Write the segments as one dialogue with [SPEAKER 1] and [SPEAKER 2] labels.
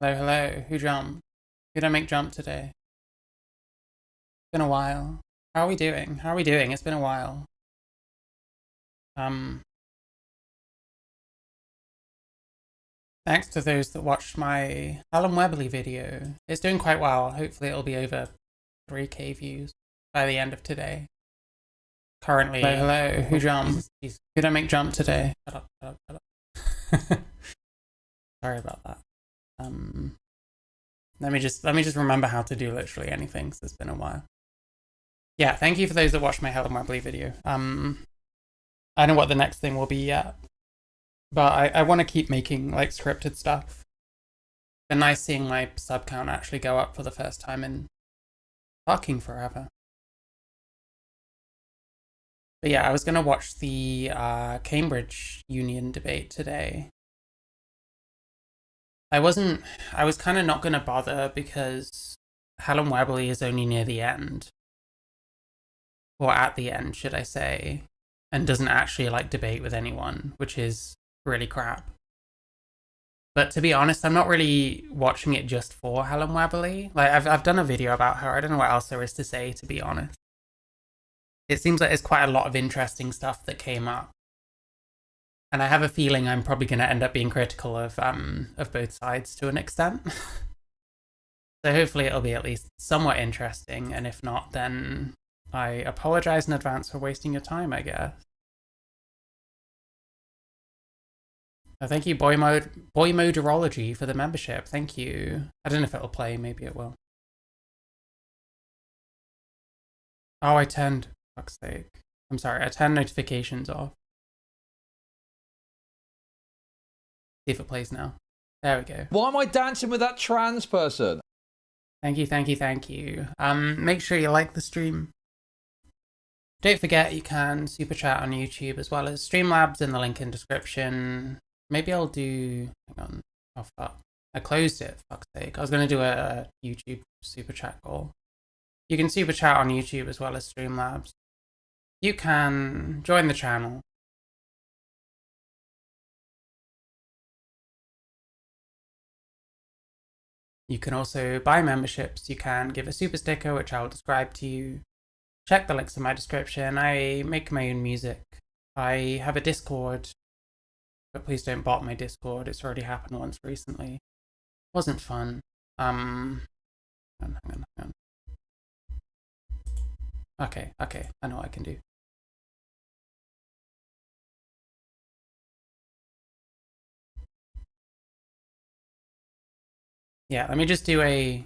[SPEAKER 1] Hello, hello. Who jumped? Who did I make jump today? It's been a while. How are we doing? How are we doing? It's been a while. Um, Thanks to those that watched my Alan Webley video. It's doing quite well. Hopefully it'll be over 3K views by the end of today. Currently, hello, hello. Who jumped? Who did I make jump today? Shut up, shut up, shut up. Sorry about that. Let me just remember how to do literally anything, so it's been a while. Yeah, thank you for those that watched my Helen Webley video. I know what the next thing will be yet, but I want to keep making like scripted stuff. It's been nice seeing my sub count actually go up for the first time in fucking forever. But yeah, I was gonna watch the Cambridge Union debate today. I was kind of not gonna bother because Helen Webley is only near the end, or at the end, should I say, and doesn't actually like debate with anyone, which is really crap. But to be honest, I'm not really watching it just for Helen Webley. Like I've done a video about her. I don't know what else there is to say, to be honest. It seems like there's quite a lot of interesting stuff that came up. And I have a feeling I'm probably going to end up being critical of both sides to an extent. So hopefully it'll be at least somewhat interesting, and if not, then I apologize in advance for wasting your time, I guess. Thank you, Boy Moderology, for the membership. Thank you. I don't know if it'll play. Maybe it will. Oh, I turned. Fuck's sake. I'm sorry. I turned notifications off. See if it plays now. There we go.
[SPEAKER 2] Why am I dancing with that trans person?
[SPEAKER 1] Thank you, thank you, thank you. Make sure you like the stream. Don't forget you can super chat on YouTube as well as Streamlabs in the link in description. Maybe I'll do. Hang on. Oh fuck! I closed it. Fuck's sake! I was gonna do a YouTube super chat goal. You can super chat on YouTube as well as Streamlabs. You can join the channel. You can also buy memberships. You can give a super sticker, which I'll describe to you. Check the links in my description. I make my own music. I have a Discord, but please don't bot my Discord. It's already happened once recently. Wasn't fun. Hang on. Okay, I know what I can do. Yeah, let me just do a...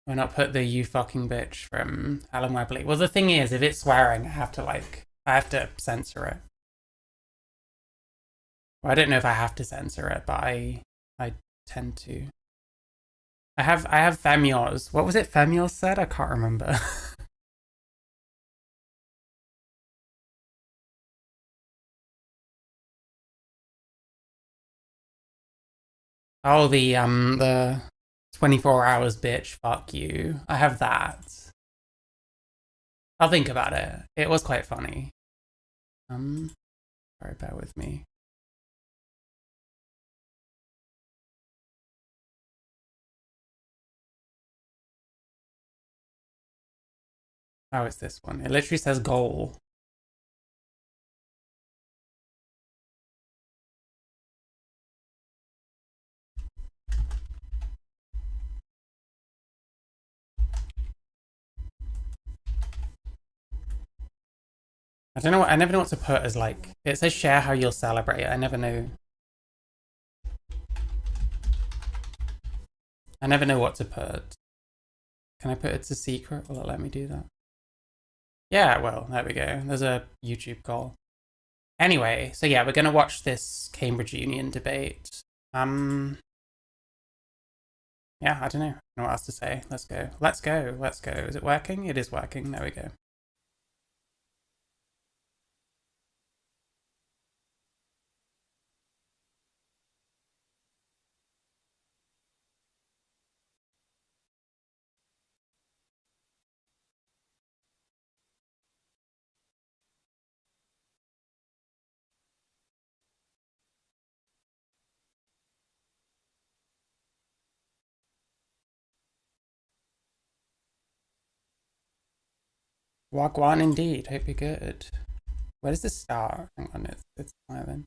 [SPEAKER 1] Why not put the "you fucking bitch" from Alan Webley? Well, the thing is, if it's swearing, I have to censor it. Well, I don't know if I have to censor it, but I tend to. I have Femios. What was it Femios said? I can't remember. Oh, the 24 hours bitch, fuck you. I have that. I'll think about it. It was quite funny. Sorry, bear with me. Oh, it's this one. It literally says goal. I don't know what, I never know what to put as like, it says share how you'll celebrate. I never know. I never know what to put. Can I put it's a secret? Will it let me do that? Yeah, well, there we go. There's a YouTube goal. Anyway, so yeah, we're gonna watch this Cambridge Union debate. Yeah, I don't know what else to say. Let's go. Let's go. Let's go. Is it working? It is working. There we go. Wagwan indeed. Hope you're good. Where does this start? Hang on, it's smiling.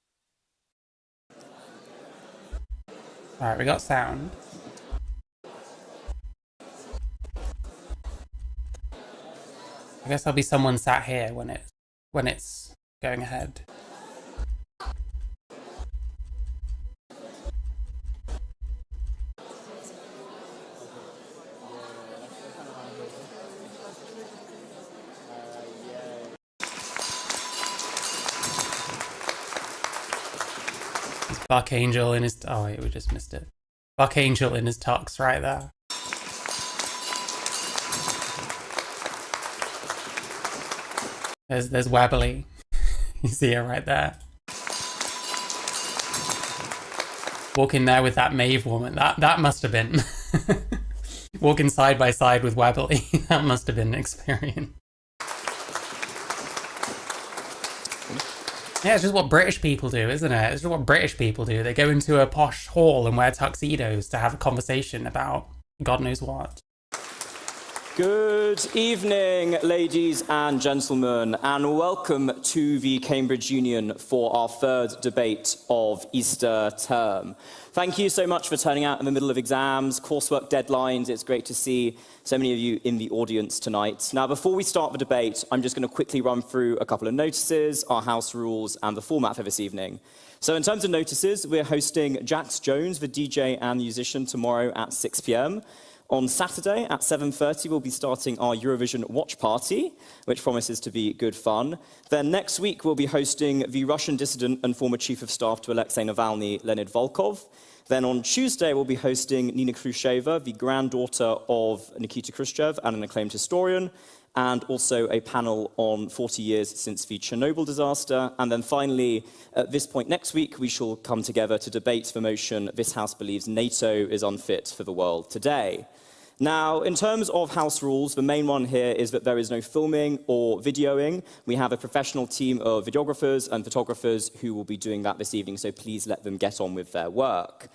[SPEAKER 1] Alright, we got sound. I guess I'll be someone sat here when it's going ahead. Buck Angel in his... Oh, wait, we just missed it. Buck Angel in his tux right there. There's Wabbly. You see her right there. Walking there with that Maeve woman. That must have been... Walking side by side with Wabbly. That must have been an experience. Yeah, it's just what British people do, isn't it? It's just what British people do. They go into a posh hall and wear tuxedos to have a conversation about God knows what.
[SPEAKER 3] Good evening, ladies and gentlemen, and welcome to the Cambridge Union for our third debate of Easter term. Thank you so much for turning out in the middle of exams, coursework deadlines. It's great to see so many of you in the audience tonight. Now, before we start the debate, I'm just going to quickly run through a couple of notices, our house rules, and the format for this evening. So in terms of notices, we're hosting Jax Jones, the DJ and musician, tomorrow at 6 p.m. On Saturday at 7:30, we'll be starting our Eurovision watch party, which promises to be good fun. Then next week, we'll be hosting the Russian dissident and former chief of staff to Alexei Navalny, Leonid Volkov. Then on Tuesday, we'll be hosting Nina Khrushcheva, the granddaughter of Nikita Khrushchev and an acclaimed historian, and also a panel on 40 years since the Chernobyl disaster. And then finally, at this point next week, we shall come together to debate the motion, "This House believes NATO is unfit for the world today." Now, in terms of house rules, the main one here is that there is no filming or videoing. We have a professional team of videographers and photographers who will be doing that this evening, so please let them get on with their work.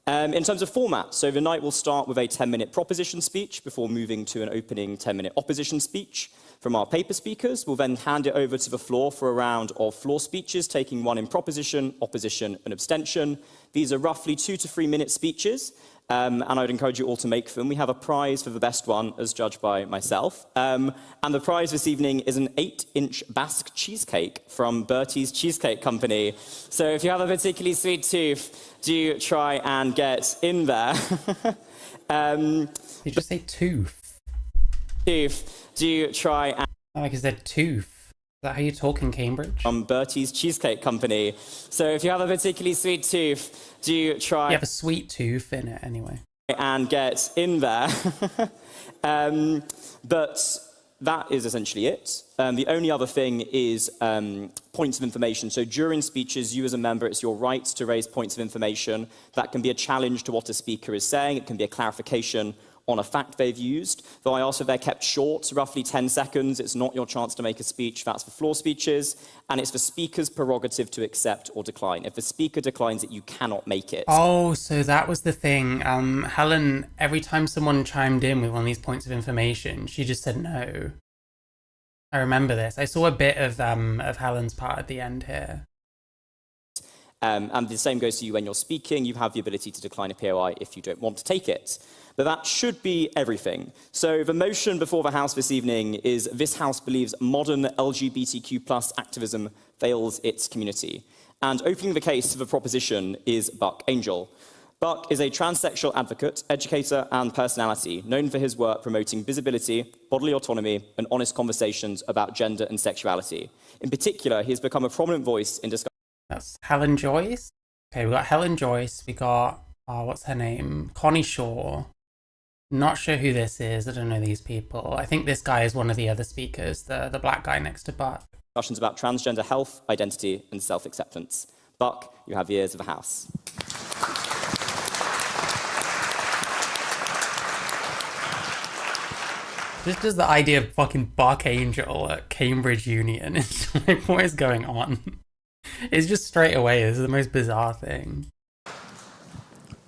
[SPEAKER 3] In terms of format, so the night will start with a 10-minute proposition speech before moving to an opening 10-minute opposition speech from our paper speakers. We'll then hand it over to the floor for a round of floor speeches, taking one in proposition, opposition, and abstention. These are roughly 2 to 3 minute speeches. And I would encourage you all to make them. We have a prize for the best one, as judged by myself. And the prize this evening is an 8-inch Basque cheesecake from Bertie's Cheesecake Company. So if you have a particularly sweet tooth, do try and get in there.
[SPEAKER 1] Did you just say tooth?
[SPEAKER 3] Tooth, do try and...
[SPEAKER 1] Like I said tooth. Is that how you talk in Cambridge?
[SPEAKER 3] From Bertie's Cheesecake Company. So if you have a particularly sweet tooth, do try...
[SPEAKER 1] You have a sweet tooth in it anyway.
[SPEAKER 3] And get in there. But that is essentially it. The only other thing is points of information. So during speeches, you as a member, it's your right to raise points of information. That can be a challenge to what a speaker is saying. It can be a clarification on a fact they've used, though I ask that they're kept short, roughly 10 seconds. It's not your chance to make a speech. That's for floor speeches, and it's the speaker's prerogative to accept or decline. If the speaker declines it, you cannot make it.
[SPEAKER 1] Oh, so that was the thing. Helen, every time someone chimed in with one of these points of information, she just said no. I remember this. I saw a bit of Helen's part at the end here.
[SPEAKER 3] And the same goes to you when you're speaking. You have the ability to decline a POI if you don't want to take it. But that should be everything. So the motion before the House this evening is "This House believes modern LGBTQ+ activism fails its community." And opening the case for the proposition is Buck Angel. Buck is a transsexual advocate, educator, and personality, known for his work promoting visibility, bodily autonomy, and honest conversations about gender and sexuality. In particular, he has become a prominent voice in discussion.
[SPEAKER 1] That's Helen Joyce. Okay, we got Helen Joyce. We got, what's her name? Connie Shaw. Not sure who this is. I don't know these people. I think this guy is one of the other speakers, the black guy next to Buck.
[SPEAKER 3] Discussions about transgender health, identity, and self-acceptance. Buck, you have the ears of the House.
[SPEAKER 1] Just the idea of fucking Buck Angel at Cambridge Union. It's like, what is going on? It's just straight away. This is the most bizarre thing.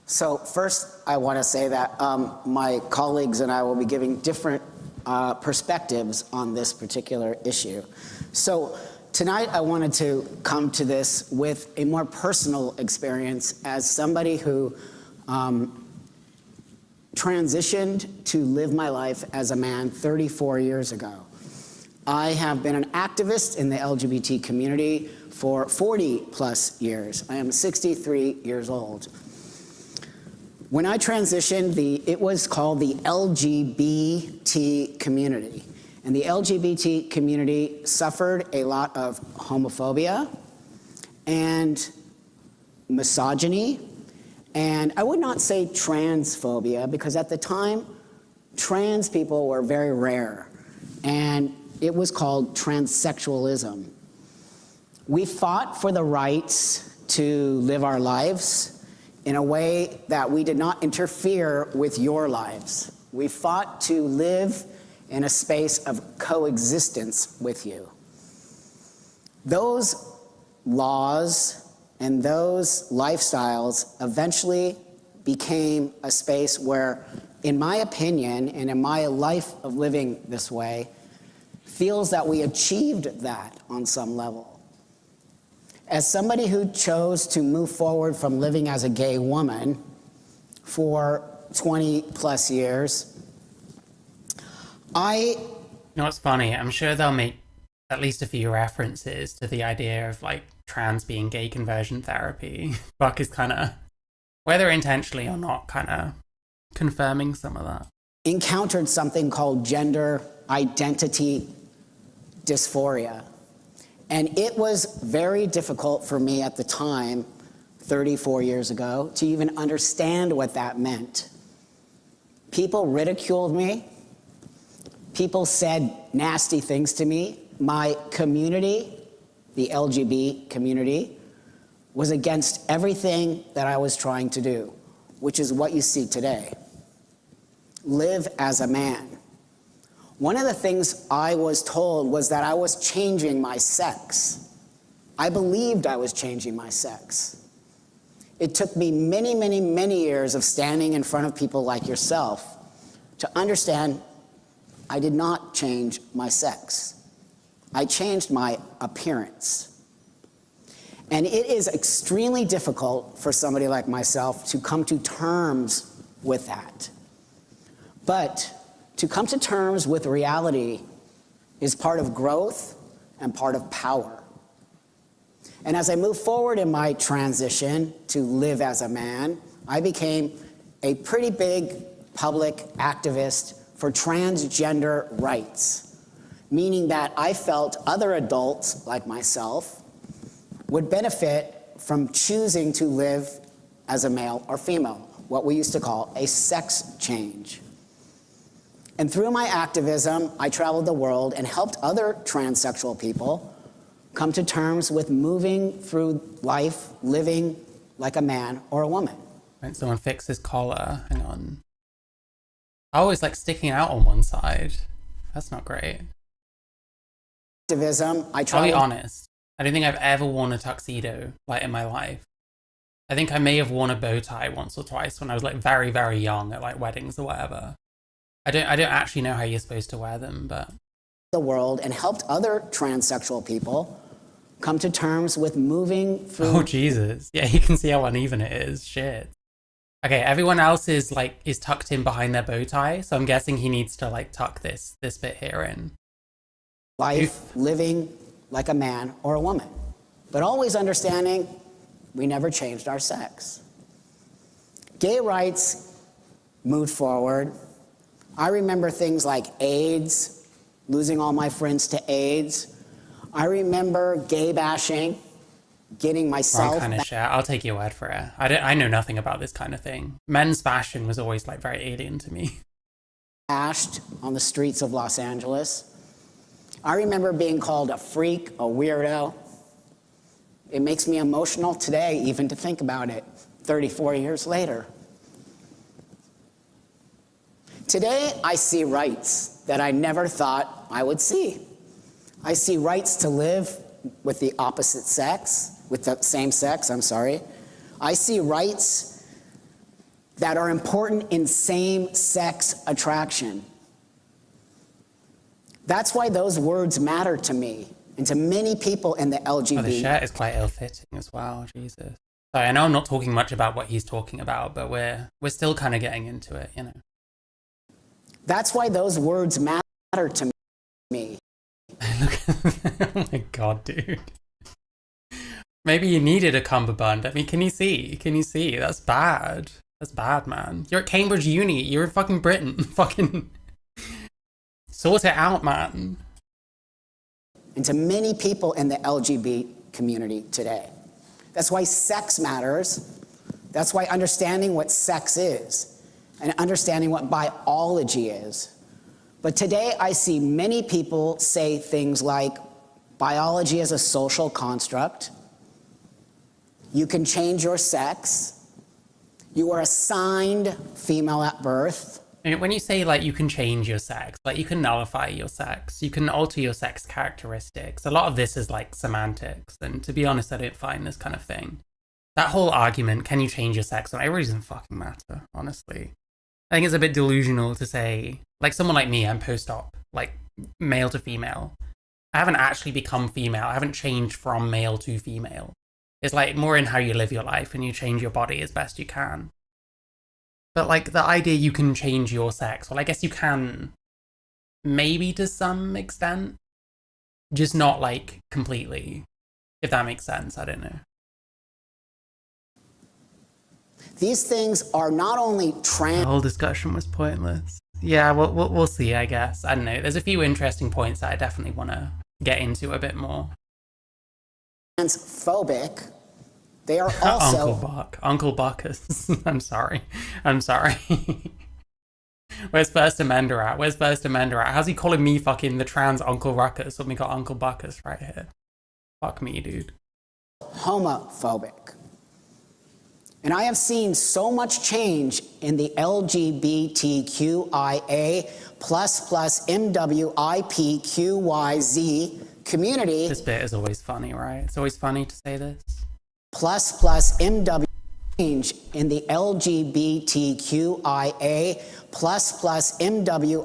[SPEAKER 4] So first, I want to say that my colleagues and I will be giving different perspectives on this particular issue. So tonight I wanted to come to this with a more personal experience as somebody who transitioned to live my life as a man 34 years ago. I have been an activist in the LGBT community for 40 plus years. I am 63 years old. When I transitioned, it was called the LGBT community. And the LGBT community suffered a lot of homophobia and misogyny, and I would not say transphobia, because at the time, trans people were very rare, and it was called transsexualism. We fought for the rights to live our lives in a way that we did not interfere with your lives. We fought to live in a space of coexistence with you. Those laws and those lifestyles eventually became a space where, in my opinion, and in my life of living this way, feels that we achieved that on some level. As somebody who chose to move forward from living as a gay woman for 20 plus years,
[SPEAKER 1] You know what's funny? I'm sure they'll make at least a few references to the idea of like trans being gay conversion therapy. Buck is kind of, whether intentionally or not, kind of confirming some of that.
[SPEAKER 4] Encountered something called gender identity dysphoria. And it was very difficult for me at the time, 34 years ago, to even understand what that meant. People ridiculed me. People said nasty things to me. My community, the LGBT community, was against everything that I was trying to do, which is what you see today. Live as a man. One of the things I was told was that I was changing my sex. I believed I was changing my sex. It took me many, many, many years of standing in front of people like yourself to understand I did not change my sex. I changed my appearance. And it is extremely difficult for somebody like myself to come to terms with that. But to come to terms with reality is part of growth and part of power. And as I moved forward in my transition to live as a man, I became a pretty big public activist for transgender rights, meaning that I felt other adults like myself would benefit from choosing to live as a male or female, what we used to call a sex change. And through my activism, I traveled the world and helped other transsexual people come to terms with moving through life, living like a man or a woman.
[SPEAKER 1] When someone fixes his collar, hang on. Oh, it's like sticking out on one side. That's not great.
[SPEAKER 4] Activism, I
[SPEAKER 1] I'll
[SPEAKER 4] traveled.
[SPEAKER 1] be honest. I don't think I've ever worn a tuxedo like in my life. I think I may have worn a bow tie once or twice when I was like very, very young at like weddings or whatever. I don't actually know how you're supposed to wear them, but
[SPEAKER 4] The world and helped other transsexual people come to terms with moving through.
[SPEAKER 1] oh Jesus. Yeah, you can see how uneven it is. Shit. Okay, everyone else is tucked in behind their bow tie, so I'm guessing he needs to like tuck this bit here in.
[SPEAKER 4] Life, living like a man or a woman, but always understanding we never changed our sex. Gay rights moved forward. I remember things like AIDS, losing all my friends to AIDS. I remember gay bashing, getting myself.
[SPEAKER 1] Wrong kind of shit. I'll take your word for it. I know nothing about this kind of thing. Men's fashion was always like very alien to me.
[SPEAKER 4] Bashed on the streets of Los Angeles. I remember being called a freak, a weirdo. It makes me emotional today even to think about it, 34 years later. Today, I see rights that I never thought I would see. I see rights to live with the opposite sex, with the same sex, I'm sorry. I see rights that are important in same-sex attraction. That's why those words matter to me and to many people in the LGBT.
[SPEAKER 1] Oh, the shirt is quite ill-fitting as well, Jesus. Sorry, I know I'm not talking much about what he's talking about, but we're still kind of getting into it, you know.
[SPEAKER 4] That's why those words matter to me.
[SPEAKER 1] Oh my god, dude. Maybe you needed a cummerbund. I mean, can you see? Can you see? That's bad. That's bad, man. You're at Cambridge Uni. You're in fucking Britain. Fucking sort it out, man.
[SPEAKER 4] And to many people in the LGBT community today. That's why sex matters. That's why understanding what sex is and understanding what biology is. But today I see many people say things like biology is a social construct. You can change your sex. You are assigned female at birth.
[SPEAKER 1] When you say, like, you can change your sex, like, you can nullify your sex, you can alter your sex characteristics, a lot of this is, like, semantics, and to be honest, I don't find this kind of thing. That whole argument, can you change your sex, it really doesn't fucking matter, honestly. I think it's a bit delusional to say, like, someone like me, I'm post-op, like, male to female. I haven't actually become female, I haven't changed from male to female. It's, like, more in how you live your life, and you change your body as best you can. But, like, the idea you can change your sex, well, I guess you can, maybe to some extent, just not, like, completely, if that makes sense, I don't know.
[SPEAKER 4] These things are not only
[SPEAKER 1] The whole discussion was pointless. Yeah, we'll see, I guess. I don't know, there's a few interesting points that I definitely want to get into a bit more.
[SPEAKER 4] Transphobic. They are also
[SPEAKER 1] Uncle Buckus. I'm sorry. Where's First Amender at? How's he calling me fucking the trans Uncle Ruckus when we got Uncle Buckus right here? Fuck me, dude.
[SPEAKER 4] Homophobic. And I have seen so much change in the LGBTQIA plus MWIPQYZ community.
[SPEAKER 1] This bit is always funny, right? It's always funny to say this.
[SPEAKER 4] Plus MW change in the LGBTQIA plus MW.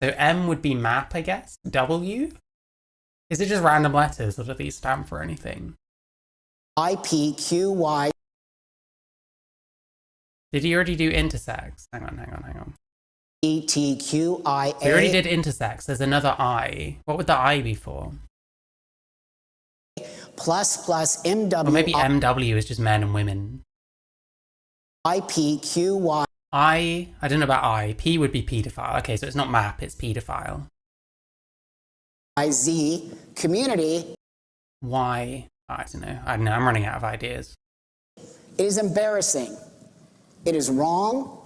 [SPEAKER 1] So M would be map, I guess. W? Is it just random letters or do these stand for anything?
[SPEAKER 4] IPQY.
[SPEAKER 1] Did he already do intersex? Hang on.
[SPEAKER 4] BTQIA.
[SPEAKER 1] He already did intersex. There's another I. What would the I be for?
[SPEAKER 4] Plus MW.
[SPEAKER 1] Or maybe MW is just men and women.
[SPEAKER 4] IPQY.
[SPEAKER 1] I don't know about I. P would be pedophile. Okay, so it's not map, it's pedophile.
[SPEAKER 4] Z community.
[SPEAKER 1] Why? I don't know. I'm running out of ideas.
[SPEAKER 4] It is embarrassing. It is wrong.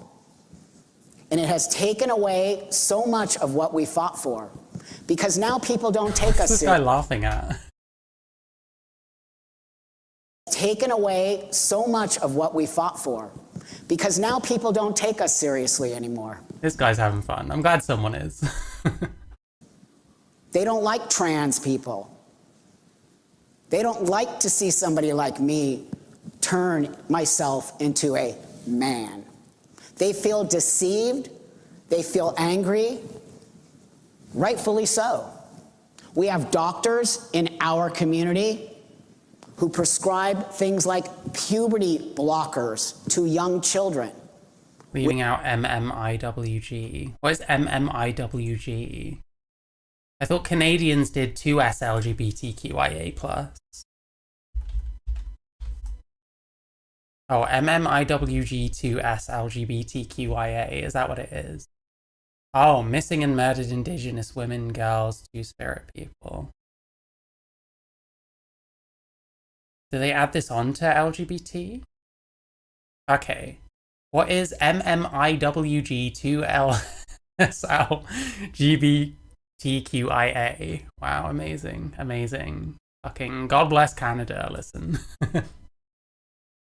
[SPEAKER 4] And it has taken away so much of what we fought for. Because now people don't take us
[SPEAKER 1] What's this guy laughing at?
[SPEAKER 4] Taken away so much of what we fought for. Because now people don't take us seriously anymore.
[SPEAKER 1] This guy's having fun. I'm glad someone is.
[SPEAKER 4] They don't like trans people. They don't like to see somebody like me turn myself into a man. They feel deceived. They feel angry. Rightfully so. We have doctors in our community who prescribe things like puberty blockers to young children.
[SPEAKER 1] Leaving out MMIWG. What is MMIWG? I thought Canadians did 2S LGBTQIA+. Oh, MMIWG 2S LGBTQIA. Is that what it is? Oh, missing and murdered Indigenous women, girls, Two-Spirit people. Do they add this on to LGBT? Okay. What is MMIWG2LSLGBTQIA? Wow, amazing. Fucking God bless Canada, listen.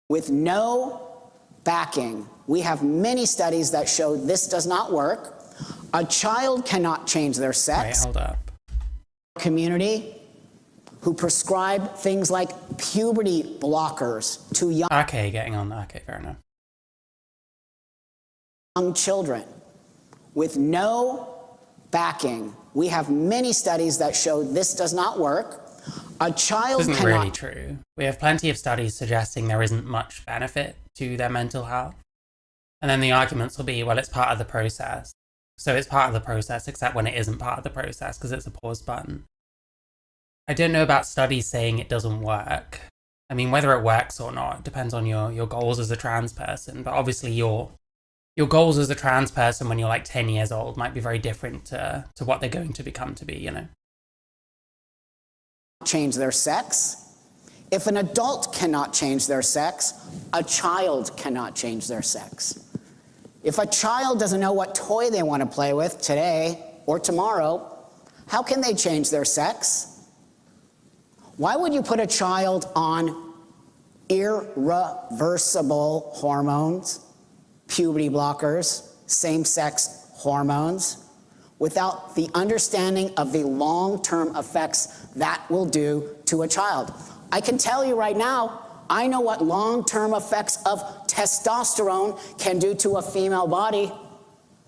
[SPEAKER 4] With no backing, we have many studies that show this does not work. A child cannot change their sex.
[SPEAKER 1] Wait, hold up.
[SPEAKER 4] Community who prescribe things like puberty blockers to young
[SPEAKER 1] getting on. Okay, fair enough.
[SPEAKER 4] Children with no backing. We have many studies that show this does not work. A child
[SPEAKER 1] This isn't
[SPEAKER 4] cannot...
[SPEAKER 1] really true. We have plenty of studies suggesting there isn't much benefit to their mental health. And then the arguments will be, well, it's part of the process. So it's part of the process, except when it isn't part of the process, because it's a pause button. I don't know about studies saying it doesn't work. I mean, whether it works or not depends on your goals as a trans person. But obviously your goals as a trans person when you're like 10 years old might be very different to what they're going to become to be, you know?
[SPEAKER 4] Change their sex. If an adult cannot change their sex, a child cannot change their sex. If a child doesn't know what toy they want to play with today or tomorrow, how can they change their sex? Why would you put a child on irreversible hormones, puberty blockers, same-sex hormones, without the understanding of the long-term effects that will do to a child? I can tell you right now, I know what long-term effects of testosterone can do to a female body.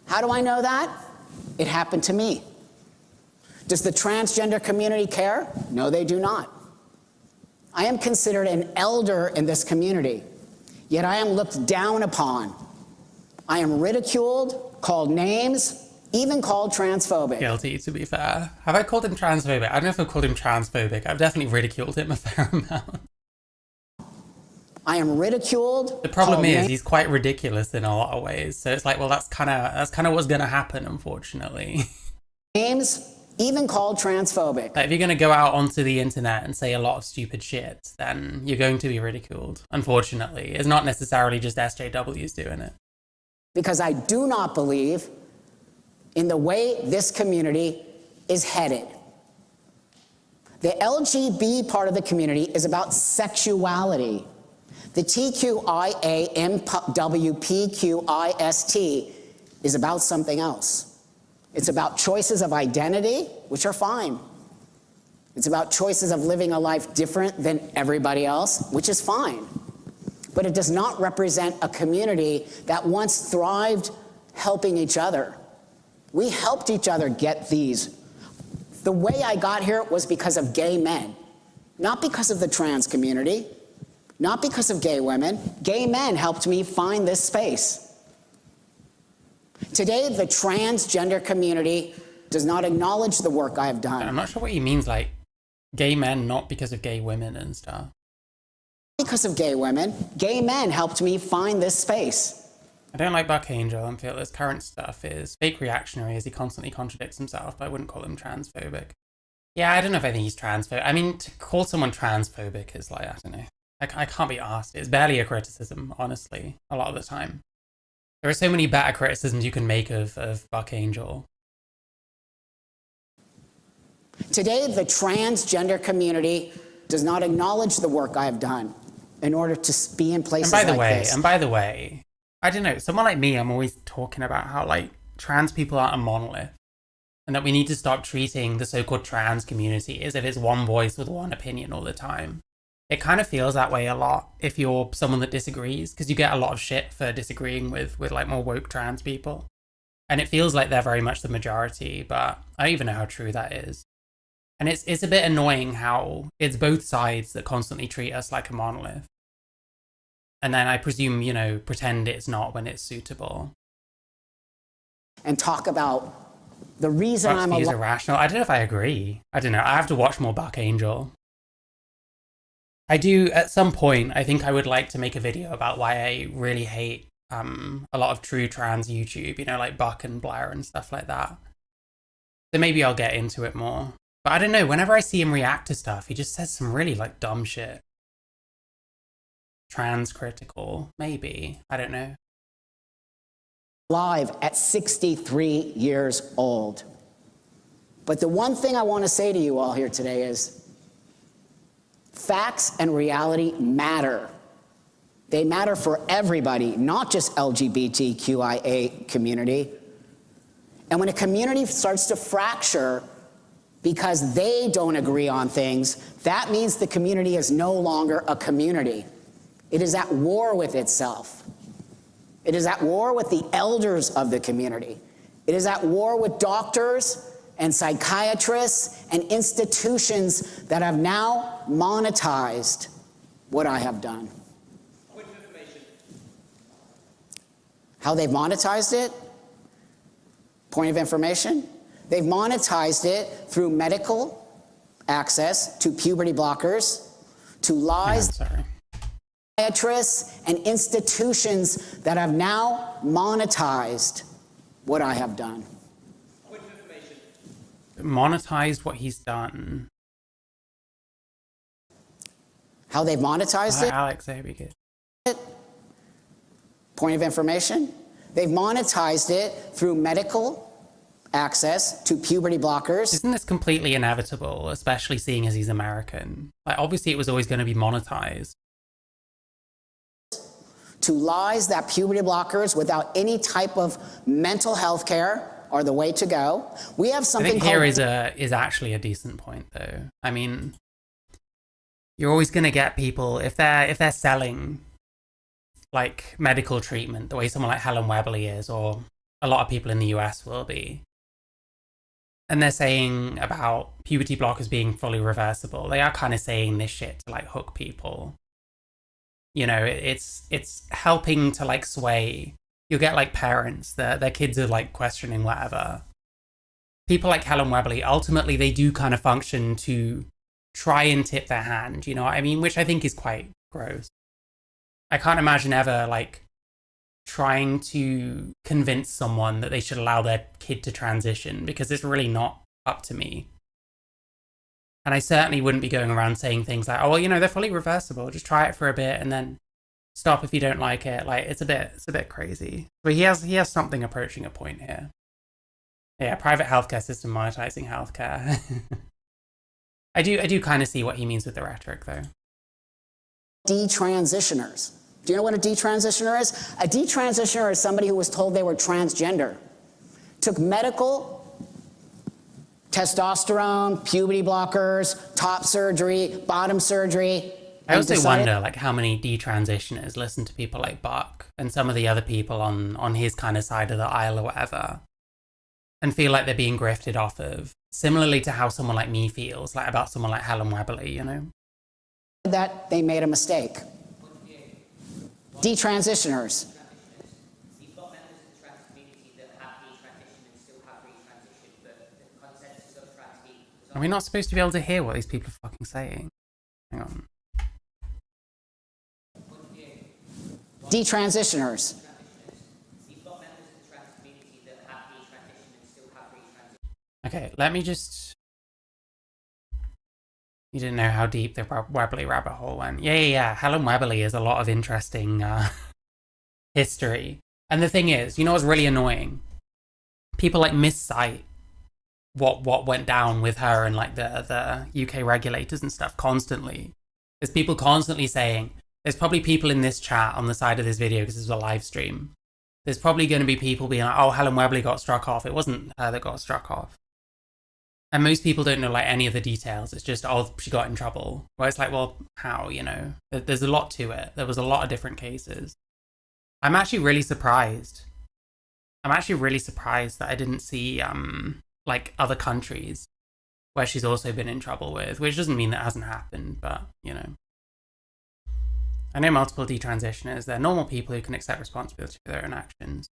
[SPEAKER 4] How do I know that? It happened to me. Does the transgender community care? No, they do not. I am considered an elder in this community, yet I am looked down upon. I am ridiculed, called names, even called transphobic.
[SPEAKER 1] Guilty, to be fair. Have I called him transphobic? I don't know if I've called him transphobic. I've definitely ridiculed him a fair amount.
[SPEAKER 4] I am ridiculed.
[SPEAKER 1] The problem is he's quite ridiculous in a lot of ways. So it's like, well, that's kind of what's going to happen, unfortunately.
[SPEAKER 4] Names, even called transphobic.
[SPEAKER 1] Like, if you're going to go out onto the internet and say a lot of stupid shit, then you're going to be ridiculed, unfortunately. It's not necessarily just SJWs doing it.
[SPEAKER 4] Because I do not believe in the way this community is headed. The LGBT part of the community is about sexuality. The TQIA-MWPQIST is about something else. It's about choices of identity, which are fine. It's about choices of living a life different than everybody else, which is fine. But it does not represent a community that once thrived helping each other. We helped each other get these. The way I got here was because of gay men, not because of the trans community, not because of gay women. Gay men helped me find this space. Today, the transgender community does not acknowledge the work I have done.
[SPEAKER 1] I'm not sure what he means, like, gay men, not because of gay women and stuff.
[SPEAKER 4] Because of gay women, gay men helped me find this space.
[SPEAKER 1] I don't like Buck Angel and feel his current stuff is fake reactionary as he constantly contradicts himself, but I wouldn't call him transphobic. Yeah, I don't know if I think he's transphobic. I mean, to call someone transphobic is like, I don't know. I can't be asked. It's barely a criticism, honestly, a lot of the time. There are so many better criticisms you can make of Buck Angel.
[SPEAKER 4] Today, the transgender community does not acknowledge the work I have done in order to be in places like this.
[SPEAKER 1] And by the way, I don't know, someone like me, I'm always talking about how, like, trans people aren't a monolith. And that we need to stop treating the so-called trans community as if it's one voice with one opinion all the time. It kind of feels that way a lot if you're someone that disagrees, because you get a lot of shit for disagreeing with like more woke trans people. And it feels like they're very much the majority, but I don't even know how true that is. And it's a bit annoying how it's both sides that constantly treat us like a monolith. And then I presume, you know, pretend it's not when it's suitable.
[SPEAKER 4] And talk about the reason
[SPEAKER 1] Buck's
[SPEAKER 4] I'm
[SPEAKER 1] views are rational. I don't know if I agree. I don't know. I have to watch more Buck Angel. I do, at some point, I think I would like to make a video about why I really hate a lot of true trans YouTube, you know, like Buck and Blair and stuff like that. So maybe I'll get into it more. But I don't know, whenever I see him react to stuff, he just says some really, like, dumb shit. Trans critical, maybe. I don't know.
[SPEAKER 4] Alive at 63 years old. But the one thing I want to say to you all here today is facts and reality matter. They matter for everybody, not just LGBTQIA community. And when a community starts to fracture because they don't agree on things, that means the community is no longer a community. It is at war with itself. It is at war with the elders of the community. It is at war with doctors and psychiatrists and institutions that have now monetized what I have done.
[SPEAKER 3] Point of information.
[SPEAKER 4] How they've monetized it? Point of information? They've monetized it through medical access to puberty blockers, to lies, psychiatrists, and institutions that have now monetized what I have done.
[SPEAKER 3] Point of information.
[SPEAKER 1] Monetized what he's done.
[SPEAKER 4] How they've monetized it?
[SPEAKER 1] Alex, I hope you good.
[SPEAKER 4] Point of information? They've monetized it through medical access to puberty blockers.
[SPEAKER 1] Isn't this completely inevitable, especially seeing as he's American? Like, obviously it was always going to be monetized.
[SPEAKER 4] To lies that puberty blockers without any type of mental health care are the way to go. We have
[SPEAKER 1] I
[SPEAKER 4] something
[SPEAKER 1] think
[SPEAKER 4] called...
[SPEAKER 1] here is actually a decent point, though. I mean, you're always going to get people, if they're selling like medical treatment the way someone like Helen Webley is, or a lot of people in the US will be, and they're saying about puberty blockers being fully reversible, they are kind of saying this shit to like hook people. You know, it's helping to like sway. You'll get like parents that their kids are like questioning whatever. People like Helen Webley, ultimately they do kind of function to try and tip their hand, you know what I mean? Which I think is quite gross. I can't imagine ever like trying to convince someone that they should allow their kid to transition, because it's really not up to me. And I certainly wouldn't be going around saying things like, oh, well, you know, they're fully reversible. Just try it for a bit and then stop if you don't like it. Like, it's a bit crazy. But he has something approaching a point here. Yeah, private healthcare system monetizing healthcare. I do kind of see what he means with the rhetoric, though.
[SPEAKER 4] Detransitioners. Do you know what a detransitioner is? A detransitioner is somebody who was told they were transgender, took medical, testosterone, puberty blockers, top surgery, bottom surgery.
[SPEAKER 1] I also wonder like how many detransitioners listen to people like Buck and some of the other people on his kind of side of the aisle or whatever, and feel like they're being grifted off of, similarly to how someone like me feels like about someone like Helen Webley, you know?
[SPEAKER 4] That they made a mistake. Detransitioners.
[SPEAKER 5] You've got members of the trans community that have detransitioned and still have retransitioned, but the consensus of trans people...
[SPEAKER 1] Are we not supposed to be able to hear what these people are fucking saying? Hang on.
[SPEAKER 4] Detransitioners.
[SPEAKER 5] You've got members of the trans community that have detransitioned and still have retransitioned.
[SPEAKER 1] Okay, let me just... You didn't know how deep the Webley rabbit hole went. Yeah. Helen Webley is a lot of interesting history. And the thing is, you know what's really annoying? People like miscite what went down with her and like the UK regulators and stuff constantly. There's people constantly saying, there's probably people in this chat on the side of this video, because this is a live stream. There's probably going to be people being like, oh, Helen Webley got struck off. It wasn't her that got struck off. And most people don't know like any of the details. It's just, oh, she got in trouble. Well, it's like, well, how, you know? There's a lot to it. There was a lot of different cases. I'm actually really surprised. That I didn't see like other countries where she's also been in trouble with, which doesn't mean that hasn't happened, but, you know. I know multiple detransitioners. They're normal people who can accept responsibility for their own actions.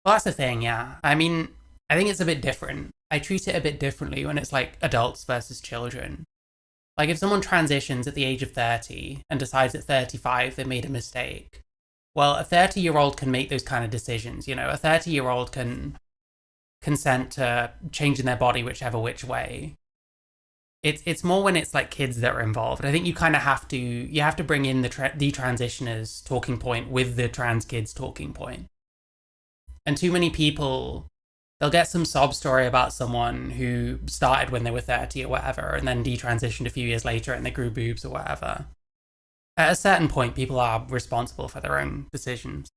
[SPEAKER 1] Well, that's the thing, yeah. I mean, I think it's a bit different. I treat it a bit differently when it's like adults versus children. Like if someone transitions at the age of 30 and decides at 35 they made a mistake, well, a 30-year-old can make those kind of decisions, you know. A 30-year-old can consent to changing their body which way. It's more when it's like kids that are involved. I think you kind of have to bring in the detransitioners talking point with the trans kids talking point. And too many people, they'll get some sob story about someone who started when they were 30 or whatever and then detransitioned a few years later and they grew boobs or whatever. At a certain point, people are responsible for their own decisions.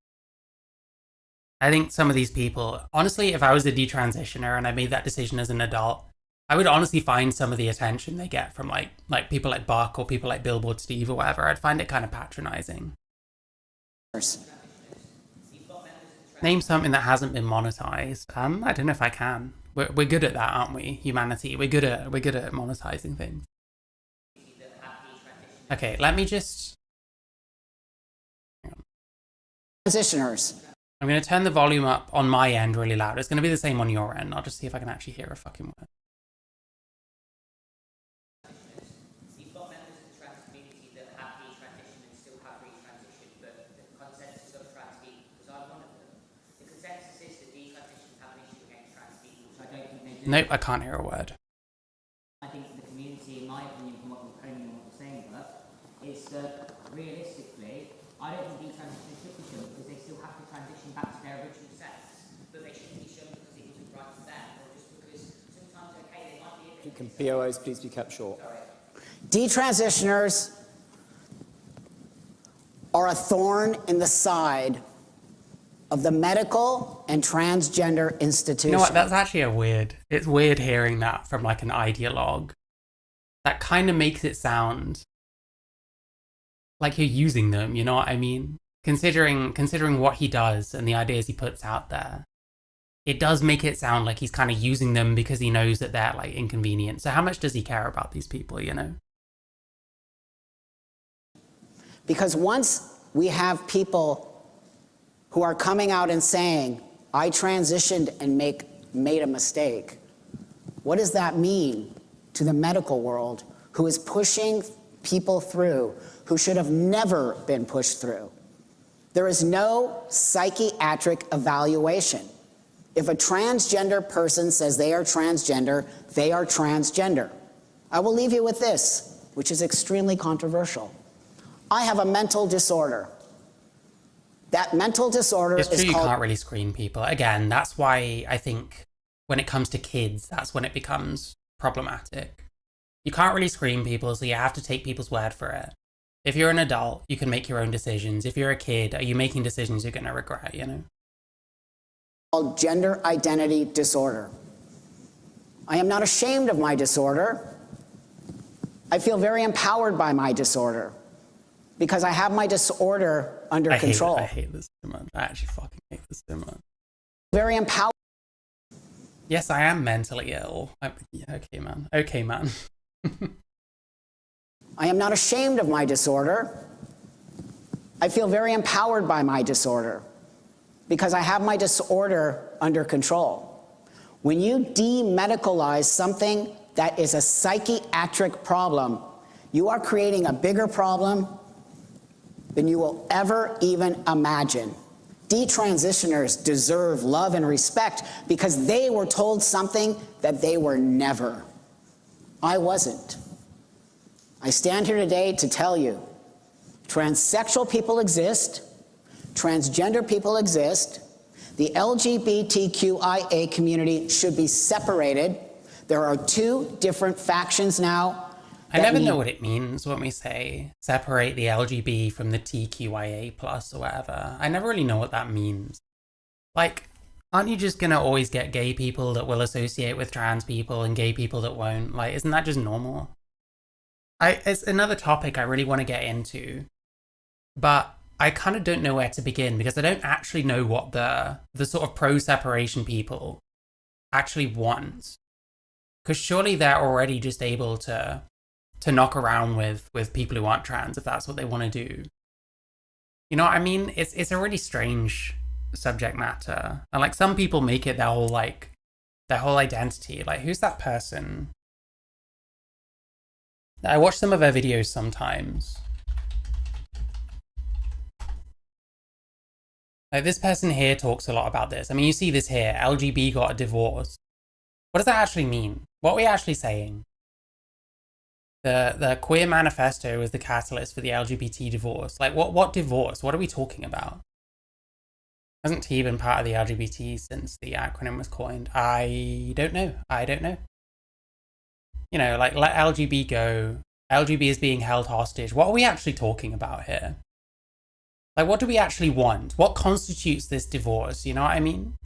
[SPEAKER 1] I think some of these people, honestly, if I was a detransitioner and I made that decision as an adult, I would honestly find some of the attention they get from like people like Buck or people like Billboard Steve or whatever. I'd find it kind of patronizing.
[SPEAKER 5] You've got members of the
[SPEAKER 1] Name something that hasn't been monetized. I don't know if I can. We're good at that, aren't we? Humanity. We're good at monetizing things. Okay, let me just.
[SPEAKER 4] Transitioners.
[SPEAKER 1] I'm going to turn the volume up on my end really loud. It's going to be the same on your end. I'll just see if I can actually hear a fucking word.
[SPEAKER 5] You've got members of the trans community that have detransitioned and still have retransitioned, but the consensus of trans people, because I'm one of them, the consensus is that detransition have an issue against trans people, which I don't think they do.
[SPEAKER 1] Nope, I can't hear a word.
[SPEAKER 5] I think the community, in my opinion, from what you're saying, but is that realistically, I don't think detransition should be shown because they still have to transition back to their original sex, but they shouldn't be shown because it wasn't right for them, or just because sometimes, okay, they might be a bit...
[SPEAKER 3] Can POAs please be kept short?
[SPEAKER 4] Detransitioners are a thorn in the side of the medical and transgender institution.
[SPEAKER 1] You know what? That's actually it's weird hearing that from like an ideologue. That kind of makes it sound like you're using them, you know what I mean? Considering what he does and the ideas he puts out there, it does make it sound like he's kind of using them because he knows that they're like inconvenient. So how much does he care about these people, you know?
[SPEAKER 4] Because once we have people who are coming out and saying, I transitioned and made a mistake, what does that mean to the medical world who is pushing people through who should have never been pushed through? There is no psychiatric evaluation. If a transgender person says they are transgender, they are transgender. I will leave you with this, which is extremely controversial. I have a mental disorder. That mental disorder is
[SPEAKER 1] It's true,
[SPEAKER 4] called...
[SPEAKER 1] you can't really screen people. Again, that's why I think when it comes to kids, that's when it becomes problematic. You can't really screen people, so you have to take people's word for it. If you're an adult, you can make your own decisions. If you're a kid, are you making decisions you're going to regret, you know?
[SPEAKER 4] Called gender identity disorder. I am not ashamed of my disorder. I feel very empowered by my disorder because I have my disorder under control.
[SPEAKER 1] I hate this so much. I actually fucking hate this so much.
[SPEAKER 4] Very empowered.
[SPEAKER 1] Yes, I am mentally ill. Yeah, okay, man. Okay, man.
[SPEAKER 4] I am not ashamed of my disorder. I feel very empowered by my disorder because I have my disorder under control. When you demedicalize something that is a psychiatric problem, you are creating a bigger problem than you will ever even imagine. Detransitioners deserve love and respect because they were told something that they were never. I wasn't. I stand here today to tell you, transsexual people exist, transgender people exist, the LGBTQIA community should be separated. There are two different factions now.
[SPEAKER 1] I never know what it means when we say separate the LGB from the TQIA plus or whatever. I never really know what that means. Like, aren't you just gonna always get gay people that will associate with trans people and gay people that won't? Like, isn't that just normal? It's another topic I really want to get into, but I kind of don't know where to begin because I don't actually know what the sort of pro-separation people actually want. Because surely they're already just able to knock around with people who aren't trans if that's what they want to do. You know what I mean? It's a really strange subject matter. And like some people make it their whole identity. Like, who's that person? I watch some of their videos sometimes. Like, this person here talks a lot about this. I mean, you see this here, LGB got a divorce. What does that actually mean? What are we actually saying? The queer manifesto was the catalyst for the LGBT divorce. Like, what divorce? What are we talking about? Hasn't T been part of the LGBT since the acronym was coined? I don't know. You know, like, let LGB go. LGB is being held hostage. What are we actually talking about here? Like, what do we actually want? What constitutes this divorce? You know what I mean?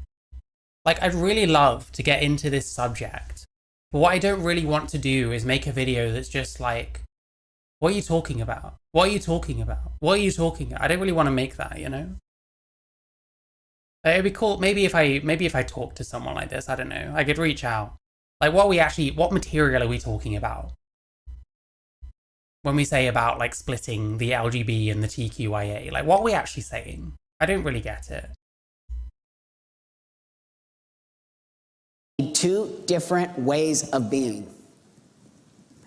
[SPEAKER 1] Like, I'd really love to get into this subject. But what I don't really want to do is make a video that's just like, what are you talking about? What are you talking about? What are you talking about? I don't really want to make that, you know? It'd be cool. Maybe if I talk to someone like this, I don't know, I could reach out. Like, what material are we talking about? When we say about, like, splitting the LGB and the TQIA, like, what are we actually saying? I don't really get it.
[SPEAKER 4] Two different ways of being.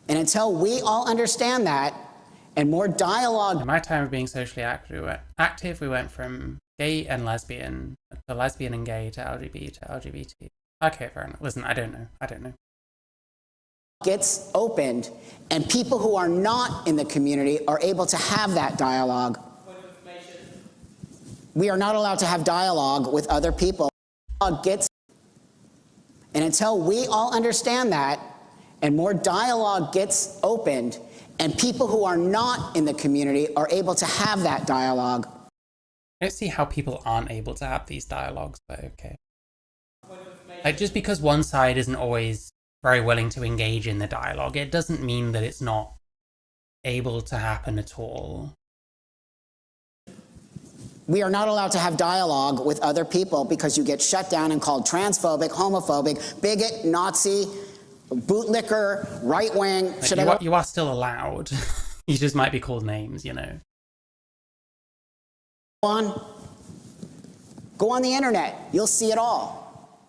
[SPEAKER 4] And until we all understand that, and more dialogue.
[SPEAKER 1] In my time of being socially active, we went from gay and lesbian to lesbian and gay to LGBT to LGBT. Okay, fair enough. Listen, I don't know.
[SPEAKER 4] Gets opened, and people who are not in the community are able to have that dialogue. We are not allowed to have dialogue with other people. And until we all understand that, and more dialogue gets opened, and people who are not in the community are able to have that dialogue.
[SPEAKER 1] I don't see how people aren't able to have these dialogues, but okay. Like, just because one side isn't always very willing to engage in the dialogue, it doesn't mean that it's not able to happen at all.
[SPEAKER 4] We are not allowed to have dialogue with other people because you get shut down and called transphobic, homophobic, bigot, Nazi, bootlicker, right-wing.
[SPEAKER 1] Like, you are still allowed. You just might be called names, you know.
[SPEAKER 4] Go on the internet. You'll see it all.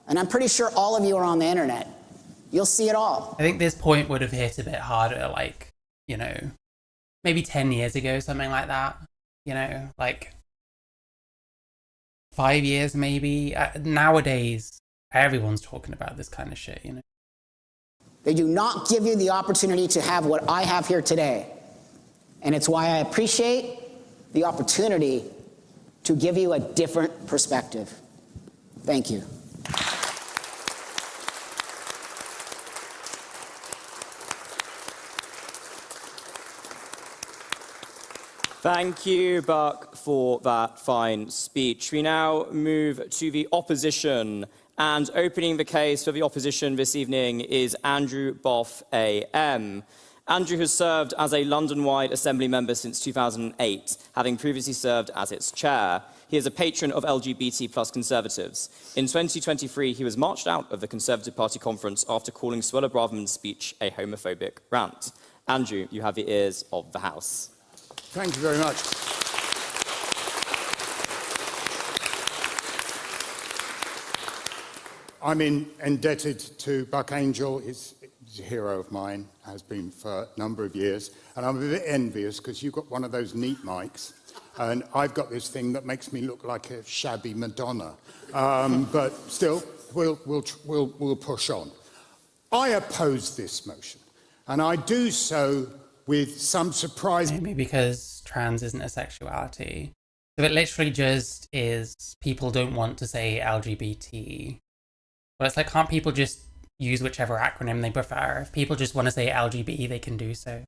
[SPEAKER 4] And I'm pretty sure all of you are on the internet. You'll see it all.
[SPEAKER 1] I think this point would have hit a bit harder, like, you know, maybe 10 years ago, something like that. You know, like 5 years maybe. Nowadays, everyone's talking about this kind of shit, you know.
[SPEAKER 4] They do not give you the opportunity to have what I have here today. And it's why I appreciate the opportunity to give you a different perspective. Thank you.
[SPEAKER 3] Thank you, Buck, for that fine speech. We now move to the opposition. And opening the case for the opposition this evening is Andrew Boff AM. Andrew has served as a London-wide Assembly member since 2008, having previously served as its chair. He is a patron of LGBT plus Conservatives. In 2023, he was marched out of the Conservative Party conference after calling Suella Braverman's speech a homophobic rant. Andrew, you have the ears of the House.
[SPEAKER 6] Thank you very much. I'm indebted to Buck Angel. He's a hero of mine, has been for a number of years. And I'm a bit envious because you've got one of those neat mics. And I've got this thing that makes me look like a shabby Madonna. But still, we'll push on. I oppose this motion. And I do so with some surprise.
[SPEAKER 1] Maybe because trans isn't a sexuality. So it literally just is people don't want to say LGBT. Well, it's like, can't people just use whichever acronym they prefer? If people just want to say LGB, they can do so.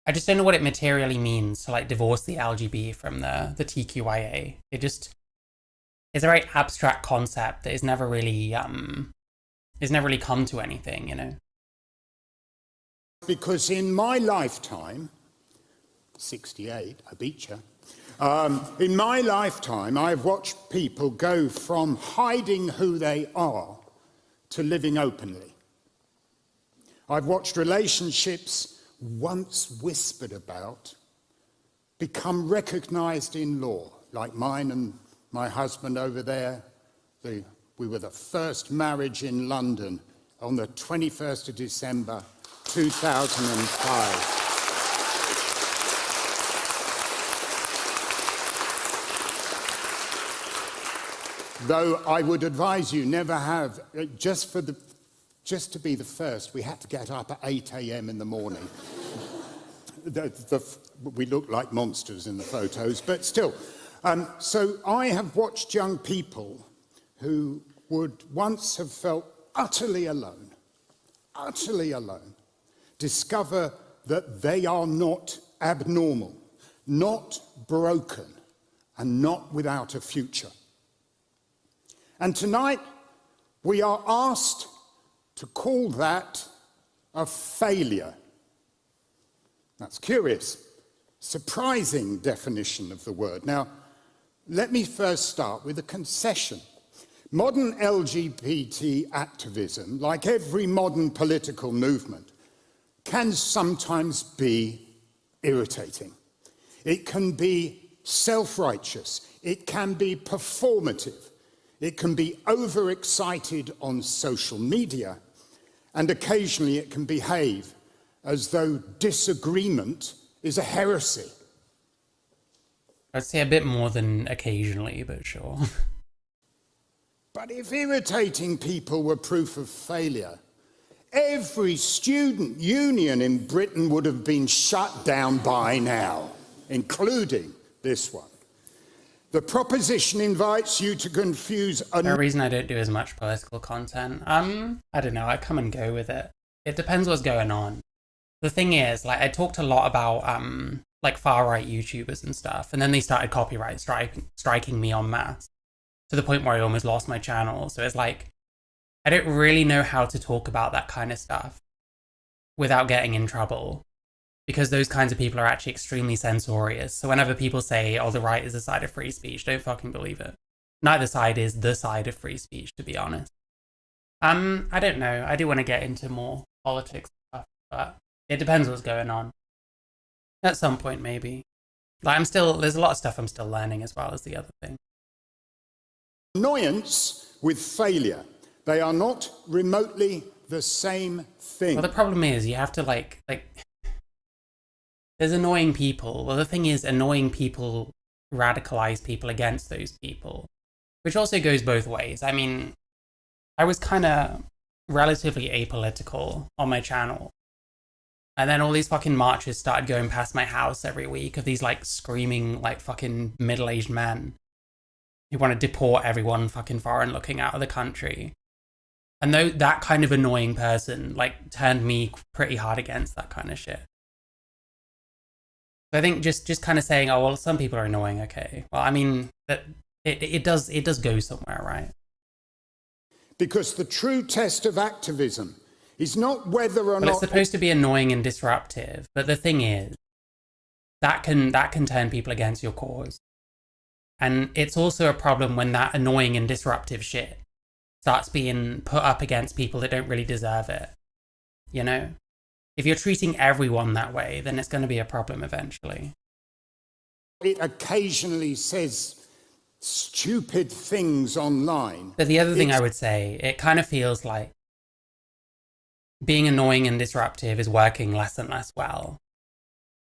[SPEAKER 1] I just don't know what it materially means to, like, divorce the LGB from the TQIA. It just is a very abstract concept that is never really come to anything, you know.
[SPEAKER 6] Because in my lifetime, 68, I beat you. In my lifetime, I've watched people go from hiding who they are to living openly. I've watched relationships once whispered about become recognized in law, like mine and my husband over there. We were the first marriage in London on the 21st of December, 2005. Though I would advise you never have, just to be the first, we had to get up at 8 a.m. in the morning. We looked like monsters in the photos, but still. So I have watched young people who would once have felt utterly alone, discover that they are not abnormal, not broken, and not without a future. And tonight, we are asked to call that a failure. That's curious, surprising definition of the word. Now, let me first start with a concession. Modern LGBT activism, like every modern political movement, can sometimes be irritating. It can be self-righteous. It can be performative. It can be overexcited on social media, and occasionally it can behave as though disagreement is a heresy.
[SPEAKER 1] I'd say a bit more than occasionally, but sure.
[SPEAKER 6] But if irritating people were proof of failure, every student union in Britain would have been shut down by now, including this one. The proposition invites you to confuse...
[SPEAKER 1] The reason I don't do as much political content, I don't know, I come and go with it. It depends what's going on. The thing is, like, I talked a lot about, like, far-right YouTubers and stuff, and then they started copyright striking me en masse, to the point where I almost lost my channel. So it's like, I don't really know how to talk about that kind of stuff without getting in trouble, because those kinds of people are actually extremely censorious. So whenever people say, oh, the right is the side of free speech, don't fucking believe it. Neither side is the side of free speech, to be honest. I don't know. I do want to get into more politics stuff, but it depends what's going on. At some point, maybe. Like, there's a lot of stuff I'm still learning as well as the other thing.
[SPEAKER 6] Annoyance with failure. They are not remotely the same thing.
[SPEAKER 1] Well, the problem is you have to like there's annoying people. Well, the thing is, annoying people radicalize people against those people, which also goes both ways. I mean, I was kind of relatively apolitical on my channel, and then all these fucking marches started going past my house every week of these like screaming like fucking middle-aged men who want to deport everyone fucking foreign looking out of the country. And though that kind of annoying person like turned me pretty hard against that kind of shit. So I think just kind of saying, oh well, some people are annoying, okay. Well, I mean that it does go somewhere, right?
[SPEAKER 6] Because the true test of activism is not whether or not
[SPEAKER 1] it's supposed to be annoying and disruptive, but the thing is, that can turn people against your cause. And it's also a problem when that annoying and disruptive shit starts being put up against people that don't really deserve it. You know? If you're treating everyone that way, then it's going to be a problem eventually.
[SPEAKER 6] It occasionally says stupid things online.
[SPEAKER 1] But the other thing I would say, it kind of feels like being annoying and disruptive is working less and less well.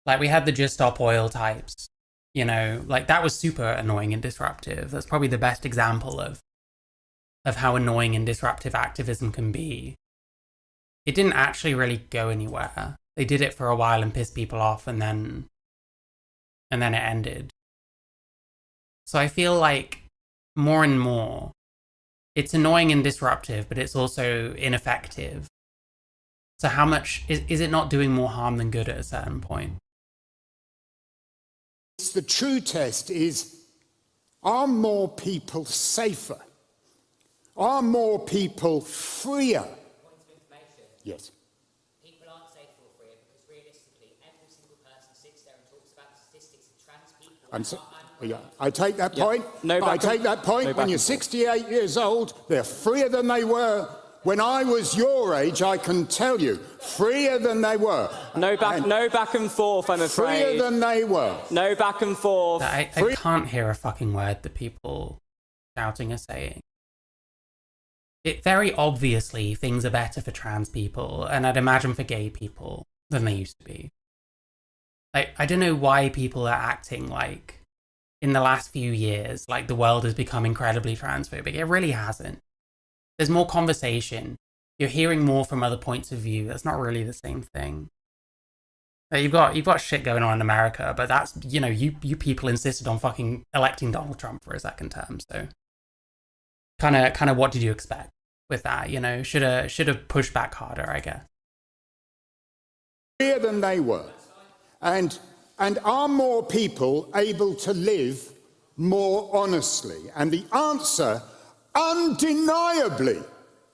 [SPEAKER 1] Like, we had the Just Stop Oil types, you know, like that was super annoying and disruptive. That's probably the best example of how annoying and disruptive activism can be. It didn't actually really go anywhere. They did it for a while and pissed people off, and then it ended. So I feel like more and more, it's annoying and disruptive, but it's also ineffective. So how much is it not doing more harm than good at a certain point?
[SPEAKER 6] The true test is, are more people safer? Are more people freer?
[SPEAKER 5] Point of information.
[SPEAKER 6] Yes.
[SPEAKER 5] People aren't safer or freer because realistically, every single person sits there and talks about the statistics of trans people.
[SPEAKER 6] I take that point. I take that point. When you're 68 years old, they're freer than they were. When I was your age, I can tell you, freer than they were.
[SPEAKER 3] No back and forth, I'm afraid.
[SPEAKER 6] Freer than they were.
[SPEAKER 3] No back and forth.
[SPEAKER 1] I can't hear a fucking word that people shouting are saying. It very obviously things are better for trans people, and I'd imagine for gay people, than they used to be. Like, I don't know why people are acting like, in the last few years, like the world has become incredibly transphobic. It really hasn't. There's more conversation. You're hearing more from other points of view. That's not really the same thing. Like, you've got shit going on in America, but that's, you know, you people insisted on fucking electing Donald Trump for a second term, so kind of what did you expect with that? You know, should have pushed back harder, I guess.
[SPEAKER 6] Freer than they were, and are more people able to live more honestly? And the answer, undeniably,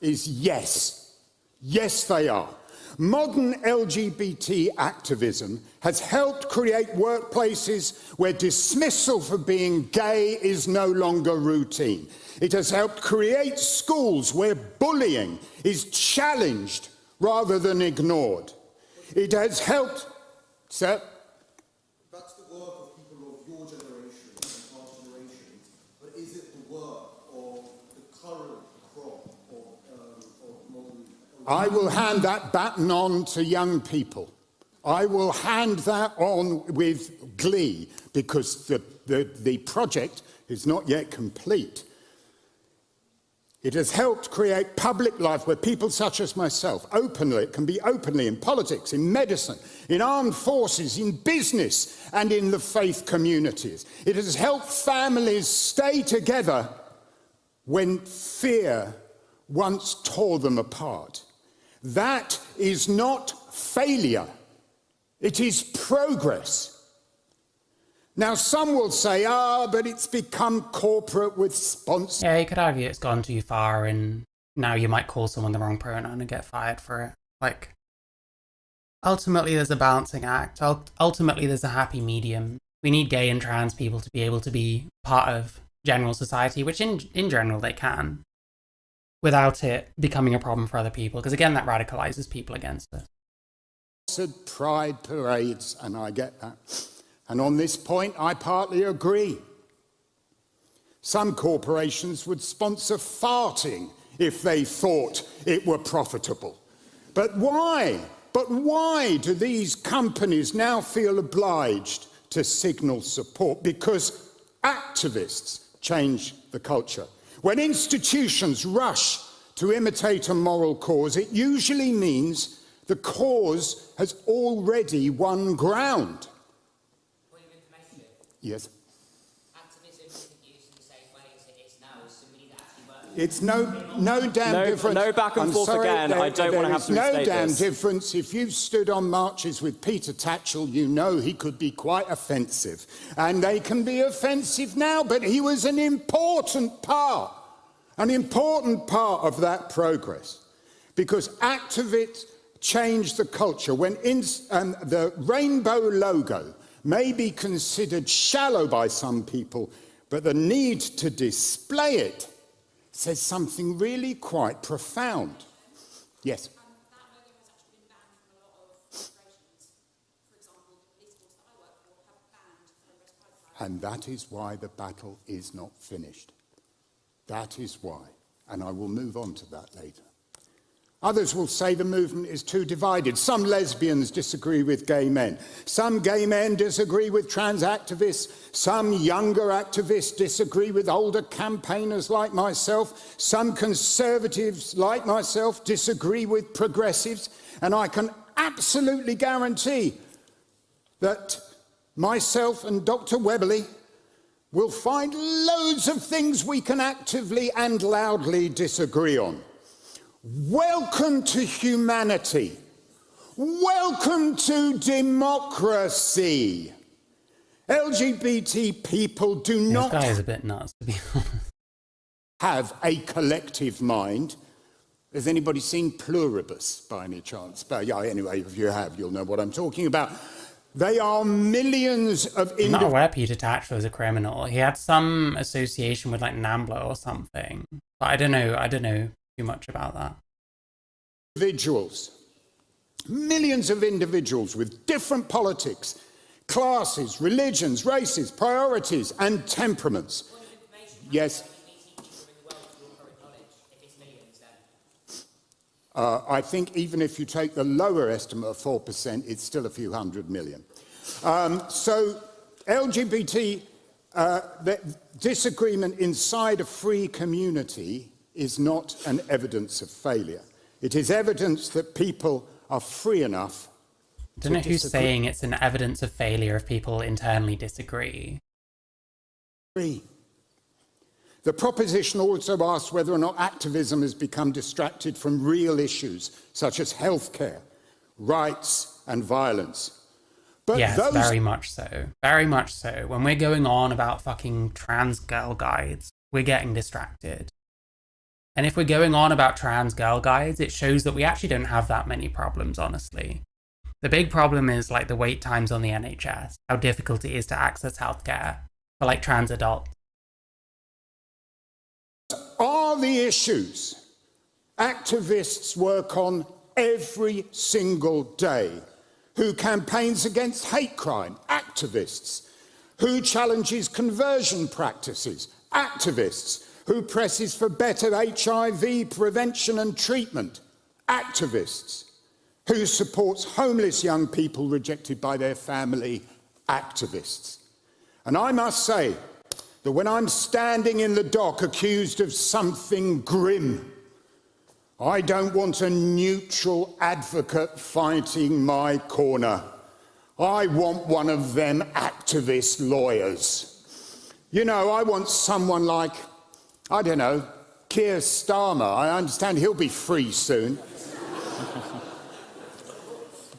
[SPEAKER 6] is yes. Yes, they are. Modern LGBT activism has helped create workplaces where dismissal for being gay is no longer routine. It has helped create schools where bullying is challenged rather than ignored. It has helped... Sir?
[SPEAKER 7] That's the work of people of your generation and past generations, but is it the work of the current crop of modern...
[SPEAKER 6] I will hand that baton on to young people. I will hand that on with glee, because the project is not yet complete. It has helped create public life where people such as myself can be openly in politics, in medicine, in armed forces, in business, and in the faith communities. It has helped families stay together when fear once tore them apart. That is not failure. It is progress. Now, some will say, but it's become corporate with sponsors.
[SPEAKER 1] Yeah, you could argue it's gone too far and now you might call someone the wrong pronoun and get fired for it. Like, ultimately there's a balancing act. Ultimately there's a happy medium. We need gay and trans people to be able to be part of general society, which in general they can, without it becoming a problem for other people. Because again, that radicalizes people against us.
[SPEAKER 6] Pride parades, and I get that. And on this point, I partly agree. Some corporations would sponsor farting if they thought it were profitable. But why? But why do these companies now feel obliged to signal support? Because activists change the culture. When institutions rush to imitate a moral cause, it usually means the cause has already won ground. Yes.
[SPEAKER 5] Activism isn't used in the same way as it is now as somebody that actually works.
[SPEAKER 6] It's no damn difference.
[SPEAKER 3] No back and forth again. I don't want to have to restate
[SPEAKER 6] no damn
[SPEAKER 3] this.
[SPEAKER 6] difference. If you've stood on marches with Peter Tatchell, you know he could be quite offensive. And they can be offensive now, but he was an important part of that progress. Because activists change the culture. When the rainbow logo may be considered shallow by some people, but the need to display it says something really quite profound. Yes?
[SPEAKER 8] That logo has actually been banned from a lot of corporations. For example, the police force that I work for have banned pride flags.
[SPEAKER 6] And that is why the battle is not finished. That is why. And I will move on to that later. Others will say the movement is too divided. Some lesbians disagree with gay men. Some gay men disagree with trans activists. Some younger activists disagree with older campaigners like myself. Some conservatives like myself disagree with progressives. And I can absolutely guarantee that myself and Dr. Weberly will find loads of things we can actively and loudly disagree on. Welcome to humanity. Welcome to democracy. LGBT people do not
[SPEAKER 1] This guy is a bit nuts, to be honest.
[SPEAKER 6] have a collective mind. Has anybody seen Pluribus by any chance? But yeah, anyway, if you have, you'll know what I'm talking about. They are millions of
[SPEAKER 1] I'm not aware Peter Tatchell was a criminal. He had some association with like NAMBLA or something. But I don't know too much about that.
[SPEAKER 6] individuals. Millions of individuals with different politics, classes, religions, races, priorities, and temperaments. Yes. I think even if you take the lower estimate of 4%, it's still a few hundred million. So LGBT the disagreement inside a free community is not an evidence of failure. It is evidence that people are free enough.
[SPEAKER 1] I don't know who's saying it's an evidence of failure if people internally disagree.
[SPEAKER 6] The proposition also asks whether or not activism has become distracted from real issues such as healthcare, rights, and violence. But
[SPEAKER 1] yes,
[SPEAKER 6] those...
[SPEAKER 1] very much so. Very much so. When we're going on about fucking trans girl guides, we're getting distracted. And if we're going on about trans girl guides, it shows that we actually don't have that many problems, honestly. The big problem is like the wait times on the NHS, how difficult it is to access healthcare for like trans adults.
[SPEAKER 6] Are the issues activists work on every single day? Who campaigns against hate crime? Activists. Who challenges conversion practices? Activists. Who presses for better HIV prevention and treatment? Activists. Who supports homeless young people rejected by their family? Activists. And I must say that when I'm standing in the dock accused of something grim, I don't want a neutral advocate fighting my corner. I want one of them activist lawyers. You know, I want someone like, I don't know, Keir Starmer. I understand he'll be free soon.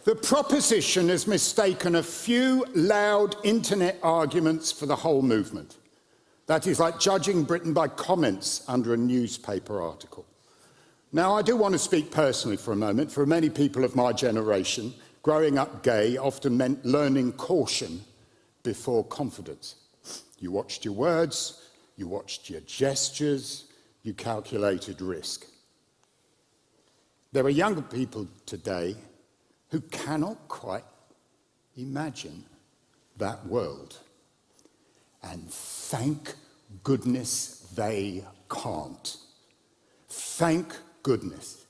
[SPEAKER 6] The proposition has mistaken a few loud internet arguments for the whole movement. That is like judging Britain by comments under a newspaper article. Now, I do want to speak personally for a moment. For many people of my generation, growing up gay often meant learning caution before confidence. You watched your words, you watched your gestures, you calculated risk. There are younger people today who cannot quite imagine that world. And thank goodness they can't. Thank goodness.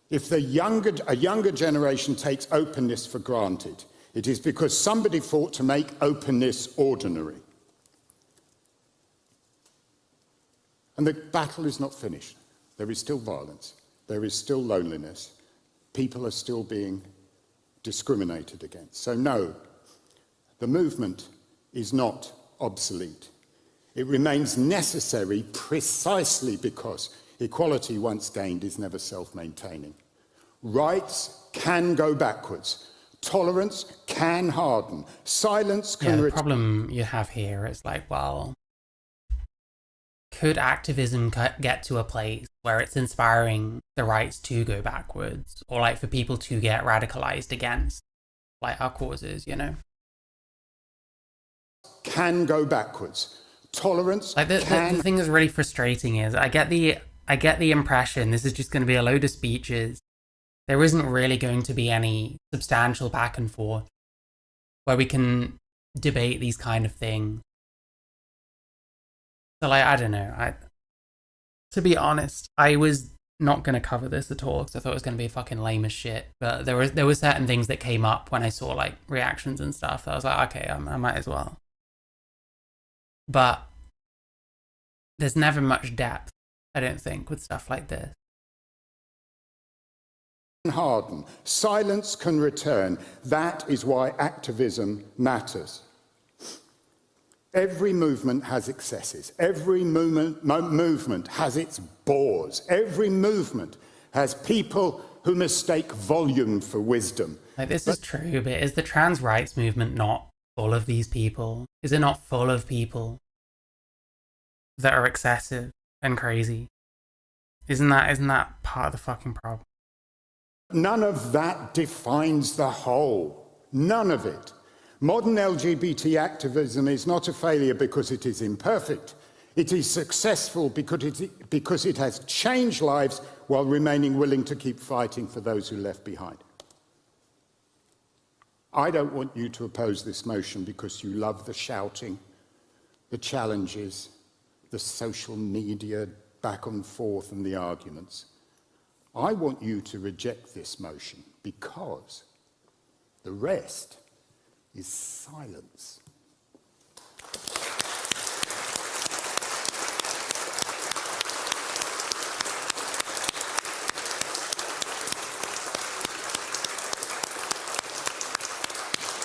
[SPEAKER 6] If a younger generation takes openness for granted, it is because somebody fought to make openness ordinary. And the battle is not finished. There is still violence. There is still loneliness. People are still being discriminated against. So no, the movement is not obsolete. It remains necessary precisely because equality once gained is never self-maintaining. Rights can go backwards. Tolerance can harden. Silence can...
[SPEAKER 1] The problem you have here is like, well, could activism get to a place where it's inspiring the rights to go backwards, or like for people to get radicalized against like our causes, you know?
[SPEAKER 6] Can go backwards. Tolerance
[SPEAKER 1] like the thing that's really frustrating is I get the impression this is just going to be a load of speeches. There isn't really going to be any substantial back and forth where we can debate these kind of things. So like, I don't know. To be honest, I was not going to cover this at all because I thought it was going to be fucking lame as shit. But there were certain things that came up when I saw like reactions and stuff that I was like, okay, I might as well. But there's never much depth, I don't think, with stuff like this.
[SPEAKER 6] Harden. Silence can return. That is why activism matters. Every movement has excesses. Every movement has its bores. Every movement has people who mistake volume for wisdom.
[SPEAKER 1] Like, this is true, but is the trans rights movement not full of these people? Is it not full of people that are excessive and crazy? Isn't that part of the fucking problem?
[SPEAKER 6] None of that defines the whole. None of it. Modern LGBT activism is not a failure because it is imperfect. It is successful because it has changed lives while remaining willing to keep fighting for those who left behind. I don't want you to oppose this motion because you love the shouting, the challenges, the social media back and forth and the arguments. I want you to reject this motion because the rest is silence.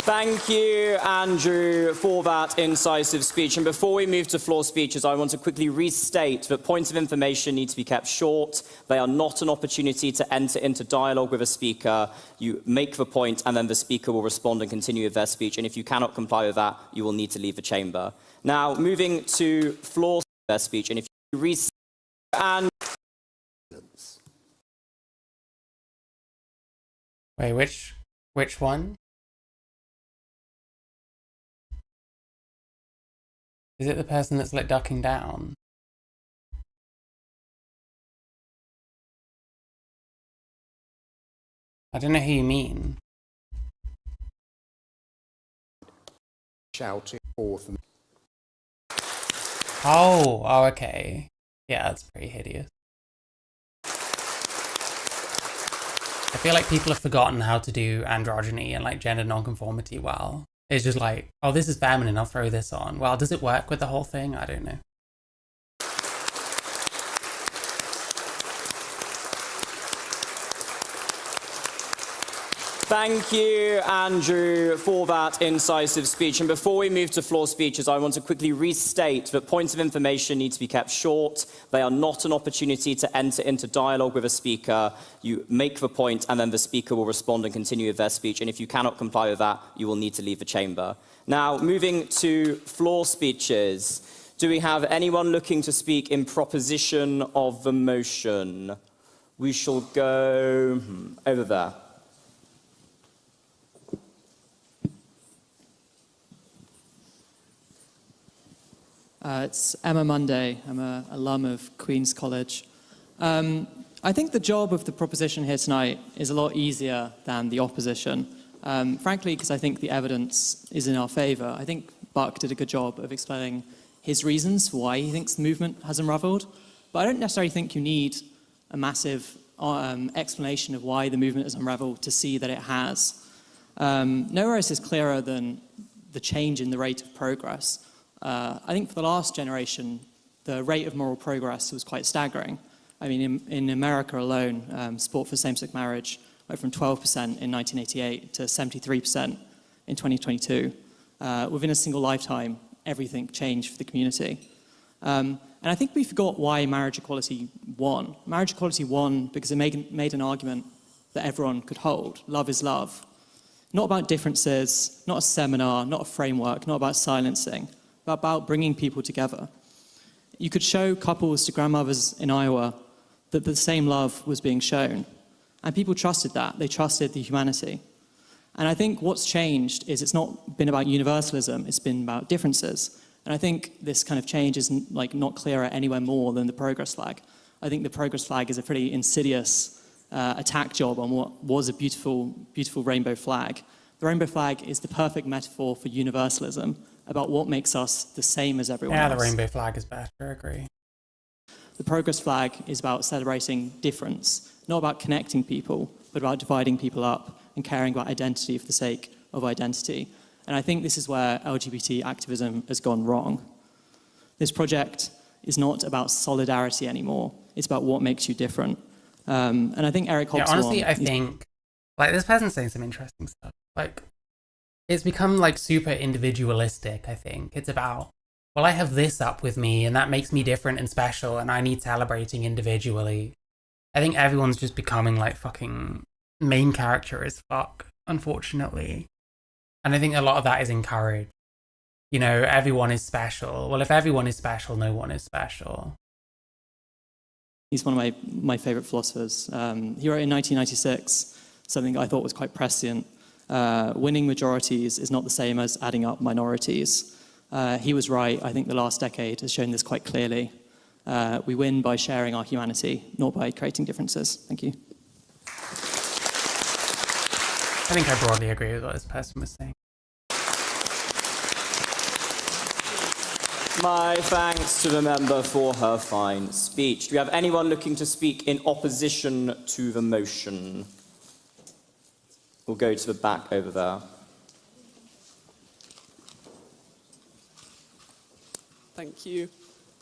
[SPEAKER 3] Thank you, Andrew, for that incisive speech. And before we move to floor speeches, I want to quickly restate that points of information need to be kept short. They are not an opportunity to enter into dialogue with a speaker. You make the point, and then the speaker will respond and continue with their speech. And if you cannot comply with that, you will need to leave the chamber. Now, moving to floor speech, and if you restate and
[SPEAKER 1] Wait, which one? Is it the person that's like ducking down? I don't know who you mean.
[SPEAKER 6] Shouting forth.
[SPEAKER 1] Oh, okay. Yeah, that's pretty hideous. I feel like people have forgotten how to do androgyny and like gender nonconformity well. It's just like, oh, this is feminine, I'll throw this on. Well, does it work with the whole thing? I don't know.
[SPEAKER 3] Thank you, Andrew, for that incisive speech. And before we move to floor speeches, I want to quickly restate that points of information need to be kept short. They are not an opportunity to enter into dialogue with a speaker. You make the point, and then the speaker will respond and continue with their speech. And if you cannot comply with that, you will need to leave the chamber. Now, moving to floor speeches. Do we have anyone looking to speak in proposition of the motion? We shall go over there.
[SPEAKER 9] It's Emma Monday. I'm an alum of Queen's College. I think the job of the proposition here tonight is a lot easier than the opposition. Frankly, because I think the evidence is in our favour. I think Buck did a good job of explaining his reasons for why he thinks the movement has unravelled. But I don't necessarily think you need a massive explanation of why the movement has unravelled to see that it has. Nowhere else is clearer than the change in the rate of progress. I think for the last generation, the rate of moral progress was quite staggering. I mean, in America alone, support for same-sex marriage went from 12% in 1988 to 73% in 2022. Within a single lifetime, everything changed for the community. And I think we forgot why marriage equality won. Marriage equality won because it made an argument that everyone could hold. Love is love. Not about differences, not a seminar, not a framework, not about silencing, but about bringing people together. You could show couples to grandmothers in Iowa that the same love was being shown. And people trusted that. They trusted the humanity. And I think what's changed is it's not been about universalism, it's been about differences. And I think this kind of change is not clearer anywhere more than the progress flag. I think the progress flag is a pretty insidious attack job on what was a beautiful, beautiful rainbow flag. The rainbow flag is the perfect metaphor for universalism, about what makes us the same as everyone else.
[SPEAKER 1] Yeah, the rainbow flag is better, I agree.
[SPEAKER 9] The progress flag is about celebrating difference, not about connecting people, but about dividing people up and caring about identity for the sake of identity. And I think this is where LGBT activism has gone wrong. This project is not about solidarity anymore. It's about what makes you different. And I think Eric Hobsbawm...
[SPEAKER 1] Yeah, honestly, I think, like, this person's saying some interesting stuff. Like, it's become, like, super individualistic, I think. It's about, well, I have this up with me, and that makes me different and special, and I need celebrating individually. I think everyone's just becoming, like, fucking main character as fuck, unfortunately. And I think a lot of that is encouraged. You know, everyone is special. Well, if everyone is special, no one is special.
[SPEAKER 9] He's one of my favourite philosophers. He wrote in 1996 something I thought was quite prescient. Winning majorities is not the same as adding up minorities. He was right. I think the last decade has shown this quite clearly. We win by sharing our humanity, not by creating differences. Thank you.
[SPEAKER 1] I think I broadly agree with what this person was saying.
[SPEAKER 3] My thanks to the member for her fine speech. Do we have anyone looking to speak in opposition to the motion? We'll go to the back over there.
[SPEAKER 10] Thank you.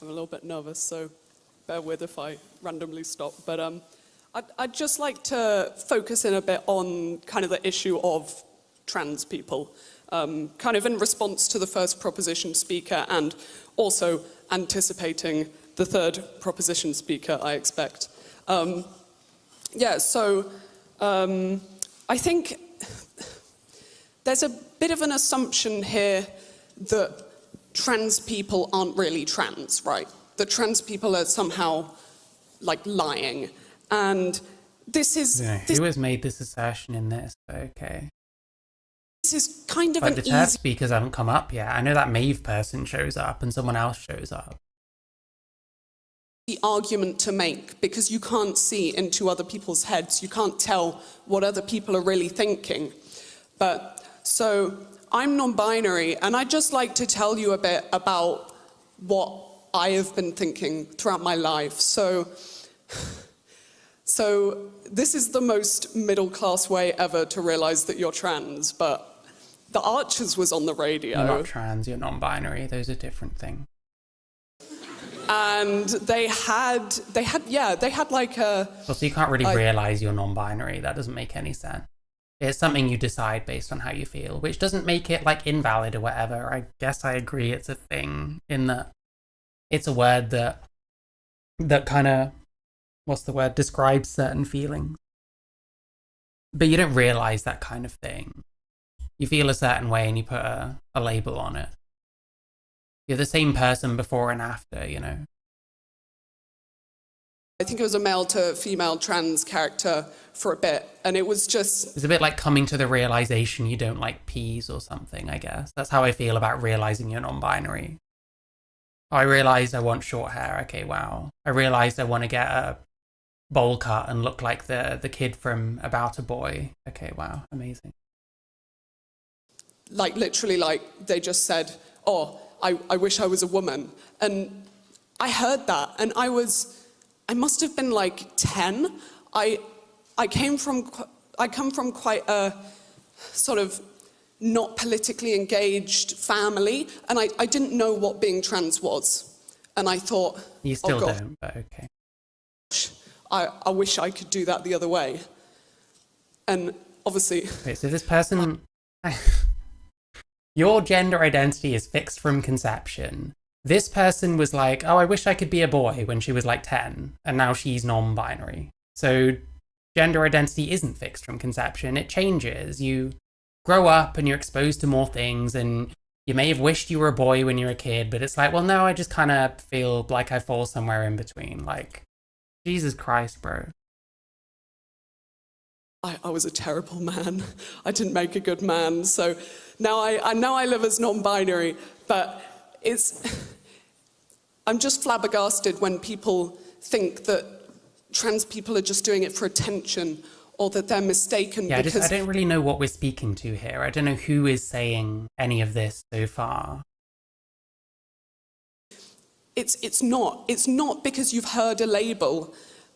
[SPEAKER 10] I'm a little bit nervous, so bear with if I randomly stop. But I'd just like to focus in a bit on kind of the issue of trans people, kind of in response to the first proposition speaker and also anticipating the third proposition speaker, I expect. I think there's a bit of an assumption here that trans people aren't really trans, right? That trans people are somehow like lying. And this is
[SPEAKER 1] Who has made this assertion in this? Okay.
[SPEAKER 10] this is kind of
[SPEAKER 1] Like
[SPEAKER 10] an
[SPEAKER 1] the TERF
[SPEAKER 10] easy
[SPEAKER 1] speakers haven't come up yet. I know that Maeve person shows up and someone else shows up.
[SPEAKER 10] argument to make because you can't see into other people's heads. You can't tell what other people are really thinking. But so I'm non-binary, and I'd just like to tell you a bit about what I have been thinking throughout my life. So this is the most middle-class way ever to realize that you're trans, but the Archers was on the radio.
[SPEAKER 1] You're not trans, you're non-binary. Those are different things.
[SPEAKER 10] And they had like a...
[SPEAKER 1] Well, so you can't really realise you're non-binary. That doesn't make any sense. It's something you decide based on how you feel, which doesn't make it like invalid or whatever. I guess I agree it's a thing in that it's a word that kind of, what's the word, describes certain feelings. But you don't realise that kind of thing. You feel a certain way and you put a label on it. You're the same person before and after, you know.
[SPEAKER 10] I think it was a male to female trans character for a bit, and it was just...
[SPEAKER 1] It's a bit like coming to the realisation you don't like peas or something, I guess. That's how I feel about realising you're non-binary. I realised I want short hair, okay, wow. I realised I want to get a bowl cut and look like the kid from About a Boy. Okay, wow, amazing.
[SPEAKER 10] Like, literally, like, they just said, oh, I wish I was a woman. And I heard that, and I must have been like 10. I come from quite a sort of not politically engaged family, and I didn't know what being trans was. And I thought,
[SPEAKER 1] you still
[SPEAKER 10] oh God,
[SPEAKER 1] don't, but okay.
[SPEAKER 10] I wish I could do that the other way. And obviously...
[SPEAKER 1] Wait, so this person... Your gender identity is fixed from conception. This person was like, oh, I wish I could be a boy when she was like 10, and now she's non-binary. So gender identity isn't fixed from conception, it changes. You grow up and you're exposed to more things, and you may have wished you were a boy when you were a kid, but it's like, well, no, I just kind of feel like I fall somewhere in between. Like, Jesus Christ, bro.
[SPEAKER 10] I was a terrible man. I didn't make a good man. So now I live as non-binary, but I'm just flabbergasted when people think that trans people are just doing it for attention or that they're mistaken.
[SPEAKER 1] Yeah,
[SPEAKER 10] because
[SPEAKER 1] I don't really know what we're speaking to here. I don't know who is saying any of this so far.
[SPEAKER 10] It's not because you've heard a label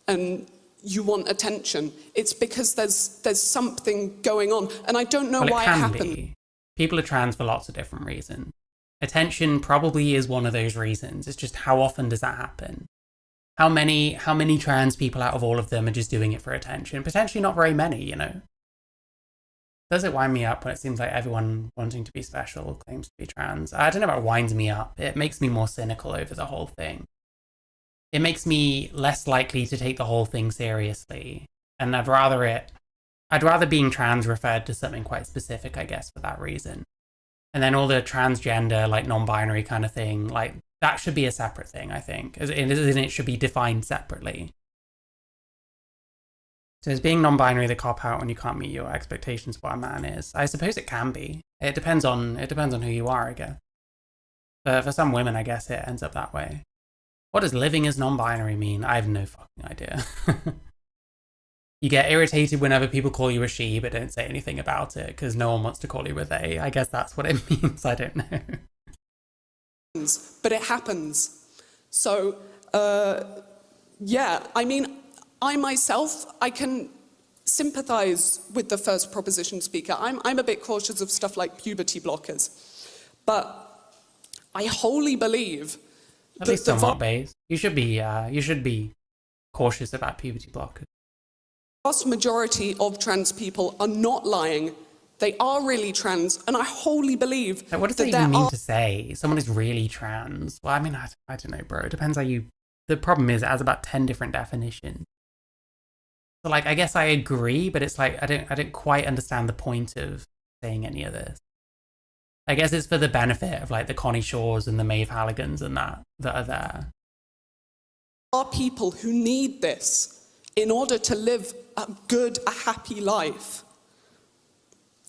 [SPEAKER 10] and you want attention. It's because there's something going on, and I don't know why it happened.
[SPEAKER 1] Be. People are trans for lots of different reasons. Attention probably is one of those reasons. It's just how often does that happen? How many trans people out of all of them are just doing it for attention? Potentially not very many, you know. Does it wind me up when it seems like everyone wanting to be special claims to be trans? I don't know about winds me up. It makes me more cynical over the whole thing. It makes me less likely to take the whole thing seriously. And I'd rather being trans referred to something quite specific, I guess, for that reason. And then all the transgender, like non-binary kind of thing, like that should be a separate thing, I think. As in it should be defined separately. So is being non-binary the cop-out when you can't meet your expectations of what a man is? I suppose it can be. It depends on who you are, I guess. But for some women, I guess it ends up that way. What does living as non-binary mean? I have no fucking idea. You get irritated whenever people call you a she, but don't say anything about it, because no one wants to call you a they. I guess that's what it means, I don't know.
[SPEAKER 10] But it happens. So, yeah, I mean, I myself, I can sympathise with the first proposition speaker. I'm a bit cautious of stuff like puberty blockers. But I wholly believe...
[SPEAKER 1] At least somewhat, babes. You should be cautious about puberty blockers.
[SPEAKER 10] The vast majority of trans people are not lying. They are really trans, and I wholly believe
[SPEAKER 1] so what does that even mean to say? Someone is really trans? Well, I mean, I don't know, bro. It depends how you... The problem is it has about 10 different definitions. So, like, I guess I agree, but it's like, I don't quite understand the point of saying any of this. I guess it's for the benefit of, like, the Connie Shaws and the Maeve Halligans and that are there.
[SPEAKER 10] are people who need this in order to live a happy life.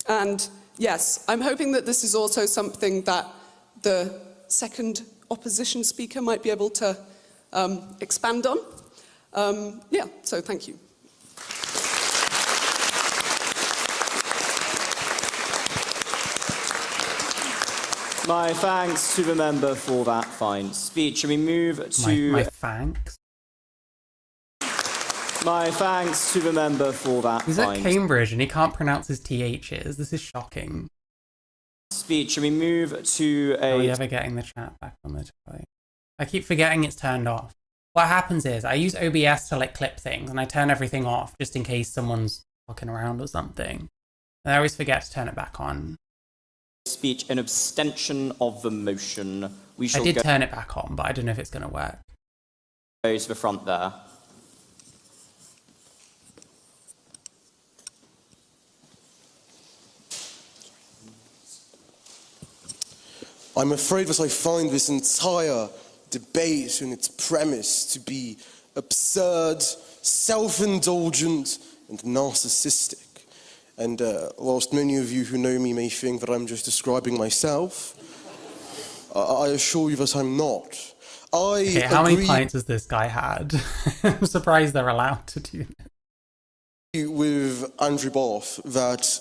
[SPEAKER 10] And yes, I'm hoping that this is also something that the second opposition speaker might be able to expand on. Yeah, so thank you.
[SPEAKER 3] My thanks to the member for that fine speech. Shall we move to...
[SPEAKER 1] My thanks?
[SPEAKER 3] My thanks to the member for that
[SPEAKER 1] He's
[SPEAKER 3] fine
[SPEAKER 1] at Cambridge and he can't pronounce his THs. This is shocking.
[SPEAKER 3] speech. Shall we move to a...
[SPEAKER 1] Are we ever getting the chat back on the toy? I keep forgetting it's turned off. What happens is I use OBS to like clip things and I turn everything off just in case someone's fucking around or something. And I always forget to turn it back on.
[SPEAKER 3] Speech in abstention of the motion. We shall
[SPEAKER 1] I did turn it back on, but I don't know if it's going to work.
[SPEAKER 3] Go to the front there.
[SPEAKER 7] I'm afraid that I find this entire debate and its premise to be absurd, self-indulgent, and narcissistic. And whilst many of you who know me may think that I'm just describing myself, I assure you that I'm not.
[SPEAKER 1] Okay, how many pints has this guy had? I'm surprised they're allowed to do that.
[SPEAKER 7] With Andrew Boff that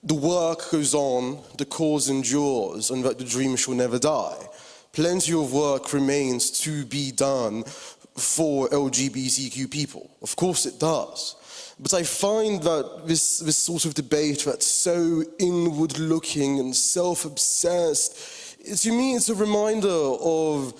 [SPEAKER 7] the work goes on, the cause endures, and that the dream shall never die. Plenty of work remains to be done for LGBTQ people. Of course it does. But I find that this sort of debate that's so inward-looking and self-obsessed, to me it's a reminder of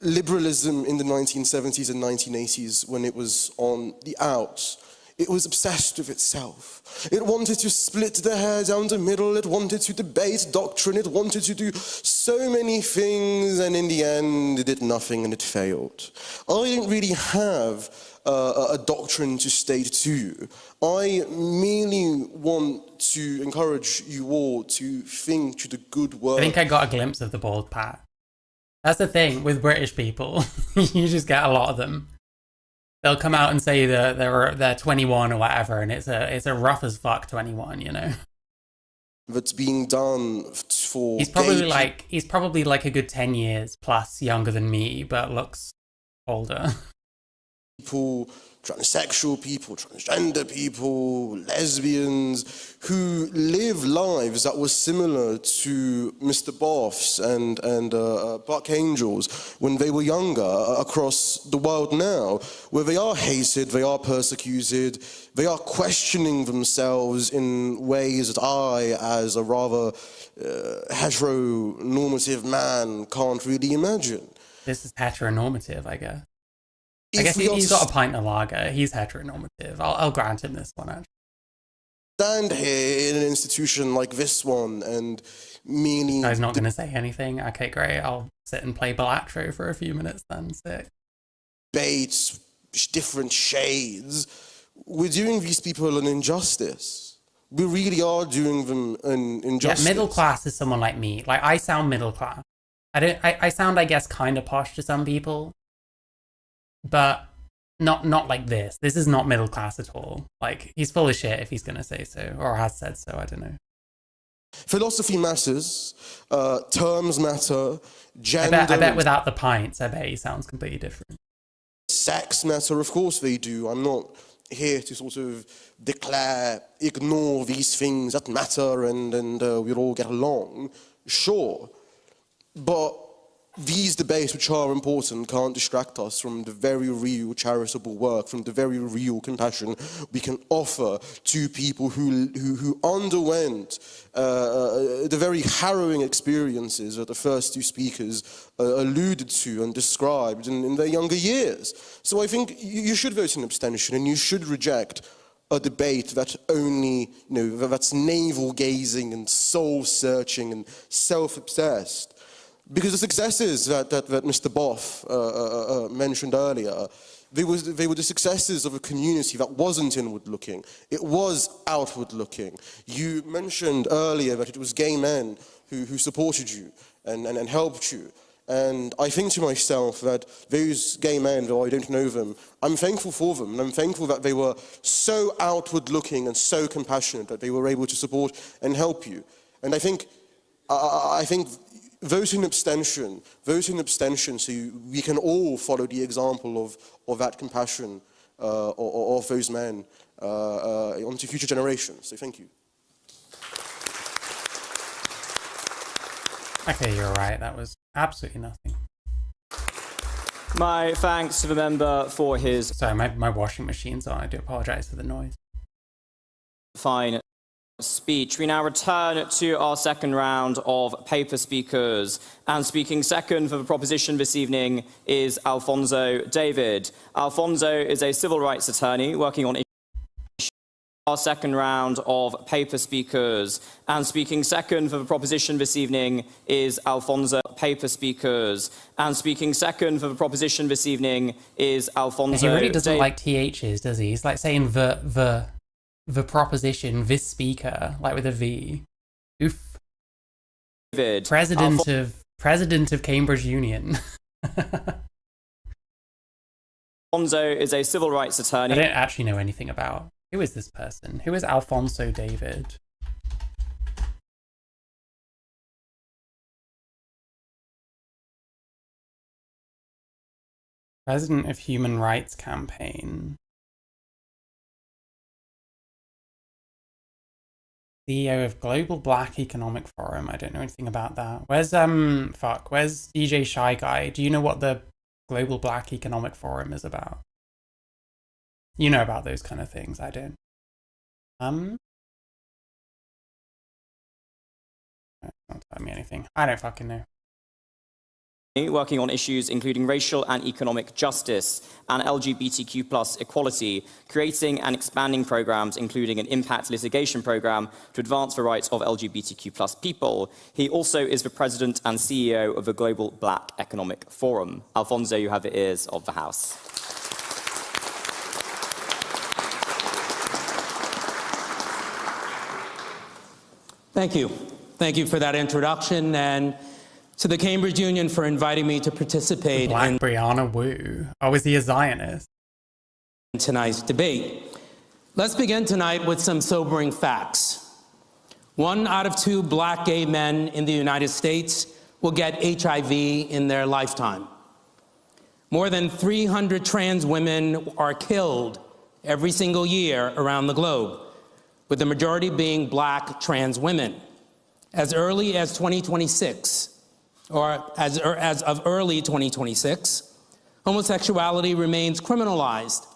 [SPEAKER 7] liberalism in the 1970s and 1980s when it was on the outs. It was obsessed with itself. It wanted to split the hair down the middle, it wanted to debate doctrine, it wanted to do so many things, and in the end it did nothing and it failed. I didn't really have a doctrine to state to you. I merely want to encourage you all to think to the good work.
[SPEAKER 1] I think I got a glimpse of the bald pat. That's the thing with British people. You just get a lot of them. They'll come out and say that they're 21 or whatever, and it's a rough as fuck 21, you know.
[SPEAKER 7] That's being done for.
[SPEAKER 1] He's probably like a good 10 years plus younger than me, but looks older.
[SPEAKER 7] People, transsexual people, transgender people, lesbians, who live lives that were similar to Mr. Boff's and Buck Angel's when they were younger across the world now, where they are hated, they are persecuted, they are questioning themselves in ways that I, as a rather heteronormative man, can't really imagine.
[SPEAKER 1] This is heteronormative, I guess. I guess he's got a pint of lager. He's heteronormative. I'll grant him this one, actually.
[SPEAKER 7] Stand here in an institution like this one and merely...
[SPEAKER 1] Guy's not going to say anything. Okay, great. I'll sit and play Balatro for a few minutes then. Sick.
[SPEAKER 7] Debate, different shades. We're doing these people an injustice. We really are doing them an injustice.
[SPEAKER 1] Yeah, middle class is someone like me. Like, I sound middle class. I sound, I guess, kind of posh to some people. But not like this. This is not middle class at all. Like, he's full of shit if he's going to say so, or has said so, I don't know.
[SPEAKER 7] Philosophy matters, terms matter, gender...
[SPEAKER 1] I bet without the pints, I bet he sounds completely different.
[SPEAKER 7] Sex matter, of course they do. I'm not here to sort of ignore these things that matter and we'll all get along. Sure. But these debates, which are important, can't distract us from the very real charitable work, from the very real compassion we can offer to people who underwent the very harrowing experiences that the first two speakers alluded to and described in their younger years. So I think you should vote in abstention and you should reject a debate that only, that's navel-gazing and soul-searching and self-obsessed. Because the successes that Mr. Boff mentioned earlier, they were the successes of a community that wasn't inward-looking. It was outward-looking. You mentioned earlier that it was gay men who supported you and helped you. And I think to myself that those gay men, though I don't know them, I'm thankful for them, and I'm thankful that they were so outward-looking and so compassionate that they were able to support and help you. And I think vote in abstention, so we can all follow the example of that compassion of those men onto future generations. So thank you.
[SPEAKER 1] Okay, you're right. That was absolutely nothing.
[SPEAKER 3] My thanks to the member for his...
[SPEAKER 1] Sorry, my washing machine's on. I do apologise for the noise.
[SPEAKER 3] Fine speech. We now return to our second round of paper speakers. And speaking second for the proposition this evening is Alfonso David. Alfonso is a civil rights attorney working on our second round of paper speakers. And speaking second for the proposition this evening is Alfonso paper speakers. And speaking second for the proposition this evening is Alfonso.
[SPEAKER 1] He really doesn't like THs, does he? He's like saying the proposition, this speaker, like with a V. Oof.
[SPEAKER 3] David.
[SPEAKER 1] President of Cambridge Union.
[SPEAKER 3] Alfonso is a civil rights attorney.
[SPEAKER 1] I don't actually know anything about. Who is this person? Who is Alfonso David? President of Human Rights Campaign. CEO of Global Black Economic Forum. I don't know anything about that. Where's DJ Shy Guy? Do you know what the Global Black Economic Forum is about? You know about those kind of things. I don't. Don't tell me anything. I don't fucking know.
[SPEAKER 3] Working on issues including racial and economic justice and LGBTQ+ equality, creating and expanding programs including an impact litigation program to advance the rights of LGBTQ+ people. He also is the president and CEO of the Global Black Economic Forum. Alfonso, you have the ears of the House.
[SPEAKER 11] Thank you. Thank you for that introduction, and to the Cambridge Union for inviting me to participate in
[SPEAKER 1] Brianna Wu. Oh, is he a Zionist?
[SPEAKER 11] Tonight's debate. Let's begin tonight with some sobering facts. 1 out of 2 black gay men in the United States will get HIV in their lifetime. More than 300 trans women are killed every single year around the globe, with the majority being black trans women. As early as 2026, or as of early 2026, homosexuality remains criminalized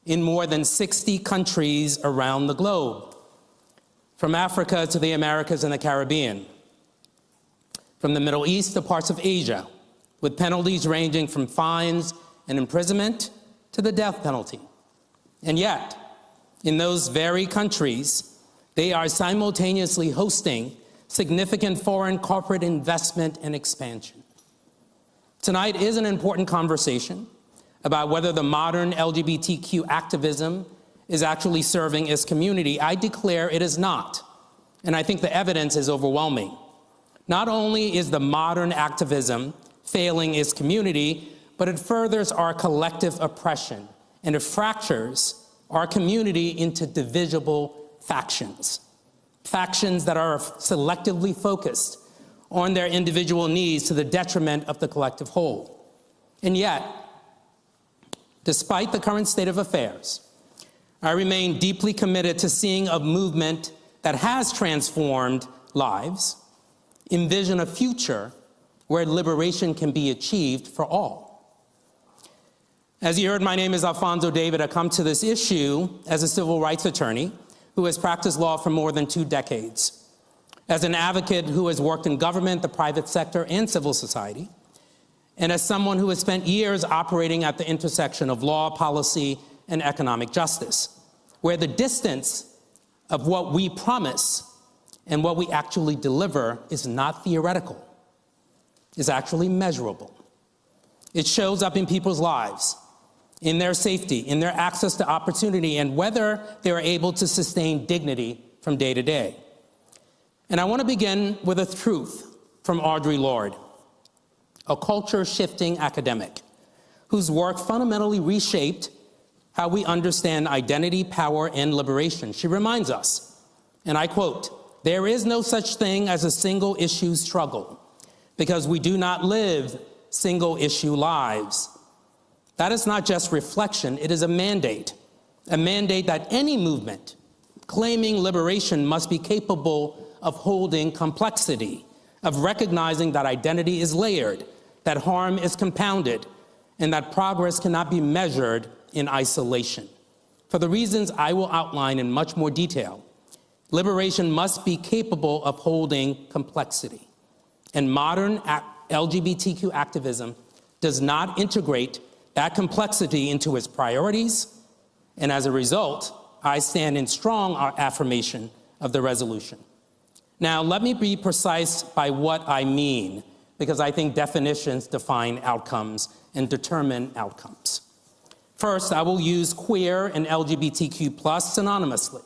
[SPEAKER 11] in more than 60 countries around the globe, from Africa to the Americas and the Caribbean, from the Middle East to parts of Asia, with penalties ranging from fines and imprisonment to the death penalty. And yet, in those very countries, they are simultaneously hosting significant foreign corporate investment and expansion. Tonight is an important conversation about whether the modern LGBTQ activism is actually serving its community. I declare it is not, and I think the evidence is overwhelming. Not only is the modern activism failing its community, but it furthers our collective oppression, and it fractures our community into divisible factions. Factions that are selectively focused on their individual needs to the detriment of the collective whole. And yet, despite the current state of affairs, I remain deeply committed to seeing a movement that has transformed lives, envision a future where liberation can be achieved for all. As you heard, my name is Alfonso David. I come to this issue as a civil rights attorney who has practiced law for more than 2 decades, as an advocate who has worked in government, the private sector, and civil society, and as someone who has spent years operating at the intersection of law, policy, and economic justice, where the distance of what we promise and what we actually deliver is not theoretical, is actually measurable. It shows up in people's lives, in their safety, in their access to opportunity, and whether they are able to sustain dignity from day to day. And I want to begin with a truth from Audre Lorde. a culture-shifting academic whose work fundamentally reshaped how we understand identity, power, and liberation. She reminds us, and I quote, "There is no such thing as a single-issue struggle because we do not live single-issue lives." That is not just reflection, it is a mandate that any movement claiming liberation must be capable of holding complexity, of recognizing that identity is layered, that harm is compounded, and that progress cannot be measured in isolation. For the reasons I will outline in much more detail, liberation must be capable of holding complexity. And modern LGBTQ activism does not integrate that complexity into its priorities, and as a result, I stand in strong affirmation of the resolution. Now, let me be precise by what I mean, because I think definitions define outcomes and determine outcomes. First, I will use queer and LGBTQ+ synonymously.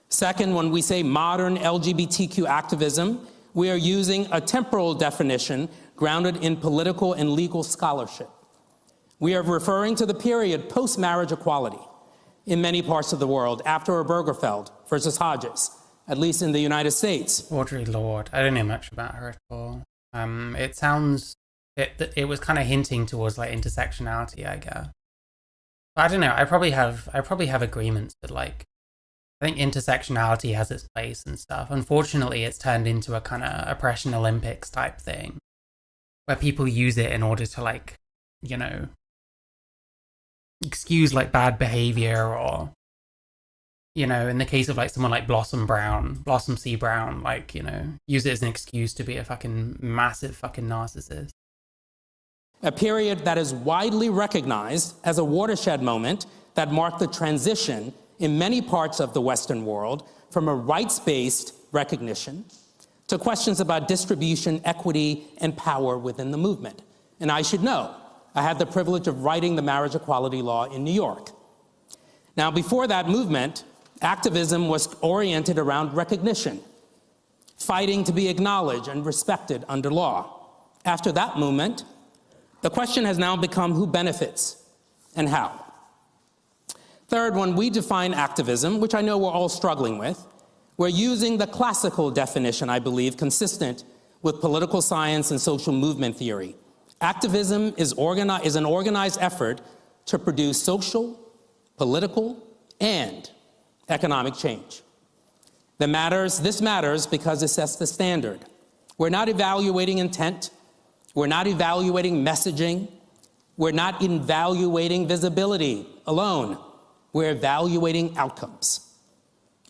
[SPEAKER 11] Second, when we say modern LGBTQ activism, we are using a temporal definition grounded in political and legal scholarship. We are referring to the period post-marriage equality in many parts of the world after Obergefell versus Hodges, at least in the United States.
[SPEAKER 1] Audre Lorde. I don't know much about her at all. It was kind of hinting towards like intersectionality, I guess. But I don't know. I probably have agreements with like, I think intersectionality has its place and stuff. Unfortunately, it's turned into a kind of oppression Olympics type thing, where people use it in order to like, you know, excuse like bad behavior, or, you know, in the case of like someone like Blossom C. Brown, like, you know, use it as an excuse to be a fucking massive fucking narcissist.
[SPEAKER 11] A period that is widely recognized as a watershed moment that marked the transition in many parts of the Western world from a rights-based recognition to questions about distribution, equity, and power within the movement. And I should know, I had the privilege of writing the marriage equality law in New York. Now, before that movement, activism was oriented around recognition, fighting to be acknowledged and respected under law. After that movement, the question has now become who benefits and how. Third, when we define activism, which I know we're all struggling with, we're using the classical definition, I believe, consistent with political science and social movement theory. Activism is an organized effort to produce social, political, and economic change. This matters because it sets the standard. We're not evaluating intent. We're not evaluating messaging. We're not evaluating visibility alone. We're evaluating outcomes.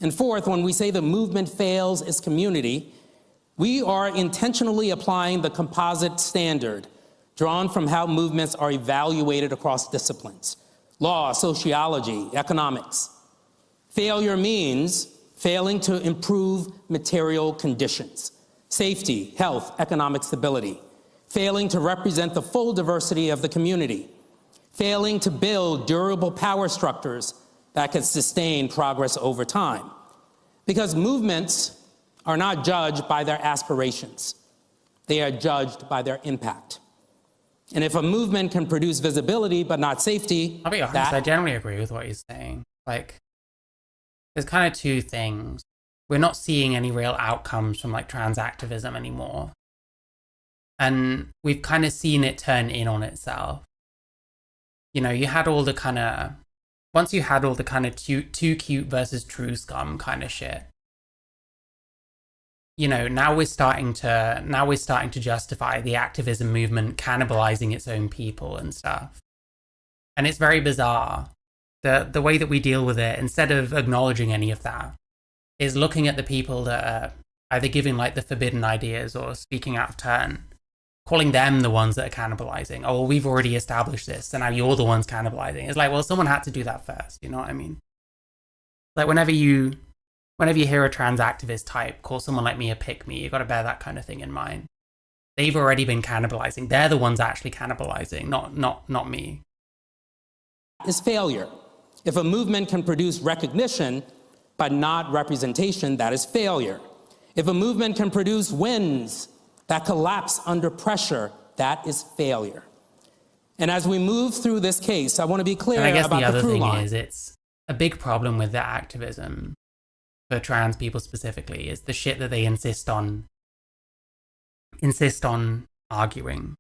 [SPEAKER 11] And fourth, when we say the movement fails its community, we are intentionally applying the composite standard drawn from how movements are evaluated across disciplines: law, sociology, economics. Failure means failing to improve material conditions, safety, health, economic stability, failing to represent the full diversity of the community, failing to build durable power structures that can sustain progress over time. Because movements are not judged by their aspirations. They are judged by their impact. And if a movement can produce visibility but not safety,
[SPEAKER 1] I'll be honest, I generally agree with what he's saying. Like, there's kind of two things. We're not seeing any real outcomes from like trans activism anymore. And we've kind of seen it turn in on itself. You know, you had all the kind of, once you had all the kind of too cute versus true scum kind of shit, you know, now we're starting to justify the activism movement cannibalizing its own people and stuff. And it's very bizarre. The way that we deal with it, instead of acknowledging any of that, is looking at the people that are either giving like the forbidden ideas or speaking out of turn, calling them the ones that are cannibalizing. Oh, well, we've already established this, so now you're the ones cannibalizing. It's like, well, someone had to do that first, you know what I mean? Like, whenever you hear a trans activist type call someone like me a pick-me, you've got to bear that kind of thing in mind. They've already been cannibalizing. They're the ones actually cannibalizing, not me.
[SPEAKER 11] Is failure. If a movement can produce recognition but not representation, that is failure. If a movement can produce wins that collapse under pressure, That is failure. And as we move through this case, I want to be clear
[SPEAKER 1] And I guess
[SPEAKER 11] about
[SPEAKER 1] the other
[SPEAKER 11] through
[SPEAKER 1] thing
[SPEAKER 11] line.
[SPEAKER 1] is, it's a big problem with the activism for trans people specifically is the shit that they insist on arguing.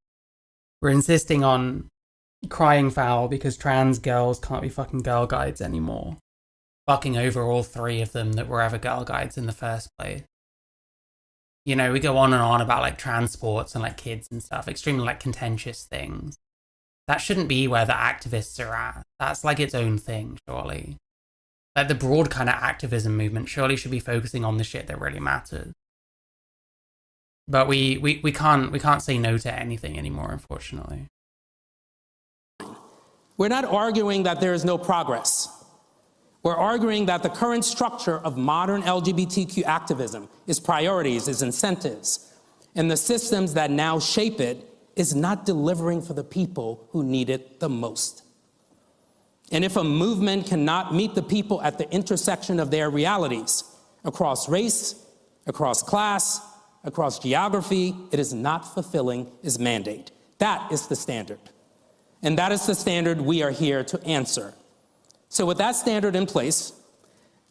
[SPEAKER 1] We're insisting on crying foul because trans girls can't be fucking girl guides anymore. Fucking over all three of them that were ever girl guides in the first place. You know, we go on and on about like trans sports and like kids and stuff, extremely like contentious things. That shouldn't be where the activists are at. That's like its own thing, surely. Like the broad kind of activism movement surely should be focusing on the shit that really matters. But we can't say no to anything anymore, unfortunately.
[SPEAKER 11] We're not arguing that there is no progress. We're arguing that the current structure of modern LGBTQ activism, its priorities, its incentives, and the systems that now shape it is not delivering for the people who need it the most. And if a movement cannot meet the people at the intersection of their realities, across race, across class, across geography, it is not fulfilling its mandate. That is the standard. And that is the standard we are here to answer. So with that standard in place,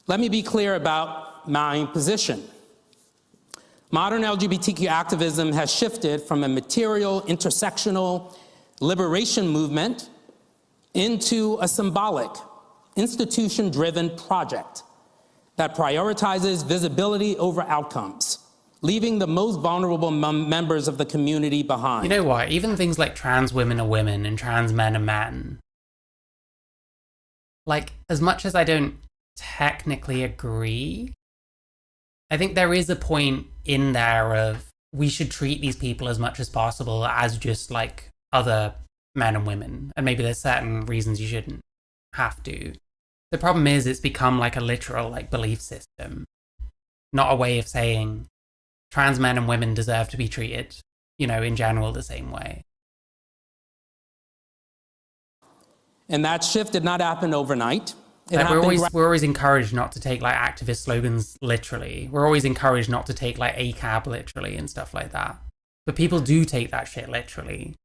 [SPEAKER 11] let me be clear about my position. Modern LGBTQ activism has shifted from a material, intersectional liberation movement into a symbolic, institution-driven project that prioritizes visibility over outcomes, leaving the most vulnerable members of the community behind.
[SPEAKER 1] You know what? Even things like trans women are women and trans men are men. Like, as much as I don't technically agree, I think there is a point in there of we should treat these people as much as possible as just like other men and women. And maybe there's certain reasons you shouldn't have to. The problem is it's become like a literal like belief system, not a way of saying trans men and women deserve to be treated, you know, in general the same way.
[SPEAKER 11] And that shift did not happen overnight.
[SPEAKER 1] Like we're always encouraged not to take like activist slogans literally. We're always encouraged not to take like ACAB literally and stuff like that. But people do take that shit literally.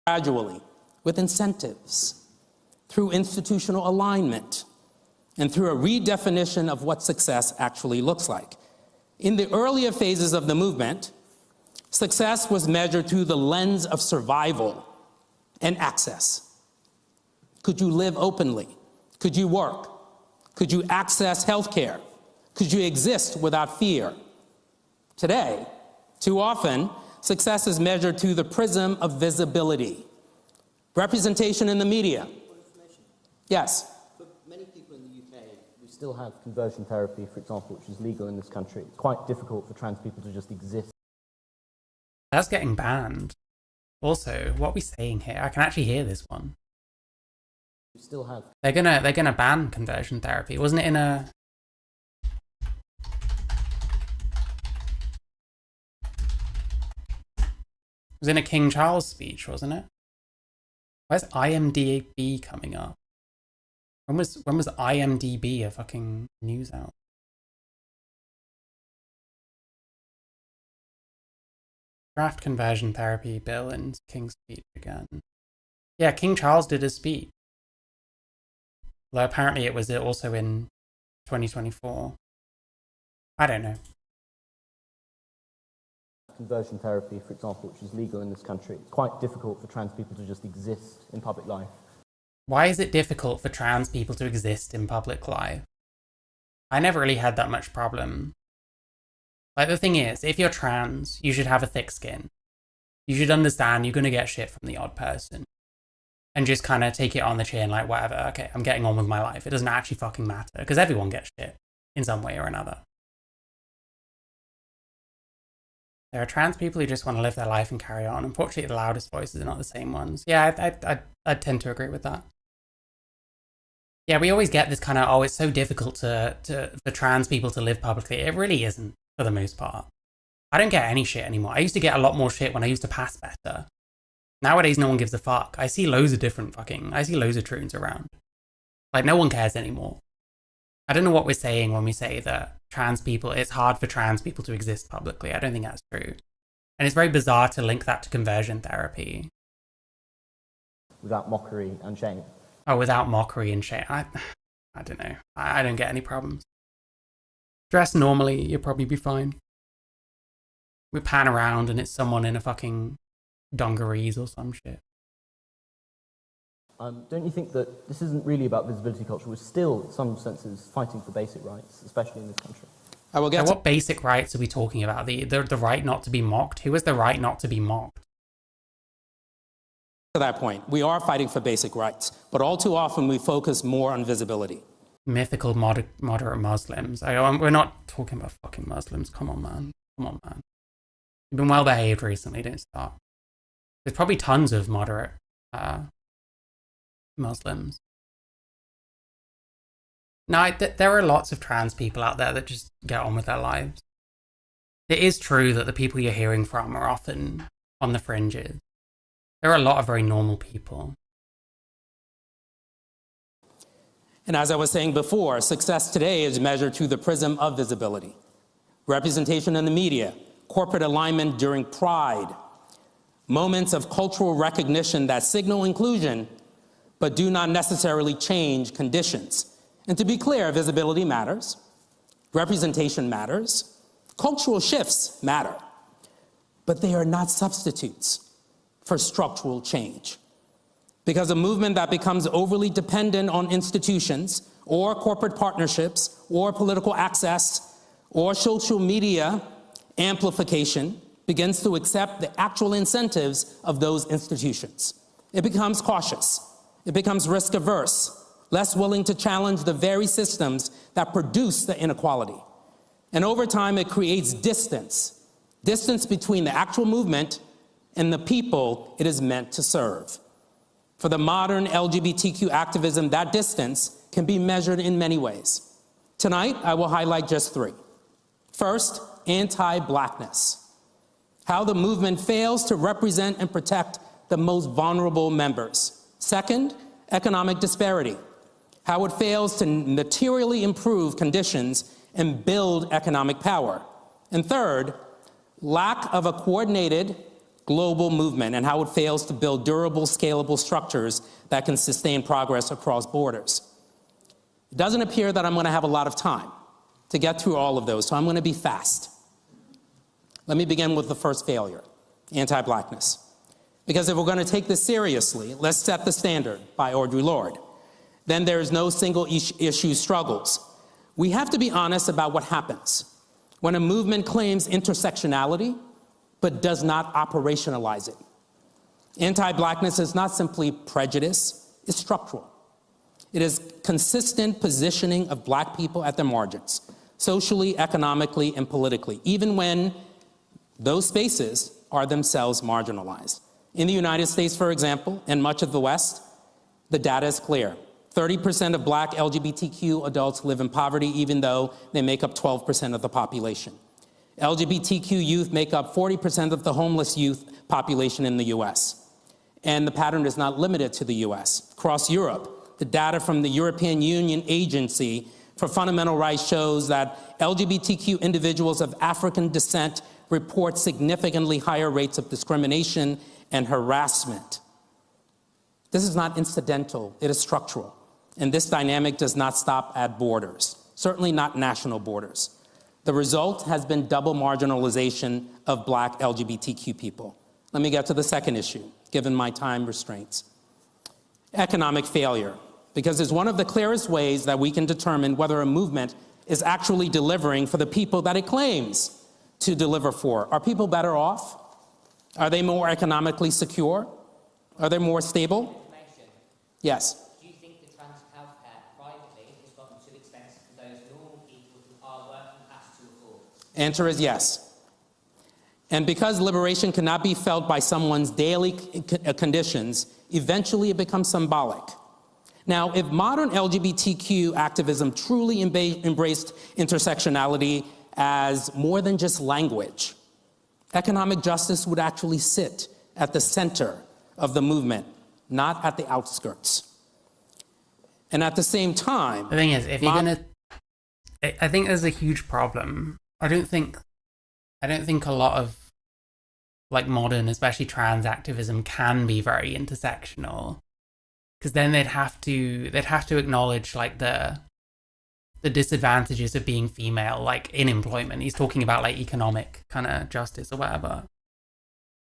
[SPEAKER 11] Gradually, with incentives, through institutional alignment, and through a redefinition of what success actually looks like. In the earlier phases of the movement, success was measured through the lens of survival and access. Could you live openly? Could you work? Could you access healthcare? Could you exist without fear? Today, too often, success is measured through the prism of visibility. Representation in the media. Yes?
[SPEAKER 12] For many people in the UK, we still have conversion therapy, for example, which is legal in this country. It's quite difficult for trans people to just exist.
[SPEAKER 1] That's getting banned. Also, what are we saying here? I can actually hear this one.
[SPEAKER 12] We still have.
[SPEAKER 1] They're gonna ban conversion therapy. Wasn't it in a? It was in a King Charles speech, wasn't it? Where's IMDb coming up? When was IMDb a fucking news out? Draft conversion therapy bill in King's speech again. Yeah, King Charles did a speech. Although apparently it was also in 2024. I don't know.
[SPEAKER 12] Conversion therapy, for example, which is legal in this country. It's quite difficult for trans people to just exist in public life.
[SPEAKER 1] Why is it difficult for trans people to exist in public life? I never really had that much problem. Like, the thing is, if you're trans, you should have a thick skin. You should understand you're going to get shit from the odd person. And just kind of take it on the chin, like, whatever, okay, I'm getting on with my life. It doesn't actually fucking matter, because everyone gets shit in some way or another. There are trans people who just want to live their life and carry on. Unfortunately, the loudest voices are not the same ones. Yeah, I tend to agree with that. Yeah, we always get this kind of, oh, it's so difficult for trans people to live publicly. It really isn't, for the most part. I don't get any shit anymore. I used to get a lot more shit when I used to pass better. Nowadays, no one gives a fuck. I see loads of troons around. Like, no one cares anymore. I don't know what we're saying when we say that trans people, it's hard for trans people to exist publicly. I don't think that's true. And it's very bizarre to link that to conversion therapy.
[SPEAKER 12] Without mockery and shame.
[SPEAKER 1] Oh, without mockery and shame. I don't know. I don't get any problems. Dress normally, you'll probably be fine. We pan around and it's someone in a fucking dungarees or some shit.
[SPEAKER 12] Don't you think that this isn't really about visibility culture? We're still, in some senses, fighting for basic rights, especially in this country.
[SPEAKER 11] I will get
[SPEAKER 1] So what basic rights are we talking about? The right not to be mocked? Who has the right not to be mocked?
[SPEAKER 11] to that point. We are fighting for basic rights, but all too often we focus more on visibility.
[SPEAKER 1] Mythical moderate Muslims. We're not talking about fucking Muslims. Come on, man. Come on, man. You've been well behaved recently, don't start. There's probably tons of moderate Muslims. No, there are lots of trans people out there that just get on with their lives. It is true that the people you're hearing from are often on the fringes. There are a lot of very normal people.
[SPEAKER 11] And as I was saying before, success today is measured through the prism of visibility. Representation in the media, corporate alignment during Pride, moments of cultural recognition that signal inclusion, but do not necessarily change conditions. And to be clear, visibility matters, representation matters, cultural shifts matter, but they are not substitutes for structural change. Because a movement that becomes overly dependent on institutions or corporate partnerships or political access or social media amplification begins to accept the actual incentives of those institutions. It becomes cautious. It becomes risk averse, less willing to challenge the very systems that produce the inequality. And over time, it creates distance between the actual movement and the people it is meant to serve. For the modern LGBTQ activism, that distance can be measured in many ways. Tonight, I will highlight just three. First, anti-Blackness. How the movement fails to represent and protect the most vulnerable members. Second, economic disparity. How it fails to materially improve conditions and build economic power. And third, lack of a coordinated global movement and how it fails to build durable, scalable structures that can sustain progress across borders. It doesn't appear that I'm going to have a lot of time to get through all of those, so I'm going to be fast. Let me begin with the first failure, anti-Blackness. Because if we're going to take this seriously, let's set the standard by Audre Lorde. Then there's no single issue struggles. We have to be honest about what happens when a movement claims intersectionality but does not operationalize it. Anti-Blackness is not simply prejudice, it's structural. It is consistent positioning of Black people at the margins, socially, economically, and politically, even when those spaces are themselves marginalized. In the United States, for example, and much of the West, the data is clear. 30% of Black LGBTQ adults live in poverty, even though they make up 12% of the population. LGBTQ youth make up 40% of the homeless youth population in the US. And the pattern is not limited to the US. Across Europe, the data from the European Union Agency for Fundamental Rights shows that LGBTQ individuals of African descent report significantly higher rates of discrimination and harassment. This is not incidental, it is structural. And this dynamic does not stop at borders, certainly not national borders. The result has been double marginalization of Black LGBTQ people. Let me get to the second issue, given my time restraints. Economic failure, because it's one of the clearest ways that we can determine whether a movement is actually delivering for the people that it claims to deliver for. Are people better off? Are they more economically secure? Are they more stable? Yes.
[SPEAKER 5] Do you think the trans healthcare privately is gotten too expensive for those normal people who are working class to afford?
[SPEAKER 11] Answer is yes. And because liberation cannot be felt by someone's daily conditions, eventually it becomes symbolic. Now, if modern LGBTQ activism truly embraced intersectionality as more than just language, economic justice would actually sit at the center of the movement, not at the outskirts. And at the same time...
[SPEAKER 1] The thing is, if you're going to... I think there's a huge problem. I don't think a lot of like modern, especially trans activism can be very intersectional, because then they'd have to acknowledge like the disadvantages of being female, like in employment. He's talking about like economic kind of justice or whatever.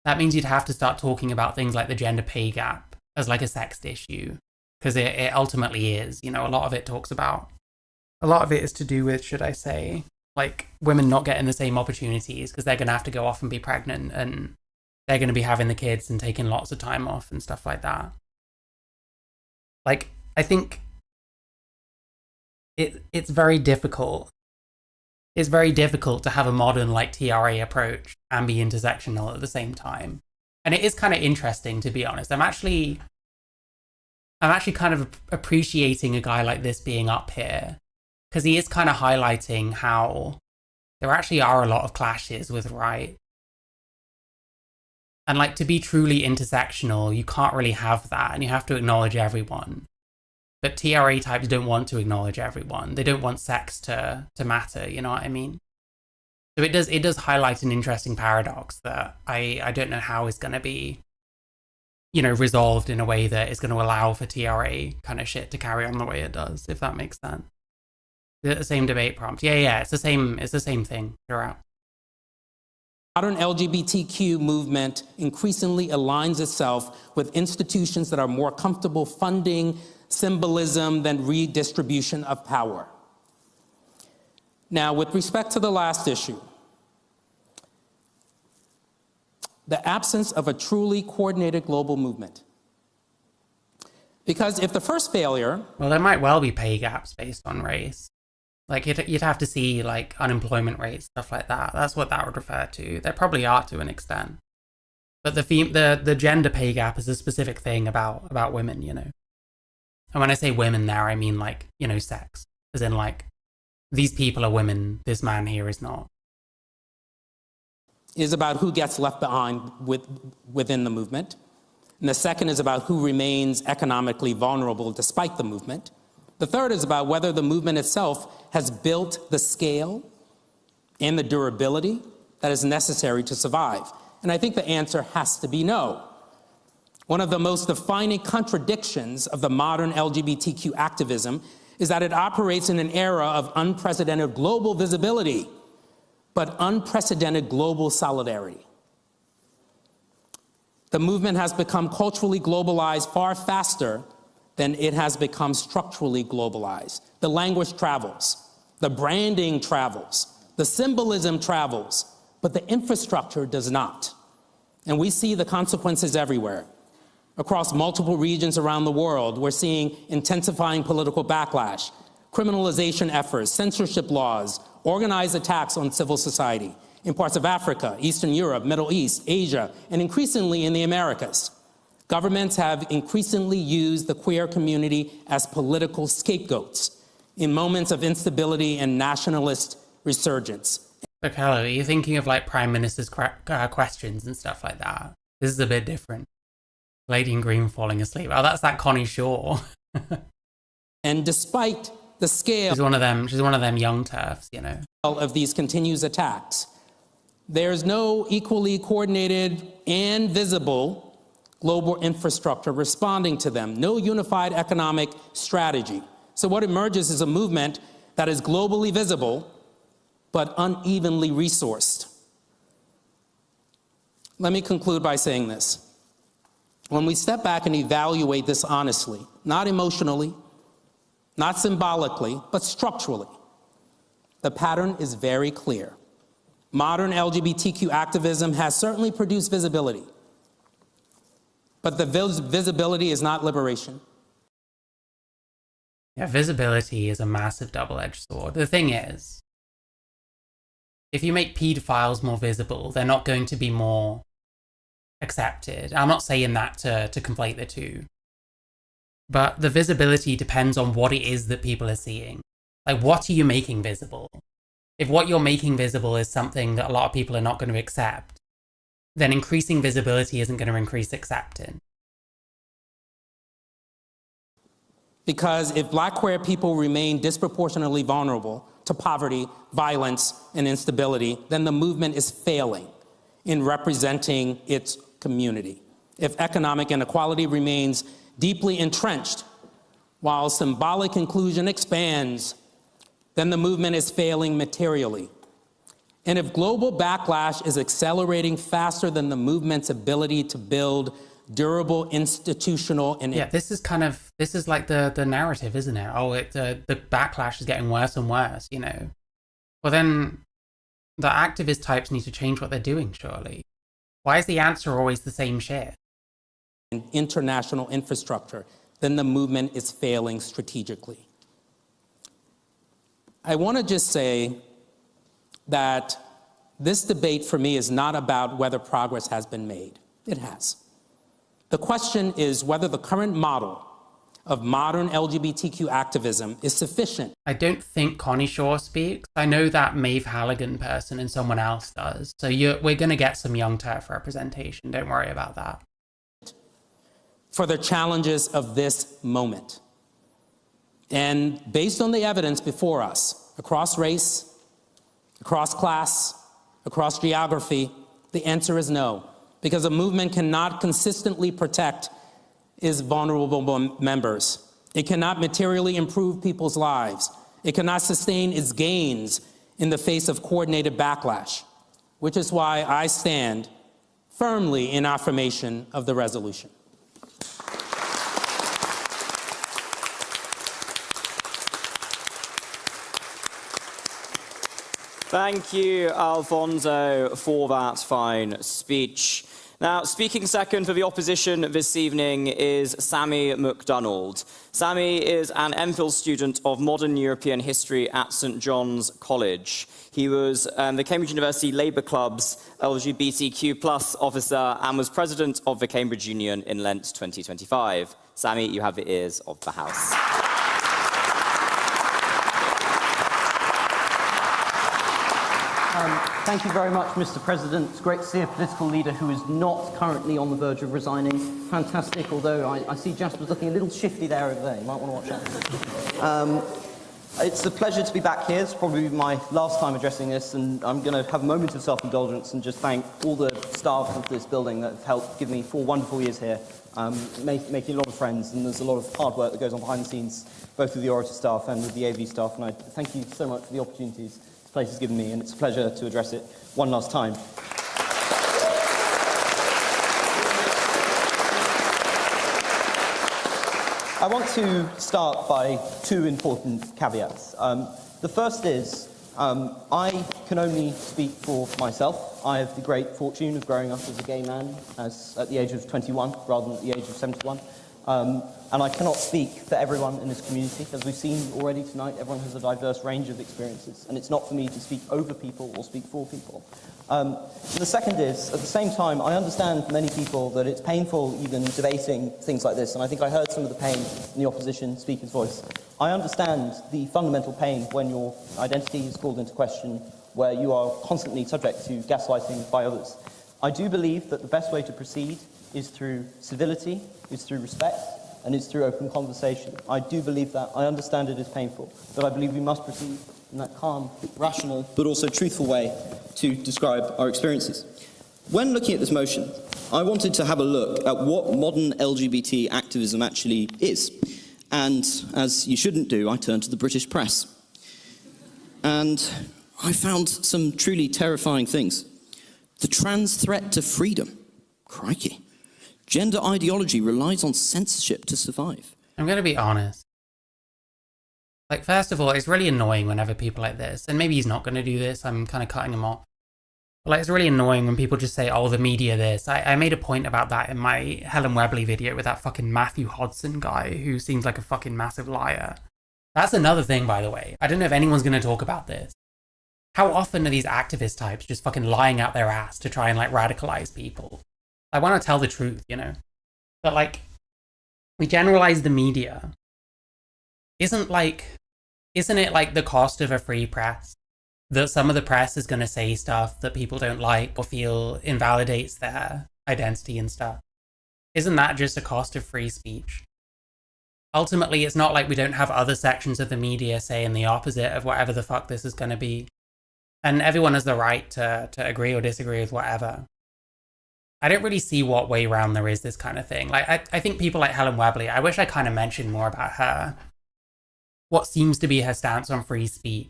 [SPEAKER 1] That means you'd have to start talking about things like the gender pay gap as like a sexed issue, because it ultimately is, you know, a lot of it is to do with, should I say, like women not getting the same opportunities because they're going to have to go off and be pregnant, and they're going to be having the kids and taking lots of time off and stuff like that. Like, I think it's very difficult. It's very difficult to have a modern like TRA approach and be intersectional at the same time. And it is kind of interesting, to be honest. I'm actually kind of appreciating a guy like this being up here, because he is kind of highlighting how there actually are a lot of clashes with right. And like, to be truly intersectional, you can't really have that, and you have to acknowledge everyone. But TRA types don't want to acknowledge everyone. They don't want sex to matter, you know what I mean? So it does highlight an interesting paradox that I don't know how is going to be, you know, resolved in a way that is going to allow for TRA kind of shit to carry on the way it does, if that makes sense. The same debate prompt. Yeah, it's the same thing throughout.
[SPEAKER 11] Modern LGBTQ movement increasingly aligns itself with institutions that are more comfortable funding symbolism than redistribution of power. Now, with respect to the last issue, the absence of a truly coordinated global movement. Because if the first failure...
[SPEAKER 1] Well, there might well be pay gaps based on race. Like, you'd have to see, like, unemployment rates, stuff like that. That's what that would refer to. There probably are to an extent. But the gender pay gap is a specific thing about women, you know. And when I say women there, I mean, like, you know, sex. As in, like, these people are women, this man here is not.
[SPEAKER 11] Is about who gets left behind within the movement. And the second is about who remains economically vulnerable despite the movement. The third is about whether the movement itself has built the scale and the durability that is necessary to survive. And I think the answer has to be no. One of the most defining contradictions of the modern LGBTQ activism is that it operates in an era of unprecedented global visibility, but unprecedented global solidarity. The movement has become culturally globalized far faster than it has become structurally globalized. The language travels, the branding travels, the symbolism travels, but the infrastructure does not. And we see the consequences everywhere. Across multiple regions around the world, we're seeing intensifying political backlash, criminalization efforts, censorship laws, organized attacks on civil society in parts of Africa, Eastern Europe, Middle East, Asia, and increasingly in the Americas. Governments have increasingly used the queer community as political scapegoats in moments of instability and nationalist resurgence.
[SPEAKER 1] So, Carlo, are you thinking of like Prime Minister's questions and stuff like that? This is a bit different. Lady in Green falling asleep. Oh, that's that Connie Shaw.
[SPEAKER 11] And despite the scale...
[SPEAKER 1] She's one of them young turfs, you know.
[SPEAKER 11] ...of these continuous attacks, there's no equally coordinated and visible global infrastructure responding to them, no unified economic strategy. So what emerges is a movement that is globally visible, but unevenly resourced. Let me conclude by saying this. When we step back and evaluate this honestly, not emotionally, not symbolically, but structurally, the pattern is very clear. Modern LGBTQ activism has certainly produced visibility, but the visibility is not liberation.
[SPEAKER 1] Yeah, visibility is a massive double-edged sword. The thing is, if you make pedophiles more visible, they're not going to be more accepted. I'm not saying that to conflate the two. But the visibility depends on what it is that people are seeing. Like, what are you making visible? If what you're making visible is something that a lot of people are not going to accept, then increasing visibility isn't going to increase acceptance.
[SPEAKER 11] Because if Black queer people remain disproportionately vulnerable to poverty, violence, and instability, then the movement is failing. in representing its community. If economic inequality remains deeply entrenched while symbolic inclusion expands, then the movement is failing materially. And if global backlash is accelerating faster than the movement's ability to build durable institutional and...
[SPEAKER 1] Yeah, this is like the narrative, isn't it? Oh, the backlash is getting worse and worse, you know? Well, then the activist types need to change what they're doing, surely. Why is the answer always the same shit?
[SPEAKER 11] International infrastructure, then the movement is failing strategically. I want to just say that this debate for me is not about whether progress has been made. It has. The question is whether the current model of modern LGBTQ activism is sufficient.
[SPEAKER 1] I don't think Connie Shaw speaks. I know that Maeve Halligan person and someone else does. So we're going to get some young TERF representation. Don't worry about that.
[SPEAKER 11] For the challenges of this moment. And based on the evidence before us, across race, across class, across geography, the answer is no, because a movement cannot consistently protect its vulnerable members. It cannot materially improve people's lives. It cannot sustain its gains in the face of coordinated backlash, which is why I stand firmly in affirmation of the resolution.
[SPEAKER 3] Thank you, Alfonso, for that fine speech. Now, speaking second for the opposition this evening is Sammy MacDonald. Sammy is an MPhil student of Modern European History at St John's College. He was the Cambridge University Labour Club's LGBTQ+ officer and was president of the Cambridge Union in Lent 2025. Sammy, you have the ears of the House.
[SPEAKER 12] Thank you very much, Mr. President. It's great to see a political leader who is not currently on the verge of resigning. Fantastic, although I see Jasper's looking a little shifty there over there. You might want to watch out. It's a pleasure to be back here. It's probably my last time addressing this, and I'm going to have a moment of self-indulgence and just thank all the staff of this building that have helped give me 4 wonderful years here, making a lot of friends, and there's a lot of hard work that goes on behind the scenes, both with the Orator staff and with the AV staff, and I thank you so much for the opportunities place has given me, and it's a pleasure to address it one last time. I want to start by 2 important caveats. The first is, I can only speak for myself. I have the great fortune of growing up as a gay man at the age of 21 rather than at the age of 71. And I cannot speak for everyone in this community. As we've seen already tonight, everyone has a diverse range of experiences, and it's not for me to speak over people or speak for people. The second is, at the same time, I understand for many people that it's painful even debating things like this, and I think I heard some of the pain in the opposition speaker's voice. I understand the fundamental pain when your identity is called into question, where you are constantly subject to gaslighting by others. I do believe that the best way to proceed is through civility, is through respect, and it's through open conversation. I do believe that. I understand it is painful, but I believe we must proceed in that calm, rational, but also truthful way to describe our experiences. When looking at this motion, I wanted to have a look at what modern LGBT activism actually is. And as you shouldn't do, I turned to the British press. And I found some truly terrifying things. The trans threat to freedom. Crikey. Gender ideology relies on censorship to survive.
[SPEAKER 1] I'm going to be honest. Like, first of all, it's really annoying whenever people like this, and maybe he's not going to do this, I'm kind of cutting him off. But, like, it's really annoying when people just say, oh, the media this. I made a point about that in my Helen Webley video with that fucking Matthew Hodson guy who seems like a fucking massive liar. That's another thing, by the way. I don't know if anyone's going to talk about this. How often are these activist types just fucking lying out their ass to try and, like, radicalize people? I want to tell the truth, you know? But, like, we generalize the media. Isn't it like the cost of a free press? That some of the press is going to say stuff that people don't like or feel invalidates their identity and stuff. Isn't that just a cost of free speech? Ultimately, it's not like we don't have other sections of the media saying the opposite of whatever the fuck this is going to be. And everyone has the right to agree or disagree with whatever. I don't really see what way round there is this kind of thing. Like, I think people like Helen Webley, I wish I kind of mentioned more about her. What seems to be her stance on free speech.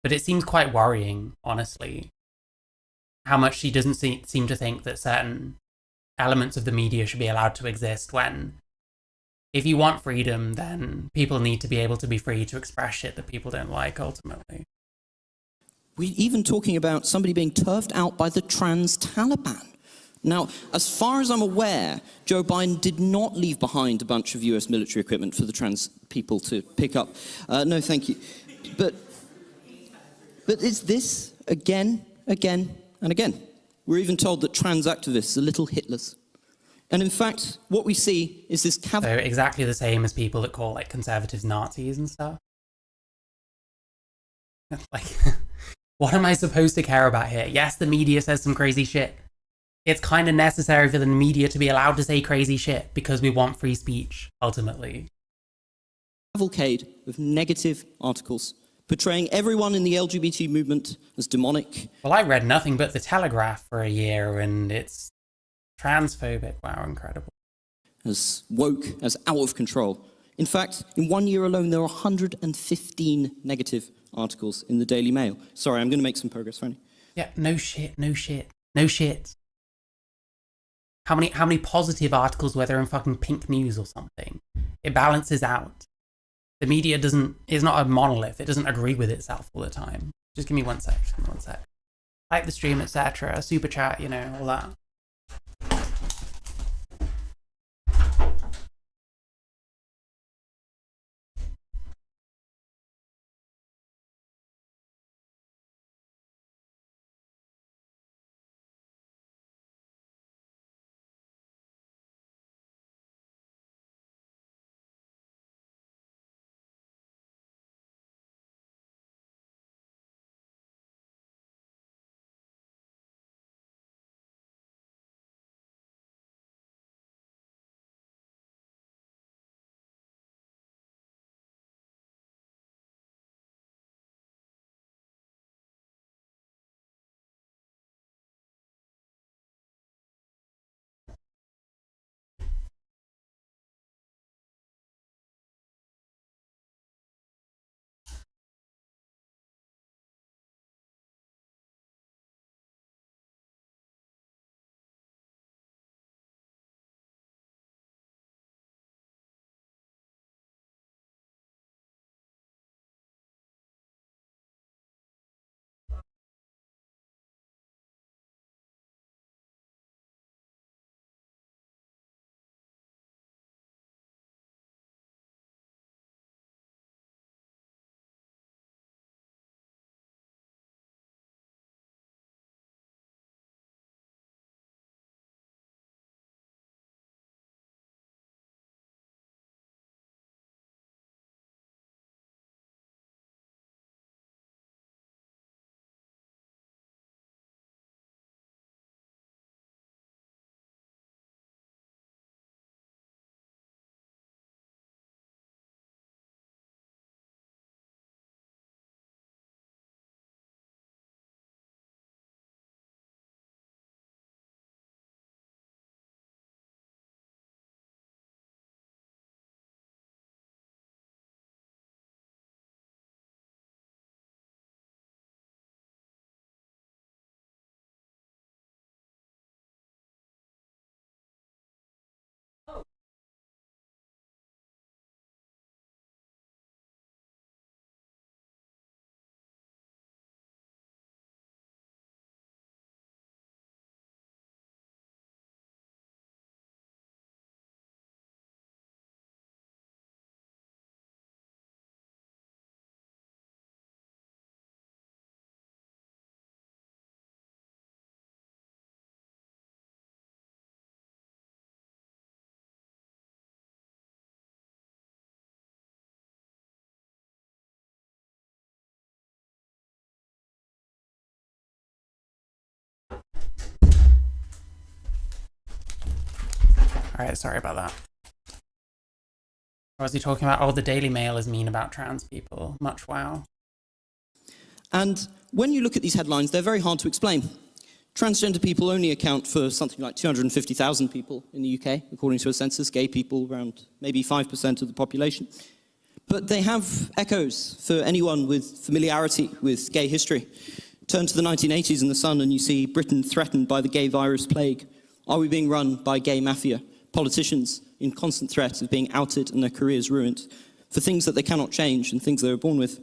[SPEAKER 1] But it seems quite worrying, honestly, how much she doesn't seem to think that certain elements of the media should be allowed to exist, when if you want freedom, then people need to be able to be free to express shit that people don't like, ultimately.
[SPEAKER 13] We're even talking about somebody being turfed out by the trans Taliban. Now, as far as I'm aware, Joe Biden did not leave behind a bunch of US military equipment for the trans people to pick up. No, thank you. But is this again, and again? We're even told that trans activists are little Hitlers. And in fact, what we see is this...
[SPEAKER 1] So exactly the same as people that call, like, conservatives Nazis and stuff. Like, what am I supposed to care about here? Yes, the media says some crazy shit. It's kind of necessary for the media to be allowed to say crazy shit because we want free speech, ultimately.
[SPEAKER 13] Cavalcade of negative articles portraying everyone in the LGBT movement as demonic.
[SPEAKER 1] Well, I read nothing but The Telegraph for a year, and it's transphobic. Wow, incredible.
[SPEAKER 13] As woke, as out of control. In fact, in 1 year alone, there are 115 negative articles in the Daily Mail. Sorry, I'm going to make some progress, Franny.
[SPEAKER 1] Yeah, no shit. How many positive articles were there in fucking Pink News or something? It balances out. The media is not a monolith. It doesn't agree with itself all the time. Just give me one sec. Like the stream, etc. Super chat, you know, all that. Alright, sorry about that. Or was he talking about, oh, the Daily Mail is mean about trans people? Much wow.
[SPEAKER 13] And when you look at these headlines, they're very hard to explain. Transgender people only account for something like 250,000 people in the UK, according to a census. Gay people, around maybe 5% of the population. But they have echoes for anyone with familiarity with gay history. Turn to the 1980s in the Sun and you see Britain threatened by the gay virus plague. Are we being run by gay mafia? Politicians in constant threat of being outed and their careers ruined for things that they cannot change and things they were born with.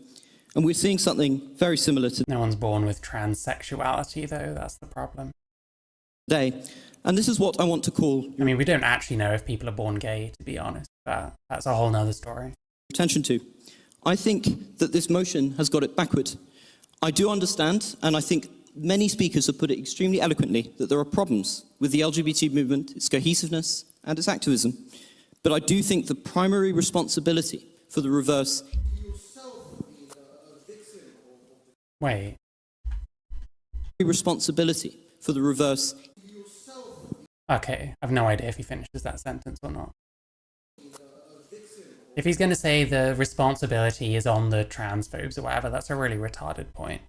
[SPEAKER 13] And we're seeing something very similar to
[SPEAKER 1] No one's born with transsexuality, though. That's the problem.
[SPEAKER 13] today. And this is what I want to call...
[SPEAKER 1] I mean, we don't actually know if people are born gay, to be honest, but that's a whole nother story.
[SPEAKER 13] ...attention to. I think that this motion has got it backward. I do understand, and I think many speakers have put it extremely eloquently, that there are problems with the LGBT movement, its cohesiveness, and its activism. But I do think the primary responsibility for the reverse...
[SPEAKER 1] Wait.
[SPEAKER 13] ...responsibility for the reverse...
[SPEAKER 1] Okay, I've no idea if he finishes that sentence or not. If he's going to say the responsibility is on the transphobes or whatever, that's a really retarded point.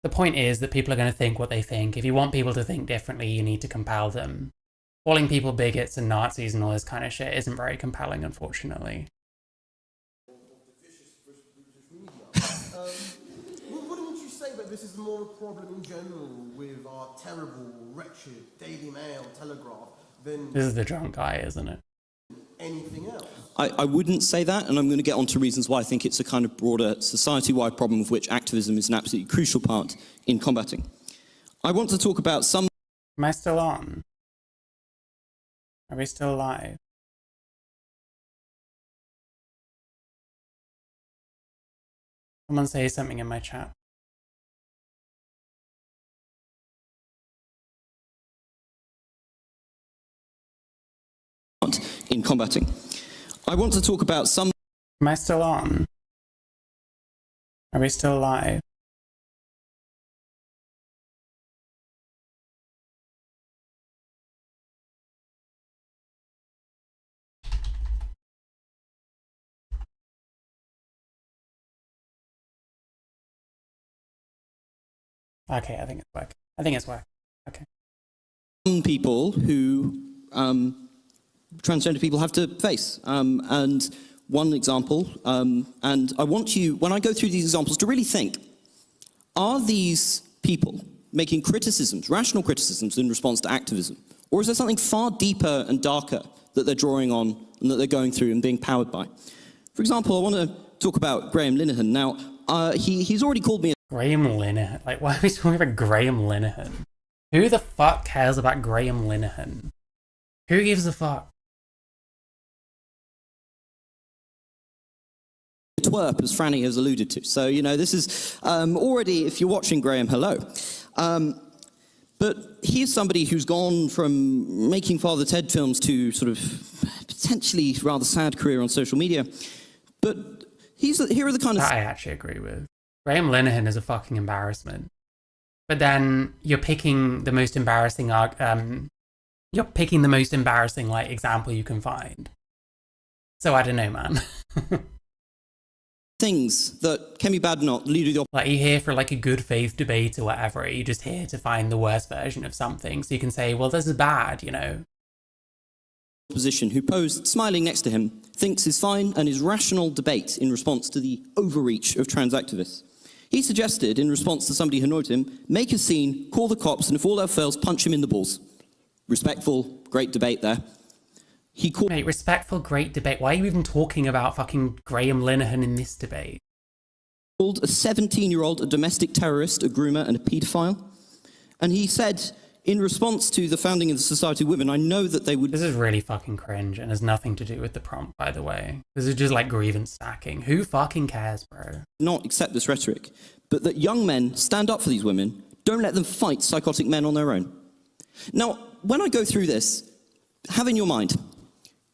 [SPEAKER 1] The point is that people are going to think what they think. If you want people to think differently, you need to compel them. Calling people bigots and Nazis and all this kind of shit isn't very compelling, unfortunately.
[SPEAKER 7] Wouldn't you say that this is more a problem in general with our terrible, wretched Daily Mail, Telegraph, than
[SPEAKER 1] This is the drunk guy, isn't it?
[SPEAKER 7] anything else?
[SPEAKER 13] I wouldn't say that, and I'm going to get on to reasons why I think it's a kind of broader society-wide problem of which activism is an absolutely crucial part in combating. I want to talk about some...
[SPEAKER 1] Am I still on? Are we still live? Someone say something in my chat.
[SPEAKER 13] ...in combating. I want to talk about some...
[SPEAKER 1] Am I still on? Are we still live? Okay, I think it's working. I think it's working. Okay.
[SPEAKER 13] Some people who transgender people have to face. And one example, and I want you, when I go through these examples, to really think, are these people making criticisms, rational criticisms in response to activism? Or is there something far deeper and darker that they're drawing on and that they're going through and being powered by? For example, I want to talk about Graham Linehan. Now, he's already called me...
[SPEAKER 1] Graham Linehan? Like, why are we talking about Graham Linehan? Who the fuck cares about Graham Linehan? Who gives a fuck?
[SPEAKER 13] Twerp, as Franny has alluded to. So, you know, this is already, if you're watching Graham, hello. But he's somebody who's gone from making Father Ted films to sort of potentially rather sad career on social media. But here are the kind of...
[SPEAKER 1] That I actually agree with. Graham Linehan is a fucking embarrassment. But then you're picking the most embarrassing like example you can find. So I don't know, man.
[SPEAKER 13] Things that can be bad or not lead to the...
[SPEAKER 1] Like, you're here for like a good faith debate or whatever. You're just here to find the worst version of something. So you can say, well, this is bad, you know.
[SPEAKER 13] ...opposition who posed smiling next to him thinks is fine and is rational debate in response to the overreach of trans activists. He suggested, in response to somebody who annoyed him, make a scene, call the cops, and if all else fails, punch him in the balls. Respectful, great debate there. He called...
[SPEAKER 1] Mate, respectful, great debate. Why are you even talking about fucking Graham Linehan in this debate?
[SPEAKER 13] Called a 17-year-old a domestic terrorist, a groomer, and a paedophile. And he said, in response to the founding of the Society of Women, I know that they would...
[SPEAKER 1] This is really fucking cringe and has nothing to do with the prompt, by the way. This is just like grievance stacking. Who fucking cares, bro?
[SPEAKER 13] Not accept this rhetoric, but that young men stand up for these women, don't let them fight psychotic men on their own. Now, when I go through this, have in your mind,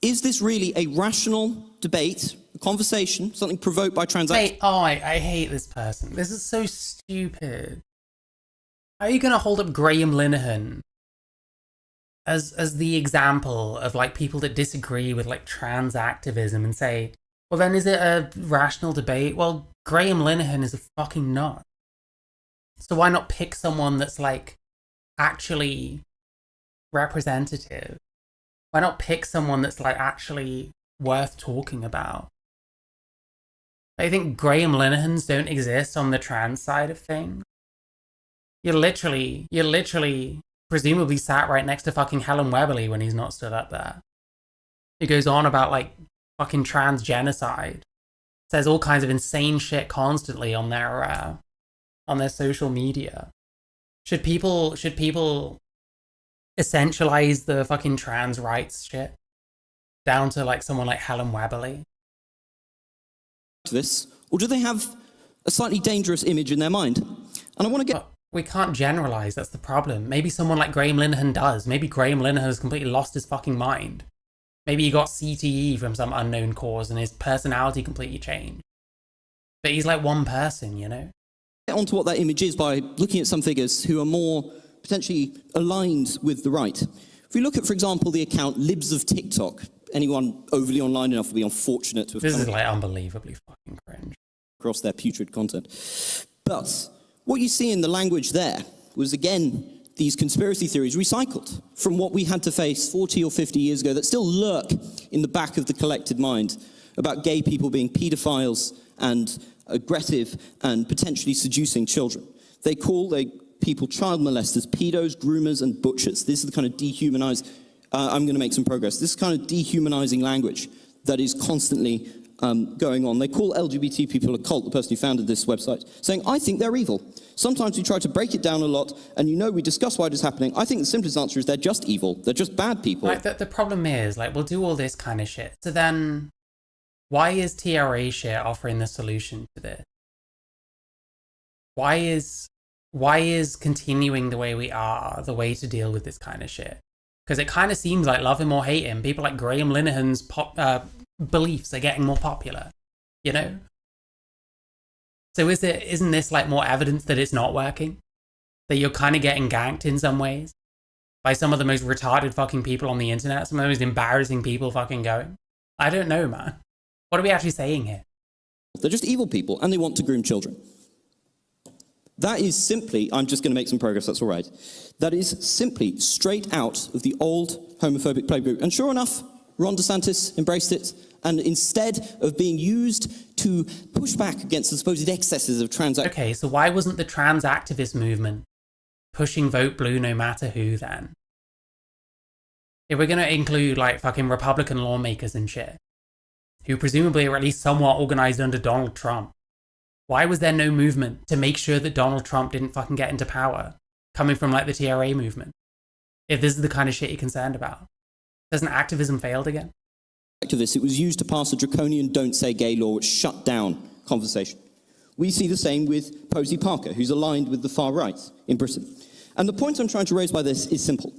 [SPEAKER 13] is this really a rational debate, a conversation, something provoked by transactions?
[SPEAKER 1] Wait, oh, I hate this person. This is so stupid. How are you going to hold up Graham Linehan as the example of like people that disagree with like trans activism and say, well, then is it a rational debate? Well, Graham Linehan is a fucking nut. So why not pick someone that's like actually representative? Why not pick someone that's like actually worth talking about? I think Graham Linehans don't exist on the trans side of things. You're literally presumably sat right next to fucking Helen Weberly when he's not stood up there. He goes on about like fucking trans genocide. Says all kinds of insane shit constantly on their social media. Should people essentialize the fucking trans rights shit down to like someone like Helen Weberly?
[SPEAKER 13] This, or do they have a slightly dangerous image in their mind? And I want to get...
[SPEAKER 1] We can't generalize, that's the problem. Maybe someone like Graham Linehan does. Maybe Graham Linehan has completely lost his fucking mind. Maybe he got CTE from some unknown cause and his personality completely changed. But he's like one person, you know?
[SPEAKER 13] Get onto what that image is by looking at some figures who are more potentially aligned with the right. If we look at, for example, the account Libs of TikTok, anyone overly online enough will be unfortunate to have...
[SPEAKER 1] This is like unbelievably fucking cringe.
[SPEAKER 13] ...across their putrid content. But what you see in the language there was, again, these conspiracy theories recycled from what we had to face 40 or 50 years ago that still lurk in the back of the collected mind about gay people being paedophiles and aggressive and potentially seducing children. They call people child molesters, pedos, groomers, and butchers. This is the kind of dehumanized... I'm going to make some progress. This kind of dehumanizing language that is constantly going on. They call LGBT people a cult, the person who founded this website, saying, I think they're evil. Sometimes we try to break it down a lot, and we discuss why it is happening. I think the simplest answer is they're just evil. They're just bad people.
[SPEAKER 1] Like, the problem is, like, we'll do all this kind of shit. So then, why is TRA shit offering the solution to this? Why is continuing the way we are the way to deal with this kind of shit? Because it kind of seems like, love him or hate him, people like Graham Linehan's beliefs are getting more popular, you know? So isn't this like more evidence that it's not working? That you're kind of getting ganked in some ways by some of the most retarded fucking people on the internet, some of the most embarrassing people fucking going? I don't know, man. What are we actually saying here?
[SPEAKER 13] They're just evil people, and they want to groom children. That is simply, I'm just going to make some progress, that's all right. That is simply straight out of the old homophobic playbook. And sure enough, Ron DeSantis embraced it, and instead of being used to push back against the supposed excesses of trans...
[SPEAKER 1] Okay, so why wasn't the trans activist movement pushing vote blue no matter who then? If we're going to include like fucking Republican lawmakers and shit, who presumably are at least somewhat organized under Donald Trump, why was there no movement to make sure that Donald Trump didn't fucking get into power, coming from like the TRA movement? If this is the kind of shit you're concerned about. Hasn't activism failed again?
[SPEAKER 13] Activists, it was used to pass a draconian don't say gay law which shut down conversation. We see the same with Posey Parker, who's aligned with the far right in Britain. And the point I'm trying to raise by this is simple.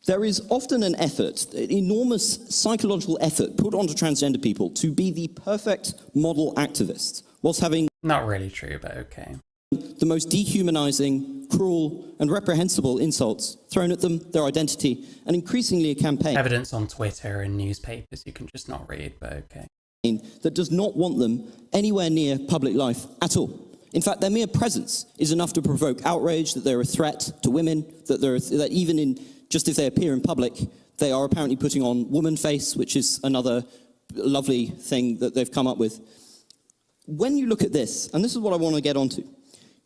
[SPEAKER 13] There is often an effort, an enormous psychological effort put onto transgender people to be the perfect model activist, whilst having...
[SPEAKER 1] Not really true, but okay.
[SPEAKER 13] ...the most dehumanizing, cruel, and reprehensible insults thrown at them, their identity, and increasingly a campaign...
[SPEAKER 1] Evidence on Twitter and newspapers you can just not read, but okay.
[SPEAKER 13] ...that does not want them anywhere near public life at all. In fact, their mere presence is enough to provoke outrage, that they're a threat to women, that even in... just if they appear in public, they are apparently putting on woman face, which is another lovely thing that they've come up with. When you look at this, and this is what I want to get onto,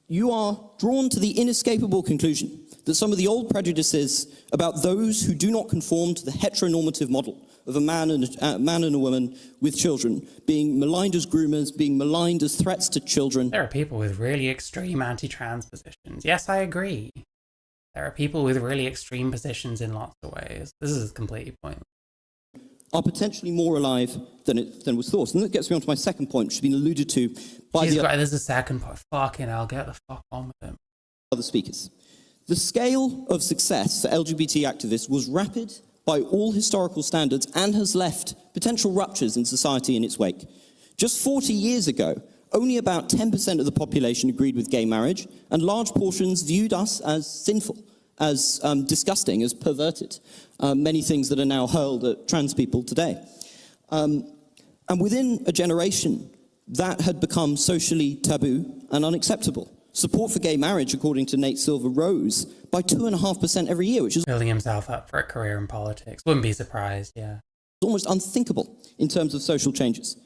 [SPEAKER 13] you are drawn to the inescapable conclusion that some of the old prejudices about those who do not conform to the heteronormative model of a man and a woman with children being maligned as groomers, being maligned as threats to children.
[SPEAKER 1] There are people with really extreme anti-trans positions. Yes, I agree. There are people with really extreme positions in lots of ways. This is completely pointless.
[SPEAKER 13] Are potentially more alive than was thought. And that gets me on to my second point, which has been alluded to by
[SPEAKER 1] there's a second point. Fucking hell, get the fuck on with him.
[SPEAKER 13] Other speakers. The scale of success for LGBT activists was rapid by all historical standards and has left potential ruptures in society in its wake. Just 40 years ago, only about 10% of the population agreed with gay marriage, and large portions viewed us as sinful, as disgusting, as perverted. Many things that are now hurled at trans people today. And within a generation, that had become socially taboo and unacceptable. Support for gay marriage, according to Nate Silver, rose by 2.5% every year, which is
[SPEAKER 1] Building himself up for a career in politics. Wouldn't be surprised, yeah.
[SPEAKER 13] almost unthinkable in terms of social changes.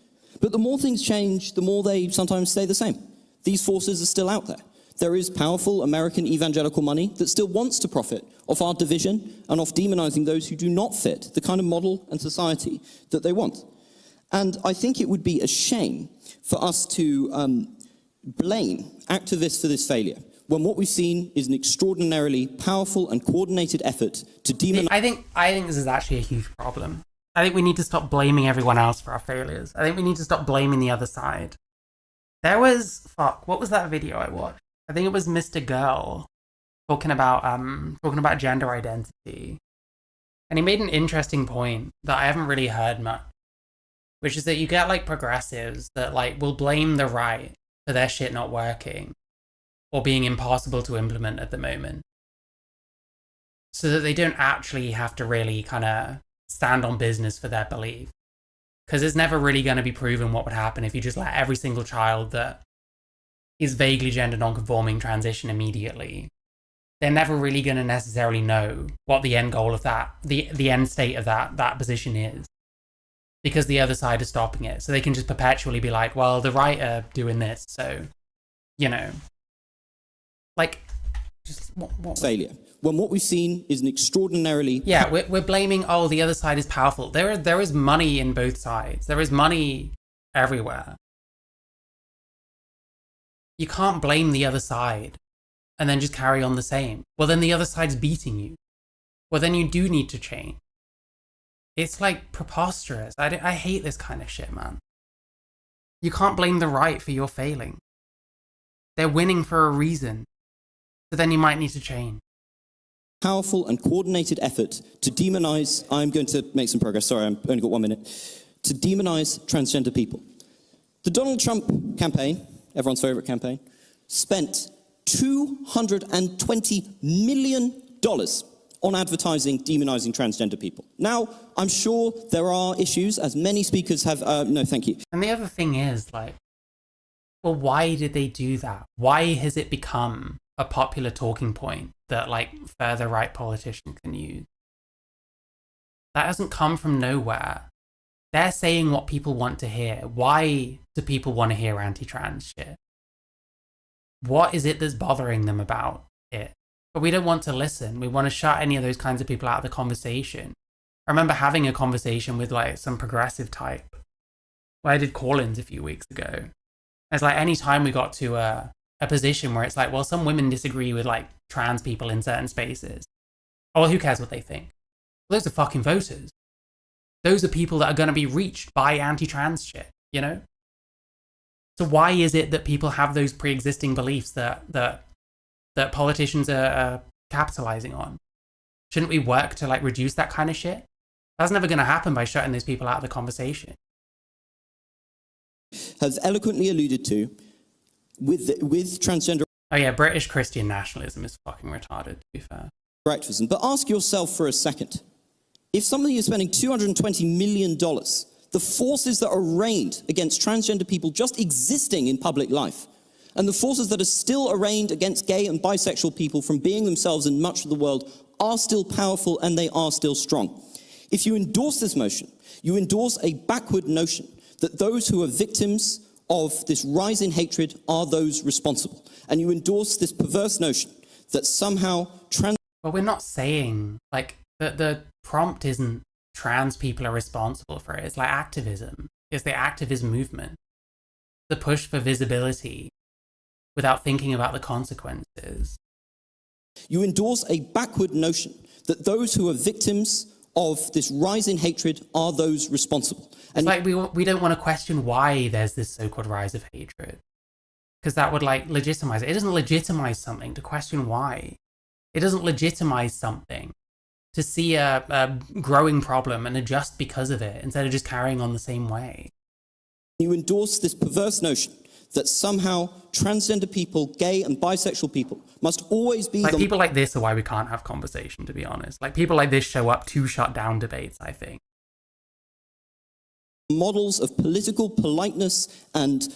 [SPEAKER 13] But the more things change, the more they sometimes stay the same. These forces are still out there. There is powerful American evangelical money that still wants to profit off our division and off demonizing those who do not fit the kind of model and society that they want. And I think it would be a shame for us to blame activists for this failure, when what we've seen is an extraordinarily powerful and coordinated effort to demonize...
[SPEAKER 1] I think this is actually a huge problem. I think we need to stop blaming everyone else for our failures. I think we need to stop blaming the other side. There was... what was that video I watched? I think it was Mr. Girl talking about gender identity. And he made an interesting point that I haven't really heard much, which is that you get, like, progressives that, like, will blame the right for their shit not working or being impossible to implement at the moment, so that they don't actually have to really kind of stand on business for their belief. Because it's never really going to be proven what would happen if you just let every single child that is vaguely gender non-conforming transition immediately. They're never really going to necessarily know what the end goal of that, the end state of that position is, because the other side is stopping it. So they can just perpetually be like, well, the right are doing this, so, you know. Like, just what
[SPEAKER 13] failure. When what we've seen is an extraordinarily...
[SPEAKER 1] Yeah, we're blaming, oh, the other side is powerful. There is money in both sides. There is money everywhere. You can't blame the other side and then just carry on the same. Well, then the other side's beating you. Well, then you do need to change. It's, like, preposterous. I hate this kind of shit, man. You can't blame the right for your failing. They're winning for a reason. So then you might need to change.
[SPEAKER 13] Powerful and coordinated effort to demonize... I'm going to make some progress. Sorry, I've only got 1 minute. To demonize transgender people. The Donald Trump campaign, everyone's favorite campaign, spent $220 million on advertising demonizing transgender people. Now, I'm sure there are issues, as many speakers have... no, thank you.
[SPEAKER 1] And the other thing is, like, well, why did they do that? Why has it become a popular talking point that, like, further right politicians can use? That hasn't come from nowhere. They're saying what people want to hear. Why do people want to hear anti-trans shit? What is it that's bothering them about it? But we don't want to listen. We want to shut any of those kinds of people out of the conversation. I remember having a conversation with, like, some progressive type where I did call-ins a few weeks ago. It's like any time we got to a position where it's like, well, some women disagree with, like, trans people in certain spaces. Oh, well, who cares what they think? Well, those are fucking voters. Those are people that are going to be reached by anti-trans shit, you know? So why is it that people have those pre-existing beliefs that politicians are capitalizing on? Shouldn't we work to, like, reduce that kind of shit? That's never going to happen by shutting those people out of the conversation.
[SPEAKER 13] Has eloquently alluded to with transgender...
[SPEAKER 1] Oh yeah, British Christian nationalism is fucking retarded, to be fair.
[SPEAKER 13] Activism. But ask yourself for a second. If somebody is spending $220 million, the forces that are arraigned against transgender people just existing in public life, and the forces that are still arraigned against gay and bisexual people from being themselves in much of the world are still powerful and they are still strong. If you endorse this motion, you endorse a backward notion that those who are victims of this rise in hatred are those responsible. And you endorse this perverse notion that somehow trans...
[SPEAKER 1] But we're not saying, like, that the prompt isn't trans people are responsible for it. It's like activism. It's the activist movement. The push for visibility without thinking about the consequences.
[SPEAKER 13] You endorse a backward notion that those who are victims of this rise in hatred are those responsible. And
[SPEAKER 1] it's like we don't want to question why there's this so-called rise of hatred, because that would, like, legitimize it. It doesn't legitimize something to question why. It doesn't legitimize something to see a growing problem and adjust because of it instead of just carrying on the same way.
[SPEAKER 13] You endorse this perverse notion that somehow transgender people, gay and bisexual people, must always be...
[SPEAKER 1] Like, people like this are why we can't have conversation, to be honest. Like, people like this show up to shut down debates, I think.
[SPEAKER 13] models of political politeness and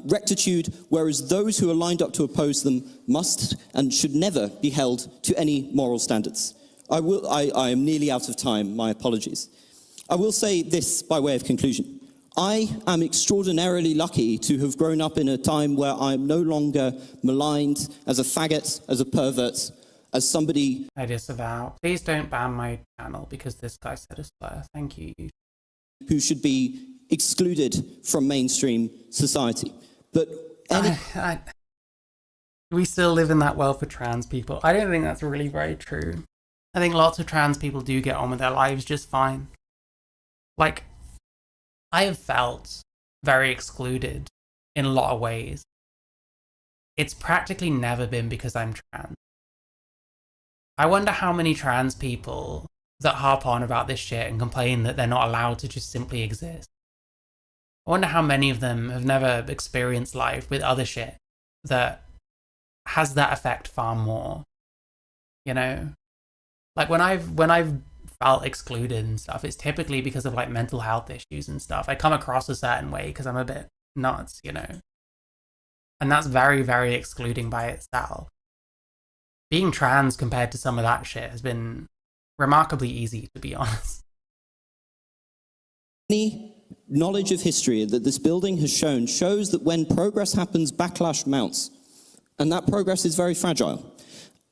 [SPEAKER 13] rectitude, whereas those who are lined up to oppose them must and should never be held to any moral standards. I am nearly out of time, my apologies. I will say this by way of conclusion. I am extraordinarily lucky to have grown up in a time where I'm no longer maligned as a faggot, as a pervert, as somebody...
[SPEAKER 1] I disavow. Please don't ban my channel because this guy said a slur. Thank you.
[SPEAKER 13] ...who should be excluded from mainstream society. But
[SPEAKER 1] we still live in that world for trans people. I don't think that's really very true. I think lots of trans people do get on with their lives just fine. Like, I have felt very excluded in a lot of ways. It's practically never been because I'm trans. I wonder how many trans people that harp on about this shit and complain that they're not allowed to just simply exist. I wonder how many of them have never experienced life with other shit that has that effect far more. You know? Like when I've felt excluded and stuff, it's typically because of like mental health issues and stuff. I come across a certain way because I'm a bit nuts, you know? And that's very, very excluding by itself. Being trans compared to some of that shit has been remarkably easy, to be honest.
[SPEAKER 13] Any knowledge of history that this building has shown shows that when progress happens, backlash mounts. And that progress is very fragile.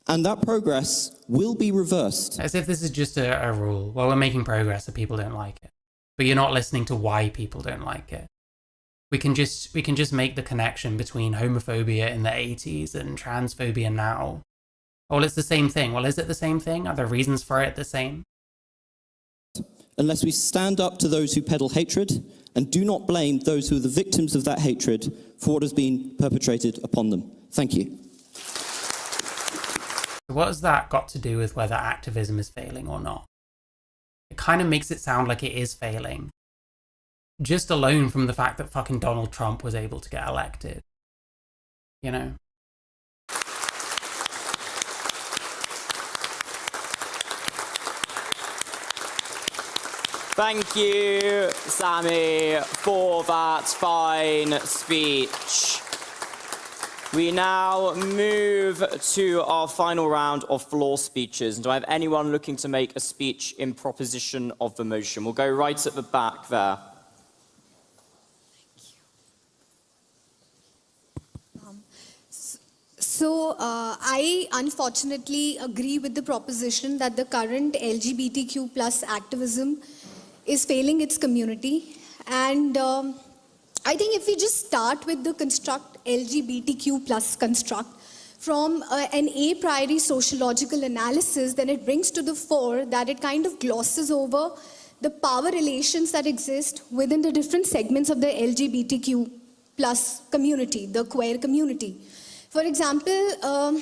[SPEAKER 13] And that progress will be reversed.
[SPEAKER 1] As if this is just a rule. Well, we're making progress so people don't like it. But you're not listening to why people don't like it. We can just make the connection between homophobia in the 80s and transphobia now. Well, it's the same thing. Well, is it the same thing? Are the reasons for it the same?
[SPEAKER 13] Unless we stand up to those who peddle hatred and do not blame those who are the victims of that hatred for what has been perpetrated upon them. Thank you.
[SPEAKER 1] What has that got to do with whether activism is failing or not? It kind of makes it sound like it is failing. Just alone from the fact that fucking Donald Trump was able to get elected. You know?
[SPEAKER 3] Thank you, Sammy, for that fine speech. We now move to our final round of floor speeches. Do I have anyone looking to make a speech in proposition of the motion? We'll go right at the back there.
[SPEAKER 14] I unfortunately agree with the proposition that the current LGBTQ plus activism is failing its community. And I think if we just start with the construct, LGBTQ plus construct, from an a priori sociological analysis, then it brings to the fore that it kind of glosses over the power relations that exist within the different segments of the LGBTQ plus community, the queer community. For example, and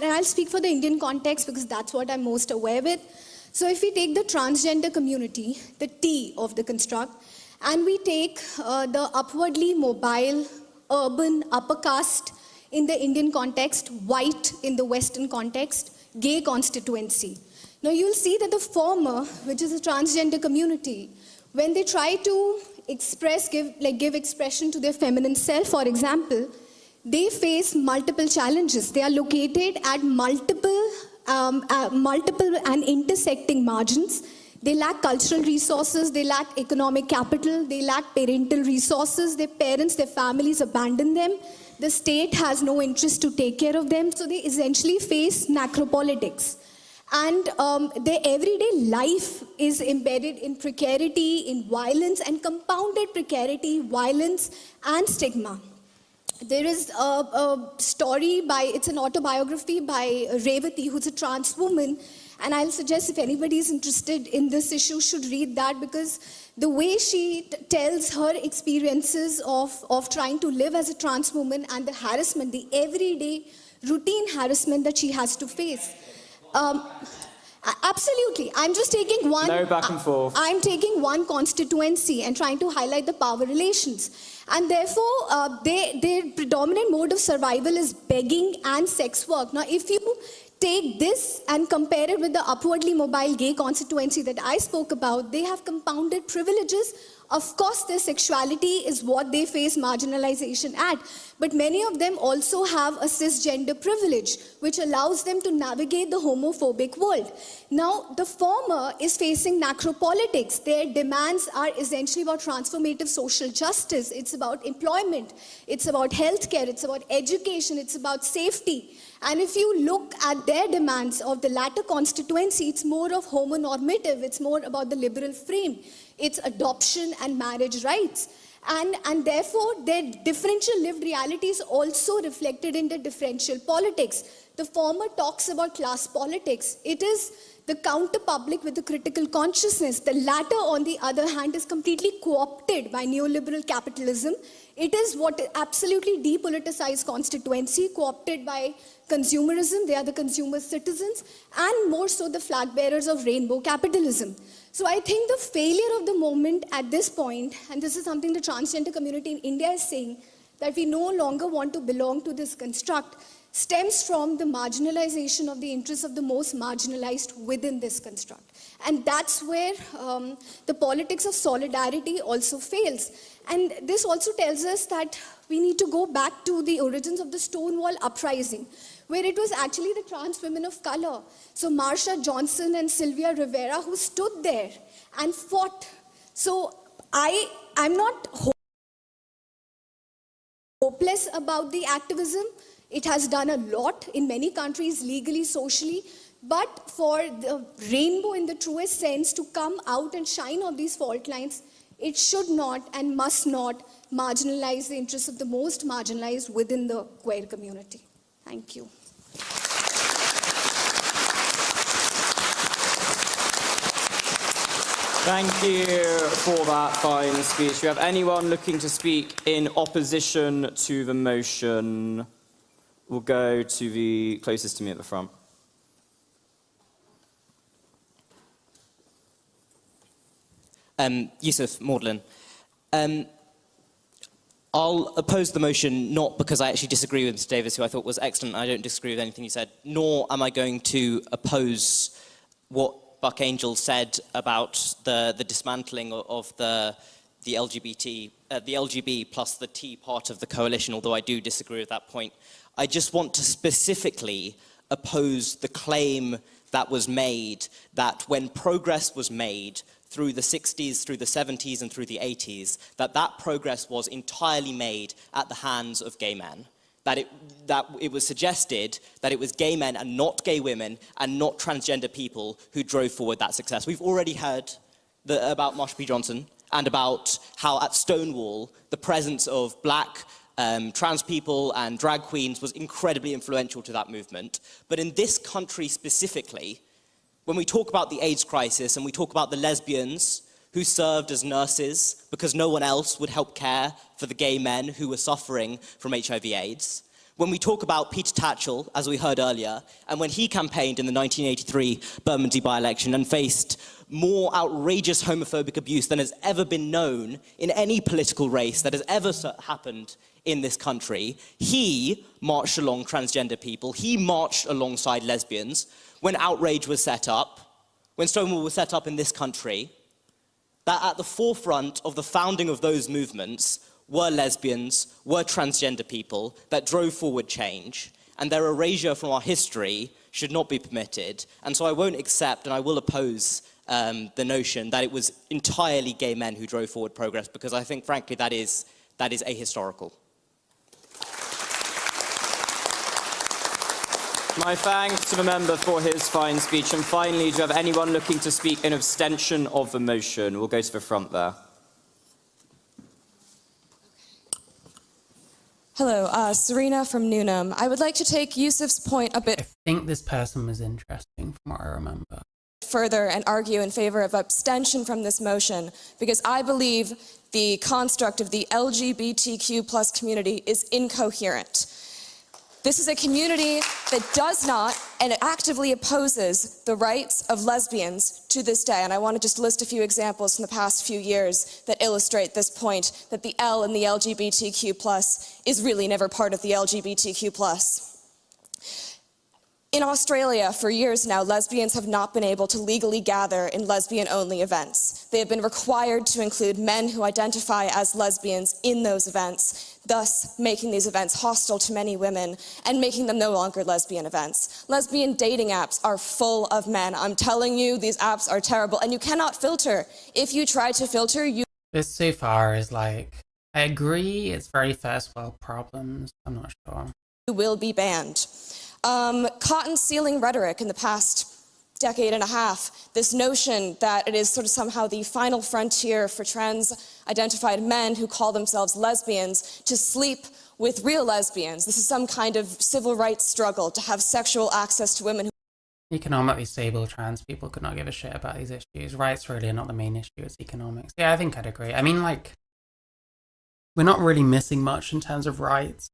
[SPEAKER 14] I'll speak for the Indian context because that's what I'm most aware with. So if we take the transgender community, the T of the construct, and we take the upwardly mobile, urban, upper caste in the Indian context, white in the Western context, gay constituency. Now you'll see that the former, which is a transgender community, when they try to express, give expression to their feminine self, for example, they face multiple challenges. They are located at multiple and intersecting margins. They lack cultural resources, they lack economic capital, they lack parental resources, their parents, their families abandon them. The state has no interest to take care of them, so they essentially face necropolitics. And their everyday life is embedded in precarity, in violence, and compounded precarity, violence, and stigma. There is a story it's an autobiography by Revati, who's a trans woman, and I'll suggest if anybody is interested in this issue should read that, because the way she tells her experiences of trying to live as a trans woman and the harassment, the everyday routine harassment that she has to face. Absolutely. I'm just taking one.
[SPEAKER 3] No back and forth.
[SPEAKER 14] I'm taking one constituency and trying to highlight the power relations. And therefore, their predominant mode of survival is begging and sex work. Now, if you take this and compare it with the upwardly mobile gay constituency that I spoke about, they have compounded privileges Of course, their sexuality is what they face marginalization at, but many of them also have a cisgender privilege, which allows them to navigate the homophobic world. Now, the former is facing necropolitics. Their demands are essentially about transformative social justice. It's about employment. It's about healthcare. It's about education. It's about safety. And if you look at their demands of the latter constituency, it's more of homonormative. It's more about the liberal frame. It's adoption and marriage rights. And therefore, their differential lived reality is also reflected in the differential politics. The former talks about class politics. It is the counter-public with the critical consciousness. The latter, on the other hand, is completely co-opted by neoliberal capitalism. It is what absolutely depoliticized constituency, co-opted by consumerism. They are the consumer citizens, and more so the flag bearers of rainbow capitalism. So I think the failure of the movement at this point, and this is something the transgender community in India is saying, that we no longer want to belong to this construct, stems from the marginalization of the interests of the most marginalized within this construct. And that's where the politics of solidarity also fails. And this also tells us that we need to go back to the origins of the Stonewall Uprising, where it was actually the trans women of color. So Marsha Johnson and Sylvia Rivera who stood there and fought. So I'm not hopeless about the activism. It has done a lot in many countries, legally, socially. But for the rainbow in the truest sense to come out and shine on these fault lines, it should not and must not marginalize the interests of the most marginalized within the queer community. Thank you.
[SPEAKER 3] Thank you for that fine speech. Do you have anyone looking to speak in opposition to the motion? We'll go to the closest to me at the front.
[SPEAKER 15] Yusuf Maudlin. I'll oppose the motion not because I actually disagree with Mr. Davis, who I thought was excellent. I don't disagree with anything he said, nor am I going to oppose what Buck Angel said about the dismantling of the LGB plus the T part of the coalition, although I do disagree with that point. I just want to specifically oppose the claim that was made that when progress was made through the 60s, through the 70s, and through the 80s, that progress was entirely made at the hands of gay men. That it was suggested that it was gay men and not gay women and not transgender people who drove forward that success. We've already heard about Marsha P. Johnson and about how at Stonewall, the presence of black trans people and drag queens was incredibly influential to that movement. But in this country specifically, when we talk about the AIDS crisis and we talk about the lesbians who served as nurses because no one else would help care for the gay men who were suffering from HIV/AIDS, when we talk about Peter Tatchell, as we heard earlier, and when he campaigned in the 1983 Bermondsey by-election and faced more outrageous homophobic abuse than has ever been known in any political race that has ever happened in this country, he marched along transgender people, he marched alongside lesbians. When Outrage was set up, when Stonewall was set up in this country, that at the forefront of the founding of those movements were lesbians, were transgender people that drove forward change, and their erasure from our history should not be permitted. And so I won't accept, and I will oppose the notion that it was entirely gay men who drove forward progress, because I think, frankly, that is ahistorical.
[SPEAKER 3] My thanks to the member for his fine speech. And finally, do you have anyone looking to speak in abstention of the motion? We'll go to the front there.
[SPEAKER 16] Hello, Serena from Newnham. I would like to take Yusuf's point a bit
[SPEAKER 1] I think this person was interesting from what I remember.
[SPEAKER 16] further and argue in favor of abstention from this motion, because I believe the construct of the LGBTQ plus community is incoherent. This is a community that does not and actively opposes the rights of lesbians to this day. And I want to just list a few examples from the past few years that illustrate this point, that the L in the LGBTQ plus is really never part of the LGBTQ plus. In Australia, for years now, lesbians have not been able to legally gather in lesbian-only events. They have been required to include men who identify as lesbians in those events, thus making these events hostile to many women and making them no longer lesbian events. Lesbian dating apps are full of men. I'm telling you, these apps are terrible, and you cannot filter. If you try to filter, you...
[SPEAKER 1] This so far is like, I agree, it's very first world problems. I'm not sure.
[SPEAKER 16] You will be banned. Cotton sealing rhetoric in the past decade and a half, this notion that it is sort of somehow the final frontier for trans-identified men who call themselves lesbians to sleep with real lesbians. This is some kind of civil rights struggle to have sexual access to women who...
[SPEAKER 1] Economically stable trans people could not give a shit about these issues. Rights really are not the main issue, it's economics. Yeah, I think I'd agree. I mean, like, we're not really missing much in terms of rights.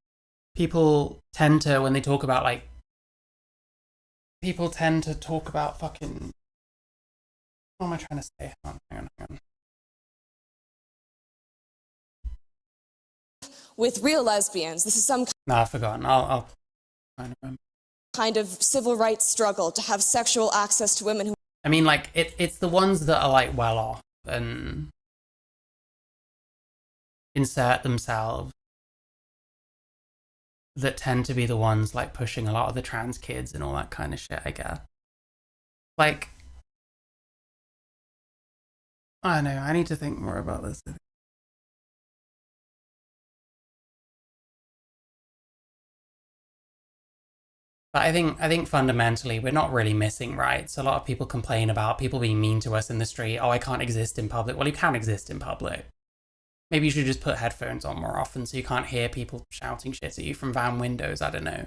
[SPEAKER 1] People tend to, when they talk about, like, people tend to talk about fucking... What am I trying to say? Hang on.
[SPEAKER 16] With real lesbians. This is some
[SPEAKER 1] No, I've forgotten. I'll try and remember.
[SPEAKER 16] Kind of civil rights struggle to have sexual access to women who...
[SPEAKER 1] I mean, like, it's the ones that are, like, well off and insert themselves that tend to be the ones, like, pushing a lot of the trans kids and all that kind of shit, I guess. Like, I don't know, I need to think more about this. But I think fundamentally we're not really missing rights. A lot of people complain about people being mean to us in the street. Oh, I can't exist in public. Well, you can exist in public. Maybe you should just put headphones on more often so you can't hear people shouting shit at you from van windows. I don't know.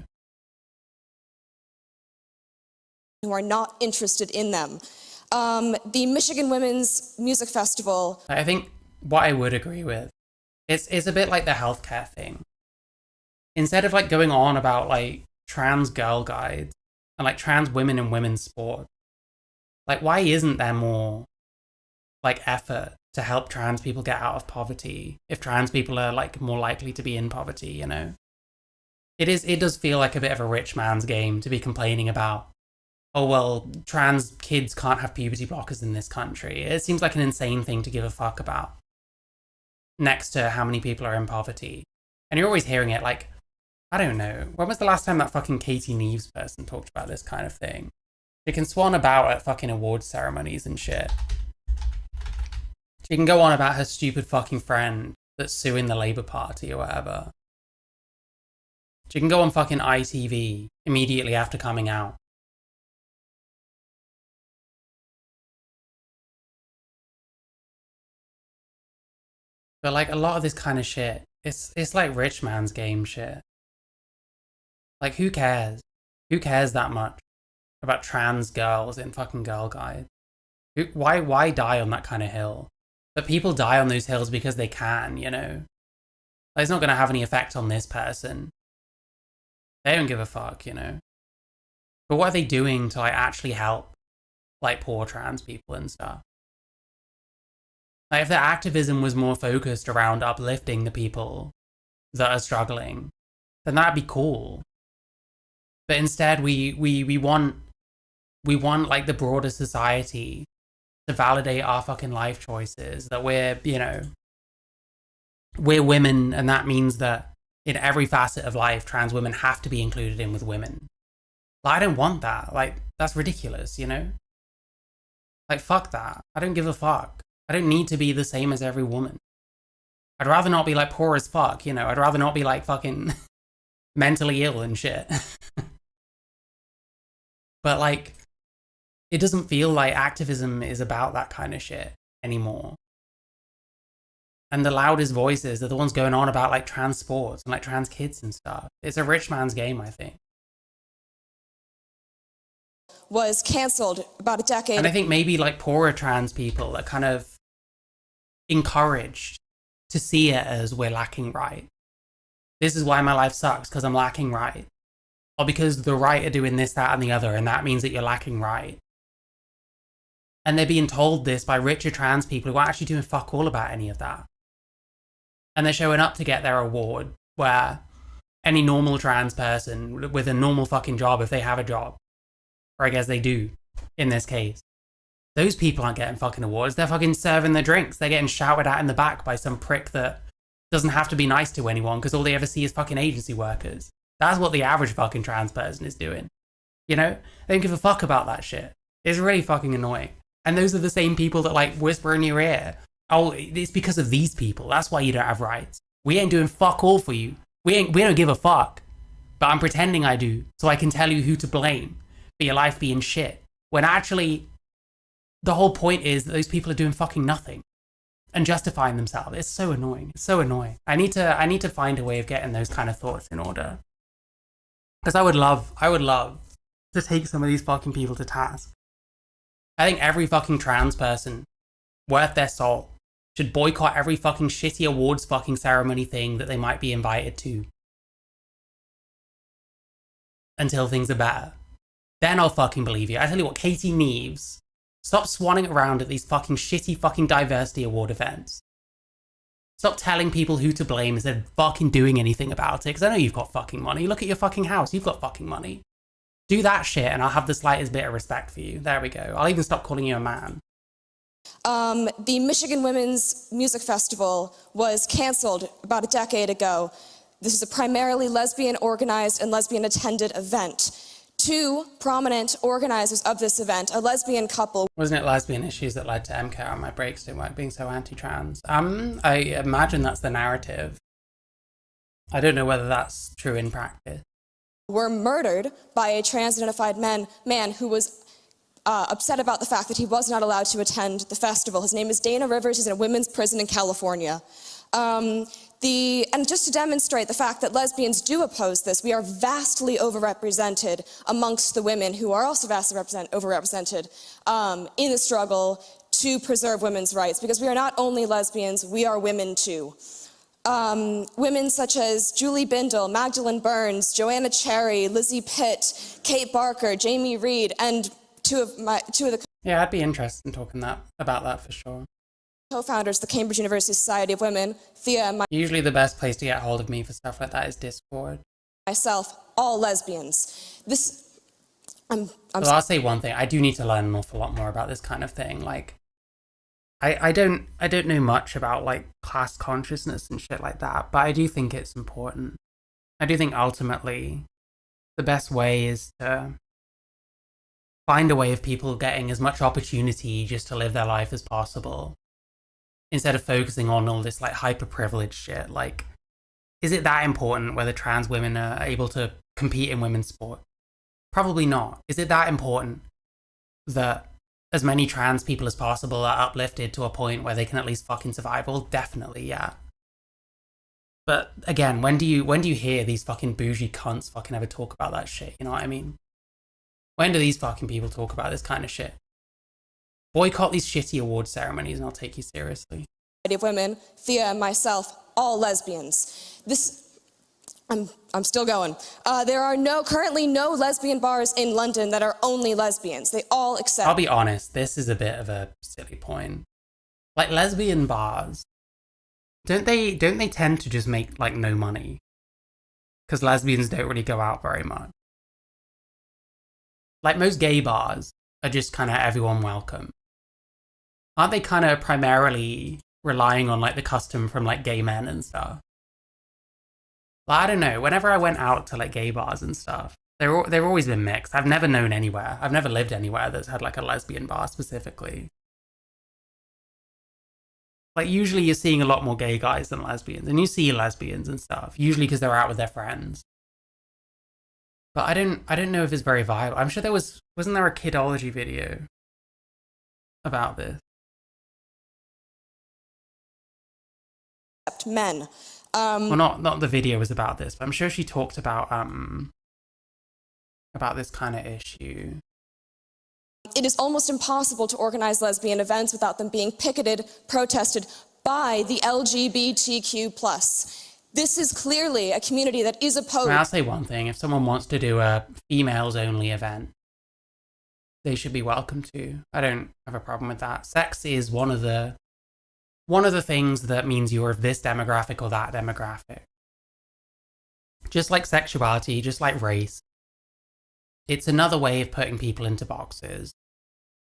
[SPEAKER 16] Who are not interested in them. The Michigan Women's Music Festival...
[SPEAKER 1] I think what I would agree with, it's a bit like the healthcare thing. Instead of, like, going on about, like, trans girl guides and, like, trans women in women's sport, like, why isn't there more, like, effort to help trans people get out of poverty if trans people are, like, more likely to be in poverty, you know? It does feel like a bit of a rich man's game to be complaining about, oh, well, trans kids can't have puberty blockers in this country. It seems like an insane thing to give a fuck about next to how many people are in poverty. And you're always hearing it, like, I don't know. When was the last time that fucking Katie Neves person talked about this kind of thing? She can swan about at fucking awards ceremonies and shit. She can go on about her stupid fucking friend that's suing the Labour Party or whatever. She can go on fucking ITV immediately after coming out. But, like, a lot of this kind of shit, it's like rich man's game shit. Like, who cares? Who cares that much about trans girls in fucking Girl Guide? Why die on that kind of hill? But people die on those hills because they can, you know? Like, it's not going to have any effect on this person. They don't give a fuck, you know? But what are they doing to, like, actually help, like, poor trans people and stuff? Like, if their activism was more focused around uplifting the people that are struggling, then that'd be cool. But instead, we want, like, the broader society to validate our fucking life choices, that we're, you know, we're women, and that means that in every facet of life, trans women have to be included in with women. Like, I don't want that. Like, that's ridiculous, you know? Like, fuck that. I don't give a fuck. I don't need to be the same as every woman. I'd rather not be, like, poor as fuck, you know? I'd rather not be, like, fucking mentally ill and shit. But, like, it doesn't feel like activism is about that kind of shit anymore. And the loudest voices are the ones going on about, like, trans sports and, like, trans kids and stuff. It's a rich man's game, I think.
[SPEAKER 16] Was cancelled about a decade.
[SPEAKER 1] And I think maybe, like, poorer trans people are kind of encouraged to see it as we're lacking right. This is why my life sucks, because I'm lacking right. Or because the right are doing this, that, and the other, and that means that you're lacking right. And they're being told this by richer trans people who aren't actually doing fuck all about any of that. And they're showing up to get their award, where any normal trans person with a normal fucking job, if they have a job, or I guess they do in this case, those people aren't getting fucking awards. They're fucking serving their drinks. They're getting shouted at in the back by some prick that doesn't have to be nice to anyone because all they ever see is fucking agency workers. That's what the average fucking trans person is doing. You know? They don't give a fuck about that shit. It's really fucking annoying. And those are the same people that like whisper in your ear, oh, it's because of these people. That's why you don't have rights. We ain't doing fuck all for you. We don't give a fuck. But I'm pretending I do, so I can tell you who to blame for your life being shit. When actually, the whole point is that those people are doing fucking nothing and justifying themselves. It's so annoying. It's so annoying. I need to find a way of getting those kind of thoughts in order. Because I would love to take some of these fucking people to task. I think every fucking trans person worth their salt should boycott every fucking shitty awards fucking ceremony thing that they might be invited to. Until things are better. Then I'll fucking believe you. I tell you what, Katie Neves, stop swanning around at these fucking shitty fucking diversity award events. Stop telling people who to blame instead of fucking doing anything about it, because I know you've got fucking money. Look at your fucking house, you've got fucking money. Do that shit and I'll have the slightest bit of respect for you. There we go. I'll even stop calling you a man.
[SPEAKER 16] The Michigan Women's Music Festival was canceled about a decade ago. This is a primarily lesbian organized and lesbian attended event. Two prominent organizers of this event, a lesbian couple.
[SPEAKER 1] Wasn't it lesbian issues that led to MCAT and my brakes didn't work being so anti-trans? I imagine that's the narrative. I don't know whether that's true in practice.
[SPEAKER 16] Were murdered by a trans-identified man who was upset about the fact that he was not allowed to attend the festival. His name is Dana Rivers. He's in a women's prison in California. And just to demonstrate the fact that lesbians do oppose this, we are vastly overrepresented amongst the women who are also vastly overrepresented in the struggle to preserve women's rights, because we are not only lesbians, we are women too. Women such as Julie Bindel, Magdalene Burns, Joanna Cherry, Lizzie Pitt, Kate Barker, Jamie Reed, and two of the
[SPEAKER 1] Yeah, I'd be interested in talking about that for sure.
[SPEAKER 16] Co-founders of the Cambridge University Society of Women, Thea and
[SPEAKER 1] Usually the best place to get hold of me for stuff like that is Discord.
[SPEAKER 16] myself, all lesbians.
[SPEAKER 1] Well, I'll say one thing. I do need to learn an awful lot more about this kind of thing. Like, I don't know much about like class consciousness and shit like that, but I do think it's important. I do think ultimately the best way is to find a way of people getting as much opportunity just to live their life as possible, instead of focusing on all this like hyper privileged shit. Like, is it that important whether trans women are able to compete in women's sport? Probably not. Is it that important that as many trans people as possible are uplifted to a point where they can at least fucking survive? Well, definitely, yeah. But again, when do you hear these fucking bougie cunts fucking ever talk about that shit? You know what I mean? When do these fucking people talk about this kind of shit? Boycott these shitty award ceremonies and I'll take you seriously.
[SPEAKER 16] of Women, Thea and myself, all lesbians. I'm still going. There are currently no lesbian bars in London that are only lesbians. They all accept.
[SPEAKER 1] I'll be honest, this is a bit of a silly point. Like, lesbian bars, don't they tend to just make like no money? Because lesbians don't really go out very much. Like, most gay bars are just kind of everyone welcome. Aren't they kind of primarily relying on like the custom from like gay men and stuff? Well, I don't know. Whenever I went out to like gay bars and stuff, they've always been mixed. I've never known anywhere. I've never lived anywhere that's had like a lesbian bar specifically. Like, usually you're seeing a lot more gay guys than lesbians, and you see lesbians and stuff, usually because they're out with their friends. But I don't know if it's very viable. I'm sure wasn't there a Kidology video about this?
[SPEAKER 16] Men.
[SPEAKER 1] Well, not the video was about this, but I'm sure she talked about this kind of issue.
[SPEAKER 16] It is almost impossible to organize lesbian events without them being picketed, protested by the LGBTQ+. This is clearly a community that is opposed.
[SPEAKER 1] I mean, I'll say one thing. If someone wants to do a females-only event, they should be welcome to. I don't have a problem with that. Sex is one of the things that means you're of this demographic or that demographic. Just like sexuality, just like race. it's another way of putting people into boxes.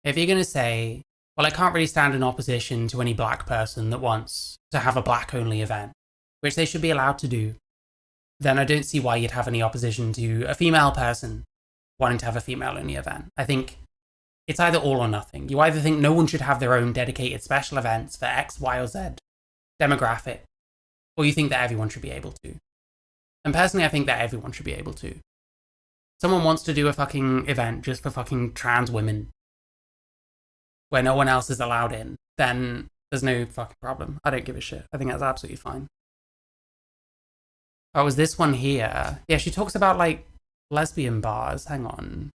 [SPEAKER 1] If you're going to say, well, I can't really stand in opposition to any black person that wants to have a black-only event, which they should be allowed to do, then I don't see why you'd have any opposition to a female person wanting to have a female-only event. I think it's either all or nothing. You either think no one should have their own dedicated special events for X, Y, or Z demographic, or you think that everyone should be able to. And personally, I think that everyone should be able to. Someone wants to do a fucking event just for fucking trans women where no one else is allowed in, then there's no fucking problem. I don't give a shit. I think that's absolutely fine. Oh, was this one here? Yeah, she talks about, like, lesbian bars. Hang on.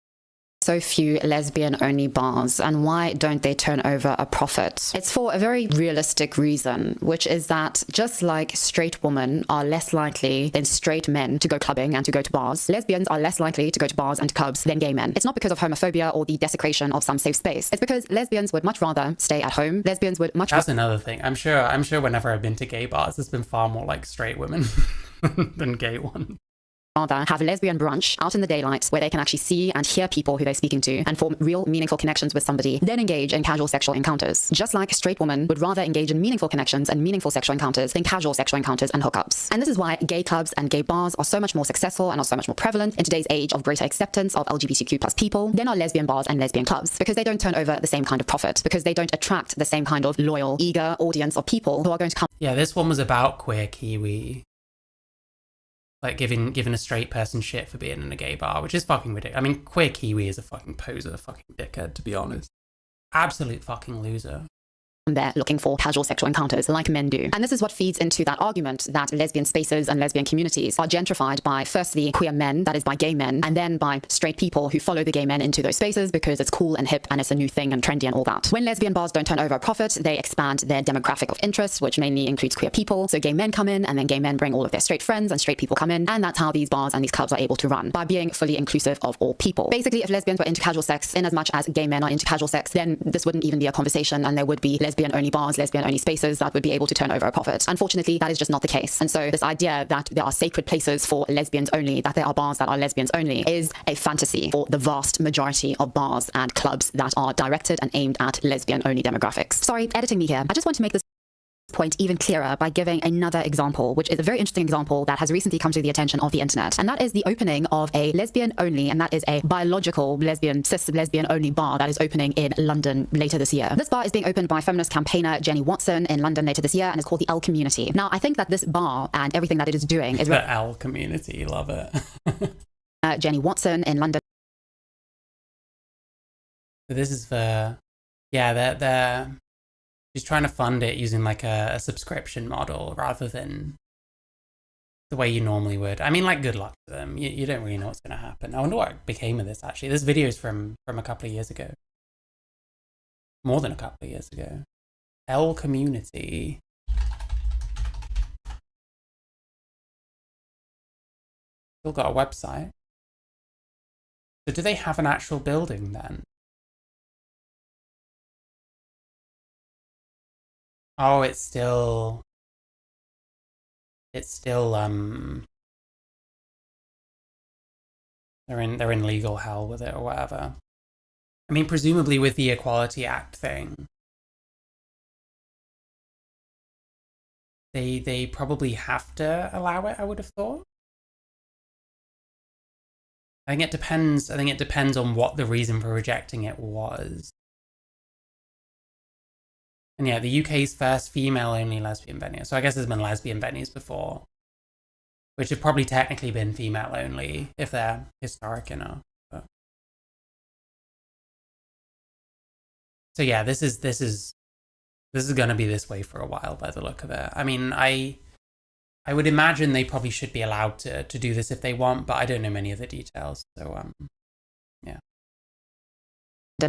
[SPEAKER 17] So few lesbian-only bars, and why don't they turn over a profit? It's for a very realistic reason, which is that just like straight women are less likely than straight men to go clubbing and to go to bars, lesbians are less likely to go to bars and clubs than gay men. It's not because of homophobia or the desecration of some safe space. It's because lesbians would much rather stay at home. Lesbians would much.
[SPEAKER 1] That's another thing. I'm sure whenever I've been to gay bars, there's been far more like straight women than gay ones.
[SPEAKER 17] Rather have a lesbian brunch out in the daylight where they can actually see and hear people who they're speaking to and form real meaningful connections with somebody, then engage in casual sexual encounters. Just like a straight woman would rather engage in meaningful connections and meaningful sexual encounters than casual sexual encounters and hookups. And this is why gay clubs and gay bars are so much more successful and are so much more prevalent in today's age of greater acceptance of LGBTQ plus people than are lesbian bars and lesbian clubs, because they don't turn over the same kind of profit, because they don't attract the same kind of loyal, eager audience of people who are going to come.
[SPEAKER 1] Yeah, this one was about queer Kiwi. Like, giving a straight person shit for being in a gay bar, which is fucking ridiculous. I mean, queer Kiwi is a fucking poser, fucking dickhead, to be honest. Absolute fucking loser.
[SPEAKER 17] There looking for casual sexual encounters like men do. And this is what feeds into that argument that lesbian spaces and lesbian communities are gentrified by, firstly, queer men, that is by gay men, and then by straight people who follow the gay men into those spaces because it's cool and hip and it's a new thing and trendy and all that. When lesbian bars don't turn over a profit, they expand their demographic of interest, which mainly includes queer people. So gay men come in, and then gay men bring all of their straight friends, and straight people come in, and that's how these bars and these clubs are able to run, by being fully inclusive of all people. Basically, if lesbians were into casual sex in as much as gay men are into casual sex, then this wouldn't even be a conversation, and there would be lesbian-only bars, lesbian-only spaces that would be able to turn over a profit. Unfortunately, that is just not the case. And so this idea that there are sacred places for lesbians only, that there are bars that are lesbians only, is a fantasy for the vast majority of bars and clubs that are directed and aimed at lesbian-only demographics. Sorry, editing me here. I just want to make this point even clearer by giving another example, which is a very interesting example that has recently come to the attention of the internet, and that is the opening of a lesbian only, and that is a biological lesbian, cis lesbian only bar that is opening in London later this year. This bar is being opened by feminist campaigner Jenny Watson in London later this year, and it's called the L Community. Now, I think that this bar and everything that it is doing is
[SPEAKER 1] the L Community, love it.
[SPEAKER 17] Jenny Watson in London.
[SPEAKER 1] So this is for, yeah, she's trying to fund it using like a subscription model rather than the way you normally would. I mean, like, good luck to them. You don't really know what's going to happen. I wonder what became of this, actually. This video is from a couple of years ago. More than a couple of years ago. L Community. Still got a website. So do they have an actual building then? Oh, it's still they're in legal hell with it or whatever. I mean, presumably with the Equality Act thing, they probably have to allow it, I would have thought. I think it depends on what the reason for rejecting it was. And yeah, the UK's first female-only lesbian venue. So I guess there's been lesbian venues before, which have probably technically been female-only if they're historic enough. But... So yeah, this is going to be this way for a while by the look of it. I mean, I would imagine they probably should be allowed to do this if they want, but I don't know many of the details. So yeah.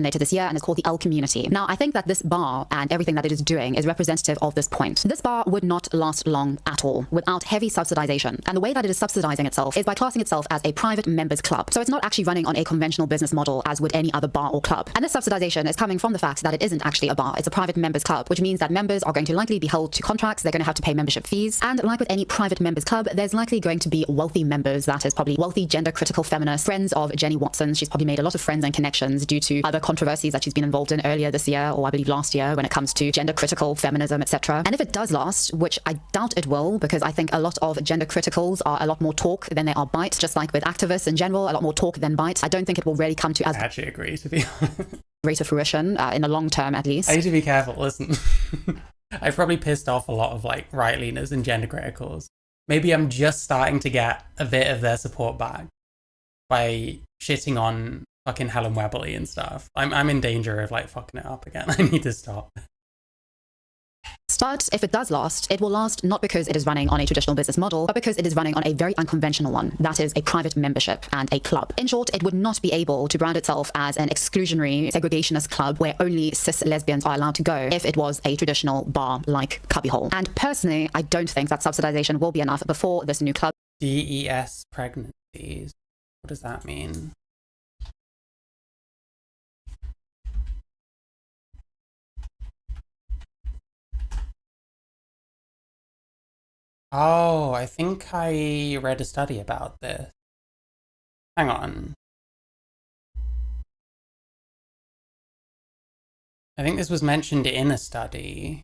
[SPEAKER 17] later this year and is called the L community. Now, I think that this bar and everything that it is doing is representative of this point. This bar would not last long at all without heavy subsidization. And the way that it is subsidizing itself is by classing itself as a private members club. So it's not actually running on a conventional business model as would any other bar or club. And this subsidization is coming from the fact that it isn't actually a bar, it's a private members club, which means that members are going to likely be held to contracts, they're going to have to pay membership fees. And like with any private members club, there's likely going to be wealthy members, that is probably wealthy gender critical feminists, friends of Jenny Watson. She's probably made a lot of friends and connections due to other controversies that she's been involved in earlier this year, or I believe last year, when it comes to gender critical feminism, etc. And if it does last, which I doubt it will, because I think a lot of gender criticals are a lot more talk than they are bite, just like with activists in general, a lot more talk than bite. I don't think it will really come to as
[SPEAKER 1] I actually agree, to be honest.
[SPEAKER 17] Great to fruition in the long term, at least.
[SPEAKER 1] I need to be careful. Listen, I've probably pissed off a lot of like right-leaners and gender criticals. Maybe I'm just starting to get a bit of their support back by shitting on fucking Helen Webley and stuff. I'm in danger of like fucking it up again. I need to stop.
[SPEAKER 17] But if it does last, it will last not because it is running on a traditional business model, but because it is running on a very unconventional one. That is a private membership and a club. In short, it would not be able to brand itself as an exclusionary, segregationist club where only cis lesbians are allowed to go if it was a traditional bar like Cubbyhole. And personally, I don't think that subsidization will be enough before this new club.
[SPEAKER 1] DES pregnancies. What does that mean? Oh, I think I read a study about this. Hang on. I think this was mentioned in a study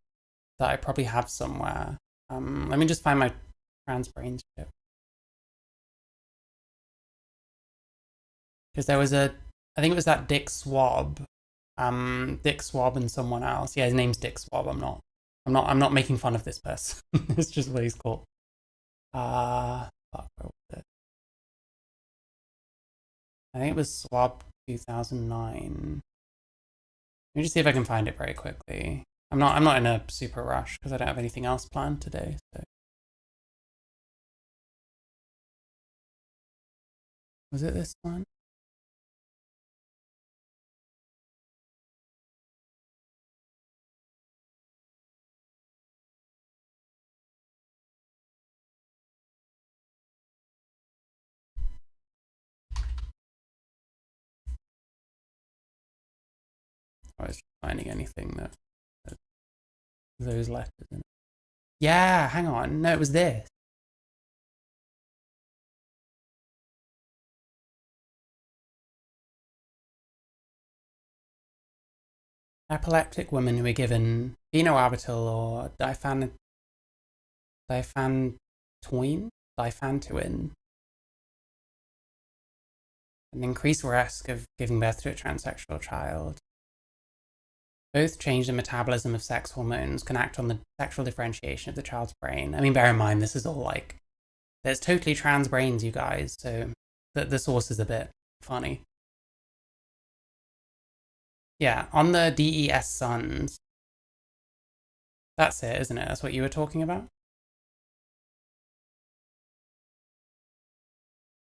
[SPEAKER 1] that I probably have somewhere. Let me just find my trans brain strip. Because there was I think it was that Dick Swab. Dick Swab and someone else. Yeah, his name's Dick Swab. I'm not making fun of this person. It's just what he's called. Fuck, where was it? I think it was Swab 2009. Let me just see if I can find it very quickly. I'm not in a super rush because I don't have anything else planned today. So. Was it this one? I was finding anything that those letters in it. Yeah, hang on. No, it was this. Epileptic women who are given phenobarbital or diphantoin, an increased risk of giving birth to a transsexual child. Both change the metabolism of sex hormones, can act on the sexual differentiation of the child's brain. I mean, bear in mind, this is all like, there's totally trans brains, you guys, so the source is a bit funny. Yeah, on the DES Sons. That's it, isn't it? That's what you were talking about?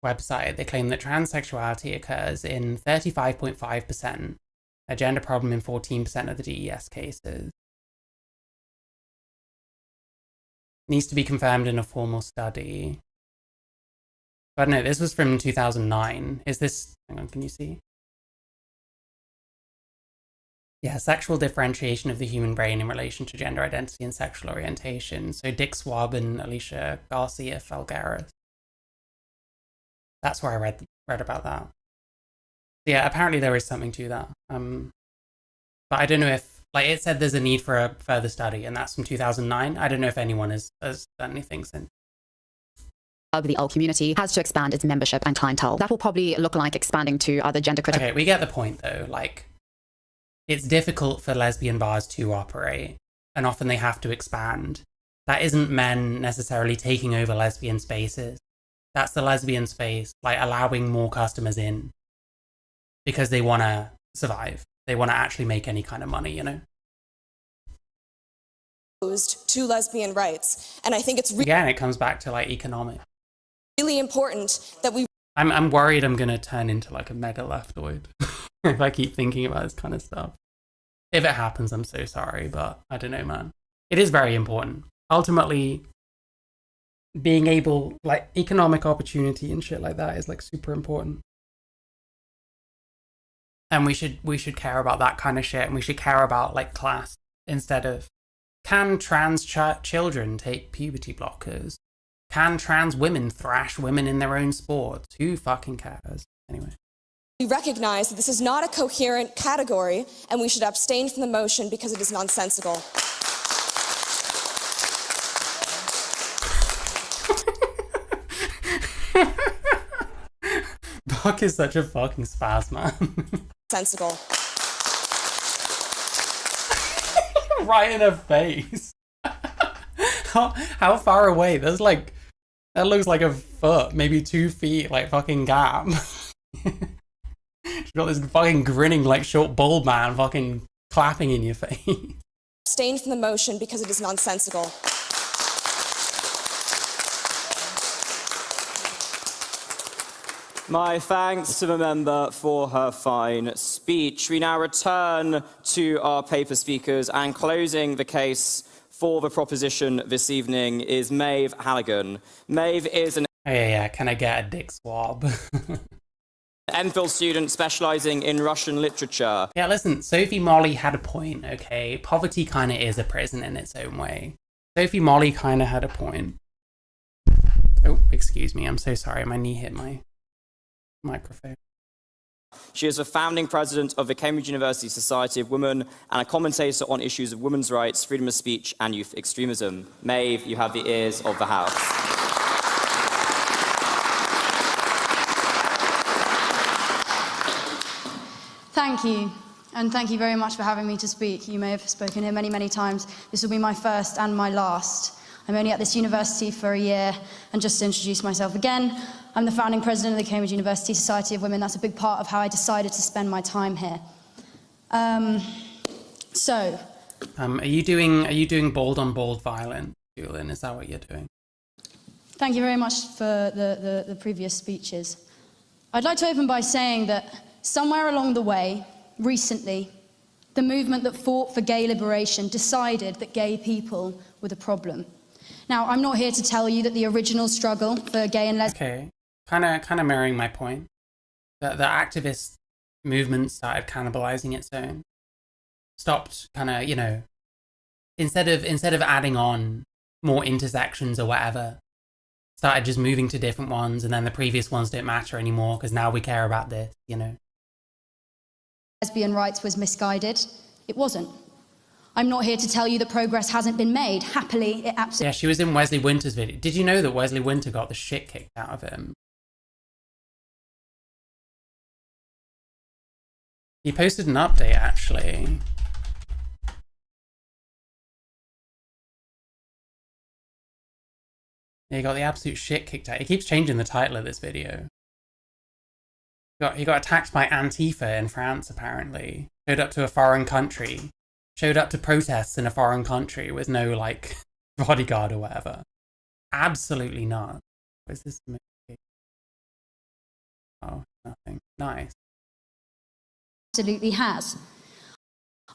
[SPEAKER 1] Website, they claim that transsexuality occurs in 35.5%, a gender problem in 14% of the DES cases. Needs to be confirmed in a formal study. But no, this was from 2009. Is this, hang on, can you see? Yeah, sexual differentiation of the human brain in relation to gender identity and sexual orientation. So Dick Swab and Alicia Garcia Falgueras. That's where I read about that. Yeah, apparently there is something to that. But I don't know if, like, it said there's a need for a further study, and that's from 2009. I don't know if anyone has done anything since.
[SPEAKER 17] The L community has to expand its membership and clientele. That will probably look like expanding to other gender critical.
[SPEAKER 1] Okay, we get the point though. Like, it's difficult for lesbian bars to operate, and often they have to expand. That isn't men necessarily taking over lesbian spaces. That's the lesbian space, like, allowing more customers in because they want to survive. They want to actually make any kind of money, you know?
[SPEAKER 16] To lesbian rights. And I think it's
[SPEAKER 1] again, it comes back to like economic.
[SPEAKER 16] Really important that we.
[SPEAKER 1] I'm worried I'm going to turn into like a mega leftoid. if I keep thinking about this kind of stuff. If it happens, I'm so sorry, but I don't know, man. It is very important. Ultimately, being able, like, economic opportunity and shit like that is, like, super important. And we should care about that kind of shit, and we should care about, like, class instead of, can trans children take puberty blockers? Can trans women thrash women in their own sports? Who fucking cares? Anyway.
[SPEAKER 16] We recognize that this is not a coherent category, and we should abstain from the motion because it is nonsensical.
[SPEAKER 1] Buck is such a fucking spaz, man.
[SPEAKER 16] Sensible.
[SPEAKER 1] Right in her face. How far away? There's like, that looks like a foot, maybe 2 feet, like fucking gap. She's got this fucking grinning, like, short bald man fucking clapping in your face.
[SPEAKER 16] Abstain from the motion because it is nonsensical.
[SPEAKER 3] My thanks to the member for her fine speech. We now return to our paper speakers, and closing the case for the proposition this evening is Maeve Halligan. Maeve is an
[SPEAKER 1] Can I get a dick swab?
[SPEAKER 3] MPhil student specialising in Russian literature.
[SPEAKER 1] Yeah, listen, Sophie Molly had a point, okay? Poverty kind of is a prison in its own way. Sophie Molly kind of had a point. Oh, excuse me, I'm so sorry, my knee hit my microphone.
[SPEAKER 3] She is a founding president of the Cambridge University Society of Women and a commentator on issues of women's rights, freedom of speech and youth extremism. Maeve, you have the ears of the House.
[SPEAKER 18] Thank you, and thank you very much for having me to speak. You may have spoken here many, many times. This will be my first and my last. I'm only at this university for a year, and just to introduce myself again, I'm the founding president of the Cambridge University Society of Women. That's a big part of how I decided to spend my time here. Are
[SPEAKER 1] you doing bold on bold violence, Julian? Is that what you're doing?
[SPEAKER 18] Thank you very much for the previous speeches. I'd like to open by saying that somewhere along the way, recently, the movement that fought for gay liberation decided that gay people were the problem. Now, I'm not here to tell you that the original struggle for gay and lesbian...
[SPEAKER 1] Okay, kind of mirroring my point. The activist movement started cannibalizing its own. Stopped kind of, you know, instead of adding on more intersections or whatever, started just moving to different ones, and then the previous ones don't matter anymore because now we care about this, you know.
[SPEAKER 18] Lesbian rights was misguided. It wasn't. I'm not here to tell you that progress hasn't been made. Happily, it absolutely...
[SPEAKER 1] Yeah, she was in Wesley Winter's video. Did you know that Wesley Winter got the shit kicked out of him? He posted an update, actually. Yeah, he got the absolute shit kicked out. He keeps changing the title of this video. He got attacked by Antifa in France, apparently. Showed up to a foreign country. Showed up to protests in a foreign country with no, like, bodyguard or whatever. Absolutely not. What is this? Oh, nothing. Nice.
[SPEAKER 18] Absolutely has.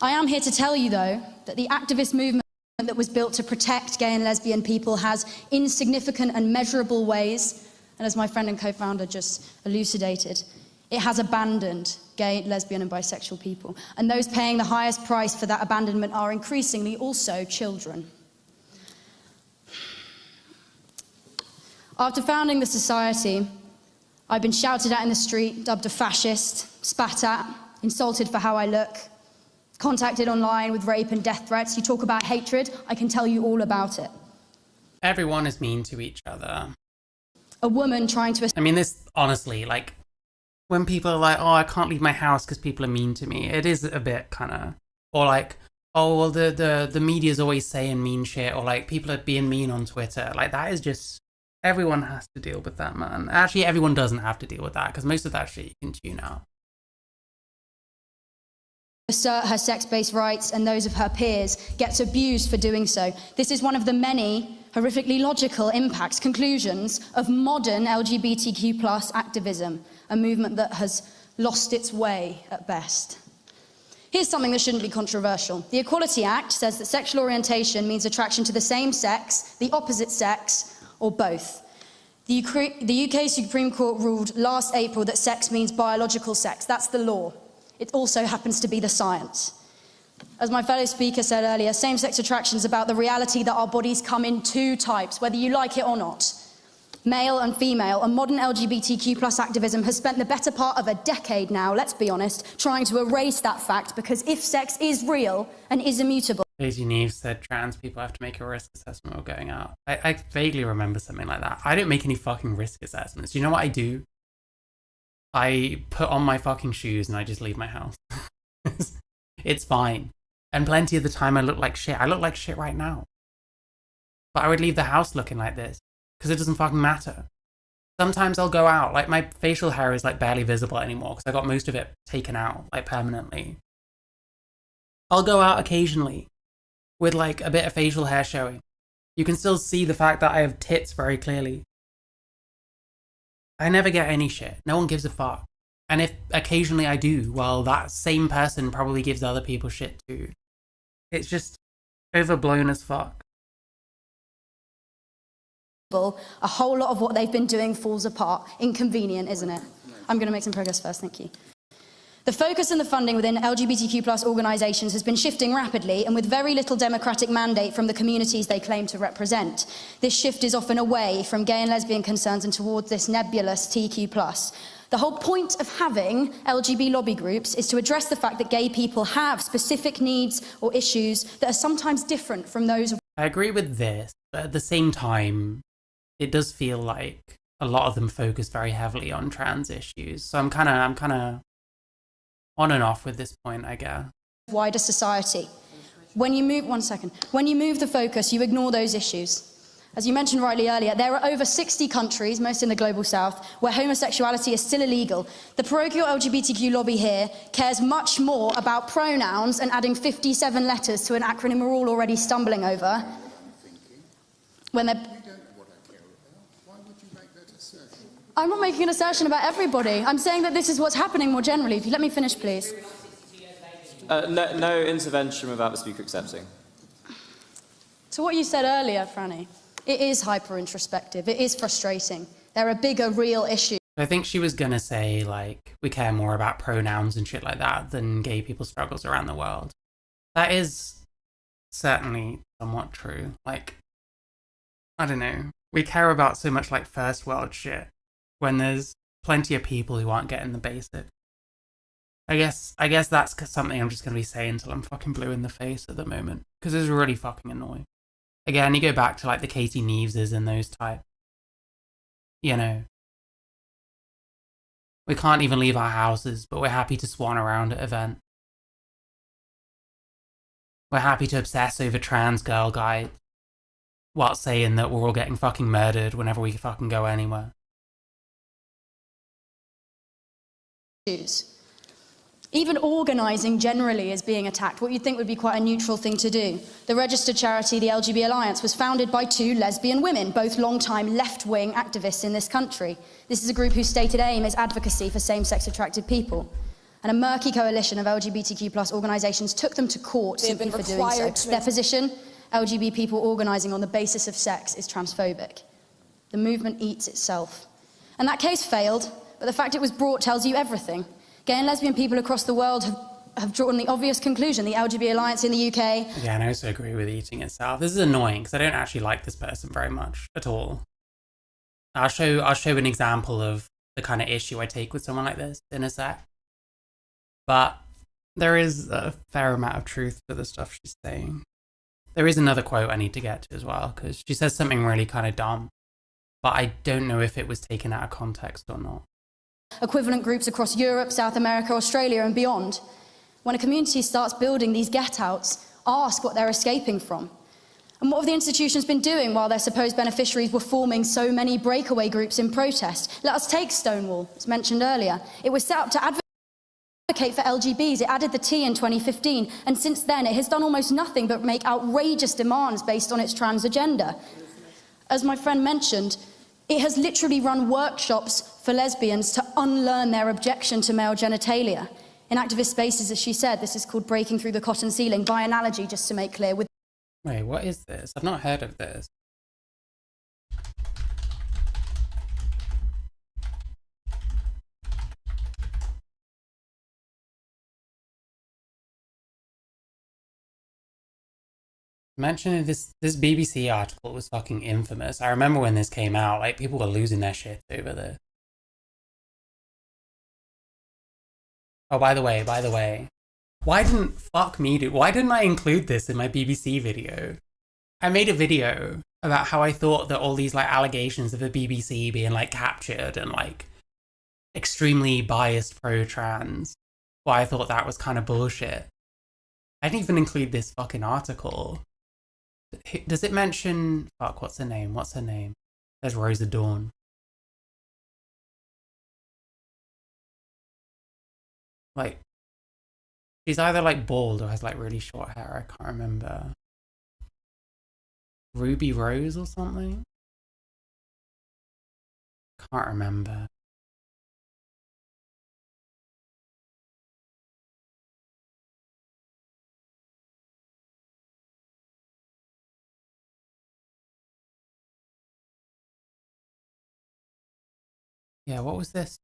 [SPEAKER 18] I am here to tell you, though, that the activist movement that was built to protect gay and lesbian people has, in significant and measurable ways, and as my friend and co-founder just elucidated, it has abandoned gay, lesbian and bisexual people. And those paying the highest price for that abandonment are increasingly also children. After founding the society, I've been shouted at in the street, dubbed a fascist, spat at, insulted for how I look, contacted online with rape and death threats. You talk about hatred, I can tell you all about it.
[SPEAKER 1] Everyone is mean to each other.
[SPEAKER 18] A woman trying to...
[SPEAKER 1] I mean, this, honestly, like, when people are like, oh, I can't leave my house because people are mean to me, it is a bit kind of... Or like, oh, well, the media's always saying mean shit, or like, people are being mean on Twitter. Like, that is just... Everyone has to deal with that, man. Actually, everyone doesn't have to deal with that, because most of that shit you can tune out.
[SPEAKER 18] Assert her sex-based rights, and those of her peers gets abused for doing so. This is one of the many horrifically logical conclusions of modern LGBTQ+ activism, a movement that has lost its way at best. Here's something that shouldn't be controversial. The Equality Act says that sexual orientation means attraction to the same sex, the opposite sex, or both. The UK Supreme Court ruled last April that sex means biological sex. That's the law. It also happens to be the science. As my fellow speaker said earlier, same-sex attraction is about the reality that our bodies come in two types, whether you like it or not. Male and female, and modern LGBTQ+ activism has spent the better part of a decade now, let's be honest, trying to erase that fact, because if sex is real and is immutable...
[SPEAKER 1] Daisy Neve said trans people have to make a risk assessment while going out. I vaguely remember something like that. I don't make any fucking risk assessments. You know what I do? I put on my fucking shoes and I just leave my house. It's fine. And plenty of the time I look like shit. I look like shit right now. But I would leave the house looking like this because it doesn't fucking matter. Sometimes I'll go out, like my facial hair is like barely visible anymore because I got most of it taken out, like permanently. I'll go out occasionally with like a bit of facial hair showing. You can still see the fact that I have tits very clearly. I never get any shit. No one gives a fuck. And if occasionally I do, well, that same person probably gives other people shit too. It's just overblown as fuck.
[SPEAKER 18] A whole lot of what they've been doing falls apart. Inconvenient, isn't it? I'm going to make some progress first, thank you. The focus and the funding within LGBTQ+ organisations has been shifting rapidly and with very little democratic mandate from the communities they claim to represent. This shift is often away from gay and lesbian concerns and towards this nebulous TQ+. The whole point of having LGB lobby groups is to address the fact that gay people have specific needs or issues that are sometimes different from those of...
[SPEAKER 1] I agree with this, but at the same time, it does feel like a lot of them focus very heavily on trans issues. So I'm kind of on and off with this point, I guess.
[SPEAKER 18] Wider society. When you move the focus, you ignore those issues. As you mentioned rightly earlier, there are over 60 countries, most in the global south, where homosexuality is still illegal. The parochial LGBTQ lobby here cares much more about pronouns and adding 57 letters to an acronym we're all already stumbling over. When they're... I'm not making an assertion about everybody. I'm saying that this is what's happening more generally. If you let me finish, please.
[SPEAKER 3] No intervention without the speaker accepting.
[SPEAKER 18] To what you said earlier, Franny, it is hyper-introspective. It is frustrating. There are bigger, real issues.
[SPEAKER 1] I think she was gonna say, like, we care more about pronouns and shit like that than gay people's struggles around the world. That is certainly somewhat true. Like, I don't know. We care about so much, like, first world shit when there's plenty of people who aren't getting the basics. I guess that's something I'm just going to be saying until I'm fucking blue in the face at the moment, because it's really fucking annoying. Again, you go back to like the Katie Neveses and those type. You know, we can't even leave our houses, but we're happy to swan around at events. We're happy to obsess over trans girl guides, while saying that we're all getting fucking murdered whenever we fucking go anywhere.
[SPEAKER 18] Even organising generally is being attacked, what you'd think would be quite a neutral thing to do. The registered charity, the LGB Alliance, was founded by two lesbian women, both long-time left-wing activists in this country. This is a group whose stated aim is advocacy for same-sex attracted people. And a murky coalition of LGBTQ+ organisations took them to court simply for doing so. Their position, LGBT people organising on the basis of sex, is transphobic. The movement eats itself. And that case failed, but the fact it was brought tells you everything. Gay and lesbian people across the world have drawn the obvious conclusion. The LGBT Alliance in the UK...
[SPEAKER 1] Yeah, and I also agree with eating itself. This is annoying, because I don't actually like this person very much, at all. I'll show an example of the kind of issue I take with someone like this in a sec. But there is a fair amount of truth to the stuff she's saying. There is another quote I need to get to as well, because she says something really kind of dumb. But I don't know if it was taken out of context or not.
[SPEAKER 18] Equivalent groups across Europe, South America, Australia and beyond. When a community starts building these get-outs, ask what they're escaping from. And what have the institutions been doing while their supposed beneficiaries were forming so many breakaway groups in protest? Let us take Stonewall, as mentioned earlier. It was set up to advocate for LGBs. It added the T in 2015, and since then it has done almost nothing but make outrageous demands based on its trans agenda. As my friend mentioned, It has literally run workshops for lesbians to unlearn their objection to male genitalia. In activist spaces, as she said, this is called breaking through the cotton ceiling, by analogy, just to make clear.
[SPEAKER 1] Wait, what is this? I've not heard of this. Mentioning this BBC article was fucking infamous. I remember when this came out, like, people were losing their shit over this. Oh, by the way, why didn't I include this in my BBC video? I made a video about how I thought that all these, like, allegations of the BBC being, like, captured and, like, extremely biased pro-trans, well, I thought that was kind of bullshit. I didn't even include this fucking article. Does it mention... Fuck, what's her name? There's Rosa Dawn. Like, she's either, like, bald or has, like, really short hair. I can't remember. Ruby Rose or something? Can't remember. Yeah, what was this?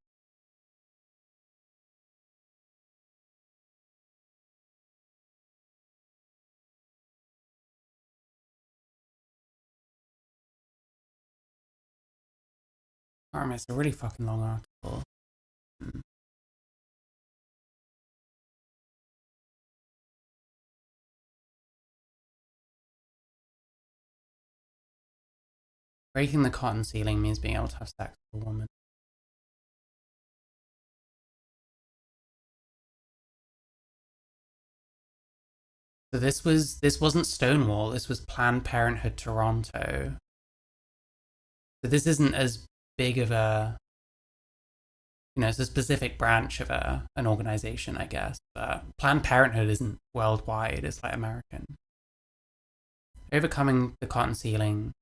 [SPEAKER 1] I remember, it's a really fucking long article. Breaking the cotton ceiling means being able to have sex with a woman. So this wasn't Stonewall, this was Planned Parenthood Toronto. So this isn't as big of a, it's a specific branch of an organization, I guess. But Planned Parenthood isn't worldwide, it's like American. Overcoming the cotton ceiling.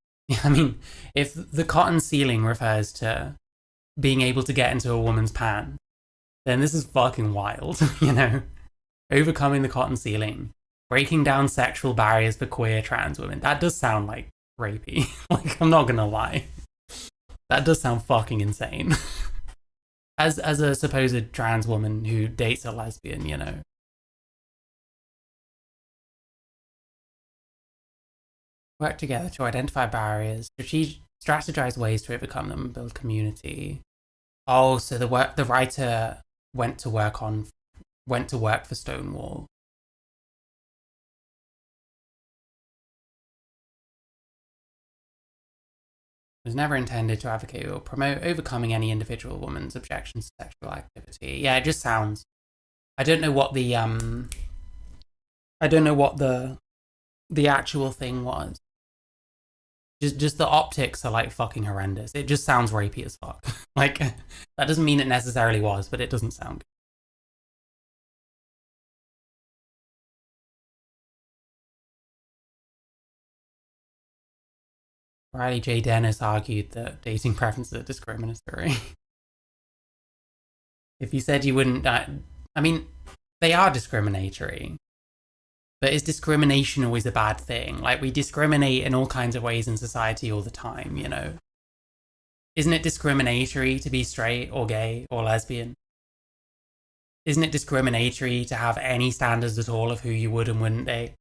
[SPEAKER 1] I mean, if the cotton ceiling refers to being able to get into a woman's pants, then this is fucking wild, Overcoming the cotton ceiling. Breaking down sexual barriers for queer trans women. That does sound like rapey. Like, I'm not gonna lie. That does sound fucking insane. As a supposed trans woman who dates a lesbian, Work together to identify barriers, strategize ways to overcome them, and build community. Oh, so the writer went to work for Stonewall. Was never intended to advocate or promote overcoming any individual woman's objections to sexual activity. Yeah, it just sounds... I don't know what the actual thing was. Just the optics are, like, fucking horrendous. It just sounds rapey as fuck. Like, that doesn't mean it necessarily was, but it doesn't sound good. Riley J. Dennis argued that dating preferences are discriminatory. If you said you wouldn't... I mean, they are discriminatory. But is discrimination always a bad thing? Like, we discriminate in all kinds of ways in society all the time, Isn't it discriminatory to be straight or gay or lesbian? Isn't it discriminatory to have any standards at all of who you would and wouldn't date?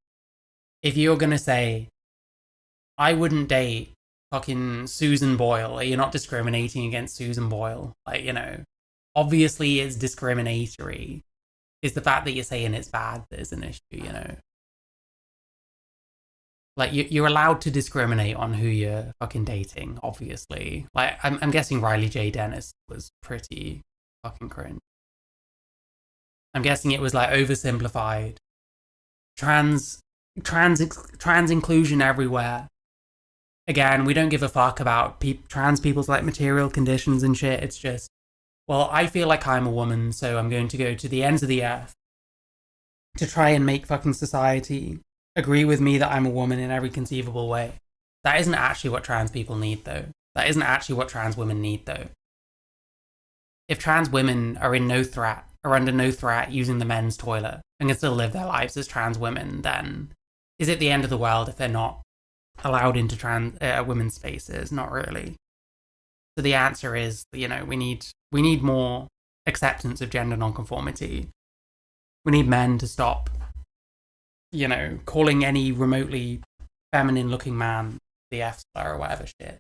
[SPEAKER 1] If you're going to say, I wouldn't date fucking Susan Boyle, you're not discriminating against Susan Boyle. Like, obviously it's discriminatory. It's the fact that you're saying it's bad that is an issue, Like, you're allowed to discriminate on who you're fucking dating, obviously. Like, I'm guessing Riley J. Dennis was pretty fucking cringe. I'm guessing it was, like, oversimplified. Trans inclusion everywhere. Again, we don't give a fuck about trans people's, like, material conditions and shit. It's just, well, I feel like I'm a woman, so I'm going to go to the ends of the earth to try and make fucking society agree with me that I'm a woman in every conceivable way. That isn't actually what trans people need, though. That isn't actually what trans women need, though. If trans women are under no threat using the men's toilet and can still live their lives as trans women, then is it the end of the world if they're not allowed into women's spaces? Not really. So the answer is, we need more acceptance of gender nonconformity. We need men to stop, calling any remotely feminine-looking man the F-slur or whatever shit.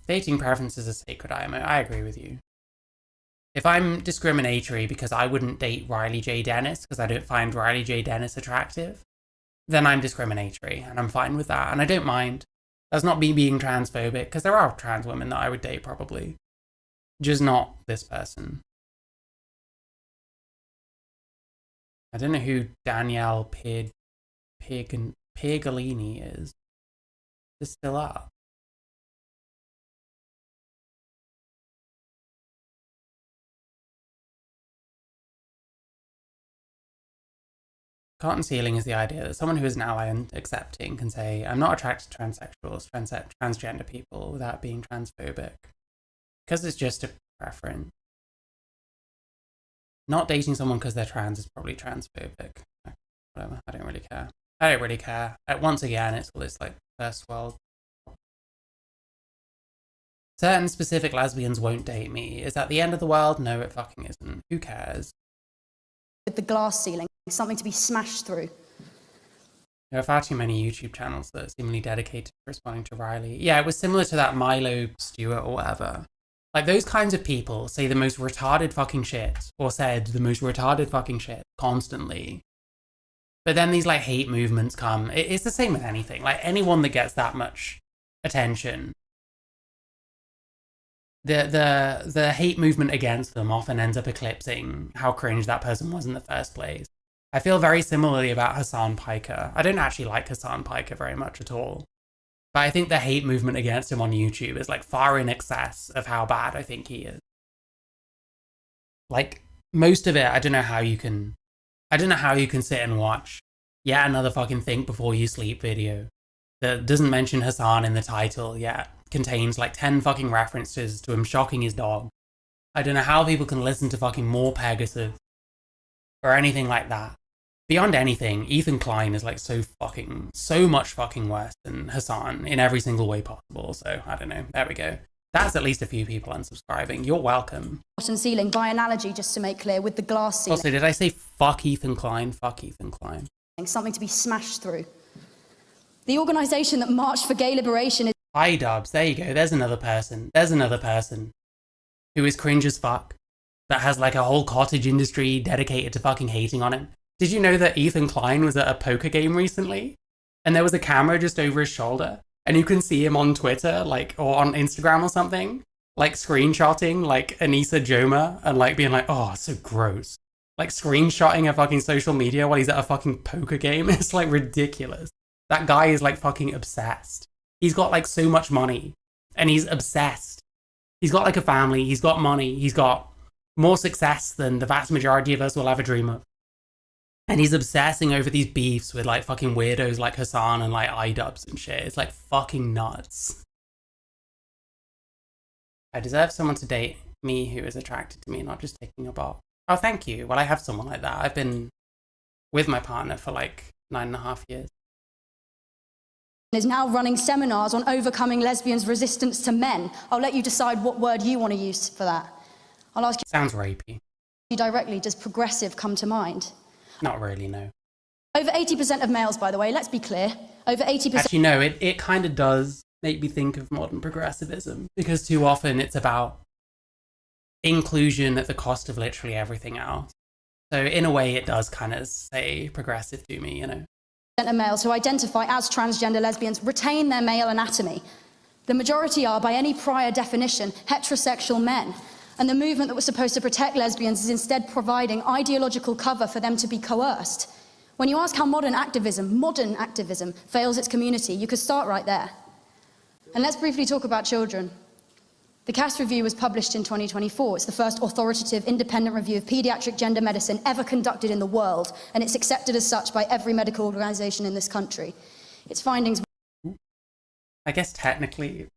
[SPEAKER 1] Dating preferences are sacred, I agree with you. If I'm discriminatory because I wouldn't date Riley J. Dennis because I don't find Riley J. Dennis attractive, then I'm discriminatory, and I'm fine with that, and I don't mind. That's not me being transphobic, because there are trans women that I would date, probably. Just not this person. I don't know who Danielle Pigolini is. Is still up. Cotton sealing is the idea that someone who is an ally and accepting can say, I'm not attracted to transsexuals, transgender people, without being transphobic. Because it's just a preference. Not dating someone because they're trans is probably transphobic. Whatever, I don't really care. I don't really care. Once again, it's all this, first world. Certain specific lesbians won't date me. Is that the end of the world? No, it fucking isn't. Who cares?
[SPEAKER 18] With the glass ceiling, something to be smashed through.
[SPEAKER 1] There are far too many YouTube channels that are seemingly dedicated to responding to Riley. Yeah, it was similar to that Milo Stewart or whatever. Those kinds of people say the most retarded fucking shit, or said the most retarded fucking shit constantly. But then these, hate movements come. It's the same with anything. Anyone that gets that much attention, the hate movement against them often ends up eclipsing how cringe that person was in the first place. I feel very similarly about Hassan Piker. I don't actually like Hassan Piker very much at all. But I think the hate movement against him on YouTube is far in excess of how bad I think he is. Most of it, I don't know how you can sit and watch yet another fucking think before you sleep video that doesn't mention Hassan in the title yet contains 10 fucking references to him shocking his dog. I don't know how people can listen to fucking more Pegasus or anything like that. Beyond anything, Ethan Klein is so much fucking worse than Hassan in every single way possible. So I don't know. There we go. That's at least a few people unsubscribing. You're welcome.
[SPEAKER 18] Cotton ceiling, by analogy, just to make clear, with the glass ceiling.
[SPEAKER 1] Also, did I say fuck Ethan Klein? Fuck Ethan Klein.
[SPEAKER 18] Something to be smashed through. The organisation that marched for gay liberation is...
[SPEAKER 1] iDubbbz, there you go. There's another person. Who is cringe as fuck. That has a whole cottage industry dedicated to fucking hating on him. Did you know that Ethan Klein was at a poker game recently? And there was a camera just over his shoulder? And you can see him on Twitter, or on Instagram or something, screenshotting, Anissa Joma, and, being oh, so gross. Screenshotting a fucking social media while he's at a fucking poker game. It's, ridiculous. That guy is, fucking obsessed. He's got, so much money. And he's obsessed. He's got, a family. He's got money. He's got more success than the vast majority of us will ever dream of. And he's obsessing over these beefs with, fucking weirdos like Hassan and, iDubbbz and shit. It's, fucking nuts. I deserve someone to date me who is attracted to me, not just taking a bot. Oh, thank you. Well, I have someone like that. I've been with my partner for, 9.5 years.
[SPEAKER 18] Is now running seminars on overcoming lesbians' resistance to men. I'll let you decide what word you want to use for that. I'll ask you...
[SPEAKER 1] Sounds rapey.
[SPEAKER 18] Directly, does progressive come to mind?
[SPEAKER 1] Not really, no.
[SPEAKER 18] Over 80% of males, by the way, let's be clear. Over 80%...
[SPEAKER 1] Actually, no, it kind of does make me think of modern progressivism, because too often it's about inclusion at the cost of literally everything else. So in a way, it does kind of say progressive to me,
[SPEAKER 18] of males who identify as transgender lesbians retain their male anatomy. The majority are, by any prior definition, heterosexual men. And the movement that was supposed to protect lesbians is instead providing ideological cover for them to be coerced. When you ask how modern activism fails its community, you could start right there. And let's briefly talk about children. The Cass Review was published in 2024. It's the first authoritative, independent review of paediatric gender medicine ever conducted in the world, and it's accepted as such by every medical organisation in this country. Its findings...
[SPEAKER 1] I guess technically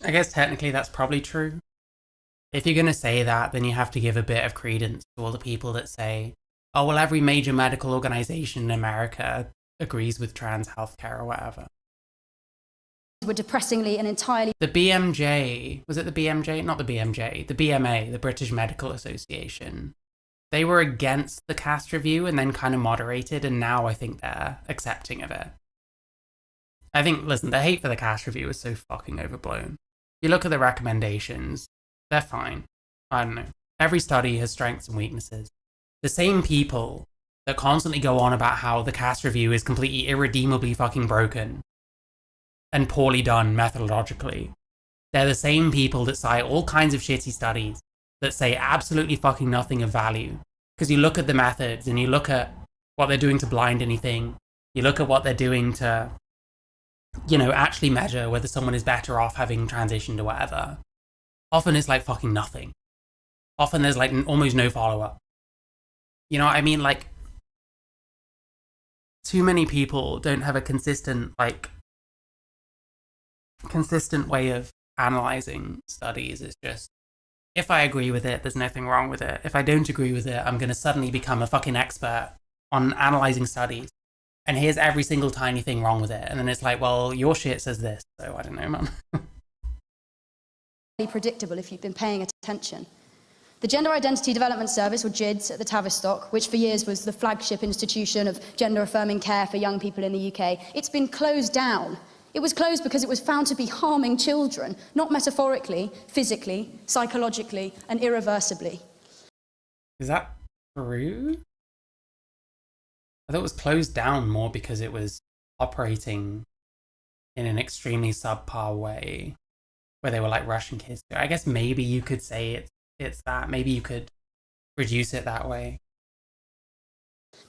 [SPEAKER 1] I guess technically that's probably true. If you're going to say that, then you have to give a bit of credence to all the people that say, oh, well, every major medical organization in America agrees with trans healthcare or whatever.
[SPEAKER 18] Were depressingly and entirely...
[SPEAKER 1] The BMJ, was it the BMJ? Not the BMJ, the BMA, the British Medical Association. They were against the cast review and then kind of moderated, and now I think they're accepting of it. I think, listen, the hate for the cast review is so fucking overblown. You look at the recommendations, they're fine. I don't know. Every study has strengths and weaknesses. The same people that constantly go on about how the cast review is completely irredeemably fucking broken and poorly done methodologically, they're the same people that cite all kinds of shitty studies that say absolutely fucking nothing of value. Because you look at the methods and you look at what they're doing to blind anything, you look at what they're doing to, you know, actually measure whether someone is better off having transitioned or whatever. Often it's like fucking nothing. Often there's like almost no follow-up. You know what I mean? Like, too many people don't have a consistent way of analyzing studies. It's just, if I agree with it, there's nothing wrong with it. If I don't agree with it, I'm going to suddenly become a fucking expert on analyzing studies. And here's every single tiny thing wrong with it. And then it's like, well, your shit says this. So I don't know, man.
[SPEAKER 18] predictable if you've been paying attention. The Gender Identity Development Service, or GIDS, at the Tavistock, which for years was the flagship institution of gender-affirming care for young people in the UK, it's been closed down. It was closed because it was found to be harming children, not metaphorically, physically, psychologically, and irreversibly.
[SPEAKER 1] Is that true? I thought it was closed down more because it was operating in an extremely subpar way, where they were like rushing kids. I guess maybe you could say it's that. Maybe you could reduce it that way.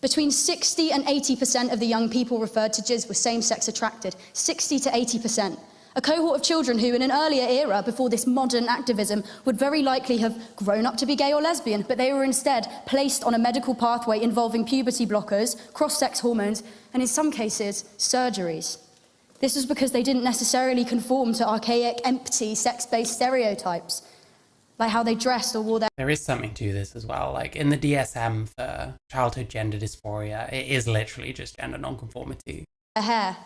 [SPEAKER 18] Between 60 and 80% of the young people referred to GIDS were same-sex attracted. 60 to 80%. A cohort of children who, in an earlier era, before this modern activism, would very likely have grown up to be gay or lesbian, but they were instead placed on a medical pathway involving puberty blockers, cross-sex hormones, and in some cases, surgeries. This was because they didn't necessarily conform to archaic, empty, sex-based stereotypes, like how they dressed or wore their...
[SPEAKER 1] There is something to this as well. Like, in the DSM for childhood gender dysphoria, it is literally just gender nonconformity.
[SPEAKER 18] hair.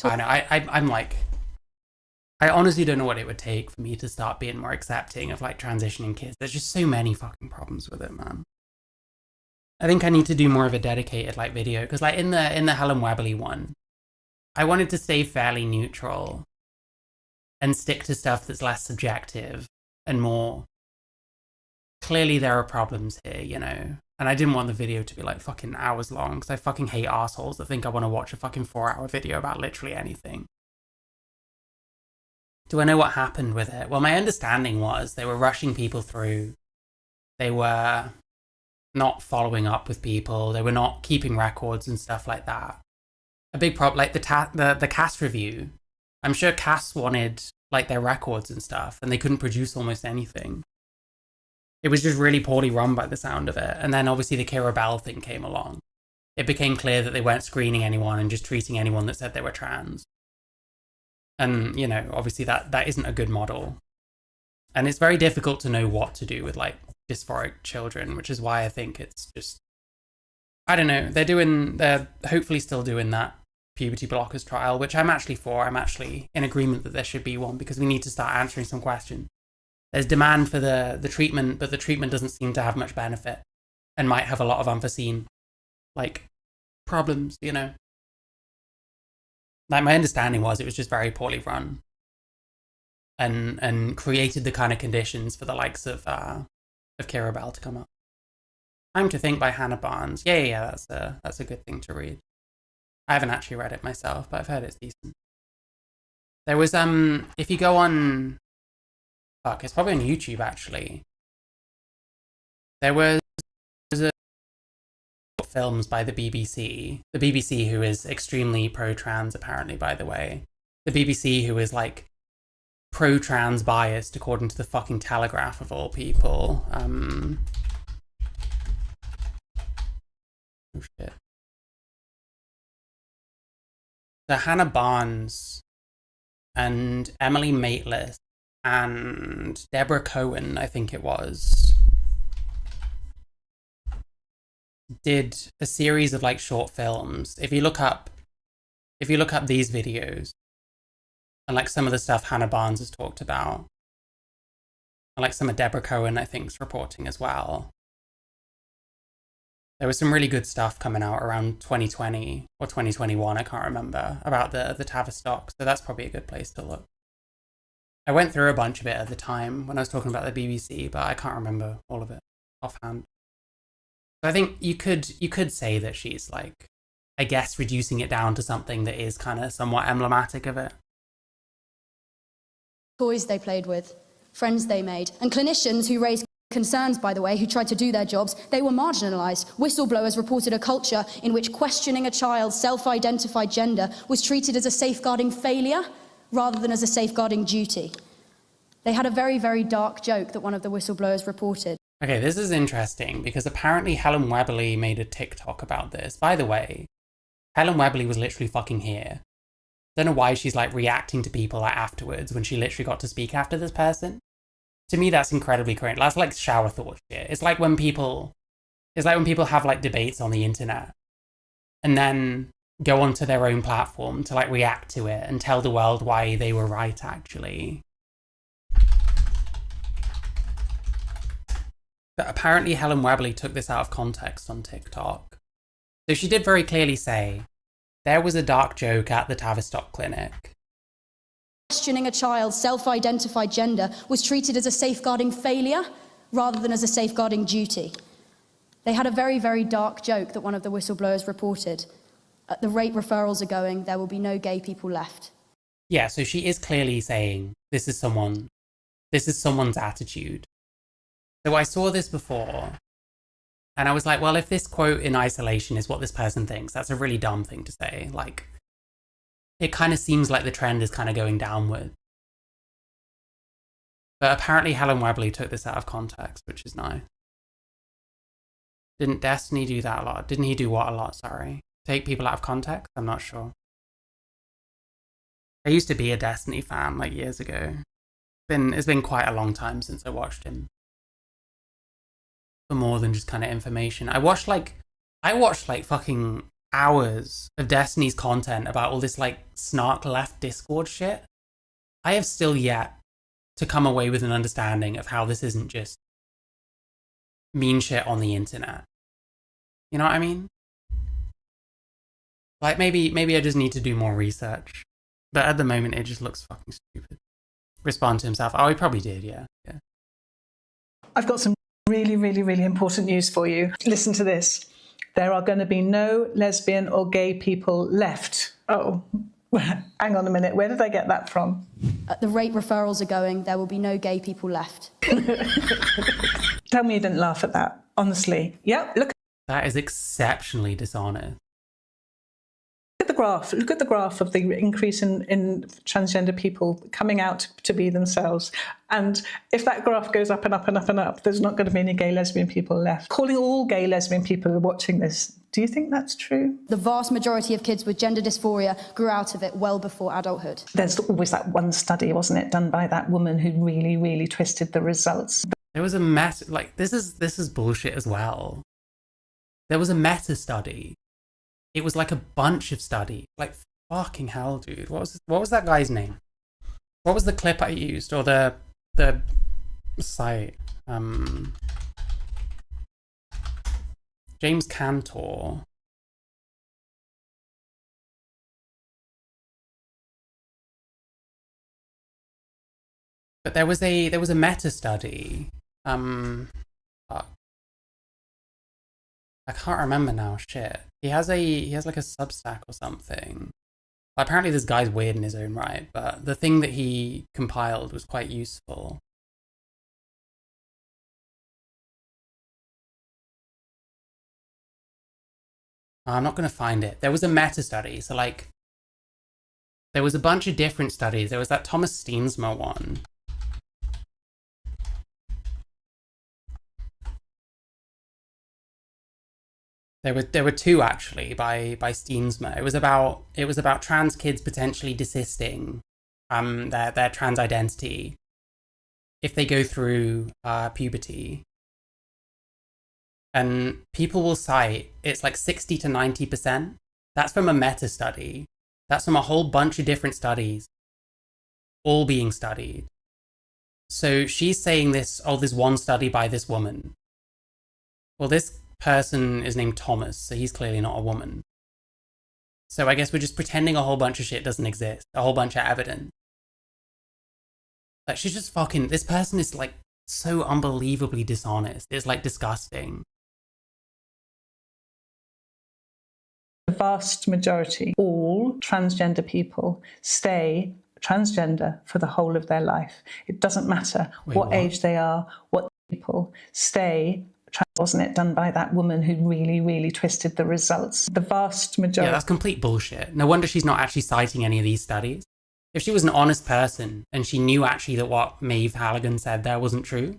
[SPEAKER 1] I know, I'm like... I honestly don't know what it would take for me to start being more accepting of, like, transitioning kids. There's just so many fucking problems with it, man. I think I need to do more of a dedicated, like, video. Because, like, in the Helen Webley one, I wanted to stay fairly neutral and stick to stuff that's less subjective and more... Clearly there are problems here, you know? And I didn't want the video to be, like, fucking hours long, because I fucking hate assholes that think I want to watch a fucking 4-hour video about literally anything. Do I know what happened with it? Well, my understanding was they were rushing people through. They were not following up with people. They were not keeping records and stuff like that. A big problem, like the cast review. I'm sure casts wanted, like, their records and stuff, and they couldn't produce almost anything. It was just really poorly run by the sound of it. And then obviously the Kira Bell thing came along. It became clear that they weren't screening anyone and just treating anyone that said they were trans. And, you know, obviously that isn't a good model. And it's very difficult to know what to do with, like, dysphoric children, which is why I think it's just... I don't know. They're hopefully still doing that puberty blockers trial, which I'm actually for. I'm actually in agreement that there should be one, because we need to start answering some questions. There's demand for the treatment, but the treatment doesn't seem to have much benefit and might have a lot of unforeseen, like, problems, you know? Like, my understanding was it was just very poorly run and created the kind of conditions for the likes of Kira Bell to come up. Time to Think by Hannah Barnes. Yeah, that's a good thing to read. I haven't actually read it myself, but I've heard it's decent. There was, if you go on... Fuck, it's probably on YouTube, actually. There was films by the BBC. The BBC, who is extremely pro-trans, apparently, by the way. The BBC, who is, like, pro-trans biased, according to the fucking Telegraph, of all people. Oh, shit. So Hannah Barnes and Emily Maitlis and Deborah Cohen, I think it was, did a series of like short films. If you look up these videos and like some of the stuff Hannah Barnes has talked about, and like some of Deborah Cohen I think's reporting as well, there was some really good stuff coming out around 2020 or 2021, I can't remember, about the Tavistock, so that's probably a good place to look. I went through a bunch of it at the time when I was talking about the BBC, but I can't remember all of it offhand. So I think you could say that she's like, I guess, reducing it down to something that is kind of somewhat emblematic of it.
[SPEAKER 18] Toys they played with, friends they made, and clinicians who raised concerns, by the way, who tried to do their jobs, they were marginalised. Whistleblowers reported a culture in which questioning a child's self-identified gender was treated as a safeguarding failure rather than as a safeguarding duty. They had a very, very dark joke that one of the whistleblowers reported.
[SPEAKER 1] Okay, this is interesting because apparently Helen Weberly made a TikTok about this. By the way, Helen Weberly was literally fucking here. Don't know why she's like reacting to people like afterwards when she literally got to speak after this person. To me, that's incredibly cringe. That's like shower thought shit. It's like when people have like debates on the internet and then go onto their own platform to like react to it and tell the world why they were right, actually. But apparently Helen Weberly took this out of context on TikTok. So she did very clearly say, there was a dark joke at the Tavistock clinic.
[SPEAKER 18] Questioning a child's self-identified gender was treated as a safeguarding failure rather than as a safeguarding duty. They had a very, very dark joke that one of the whistleblowers reported. At the rate referrals are going, there will be no gay people left.
[SPEAKER 1] Yeah, so she is clearly saying this is someone's attitude. So I saw this before, and I was like, well, if this quote in isolation is what this person thinks, that's a really dumb thing to say. Like, it kind of seems like the trend is kind of going downward. But apparently Helen Weberly took this out of context, which is nice. Didn't Destiny do that a lot? Didn't he do what a lot, sorry? Take people out of context? I'm not sure. I used to be a Destiny fan like years ago. It's been quite a long time since I watched him. For more than just kind of information. I watched like fucking hours of Destiny's content about all this like snark left Discord shit. I have still yet to come away with an understanding of how this isn't just mean shit on the internet. You know what I mean? Like maybe I just need to do more research. But at the moment it just looks fucking stupid. Respond to himself. Oh, he probably did, yeah.
[SPEAKER 19] I've got some really, really, really important news for you. Listen to this. There are going to be no lesbian or gay people left. Oh, hang on a minute. Where did I get that from?
[SPEAKER 18] At the rate referrals are going, there will be no gay people left.
[SPEAKER 19] Tell me you didn't laugh at that, honestly. Yeah, look.
[SPEAKER 1] That is exceptionally dishonest.
[SPEAKER 19] Look at the graph. Look at the graph of the increase in transgender people coming out to be themselves. And if that graph goes up and up and up and up, there's not going to be any gay lesbian people left. Calling all gay lesbian people who are watching this, do you think that's true?
[SPEAKER 18] The vast majority of kids with gender dysphoria grew out of it well before adulthood.
[SPEAKER 19] There's always that one study, wasn't it, done by that woman who really, really twisted the results.
[SPEAKER 1] There was a like this is bullshit as well. There was a meta study. It was like a bunch of studies. Like, fucking hell, dude. What was that guy's name? What was the clip I used? Or the site? James Cantor. But there was a meta study. I can't remember now, shit. He has like a Substack or something. Well, apparently this guy's weird in his own right, but the thing that he compiled was quite useful. I'm not going to find it. There was a meta study, so like, there was a bunch of different studies. There was that Thomas Steensma one. There were two actually by Steensma. It was about trans kids potentially desisting their trans identity if they go through puberty, and people will cite it's like 60 to 90%. That's from a meta study. That's from a whole bunch of different studies, all being studied. So she's saying this, oh, there's one study by this woman. Well, this person is named Thomas, so he's clearly not a woman. So I guess we're just pretending a whole bunch of shit doesn't exist, a whole bunch of evidence. Like, she's just fucking, this person is like so unbelievably dishonest. It's like disgusting.
[SPEAKER 19] The vast majority, all transgender people, stay transgender for the whole of their life. It doesn't matter what age they are, what people stay. Wasn't it done by that woman who really, really twisted the results? The vast majority.
[SPEAKER 1] Yeah, that's complete bullshit. No wonder she's not actually citing any of these studies. If she was an honest person and she knew actually that what Maeve Halligan said there wasn't true,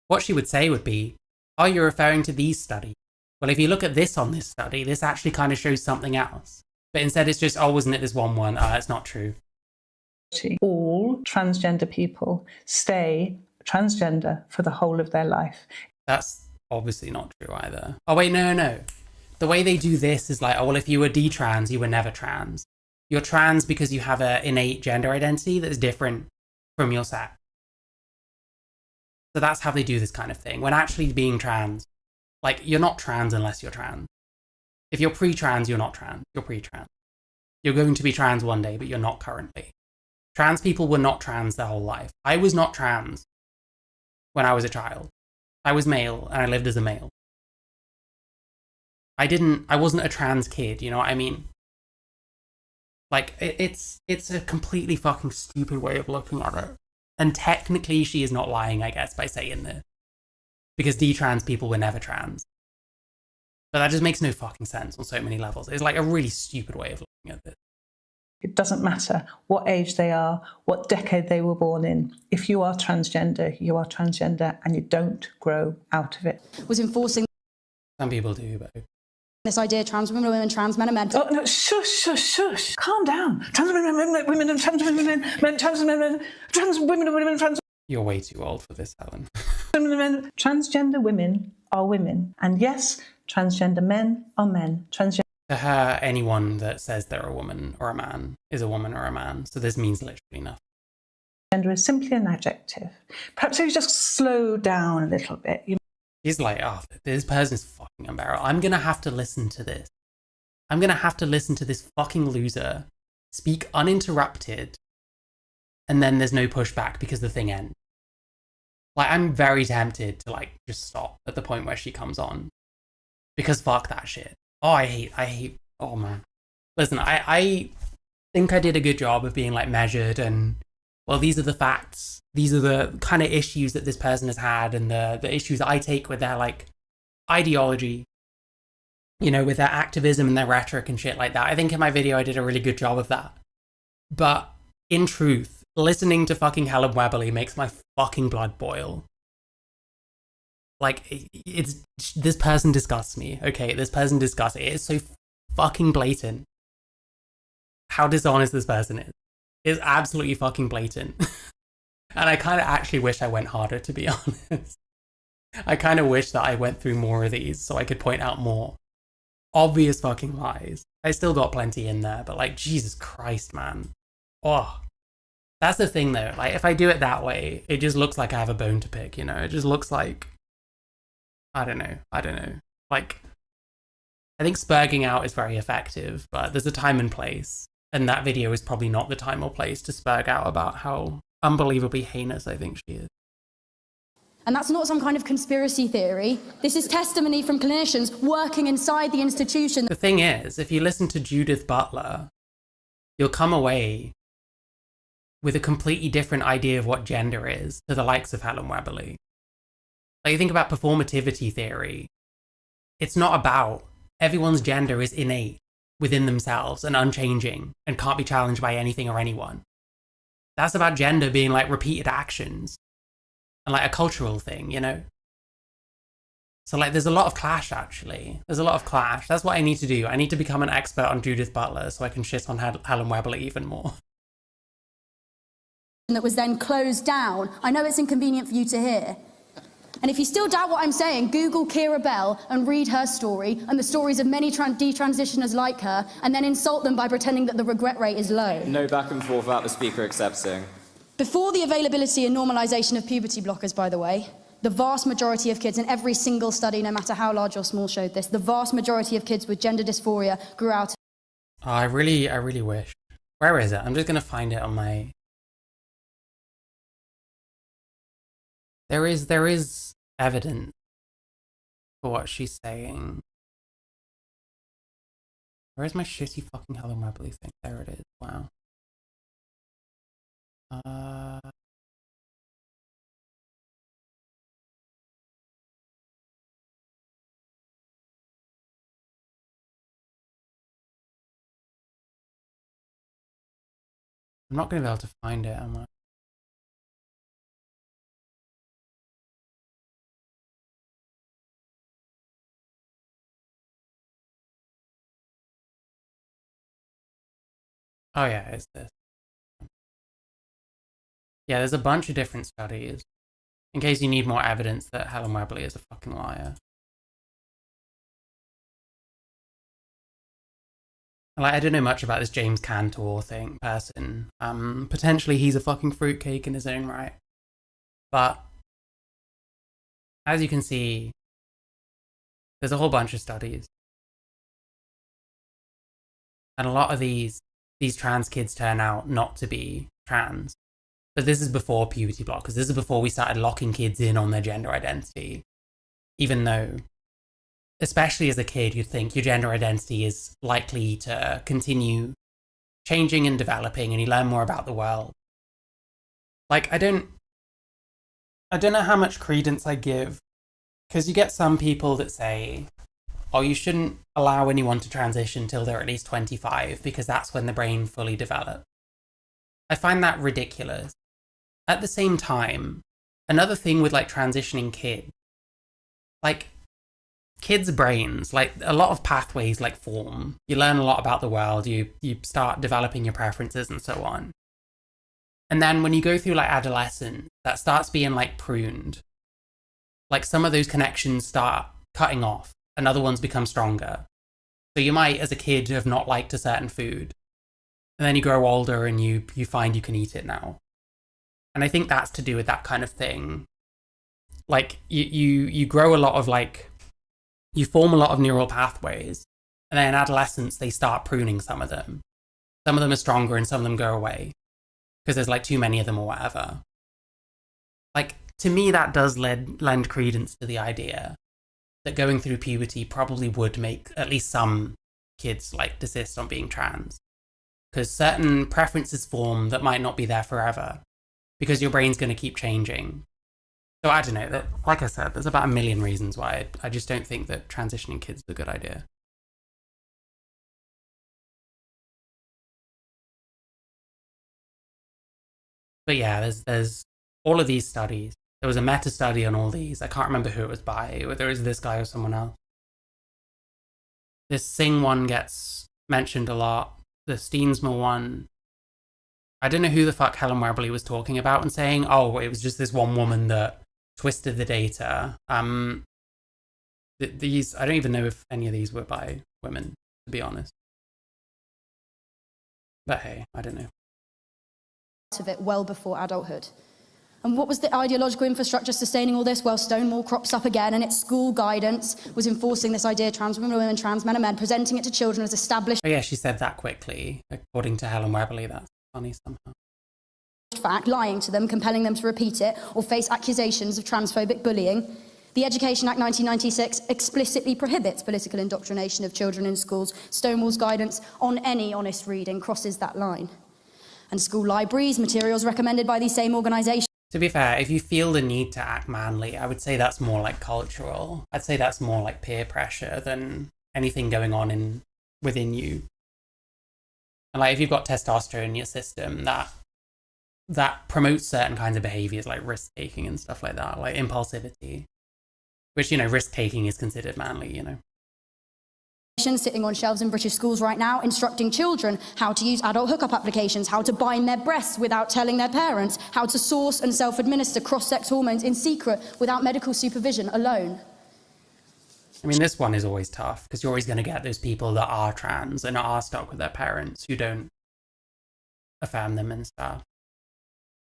[SPEAKER 1] what she would say would be, oh, you're referring to these studies. Well, if you look at this on this study, this actually kind of shows something else. But instead it's just, oh, wasn't it this one? It's not true.
[SPEAKER 19] All transgender people stay transgender for the whole of their life.
[SPEAKER 1] That's obviously not true either. Oh, wait, no. The way they do this is like, oh, well, if you were detrans, you were never trans. You're trans because you have an innate gender identity that's different from your sex. So that's how they do this kind of thing. When actually being trans, like, you're not trans unless you're trans. If you're pre-trans, you're not trans. You're pre-trans. You're going to be trans one day, but you're not currently. Trans people were not trans their whole life. I was not trans when I was a child. I was male and I lived as a male. I wasn't a trans kid, you know what I mean? Like, it's a completely fucking stupid way of looking at it. And technically she is not lying, I guess, by saying this. Because detrans people were never trans. But that just makes no fucking sense on so many levels. It's like a really stupid way of looking at this.
[SPEAKER 19] It doesn't matter what age they are, what decade they were born in. If you are transgender, you are transgender and you don't grow out of it.
[SPEAKER 18] Was enforcing
[SPEAKER 1] Some people do, but
[SPEAKER 18] this idea trans women are women, trans men are men.
[SPEAKER 19] Oh, no, shush. Calm down. Trans women are women and trans women, men, trans women, trans women are women, trans.
[SPEAKER 1] You're way too old for this, Helen.
[SPEAKER 19] Transgender women are women. And yes, transgender men are men. Transgender.
[SPEAKER 1] To her, anyone that says they're a woman or a man is a woman or a man. So this means literally nothing.
[SPEAKER 19] Gender is simply an adjective. Perhaps if you just slow down a little bit.
[SPEAKER 1] He's like, oh, this person is fucking unbearable. I'm going to have to listen to this. I'm going to have to listen to this fucking loser speak uninterrupted. And then there's no pushback because the thing ends. Like, I'm very tempted to, like, just stop at the point where she comes on. Because fuck that shit. Oh, I hate, oh man. Listen, I think I did a good job of being, like, measured and, well, these are the facts. These are the kind of issues that this person has had and the issues that I take with their, like, ideology, you know, with their activism and their rhetoric and shit like that. I think in my video I did a really good job of that. But in truth, listening to fucking Helen Weberly makes my fucking blood boil. Like, this person disgusts me, okay? This person disgusts me. It is so fucking blatant how dishonest this person is. It's absolutely fucking blatant. And I kind of actually wish I went harder, to be honest. I kind of wish that I went through more of these so I could point out more obvious fucking lies. I still got plenty in there, but, like, Jesus Christ, man. Oh. That's the thing, though. Like, if I do it that way, it just looks like I have a bone to pick, you know? It just looks like... I don't know. Like, I think spurging out is very effective, but there's a time and place. And that video is probably not the time or place to spurg out about how unbelievably heinous I think she is.
[SPEAKER 18] And that's not some kind of conspiracy theory. This is testimony from clinicians working inside the institution.
[SPEAKER 1] The thing is, if you listen to Judith Butler, you'll come away with a completely different idea of what gender is to the likes of Helen Weberly. Like, you think about performativity theory. It's not about everyone's gender is innate within themselves and unchanging and can't be challenged by anything or anyone. That's about gender being like repeated actions and like a cultural thing, you know? So like there's a lot of clash actually. There's a lot of clash. That's what I need to do. I need to become an expert on Judith Butler so I can shit on Helen Weberly even more.
[SPEAKER 18] that was then closed down. I know it's inconvenient for you to hear. And if you still doubt what I'm saying, Google Kira Bell and read her story and the stories of many detransitioners like her, and then insult them by pretending that the regret rate is low.
[SPEAKER 3] No back and forth without the speaker accepting.
[SPEAKER 18] Before the availability and normalisation of puberty blockers, by the way, the vast majority of kids, in every single study, no matter how large or small, showed this, the vast majority of kids with gender dysphoria grew out.
[SPEAKER 1] Oh, I really wish. Where is it? I'm just going to find it on my... There is evidence for what she's saying. Where's my shitty fucking Helen Webley thing? There it is. Wow. I'm not going to be able to find it, am I? Oh yeah, it's this. Yeah, there's a bunch of different studies. In case you need more evidence that Helen Webley is a fucking liar. Like, I don't know much about this James Cantor person. Potentially he's a fucking fruitcake in his own right. But as you can see, there's a whole bunch of studies. And a lot of these trans kids turn out not to be trans. But this is before puberty blockers. This is before we started locking kids in on their gender identity. Even though, especially as a kid, you'd think your gender identity is likely to continue changing and developing, and you learn more about the world. Like, I don't know how much credence I give, because you get some people that say, oh, you shouldn't allow anyone to transition till they're at least 25, because that's when the brain fully develops. I find that ridiculous. At the same time, another thing with, like, transitioning kids, like, kids' brains, like, a lot of pathways, like, form. You learn a lot about the world, you start developing your preferences and so on. And then when you go through, like, adolescence, that starts being, like, pruned. Like, some of those connections start cutting off, and other ones become stronger. So you might, as a kid, have not liked a certain food. And then you grow older and you find you can eat it now. And I think that's to do with that kind of thing. Like, you grow a lot of, like, you form a lot of neural pathways. And then in adolescence, they start pruning some of them. Some of them are stronger and some of them go away. Because there's, like, too many of them or whatever. Like, to me, that does lend credence to the idea that going through puberty probably would make at least some kids, like, desist on being trans. Because certain preferences form that might not be there forever. Because your brain's going to keep changing. So I don't know, that, like I said, there's about a million reasons why I just don't think that transitioning kids is a good idea. But yeah, there's all of these studies. There was a meta-study on all these. I can't remember who it was by, whether it was this guy or someone else. This Singh one gets mentioned a lot. The Steensma one. I don't know who the fuck Helen Webley was talking about and saying, oh, it was just this one woman that twisted the data. These, I don't even know if any of these were by women, to be honest. But hey, I don't know.
[SPEAKER 18] Of it well before adulthood. And what was the ideological infrastructure sustaining all this? Well, Stonewall crops up again, and its school guidance was enforcing this idea: trans women are women, trans men are men, presenting it to children as established.
[SPEAKER 1] Oh yeah, she said that quickly. According to Helen Webley, that's funny somehow.
[SPEAKER 18] Fact, lying to them, compelling them to repeat it, or face accusations of transphobic bullying. The Education Act 1996 explicitly prohibits political indoctrination of children in schools. Stonewall's guidance on any honest reading crosses that line. And school libraries, materials recommended by these same organisations.
[SPEAKER 1] To be fair, if you feel the need to act manly, I would say that's more like cultural. I'd say that's more like peer pressure than anything going on within you. And like, if you've got testosterone in your system, that promotes certain kinds of behaviours like risk-taking and stuff like that, like impulsivity. Which, you know, risk-taking is considered manly, you know.
[SPEAKER 18] sitting on shelves in British schools right now, instructing children how to use adult hookup applications, how to bind their breasts without telling their parents, how to source and self-administer cross-sex hormones in secret without medical supervision alone.
[SPEAKER 1] I mean, this one is always tough because you're always going to get those people that are trans and are stuck with their parents who don't affirm them and stuff.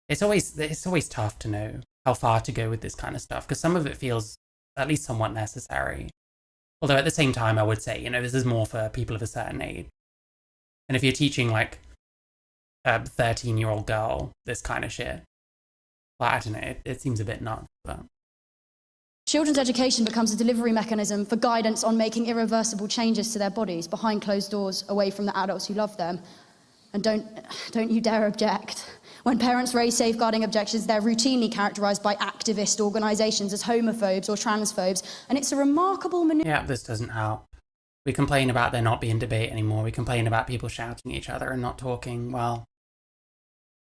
[SPEAKER 1] It's always tough to know how far to go with this kind of stuff because some of it feels at least somewhat necessary. Although at the same time, I would say, you know, this is more for people of a certain age. And if you're teaching like a 13-year-old girl this kind of shit, well, I don't know, it seems a bit nuts. But
[SPEAKER 18] Children's education becomes a delivery mechanism for guidance on making irreversible changes to their bodies behind closed doors, away from the adults who love them. And don't you dare object. When parents raise safeguarding objections, they're routinely characterised by activist organisations as homophobes or transphobes, and it's a remarkable maneuver.
[SPEAKER 1] yeah, this doesn't help. We complain about there not being debate anymore. We complain about people shouting at each other and not talking. Well,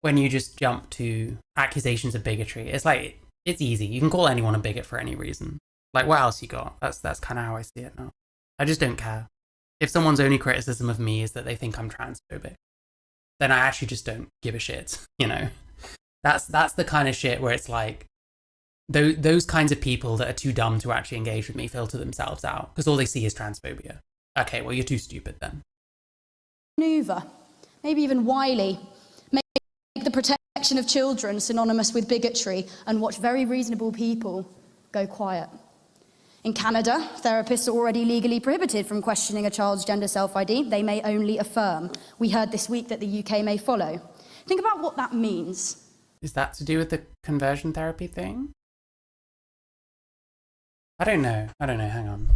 [SPEAKER 1] when you just jump to accusations of bigotry, it's like, it's easy. You can call anyone a bigot for any reason. Like, what else you got? That's kind of how I see it now. I just don't care. If someone's only criticism of me is that they think I'm transphobic, then I actually just don't give a shit, you know? That's the kind of shit where it's like, those kinds of people that are too dumb to actually engage with me filter themselves out, because all they see is transphobia. Okay, well, you're too stupid then.
[SPEAKER 18] Maneuver, maybe even wily, make the protection of children synonymous with bigotry and watch very reasonable people go quiet. In Canada, therapists are already legally prohibited from questioning a child's gender self-ID. They may only affirm. We heard this week that the UK may follow. Think about what that means.
[SPEAKER 1] Is that to do with the conversion therapy thing? I don't know, hang on.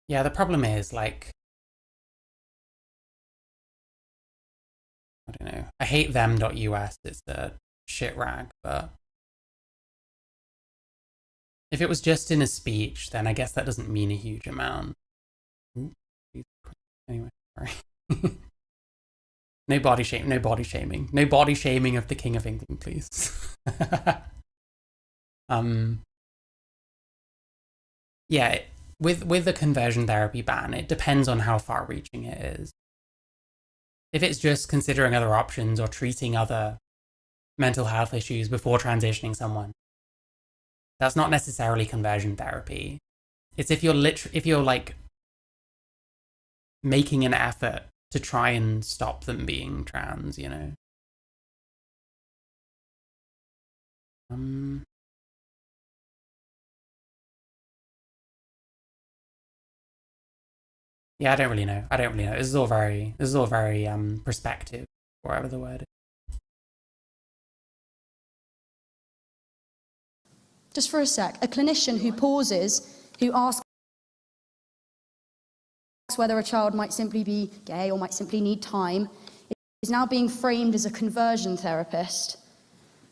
[SPEAKER 1] Yeah, the problem is, like, I don't know. I hate them.us, it's a shit rag, but if it was just in a speech, then I guess that doesn't mean a huge amount. Ooh, anyway, sorry. No body shaming. No body shaming of the King of England, please. Yeah, with the conversion therapy ban, it depends on how far-reaching it is. If it's just considering other options or treating other mental health issues before transitioning someone, that's not necessarily conversion therapy. It's if you're like making an effort to try and stop them being trans, you know. Yeah, I don't really know. This is all very perspective, whatever the word is.
[SPEAKER 18] Just for a sec, a clinician who pauses, who asks whether a child might simply be gay or might simply need time, is now being framed as a conversion therapist.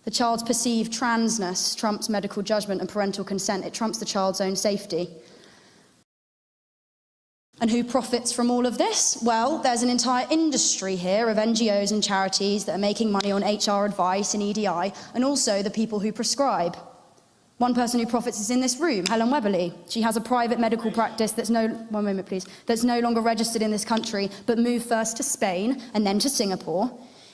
[SPEAKER 18] The child's perceived transness trumps medical judgment and parental consent. It trumps the child's own safety. And who profits from all of this? Well, there's an entire industry here of NGOs and charities that are making money on HR advice and EDI, and also the people who prescribe. One person who profits is in this room, Helen Weberly. She has a private medical practice that's no longer registered in this country, but moved first to Spain and then to Singapore.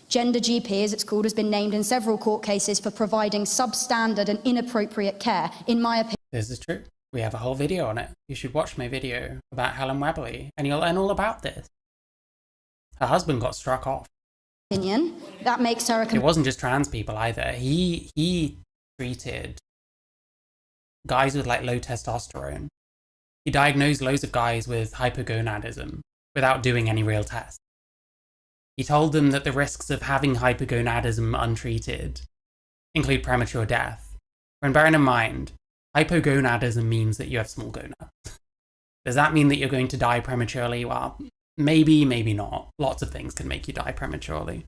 [SPEAKER 18] Gender GP, as it's called, has been named in several court cases for providing substandard and inappropriate care, in my opinion.
[SPEAKER 1] This is true. We have a whole video on it. You should watch my video about Helen Weberly, and you'll learn all about this. Her husband got struck off.
[SPEAKER 18] That makes her
[SPEAKER 1] It wasn't just trans people either. He treated guys with like low testosterone. He diagnosed loads of guys with hypogonadism without doing any real tests. He told them that the risks of having hypogonadism untreated include premature death. When bearing in mind, hypogonadism means that you have small gonads. Does that mean that you're going to die prematurely? Well, maybe, maybe not. Lots of things can make you die prematurely.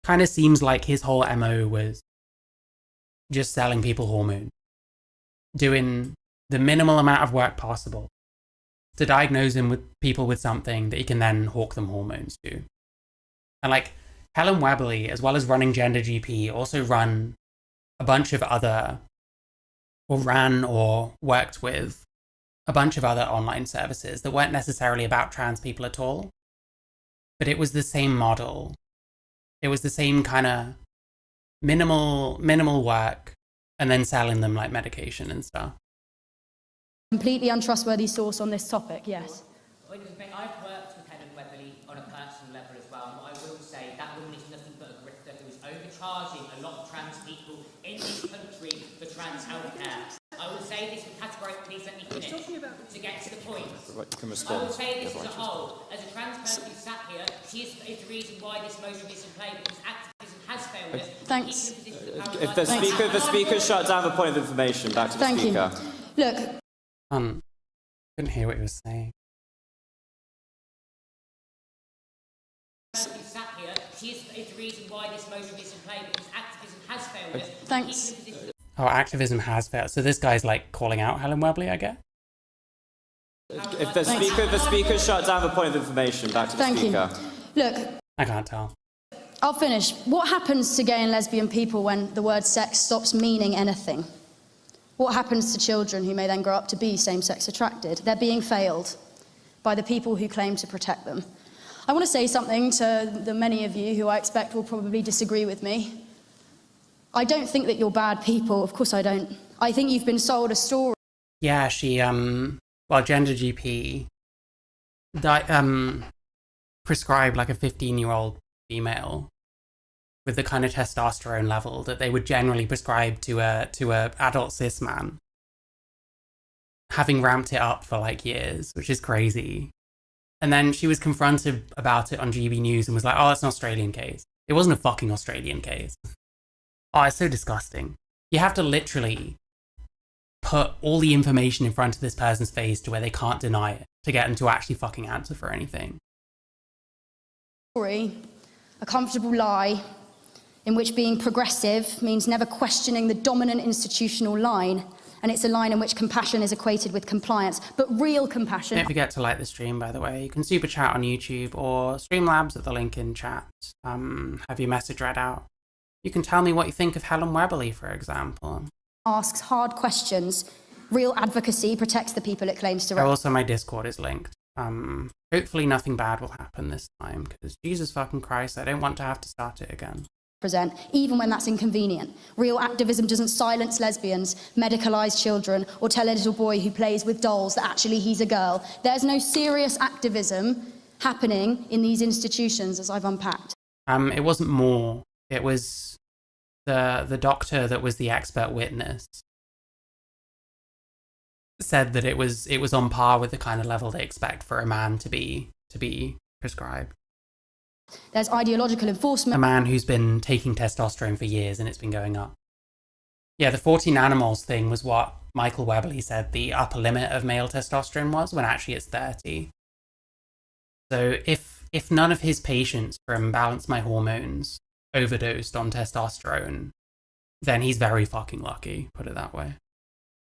[SPEAKER 1] Kind of seems like his whole MO was just selling people hormones. Doing the minimal amount of work possible to diagnose him with people with something that he can then hawk them hormones to. And like, Helen Webley, as well as running Gender GP, also run a bunch of other, or ran or worked with a bunch of other online services that weren't necessarily about trans people at all. But it was the same model. It was the same kind of minimal work, and then selling them like medication and stuff.
[SPEAKER 18] Completely untrustworthy source on this topic, yes.
[SPEAKER 5] I've worked with Helen Webley on a personal level as well, and what I will say, that woman is nothing but a grifter who is overcharging a lot of trans people in this country for trans healthcare. I will say this with categorically, please let me finish, to get to the point. I will say this as a whole, as a trans person who sat here, she is the reason why this motion is in play, because activism has failed us.
[SPEAKER 18] Thanks.
[SPEAKER 3] If the speaker shut down the point of information, back to the speaker.
[SPEAKER 18] Look.
[SPEAKER 1] Couldn't hear what he was saying.
[SPEAKER 5] Sat here, she is the reason why this motion is in play, because activism has failed us.
[SPEAKER 18] Thanks.
[SPEAKER 1] Oh, activism has failed. So this guy's like calling out Helen Webley, I guess?
[SPEAKER 3] If the speaker shut down the point of information, back to the speaker.
[SPEAKER 18] Look.
[SPEAKER 1] I can't tell.
[SPEAKER 18] I'll finish. What happens to gay and lesbian people when the word sex stops meaning anything? What happens to children who may then grow up to be same-sex attracted? They're being failed by the people who claim to protect them. I want to say something to the many of you who I expect will probably disagree with me. I don't think that you're bad people. Of course I don't. I think you've been sold a story.
[SPEAKER 1] Yeah, she, Gender GP prescribed like a 15-year-old female with the kind of testosterone level that they would generally prescribe to a adult cis man, having ramped it up for like years, which is crazy. And then she was confronted about it on GB News and was like, oh, that's an Australian case. It wasn't a fucking Australian case. Oh, it's so disgusting. You have to literally put all the information in front of this person's face to where they can't deny it to get them to actually fucking answer for anything.
[SPEAKER 18] A comfortable lie in which being progressive means never questioning the dominant institutional line, and it's a line in which compassion is equated with compliance, but real compassion...
[SPEAKER 1] Don't forget to like the stream, by the way. You can super chat on YouTube or Streamlabs at the link in chat. Have your message read out. You can tell me what you think of Helen Webley, for example.
[SPEAKER 18] Asks hard questions. Real advocacy protects the people it claims to represent.
[SPEAKER 1] Also, my Discord is linked. Hopefully nothing bad will happen this time, because Jesus fucking Christ, I don't want to have to start it again.
[SPEAKER 18] Even when that's inconvenient. Real activism doesn't silence lesbians, medicalise children, or tell a little boy who plays with dolls that actually he's a girl. There's no serious activism happening in these institutions, as I've unpacked.
[SPEAKER 1] It wasn't more. It was the doctor that was the expert witness said that it was on par with the kind of level they expect for a man to be prescribed.
[SPEAKER 18] There's ideological enforcement.
[SPEAKER 1] A man who's been taking testosterone for years and it's been going up. Yeah, the 40 nanomoles thing was what Michael Webley said the upper limit of male testosterone was, when actually it's 30. So if none of his patients from Balance My Hormones overdosed on testosterone, then he's very fucking lucky, put it that way.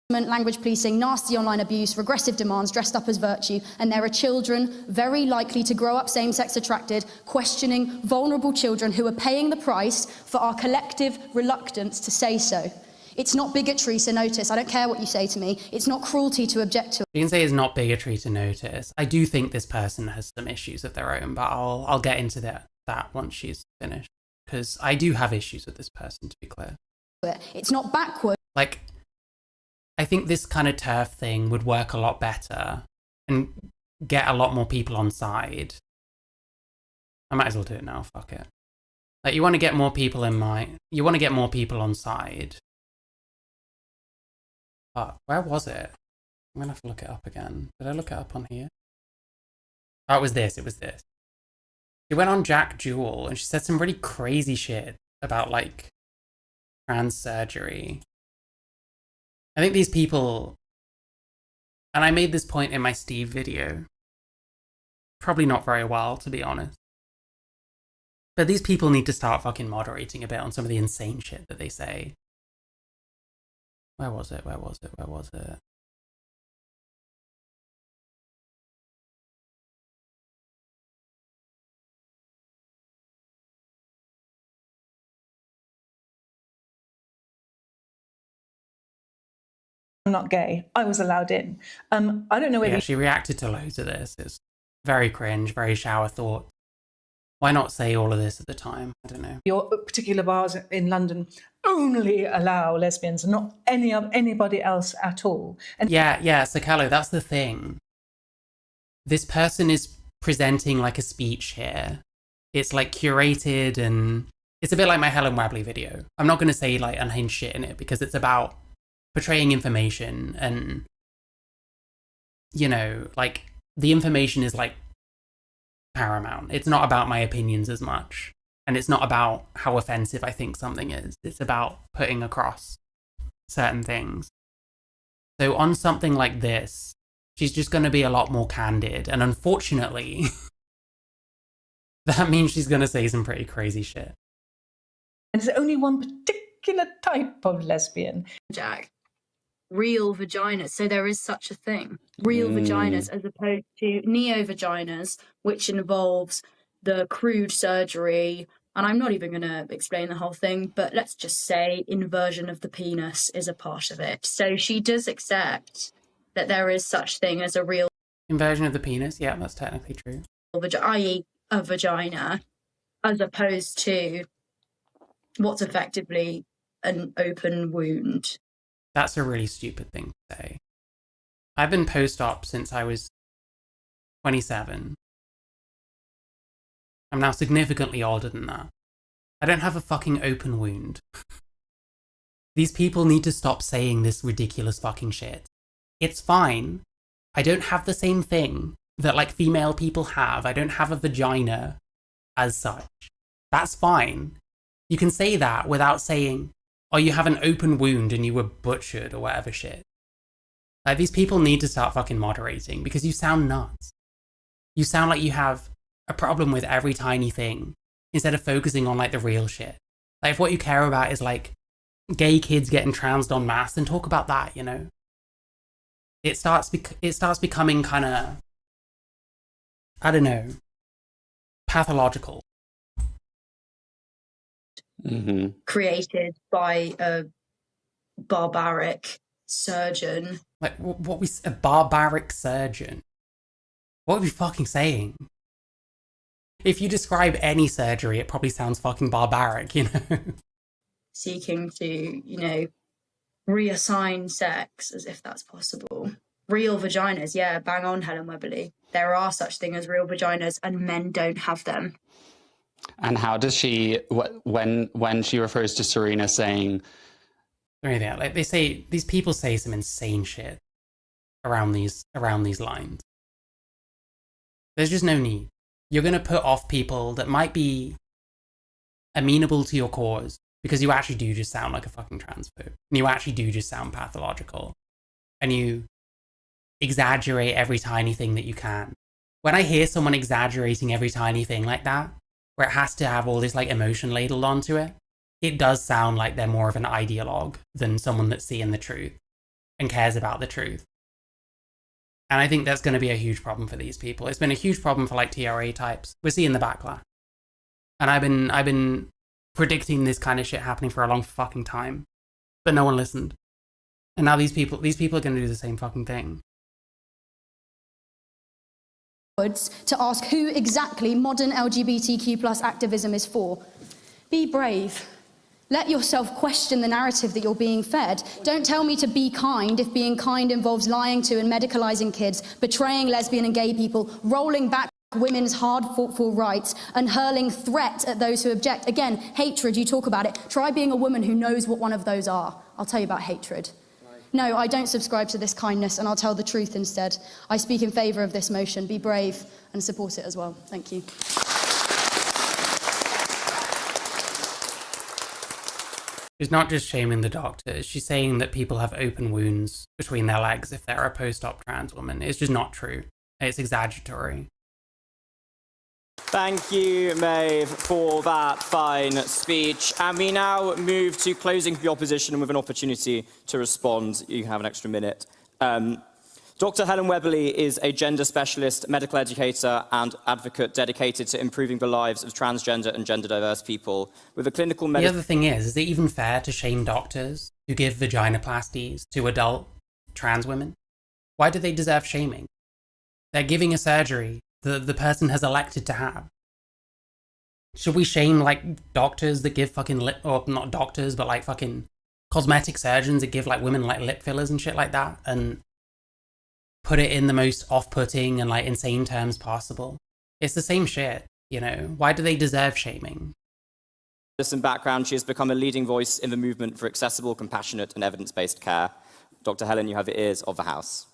[SPEAKER 18] Language policing, nasty online abuse, regressive demands dressed up as virtue, and there are children very likely to grow up same-sex attracted, questioning vulnerable children who are paying the price for our collective reluctance to say so. It's not bigotry to notice. I don't care what you say to me. It's not cruelty to object to.
[SPEAKER 1] You can say it's not bigotry to notice. I do think this person has some issues of their own, but I'll get into that once she's finished, because I do have issues with this person, to be clear.
[SPEAKER 18] It's not backward.
[SPEAKER 1] Like, I think this kind of turf thing would work a lot better and get a lot more people on side. I might as well do it now, fuck it. Like, you want to get more people on side. But where was it? I'm gonna have to look it up again. Did I look it up on here? Oh, it was this. She went on Jack Jewel and she said some really crazy shit about, like, trans surgery. I think these people, and I made this point in my Steve video, probably not very well, to be honest, but these people need to start fucking moderating a bit on some of the insane shit that they say. Where was it?
[SPEAKER 19] I'm not gay. I was allowed in. I don't know whether
[SPEAKER 1] Yeah, she reacted to loads of this. It's very cringe, very shower thought. Why not say all of this at the time? I don't know.
[SPEAKER 19] your particular bars in London only allow lesbians and not anybody else at all. And
[SPEAKER 1] Yeah, Sakalo, that's the thing. This person is presenting like a speech here. It's like curated, and it's a bit like my Helen Wabley video. I'm not going to say like unhinged shit in it because it's about portraying information, and, you know, like the information is like paramount. It's not about my opinions as much, and it's not about how offensive I think something is. It's about putting across certain things. So on something like this, she's just going to be a lot more candid, and unfortunately that means she's going to say some pretty crazy shit.
[SPEAKER 19] there's only one particular type of lesbian.
[SPEAKER 20] Jack, real vaginas. So there is such a thing. Real vaginas as opposed to neo-vaginas, which involves the crude surgery. And I'm not even going to explain the whole thing, but let's just say inversion of the penis is a part of it. So she does accept that there is such thing as a real
[SPEAKER 1] Inversion of the penis? Yeah, that's technically true.
[SPEAKER 20] i.e. a vagina, as opposed to what's effectively an open wound.
[SPEAKER 1] That's a really stupid thing to say. I've been post-op since I was 27. I'm now significantly older than that. I don't have a fucking open wound. These people need to stop saying this ridiculous fucking shit. It's fine. I don't have the same thing that like female people have. I don't have a vagina as such. That's fine. You can say that without saying, oh, you have an open wound and you were butchered or whatever shit. Like, these people need to start fucking moderating because you sound nuts. You sound like you have a problem with every tiny thing instead of focusing on like the real shit. Like, if what you care about is like gay kids getting transed en masse, then talk about that, you know? It starts becoming kind of, I don't know, pathological.
[SPEAKER 20] Created by a barbaric surgeon.
[SPEAKER 1] Like, a barbaric surgeon? What are we fucking saying? If you describe any surgery, it probably sounds fucking barbaric, you know?
[SPEAKER 20] Seeking to, you know, reassign sex as if that's possible. Real vaginas, yeah, bang on, Helen Weberly. There are such things as real vaginas, and men don't have them.
[SPEAKER 21] And how does she, when she refers to Serena saying,
[SPEAKER 1] Yeah, like these people say some insane shit around these lines. There's just no need. You're going to put off people that might be amenable to your cause because you actually do just sound like a fucking transphobe. And you actually do just sound pathological. And you exaggerate every tiny thing that you can. When I hear someone exaggerating every tiny thing like that, where it has to have all this like emotion ladled onto it, it does sound like they're more of an ideologue than someone that's seeing the truth and cares about the truth. And I think that's going to be a huge problem for these people. It's been a huge problem for like TRA types. We're seeing the backlash. And I've been predicting this kind of shit happening for a long fucking time, but no one listened. And now these people are going to do the same fucking thing.
[SPEAKER 18] To ask who exactly modern LGBTQ plus activism is for. Be brave. Let yourself question the narrative that you're being fed. Don't tell me to be kind if being kind involves lying to and medicalizing kids, betraying lesbian and gay people, rolling back women's hard-fought-for rights, and hurling threat at those who object. Again, hatred, you talk about it. Try being a woman who knows what one of those are. I'll tell you about hatred. No, I don't subscribe to this kindness, and I'll tell the truth instead. I speak in favour of this motion. Be brave and support it as well. Thank you.
[SPEAKER 1] She's not just shaming the doctors, she's saying that people have open wounds between their legs if they're a post-op trans woman. It's just not true. It's exaggeratory.
[SPEAKER 3] Thank you, Maeve, for that fine speech. And we now move to closing the opposition with an opportunity to respond. You have an extra minute. Dr. Helen Weberly is a gender specialist, medical educator, and advocate dedicated to improving the lives of transgender and gender diverse people. With a clinical
[SPEAKER 1] The other thing is it even fair to shame doctors who give vaginoplasties to adult trans women? Why do they deserve shaming? They're giving a surgery that the person has elected to have. Should we shame, like, doctors that give fucking lip, or not doctors, but like fucking cosmetic surgeons that give like women like lip fillers and shit like that, and put it in the most off-putting and like insane terms possible? It's the same shit, you know? Why do they deserve shaming?
[SPEAKER 3] Just some background, she has become a leading voice in the movement for accessible, compassionate and evidence-based care. Dr. Helen, you have the ears of the House.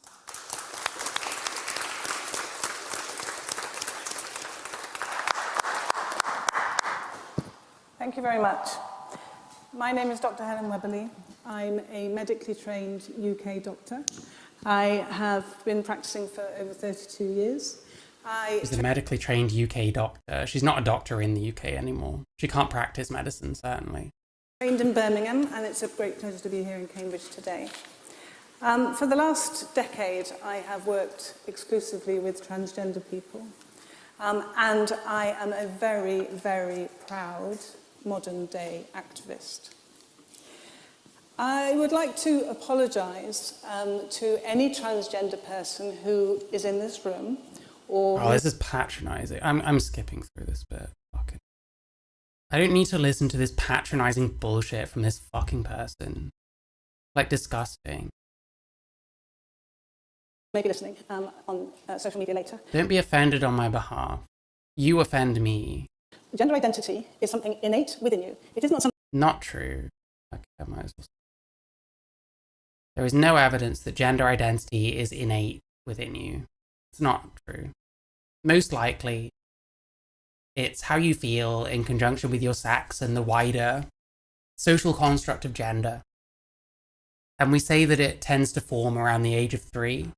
[SPEAKER 2] Thank you very much. My name is Dr. Helen Webberley. I'm a medically trained UK doctor. I have been practicing for over 32 years.
[SPEAKER 1] She's a medically trained UK doctor. She's not a doctor in the UK anymore. She can't practice medicine, certainly.
[SPEAKER 2] Trained in Birmingham, and it's a great pleasure to be here in Cambridge today. For the last decade, I have worked exclusively with transgender people. And I am a very, very proud modern-day activist. I would like to apologise to any transgender person who is in this room or...
[SPEAKER 1] Oh, this is patronising. I'm skipping through this bit. Fuck it. I don't need to listen to this patronising bullshit from this fucking person. Like, disgusting.
[SPEAKER 2] Maybe listening on social media later.
[SPEAKER 1] Don't be offended on my behalf. You offend me.
[SPEAKER 2] Gender identity is something innate within you. It is not something...
[SPEAKER 1] Not true. Okay, I might as well. There is no evidence that gender identity is innate within you. It's not true. Most likely, it's how you feel in conjunction with your sex and the wider social construct of gender. And we say that it tends to form around the age of 3.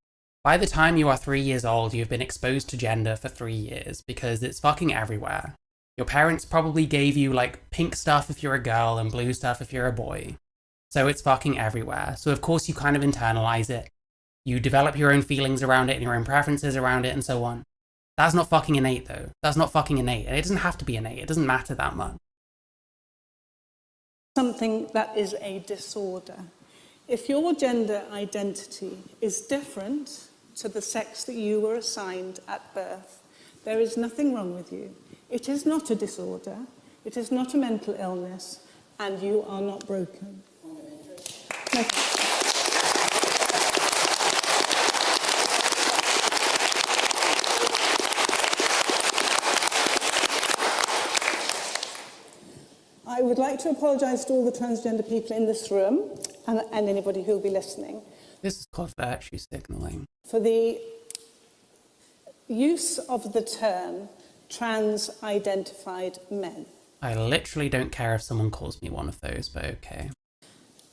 [SPEAKER 1] By the time you are 3 years old, you've been exposed to gender for 3 years because it's fucking everywhere. Your parents probably gave you like pink stuff if you're a girl and blue stuff if you're a boy. So it's fucking everywhere. So of course you kind of internalize it. You develop your own feelings around it and your own preferences around it and so on. That's not fucking innate though. That's not fucking innate. And it doesn't have to be innate. It doesn't matter that much.
[SPEAKER 2] Something that is a disorder. If your gender identity is different to the sex that you were assigned at birth, there is nothing wrong with you. It is not a disorder, it is not a mental illness, and you are not broken. No. I would like to apologise to all the transgender people in this room and anybody who will be listening.
[SPEAKER 1] This is called virtue signalling.
[SPEAKER 2] For the use of the term trans-identified men.
[SPEAKER 1] I literally don't care if someone calls me one of those, but okay.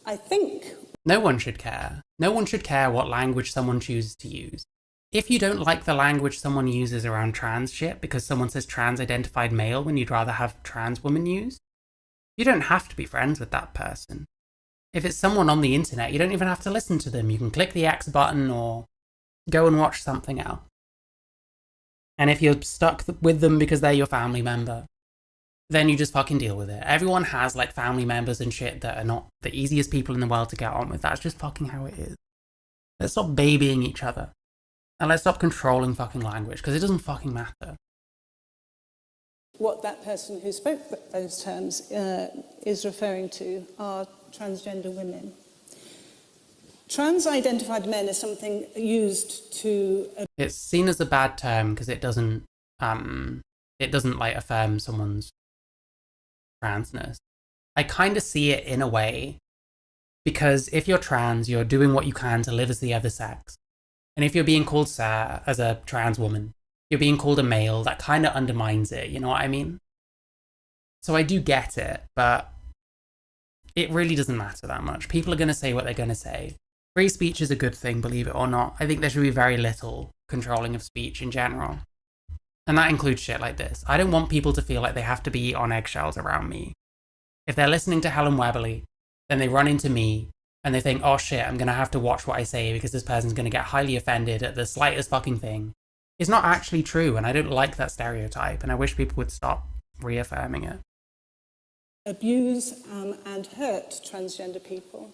[SPEAKER 2] I think...
[SPEAKER 1] No one should care. No one should care what language someone chooses to use. If you don't like the language someone uses around trans shit because someone says trans-identified male when you'd rather have trans woman use, you don't have to be friends with that person. If it's someone on the internet, you don't even have to listen to them. You can click the X button or go and watch something else. And if you're stuck with them because they're your family member, then you just fucking deal with it. Everyone has like family members and shit that are not the easiest people in the world to get on with. That's just fucking how it is. Let's stop babying each other. And let's stop controlling fucking language, because it doesn't fucking matter.
[SPEAKER 2] What that person who spoke those terms is referring to are transgender women. Trans-identified men is something used to...
[SPEAKER 1] It's seen as a bad term because it doesn't like affirm someone's transness. I kind of see it in a way, because if you're trans, you're doing what you can to live as the other sex. And if you're being called sir as a trans woman, you're being called a male, that kind of undermines it, you know what I mean? So I do get it, but it really doesn't matter that much. People are going to say what they're going to say. Free speech is a good thing, believe it or not. I think there should be very little controlling of speech in general. And that includes shit like this. I don't want people to feel like they have to be on eggshells around me. If they're listening to Helen Webberley, then they run into me and they think, oh shit, I'm going to have to watch what I say because this person's going to get highly offended at the slightest fucking thing. It's not actually true, and I don't like that stereotype, and I wish people would stop reaffirming it.
[SPEAKER 2] Abuse and hurt transgender people.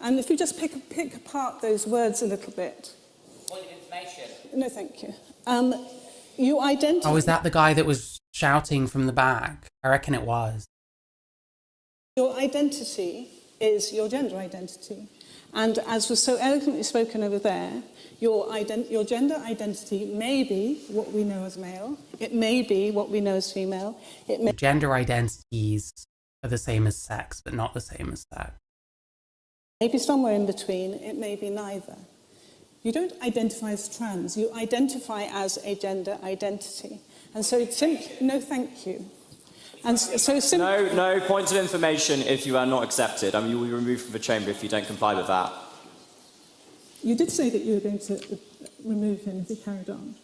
[SPEAKER 2] And if you just pick apart those words a little bit.
[SPEAKER 5] Point of information.
[SPEAKER 2] No, thank you. You identify...
[SPEAKER 1] Oh, is that the guy that was shouting from the back? I reckon it was.
[SPEAKER 2] Your identity is your gender identity. And as was so eloquently spoken over there, your gender identity may be what we know as male. It may be what we know as female. It may
[SPEAKER 1] Gender identities are the same as sex, but not the same as sex.
[SPEAKER 2] be somewhere in between. It may be neither. You don't identify as trans. You identify as a gender identity. And so it's simply... No, thank you. And so
[SPEAKER 3] No points of information if you are not accepted. You will be removed from the chamber if you don't comply with that.
[SPEAKER 2] You did say that you were going to remove him if he carried on.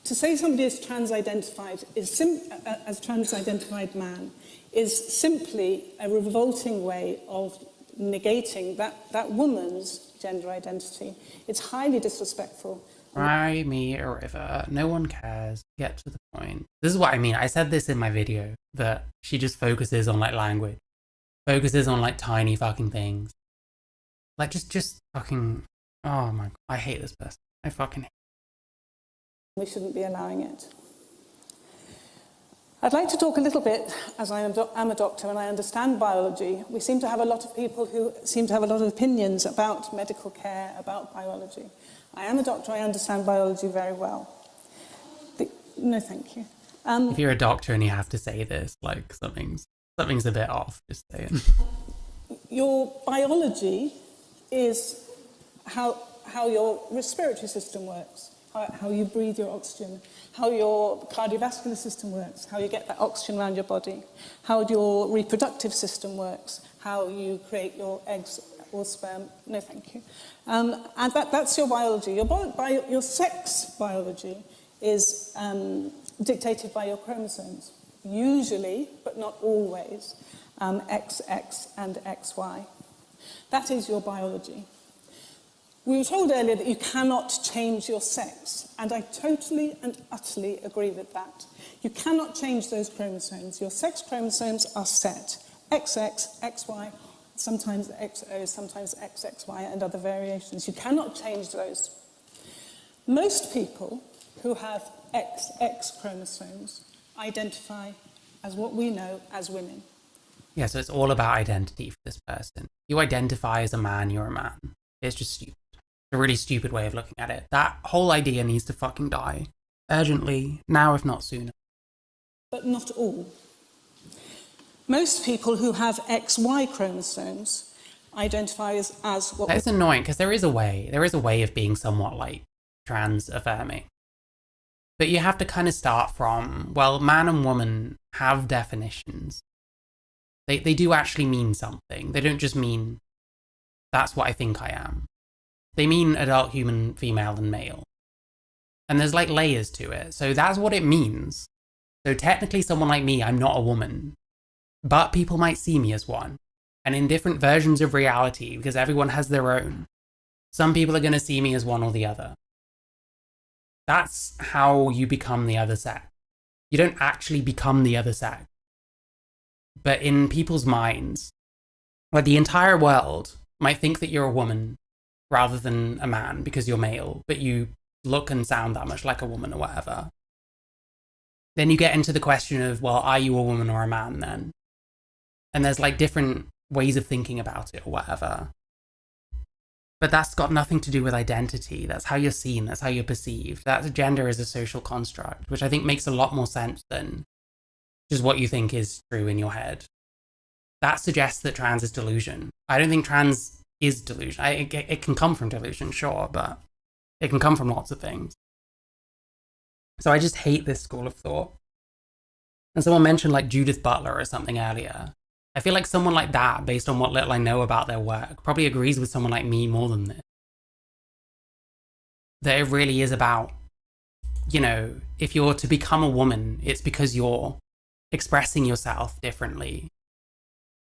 [SPEAKER 2] To say somebody is trans-identified, as trans-identified man, is simply a revolting way of negating that woman's gender identity. It's highly disrespectful.
[SPEAKER 1] Cry me a river. No one cares. Get to the point. This is what I mean. I said this in my video, that she just focuses on, like, language. Focuses on, like, tiny fucking things. Like, just fucking... Oh my... I hate this person. I fucking hate
[SPEAKER 2] We shouldn't be allowing it. I'd like to talk a little bit, as I am a doctor and I understand biology. We seem to have a lot of people who seem to have a lot of opinions about medical care, about biology. I am a doctor, I understand biology very well. No, thank you.
[SPEAKER 1] If you're a doctor and you have to say this, like, something's a bit off, just saying.
[SPEAKER 2] Your biology is how your respiratory system works, how you breathe your oxygen, how your cardiovascular system works, how you get that oxygen around your body, how your reproductive system works, how you create your eggs or sperm. No, thank you. And that's your biology. Your sex biology is dictated by your chromosomes, usually, but not always, XX and XY. That is your biology. We were told earlier that you cannot change your sex, and I totally and utterly agree with that. You cannot change those chromosomes. Your sex chromosomes are set. XX, XY, sometimes XO, sometimes XXY, and other variations. You cannot change those. Most people who have XX chromosomes identify as what we know as women.
[SPEAKER 1] Yeah, so it's all about identity for this person. You identify as a man, you're a man. It's just stupid. A really stupid way of looking at it. That whole idea needs to fucking die. Urgently, now if not sooner.
[SPEAKER 2] But not all. Most people who have XY chromosomes identify as what...
[SPEAKER 1] That's annoying, because there is a way of being somewhat, like, trans-affirming. But you have to kind of start from, well, man and woman have definitions. They do actually mean something. They don't just mean, that's what I think I am. They mean adult human, female, and male. And there's, like, layers to it. So that's what it means. So technically someone like me, I'm not a woman. But people might see me as one. And in different versions of reality, because everyone has their own, some people are going to see me as one or the other. That's how you become the other sex. You don't actually become the other sex. But in people's minds, where the entire world might think that you're a woman rather than a man because you're male, but you look and sound that much like a woman or whatever, then you get into the question of, well, are you a woman or a man then? And there's, like, different ways of thinking about it or whatever. But that's got nothing to do with identity. That's how you're seen. That's how you're perceived. That gender is a social construct, which I think makes a lot more sense than just what you think is true in your head. That suggests that trans is delusion. I don't think trans is delusion. It can come from delusion, sure, but it can come from lots of things. So I just hate this school of thought. And someone mentioned, like, Judith Butler or something earlier. I feel like someone like that, based on what little I know about their work, probably agrees with someone like me more than this. That it really is about, you know, if you're to become a woman, it's because you're expressing yourself differently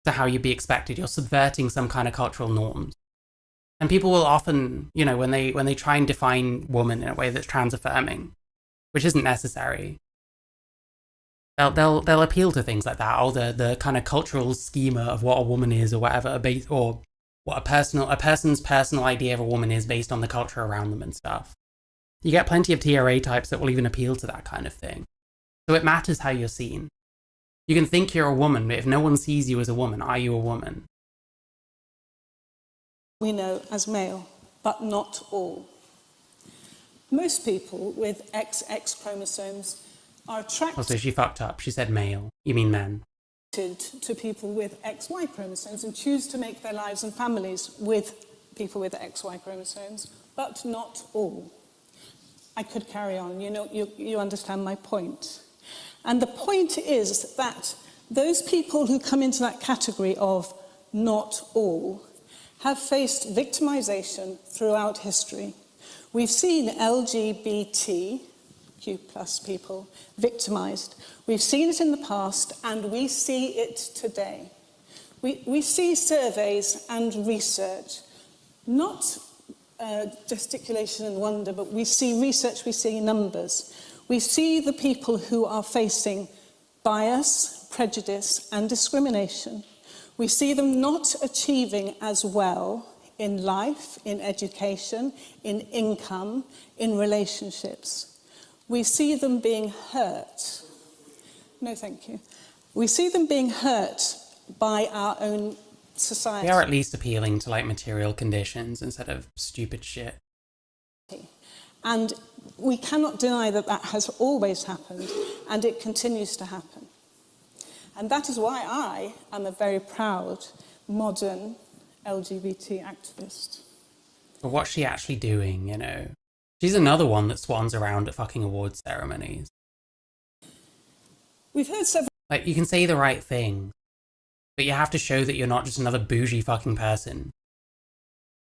[SPEAKER 1] to how you'd be expected. You're subverting some kind of cultural norms. And people will often, you know, when they try and define woman in a way that's trans-affirming, which isn't necessary, They'll appeal to things like that, or the kind of cultural schema of what a woman is, or whatever, or what a person's personal idea of a woman is based on the culture around them and stuff. You get plenty of TRA types that will even appeal to that kind of thing. So it matters how you're seen. You can think you're a woman, but if no one sees you as a woman, are you a woman?
[SPEAKER 2] We know as male, but not all. Most people with XX chromosomes are attracted
[SPEAKER 1] Also, she fucked up. She said male. You mean men.
[SPEAKER 2] to people with XY chromosomes and choose to make their lives and families with people with XY chromosomes, but not all. I could carry on. You understand my point. And the point is that those people who come into that category of not all have faced victimization throughout history. We've seen LGBTQ plus people victimized. We've seen it in the past, and we see it today. We see surveys and research, not gesticulation and wonder, but we see research, we see numbers. We see the people who are facing bias, prejudice, and discrimination. We see them not achieving as well in life, in education, in income, in relationships. We see them being hurt. No, thank you. We see them being hurt by our own society.
[SPEAKER 1] They are at least appealing to like material conditions instead of stupid shit.
[SPEAKER 2] And we cannot deny that that has always happened, and it continues to happen. And that is why I am a very proud, modern LGBT activist.
[SPEAKER 1] But what's she actually doing, She's another one that swans around at fucking award ceremonies.
[SPEAKER 2] We've heard several...
[SPEAKER 1] Like, you can say the right thing, but you have to show that you're not just another bougie fucking person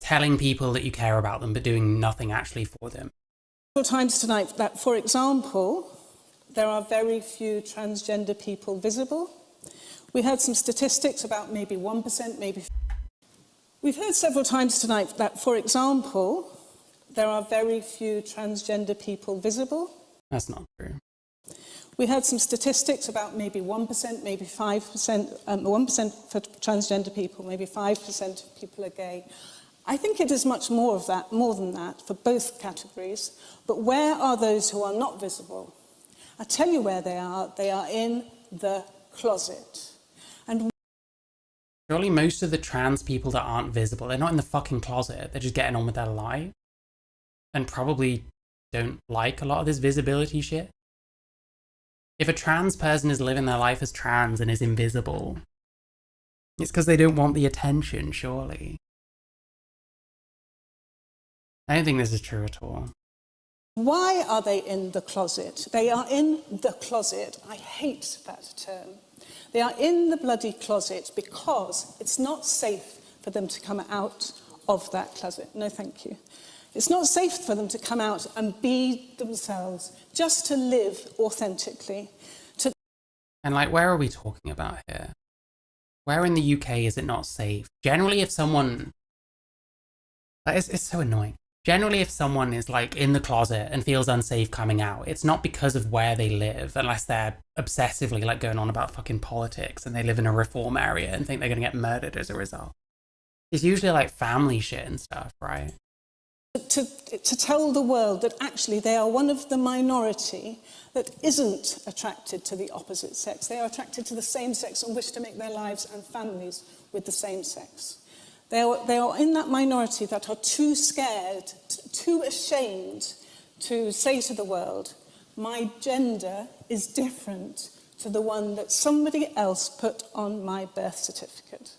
[SPEAKER 1] telling people that you care about them, but doing nothing actually for them.
[SPEAKER 2] Times tonight that, for example, there are very few transgender people visible. We heard some statistics about maybe 1%, maybe... We've heard several times tonight that, for example, there are very few transgender people visible.
[SPEAKER 1] That's not true.
[SPEAKER 2] We heard some statistics about maybe 1%, maybe 5%, 1% for transgender people, maybe 5% of people are gay. I think it is much more than that, for both categories. But where are those who are not visible? I tell you where they are. They are in the closet. And
[SPEAKER 1] surely most of the trans people that aren't visible, they're not in the fucking closet. They're just getting on with their life. And probably don't like a lot of this visibility shit. If a trans person is living their life as trans and is invisible, it's because they don't want the attention, surely. I don't think this is true at all.
[SPEAKER 2] why are they in the closet? They are in the closet. I hate that term. They are in the bloody closet because it's not safe for them to come out of that closet. No, thank you. It's not safe for them to come out and be themselves, just to live authentically.
[SPEAKER 1] And like, where are we talking about here? Where in the UK is it not safe? Generally, if someone... It's so annoying. Generally, if someone is like in the closet and feels unsafe coming out, it's not because of where they live, unless they're obsessively like going on about fucking politics and they live in a reform area and think they're going to get murdered as a result. It's usually like family shit and stuff, right?
[SPEAKER 2] To tell the world that actually they are one of the minority that isn't attracted to the opposite sex. They are attracted to the same sex and wish to make their lives and families with the same sex. They are in that minority that are too scared, too ashamed to say to the world, my gender is different to the one that somebody else put on my birth certificate.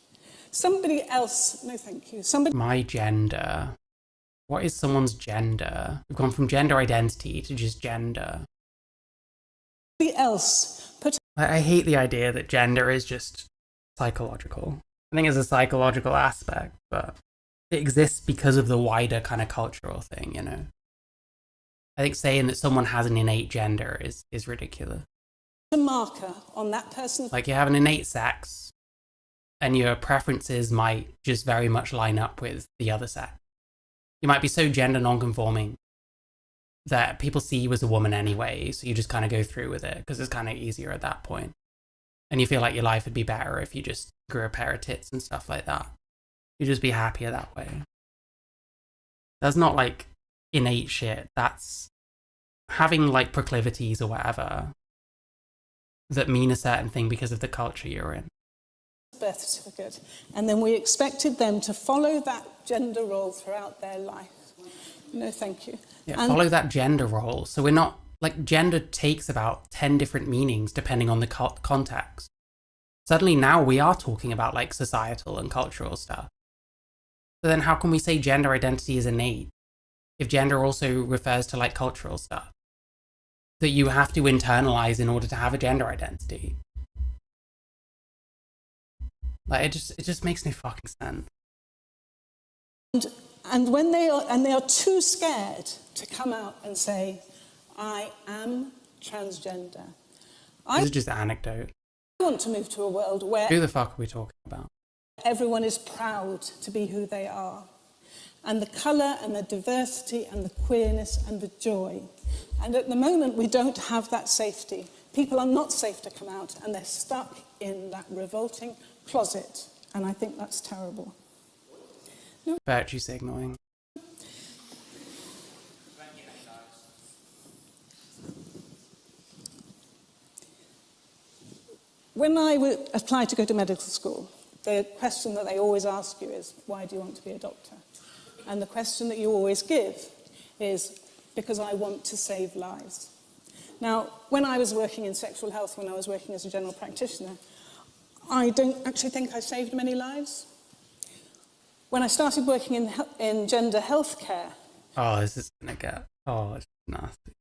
[SPEAKER 2] Somebody else, no thank you,
[SPEAKER 1] My gender. What is someone's gender? We've gone from gender identity to just gender.
[SPEAKER 2] Somebody else put...
[SPEAKER 1] I hate the idea that gender is just psychological. I think it's a psychological aspect, but it exists because of the wider kind of cultural thing, you know? I think saying that someone has an innate gender is ridiculous.
[SPEAKER 2] A marker on that person.
[SPEAKER 1] Like, you have an innate sex, and your preferences might just very much line up with the other sex. You might be so gender non-conforming that people see you as a woman anyway, so you just kind of go through with it because it's kind of easier at that point. And you feel like your life would be better if you just grew a pair of tits and stuff like that. You'd just be happier that way. That's not like innate shit. That's having like proclivities or whatever that mean a certain thing because of the culture you're in.
[SPEAKER 2] Birth certificate, and then we expected them to follow that gender role throughout their life. No, thank you.
[SPEAKER 1] Yeah,
[SPEAKER 2] And
[SPEAKER 1] follow that gender role. So we're not, like, gender takes about 10 different meanings depending on the context. Suddenly now we are talking about like societal and cultural stuff. So then how can we say gender identity is innate if gender also refers to like cultural stuff that you have to internalize in order to have a gender identity? Like, it just makes no fucking sense.
[SPEAKER 2] And when they are too scared to come out and say, I am transgender.
[SPEAKER 1] This is just an anecdote.
[SPEAKER 2] I want to move to a world where
[SPEAKER 1] Who the fuck are we talking about?
[SPEAKER 2] everyone is proud to be who they are. And the colour and the diversity and the queerness and the joy. And at the moment, we don't have that safety. People are not safe to come out, and they're stuck in that revolting closet. And I think that's terrible. No.
[SPEAKER 1] Virtue signaling.
[SPEAKER 2] When I applied to go to medical school, the question that they always ask you is, why do you want to be a doctor? And the question that you always give is, because I want to save lives. Now, when I was working in sexual health, when I was working as a general practitioner, I don't actually think I saved many lives. When I started working in gender health care...
[SPEAKER 1] Oh, this is gonna get... Oh, it's nasty.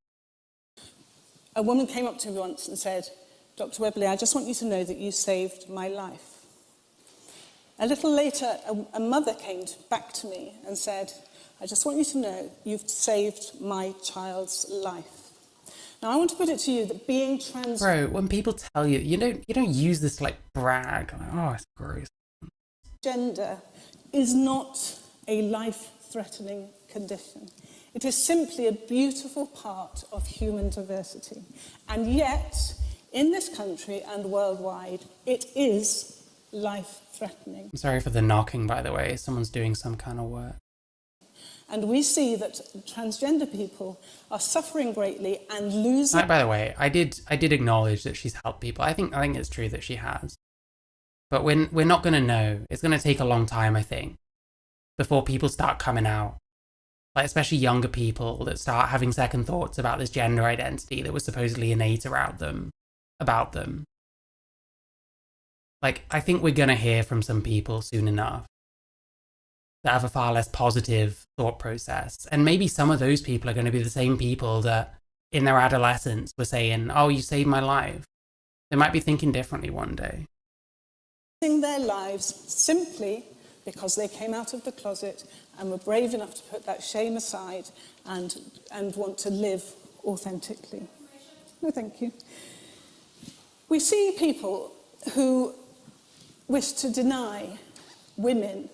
[SPEAKER 2] A woman came up to me once and said, Dr. Webley, I just want you to know that you saved my life. A little later, a mother came back to me and said, I just want you to know you've saved my child's life. Now, I want to put it to you that being trans...
[SPEAKER 1] Bro, when people tell you, you don't use this to like brag. Like, oh, it's gross.
[SPEAKER 2] Gender is not a life-threatening condition. It is simply a beautiful part of human diversity. And yet, in this country and worldwide, it is life-threatening.
[SPEAKER 1] I'm sorry for the knocking, by the way. Someone's doing some kind of work.
[SPEAKER 2] And we see that transgender people are suffering greatly and losing...
[SPEAKER 1] By the way, I did acknowledge that she's helped people. I think it's true that she has. But we're not going to know. It's going to take a long time, I think, before people start coming out. Like, especially younger people that start having second thoughts about this gender identity that was supposedly innate about them. Like, I think we're going to hear from some people soon enough that have a far less positive thought process. And maybe some of those people are going to be the same people that in their adolescence were saying, oh, you saved my life. They might be thinking differently one day.
[SPEAKER 2] Their lives simply because they came out of the closet and were brave enough to put that shame aside and want to live authentically. No, thank you. We see people who wish to deny women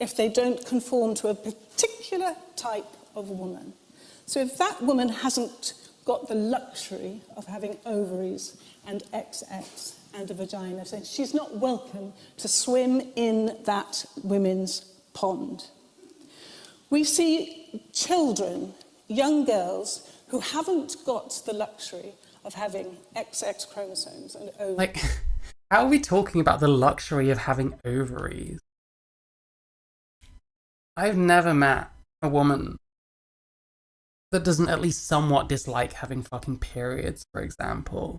[SPEAKER 2] if they don't conform to a particular type of woman. So if that woman hasn't got the luxury of having ovaries and XX and a vagina, then she's not welcome to swim in that women's pond. We see children, young girls, who haven't got the luxury of having XX chromosomes and ovaries.
[SPEAKER 1] Like, how are we talking about the luxury of having ovaries? I've never met a woman that doesn't at least somewhat dislike having fucking periods, for example.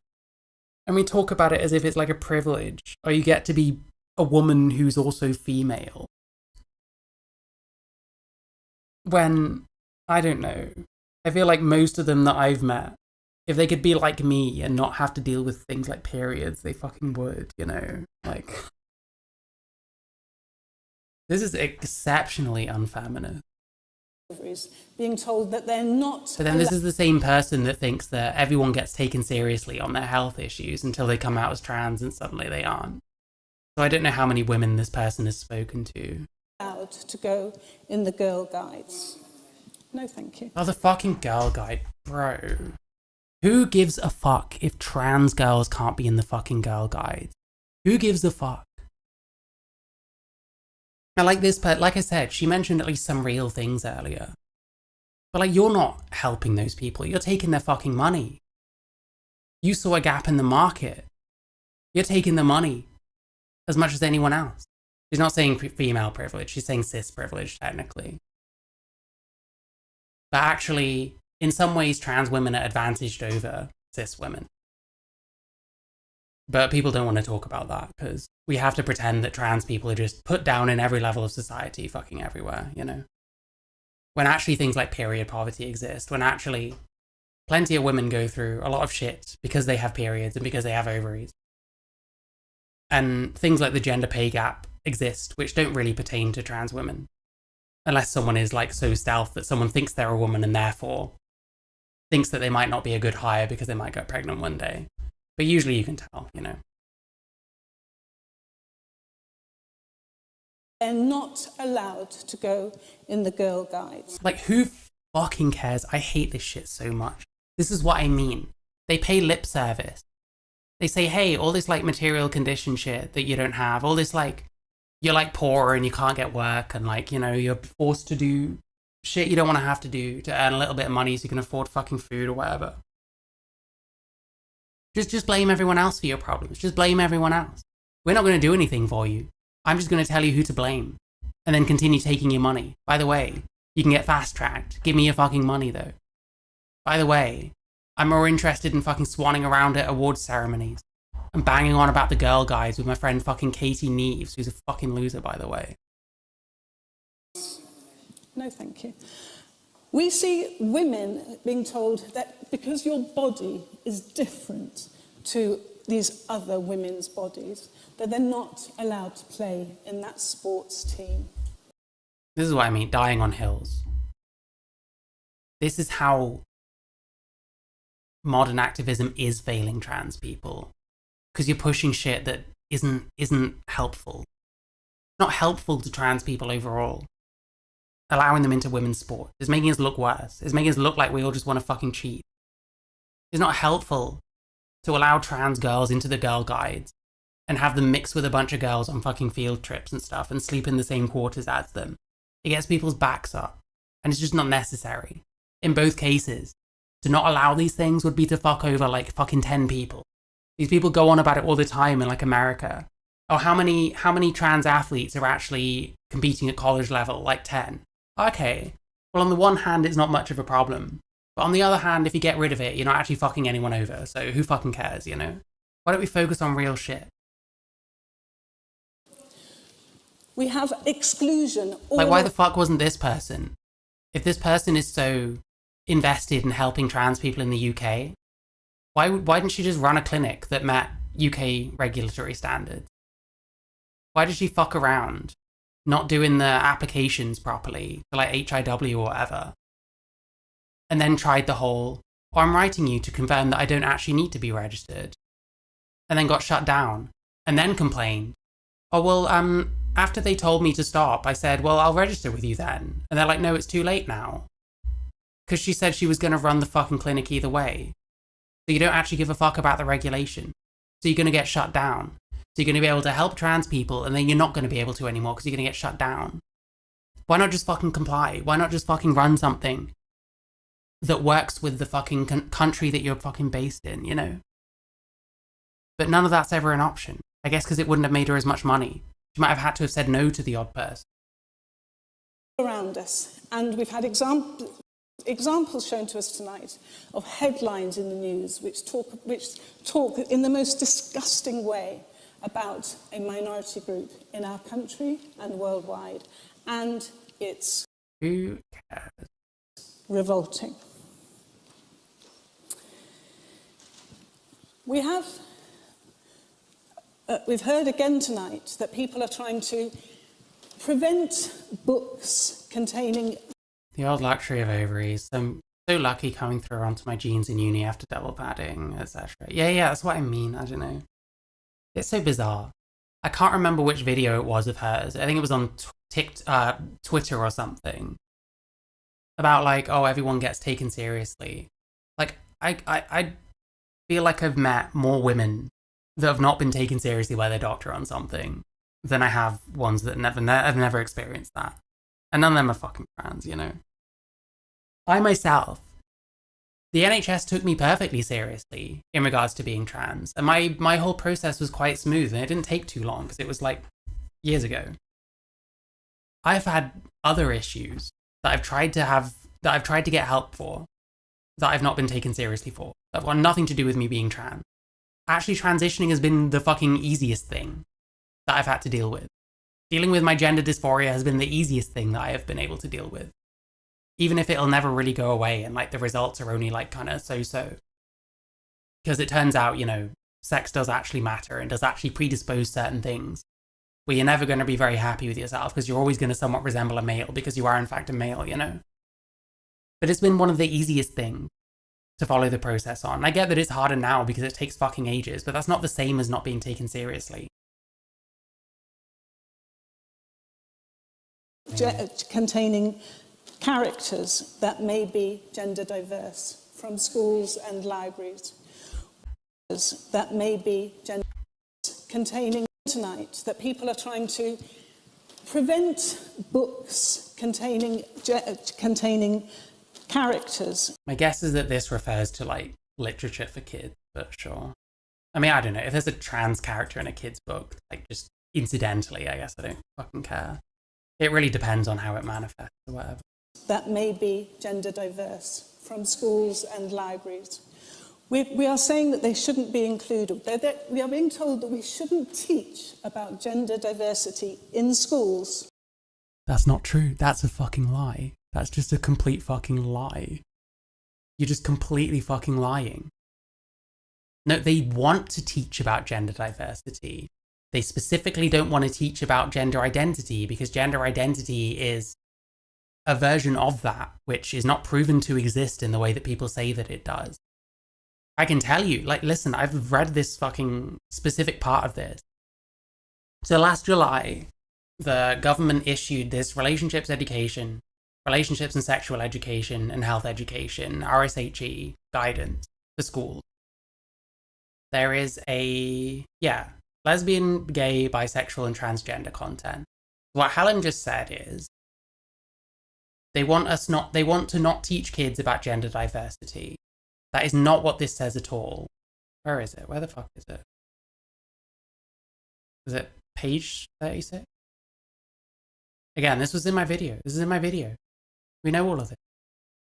[SPEAKER 1] And we talk about it as if it's like a privilege, or you get to be a woman who's also female. When, I don't know, I feel like most of them that I've met, if they could be like me and not have to deal with things like periods, they fucking would, you know? Like, this is exceptionally unfeminist.
[SPEAKER 2] Being told that they're not...
[SPEAKER 1] But then this is the same person that thinks that everyone gets taken seriously on their health issues until they come out as trans and suddenly they aren't. So I don't know how many women this person has spoken to.
[SPEAKER 2] Allowed to go in the Girl Guides. No, thank you.
[SPEAKER 1] Oh, the fucking girl guide, bro. Who gives a fuck if trans girls can't be in the fucking girl guide? Who gives a fuck? I like this, but like I said, she mentioned at least some real things earlier. But like, you're not helping those people. You're taking their fucking money. You saw a gap in the market. You're taking the money as much as anyone else. She's not saying female privilege. She's saying cis privilege, technically. But actually, in some ways, trans women are advantaged over cis women. But people don't want to talk about that because we have to pretend that trans people are just put down in every level of society, fucking everywhere, you know? When actually things like period poverty exist, when actually plenty of women go through a lot of shit because they have periods and because they have ovaries. And things like the gender pay gap exist, which don't really pertain to trans women. Unless someone is like so stealth that someone thinks they're a woman and therefore thinks that they might not be a good hire because they might get pregnant one day. But usually you can tell, you know.
[SPEAKER 2] They're not allowed to go in the girl guides.
[SPEAKER 1] Like, who fucking cares? I hate this shit so much. This is what I mean. They pay lip service. They say, hey, all this like material condition shit that you don't have, all this like, you're like poor and you can't get work and like, you know, you're forced to do shit you don't want to have to do to earn a little bit of money so you can afford fucking food or whatever. Just blame everyone else for your problems. Just blame everyone else. We're not going to do anything for you. I'm just going to tell you who to blame and then continue taking your money. By the way, you can get fast-tracked. Give me your fucking money, though. By the way, I'm more interested in fucking swanning around at awards ceremonies and banging on about the girl guides with my friend fucking Katie Neves, who's a fucking loser, by the way.
[SPEAKER 2] No, thank you. We see women being told that because your body is different to these other women's bodies, that they're not allowed to play in that sports team.
[SPEAKER 1] This is what I mean, dying on hills. This is how modern activism is failing trans people. Because you're pushing shit that isn't helpful. Not helpful to trans people overall. Allowing them into women's sport is making us look worse. It's making us look like we all just want to fucking cheat. It's not helpful to allow trans girls into the girl guides and have them mix with a bunch of girls on fucking field trips and stuff and sleep in the same quarters as them. It gets people's backs up, and it's just not necessary. In both cases, to not allow these things would be to fuck over like fucking 10 people. These people go on about it all the time in like America. Oh, how many trans athletes are actually competing at college level? Like 10. Okay. Well, on the one hand, it's not much of a problem. But on the other hand, if you get rid of it, you're not actually fucking anyone over. So who fucking cares, you know? Why don't we focus on real shit?
[SPEAKER 2] We have exclusion.
[SPEAKER 1] Like, why the fuck wasn't this person? If this person is so invested in helping trans people in the UK, why didn't she just run a clinic that met UK regulatory standards? Why did she fuck around, not doing the applications properly for like HIW or whatever? And then tried the whole, oh, I'm writing you to confirm that I don't actually need to be registered. And then got shut down. And then complained. Oh, well, after they told me to stop, I said, well, I'll register with you then. And they're like, no, it's too late now. Because she said she was going to run the fucking clinic either way. So you don't actually give a fuck about the regulation. So you're going to get shut down. So you're going to be able to help trans people, and then you're not going to be able to anymore because you're going to get shut down. Why not just fucking comply? Why not just fucking run something that works with the fucking country that you're fucking based in, you know? But none of that's ever an option. I guess because it wouldn't have made her as much money. She might have had to have said no to the odd person.
[SPEAKER 2] Around us, and we've had examples shown to us tonight of headlines in the news which talk in the most disgusting way about a minority group in our country and worldwide, and it's
[SPEAKER 1] who cares?
[SPEAKER 2] Revolting. We've heard again tonight that people are trying to prevent books containing...
[SPEAKER 1] The old luxury of ovaries. I'm so lucky coming through onto my jeans in uni after double padding, etc. Yeah, that's what I mean. I don't know. It's so bizarre. I can't remember which video it was of hers. I think it was on Twitter or something. about like, oh, everyone gets taken seriously. Like, I feel like I've met more women that have not been taken seriously by their doctor on something than I have ones that have never experienced that. And none of them are fucking trans, you know? I myself, the NHS took me perfectly seriously in regards to being trans. And my whole process was quite smooth, and it didn't take too long because it was like years ago. I've had other issues that I've tried to get help for, that I've not been taken seriously for, that have got nothing to do with me being trans. Actually, transitioning has been the fucking easiest thing that I've had to deal with. Dealing with my gender dysphoria has been the easiest thing that I have been able to deal with. Even if it'll never really go away and like the results are only like kind of so-so. Because it turns out, you know, sex does actually matter and does actually predispose certain things where you're never going to be very happy with yourself because you're always going to somewhat resemble a male because you are in fact a male, you know. But it's been one of the easiest things to follow the process on. I get that it's harder now because it takes fucking ages, but that's not the same as not being taken seriously.
[SPEAKER 2] Containing characters that may be gender diverse from schools and libraries. That may be gender containing tonight, that people are trying to prevent books containing characters.
[SPEAKER 1] My guess is that this refers to like literature for kids, but sure. I mean, I don't know. If there's a trans character in a kid's book, like just incidentally, I guess I don't fucking care. It really depends on how it manifests or whatever.
[SPEAKER 2] That may be gender diverse from schools and libraries. We are saying that they shouldn't be included. We are being told that we shouldn't teach about gender diversity in schools.
[SPEAKER 1] That's not true. That's a fucking lie. That's just a complete fucking lie. You're just completely fucking lying. No, they want to teach about gender diversity. They specifically don't want to teach about gender identity because gender identity is a version of that which is not proven to exist in the way that people say that it does. I can tell you, like, listen, I've read this fucking specific part of this. So last July, the government issued this relationships education, relationships and sexual education and health education, RSHE guidance for schools. There is lesbian, gay, bisexual and transgender content. What Helen just said is, they want to not teach kids about gender diversity. That is not what this says at all. Where is it? Where the fuck is it? Is it page 36? Again, this was in my video. This is in my video. We know all of this.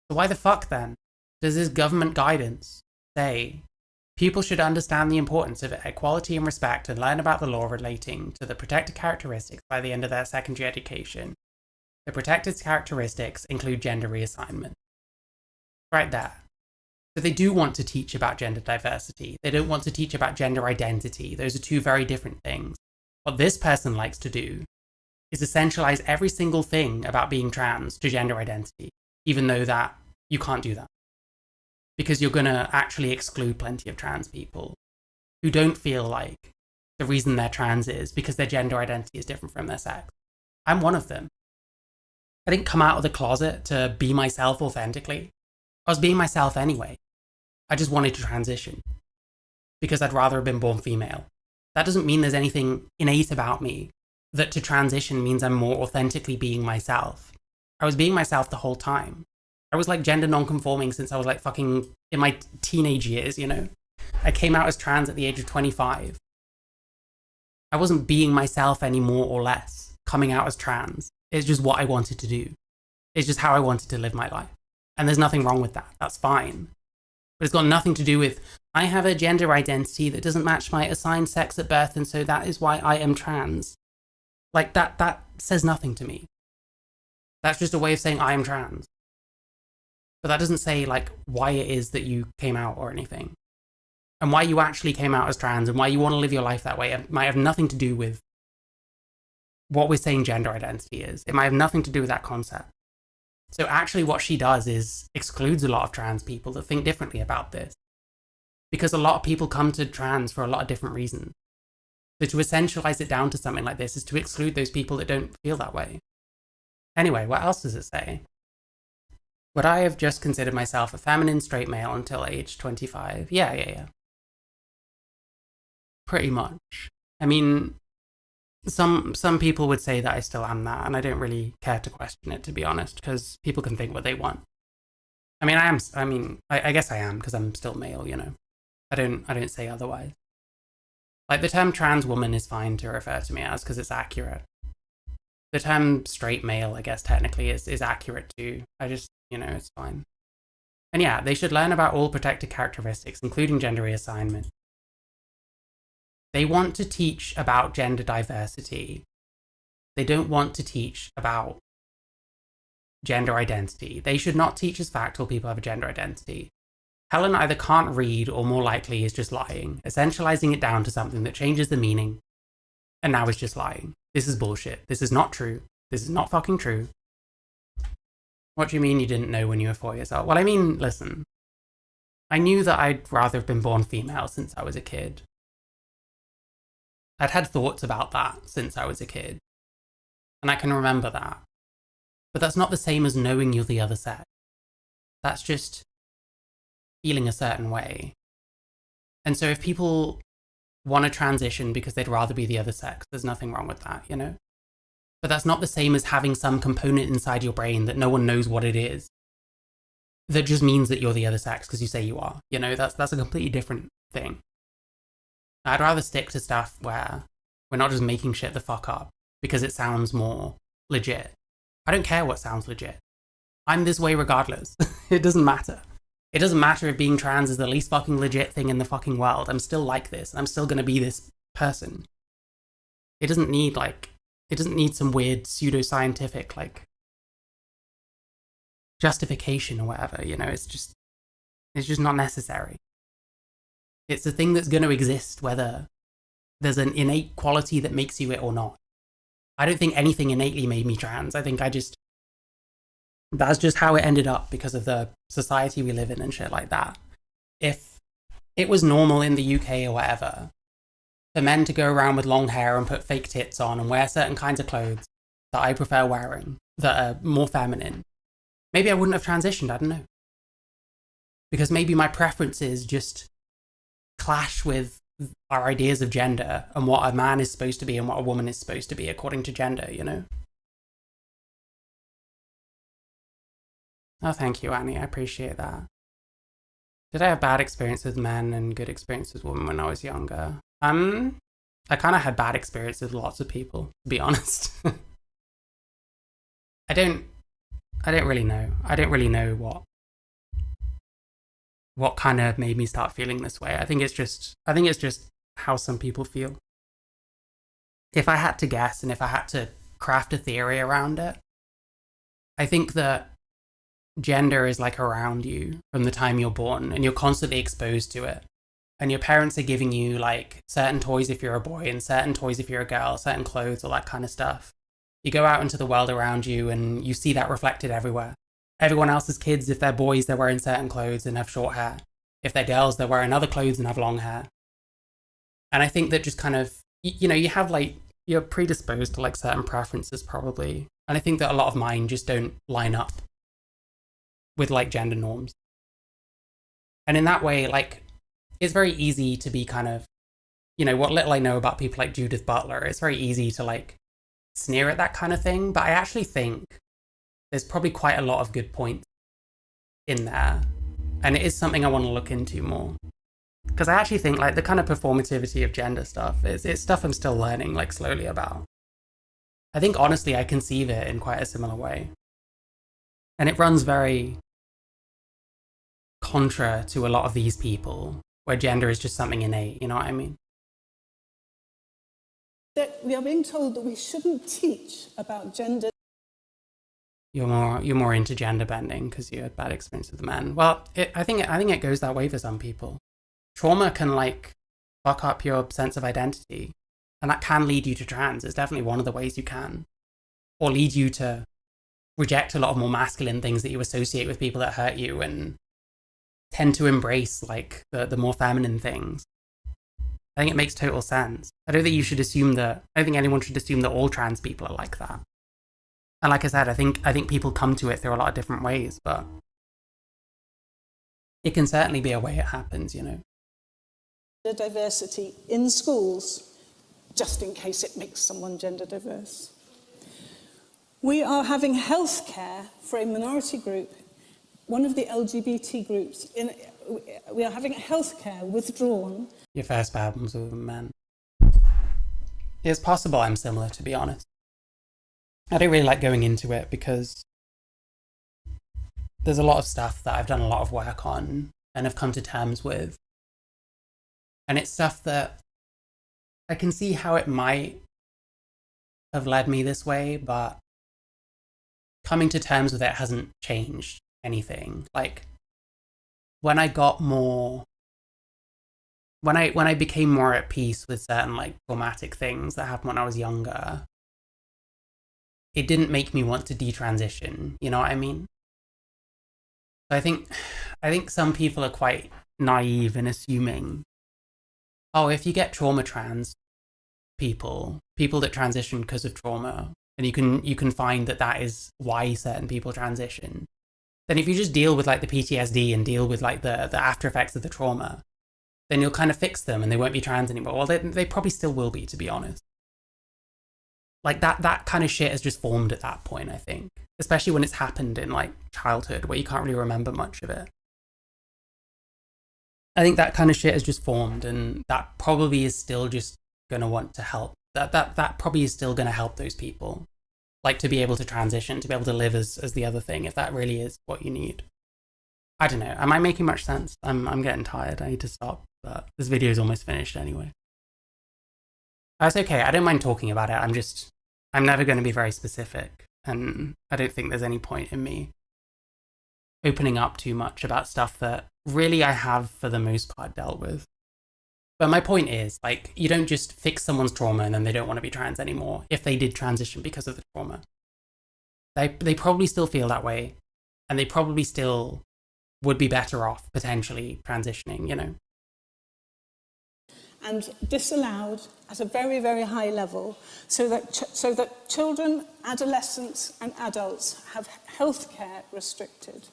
[SPEAKER 1] So why the fuck then does this government guidance say people should understand the importance of equality and respect and learn about the law relating to the protected characteristics by the end of their secondary education? The protected characteristics include gender reassignment. Right there. So they do want to teach about gender diversity. They don't want to teach about gender identity. Those are two very different things. What this person likes to do is essentialize every single thing about being trans to gender identity, even though that you can't do that. Because you're going to actually exclude plenty of trans people who don't feel like the reason they're trans is because their gender identity is different from their sex. I'm one of them. I didn't come out of the closet to be myself authentically. I was being myself anyway. I just wanted to transition because I'd rather have been born female. That doesn't mean there's anything innate about me that to transition means I'm more authentically being myself. I was being myself the whole time. I was like gender non-conforming since I was like fucking in my teenage years, you know? I came out as trans at the age of 25. I wasn't being myself any more or less coming out as trans. It's just what I wanted to do. It's just how I wanted to live my life. And there's nothing wrong with that. That's fine. But it's got nothing to do with, I have a gender identity that doesn't match my assigned sex at birth, and so that is why I am trans. Like, that says nothing to me. That's just a way of saying I am trans. But that doesn't say, like, why it is that you came out or anything. And why you actually came out as trans and why you want to live your life that way. It might have nothing to do with what we're saying gender identity is. It might have nothing to do with that concept. So actually what she does is excludes a lot of trans people that think differently about this. Because a lot of people come to trans for a lot of different reasons. So to essentialize it down to something like this is to exclude those people that don't feel that way. Anyway, what else does it say? Would I have just considered myself a feminine straight male until age 25? Yeah. Pretty much. I mean, some people would say that I still am that, and I don't really care to question it, to be honest, because people can think what they want. I mean, I guess I am, because I'm still male, you know. I don't say otherwise. Like, the term trans woman is fine to refer to me as, because it's accurate. The term straight male, I guess, technically is accurate too. I just, you know, it's fine. And yeah, they should learn about all protected characteristics, including gender reassignment. They want to teach about gender diversity. They don't want to teach about gender identity. They should not teach as factual people have a gender identity. Helen either can't read or more likely is just lying, essentializing it down to something that changes the meaning, and now is just lying. This is bullshit. This is not true. This is not fucking true. What do you mean you didn't know when you were 4 years old? Well, I mean, listen. I knew that I'd rather have been born female since I was a kid. I'd had thoughts about that since I was a kid. And I can remember that. But that's not the same as knowing you're the other sex. That's just feeling a certain way. And so if people want to transition because they'd rather be the other sex, there's nothing wrong with that, you know? But that's not the same as having some component inside your brain that no one knows what it is. That just means that you're the other sex because you say you are. You know, that's a completely different thing. I'd rather stick to stuff where we're not just making shit the fuck up because it sounds more legit. I don't care what sounds legit. I'm this way regardless. It doesn't matter. It doesn't matter if being trans is the least fucking legit thing in the fucking world. I'm still like this, and I'm still gonna be this person. It doesn't need some weird pseudoscientific, like, justification or whatever, you know, it's just not necessary. It's a thing that's gonna exist whether there's an innate quality that makes you it or not. I don't think anything innately made me trans. I think that's just how it ended up because of the society we live in and shit like that. If it was normal in the UK or whatever for men to go around with long hair and put fake tits on and wear certain kinds of clothes that I prefer wearing, that are more feminine, maybe I wouldn't have transitioned, I don't know. Because maybe my preferences just clash with our ideas of gender and what a man is supposed to be and what a woman is supposed to be according to gender, you know? Oh, thank you, Annie. I appreciate that. Did I have bad experience with men and good experience with women when I was younger? I kind of had bad experience with lots of people, to be honest. I don't really know. I don't really know what kind of made me start feeling this way. I think it's just how some people feel. If I had to guess and if I had to craft a theory around it, I think that gender is like around you from the time you're born and you're constantly exposed to it. And your parents are giving you like certain toys if you're a boy and certain toys if you're a girl, certain clothes, all that kind of stuff. You go out into the world around you and you see that reflected everywhere. Everyone else's kids, if they're boys, they're wearing certain clothes and have short hair. If they're girls, they're wearing other clothes and have long hair. And I think that just kind of, you know, you have like, you're predisposed to like certain preferences probably. And I think that a lot of mine just don't line up with like gender norms. And in that way, like, it's very easy to be kind of, you know, what little I know about people like Judith Butler, it's very easy to like sneer at that kind of thing. But I actually think there's probably quite a lot of good points in there. And it is something I want to look into more. Because I actually think like the kind of performativity of gender stuff it's stuff I'm still learning like slowly about. I think honestly I conceive it in quite a similar way. And it runs very contra to a lot of these people, where gender is just something innate, you know what I mean?
[SPEAKER 2] That we are being told that we shouldn't teach about gender.
[SPEAKER 1] You're more into gender bending because you had bad experience with men. Well, I think it goes that way for some people. Trauma can like fuck up your sense of identity, and that can lead you to trans. It's definitely one of the ways you can, or lead you to reject a lot of more masculine things that you associate with people that hurt you, and tend to embrace like the more feminine things. I think it makes total sense. I don't think anyone should assume that all trans people are like that. And like I said, I think people come to it through a lot of different ways, but it can certainly be a way it happens, you know.
[SPEAKER 2] Diversity in schools, just in case it makes someone gender diverse. We are having healthcare for a minority group, one of the LGBT groups. We are having healthcare withdrawn.
[SPEAKER 1] Your first problems with men. It's possible I'm similar, to be honest. I don't really like going into it because there's a lot of stuff that I've done a lot of work on and have come to terms with. And it's stuff that I can see how it might have led me this way, but coming to terms with it hasn't changed anything. Like, when I got more, when I became more at peace with certain like traumatic things that happened when I was younger, it didn't make me want to detransition. You know what I mean? I think some people are quite naive in assuming, oh, if you get trauma trans people that transition because of trauma, and you can find that is why certain people transition, then if you just deal with like the PTSD and deal with like the after effects of the trauma, then you'll kind of fix them and they won't be trans anymore. Well, they probably still will be, to be honest. Like that kind of shit has just formed at that point, I think. Especially when it's happened in like childhood where you can't really remember much of it. I think that kind of shit has just formed, and that probably is still just gonna want to help. That probably is still gonna help those people. Like to be able to transition, to be able to live as the other thing, if that really is what you need. I don't know. Am I making much sense? I'm getting tired. I need to stop. But this video is almost finished anyway. That's okay. I don't mind talking about it. I'm never going to be very specific, and I don't think there's any point in me opening up too much about stuff that really I have, for the most part, dealt with. But my point is, like, you don't just fix someone's trauma and then they don't want to be trans anymore if they did transition because of the trauma. They probably still feel that way, and they probably still would be better off potentially transitioning, you know.
[SPEAKER 2] And disallowed at a very, very high level, so that children, adolescents and adults have healthcare restricted.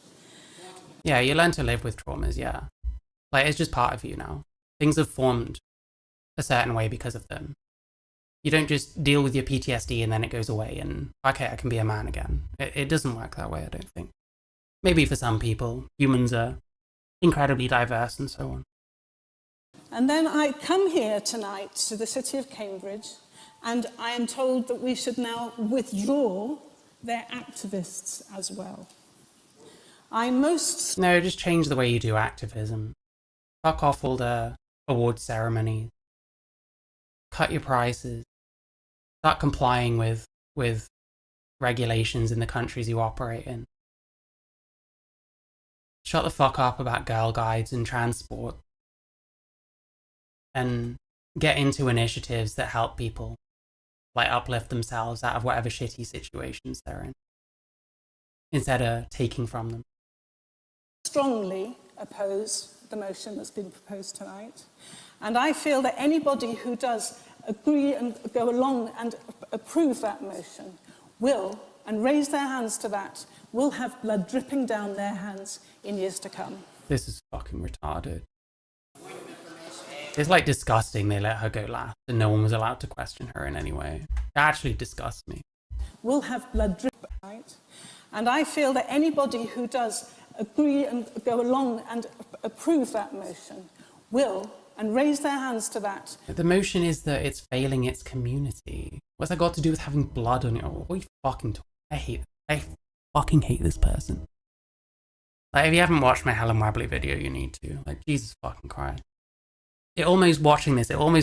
[SPEAKER 1] Yeah, you learn to live with traumas, yeah. Like, it's just part of you now. Things have formed a certain way because of them. You don't just deal with your PTSD and then it goes away and, okay, I can be a man again. It doesn't work that way, I don't think. Maybe for some people. Humans are incredibly diverse and so on.
[SPEAKER 2] And then I come here tonight to the city of Cambridge, and I am told that we should now withdraw their activists as well.
[SPEAKER 1] No, just change the way you do activism. Fuck off all the award ceremonies. Cut your prices. Start complying with regulations in the countries you operate in. Shut the fuck up about girl guides and transport. And get into initiatives that help people, like, uplift themselves out of whatever shitty situations they're in, instead of taking from them.
[SPEAKER 2] Strongly oppose the motion that's been proposed tonight. And I feel that anybody who does agree and go along and approve that motion will, and raise their hands to that, will have blood dripping down their hands in years to come.
[SPEAKER 1] This is fucking retarded. It's like disgusting they let her go last and no one was allowed to question her in any way. It actually disgusts me.
[SPEAKER 2] Will have blood dripping, right? And I feel that anybody who does agree and go along and approve that motion will, and raise their hands to that.
[SPEAKER 1] The motion is that it's failing its community. What's that got to do with having blood on it? What are you fucking talking? I fucking hate this person. Like, if you haven't watched my Helen Wabley video, you need to. Like, Jesus fucking Christ. It almost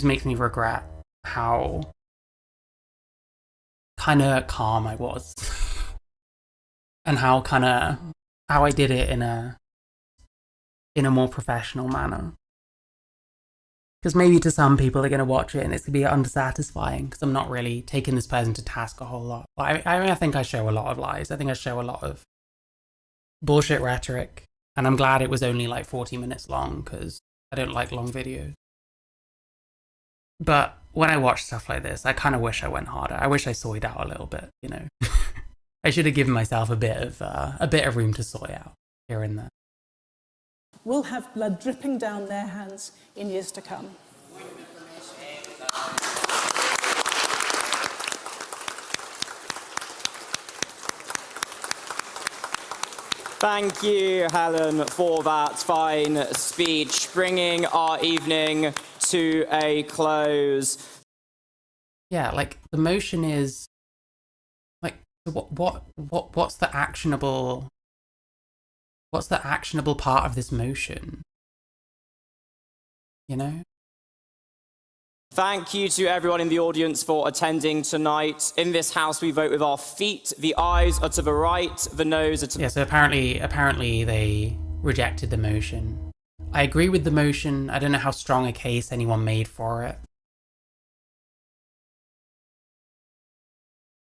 [SPEAKER 1] makes me regret how kind of calm I was. And how I did it in a more professional manner. Because maybe to some people they're going to watch it and it's going to be unsatisfying because I'm not really taking this person to task a whole lot. But I think I show a lot of lies. I think I show a lot of bullshit rhetoric. And I'm glad it was only like 40 minutes long because I don't like long videos. But when I watch stuff like this, I kind of wish I went harder. I wish I soyed out a little bit, you know. I should have given myself a bit of room to soy out here and there.
[SPEAKER 2] will have blood dripping down their hands in years to come.
[SPEAKER 3] Thank you, Helen, for that fine speech, bringing our evening to a close.
[SPEAKER 1] Yeah, like the motion is like what's the actionable part of this motion? You know?
[SPEAKER 3] Thank you to everyone in the audience for attending tonight. In this house, we vote with our feet. The eyes are to the right, the nose are to...
[SPEAKER 1] Yeah, so apparently they rejected the motion. I agree with the motion. I don't know how strong a case anyone made for it.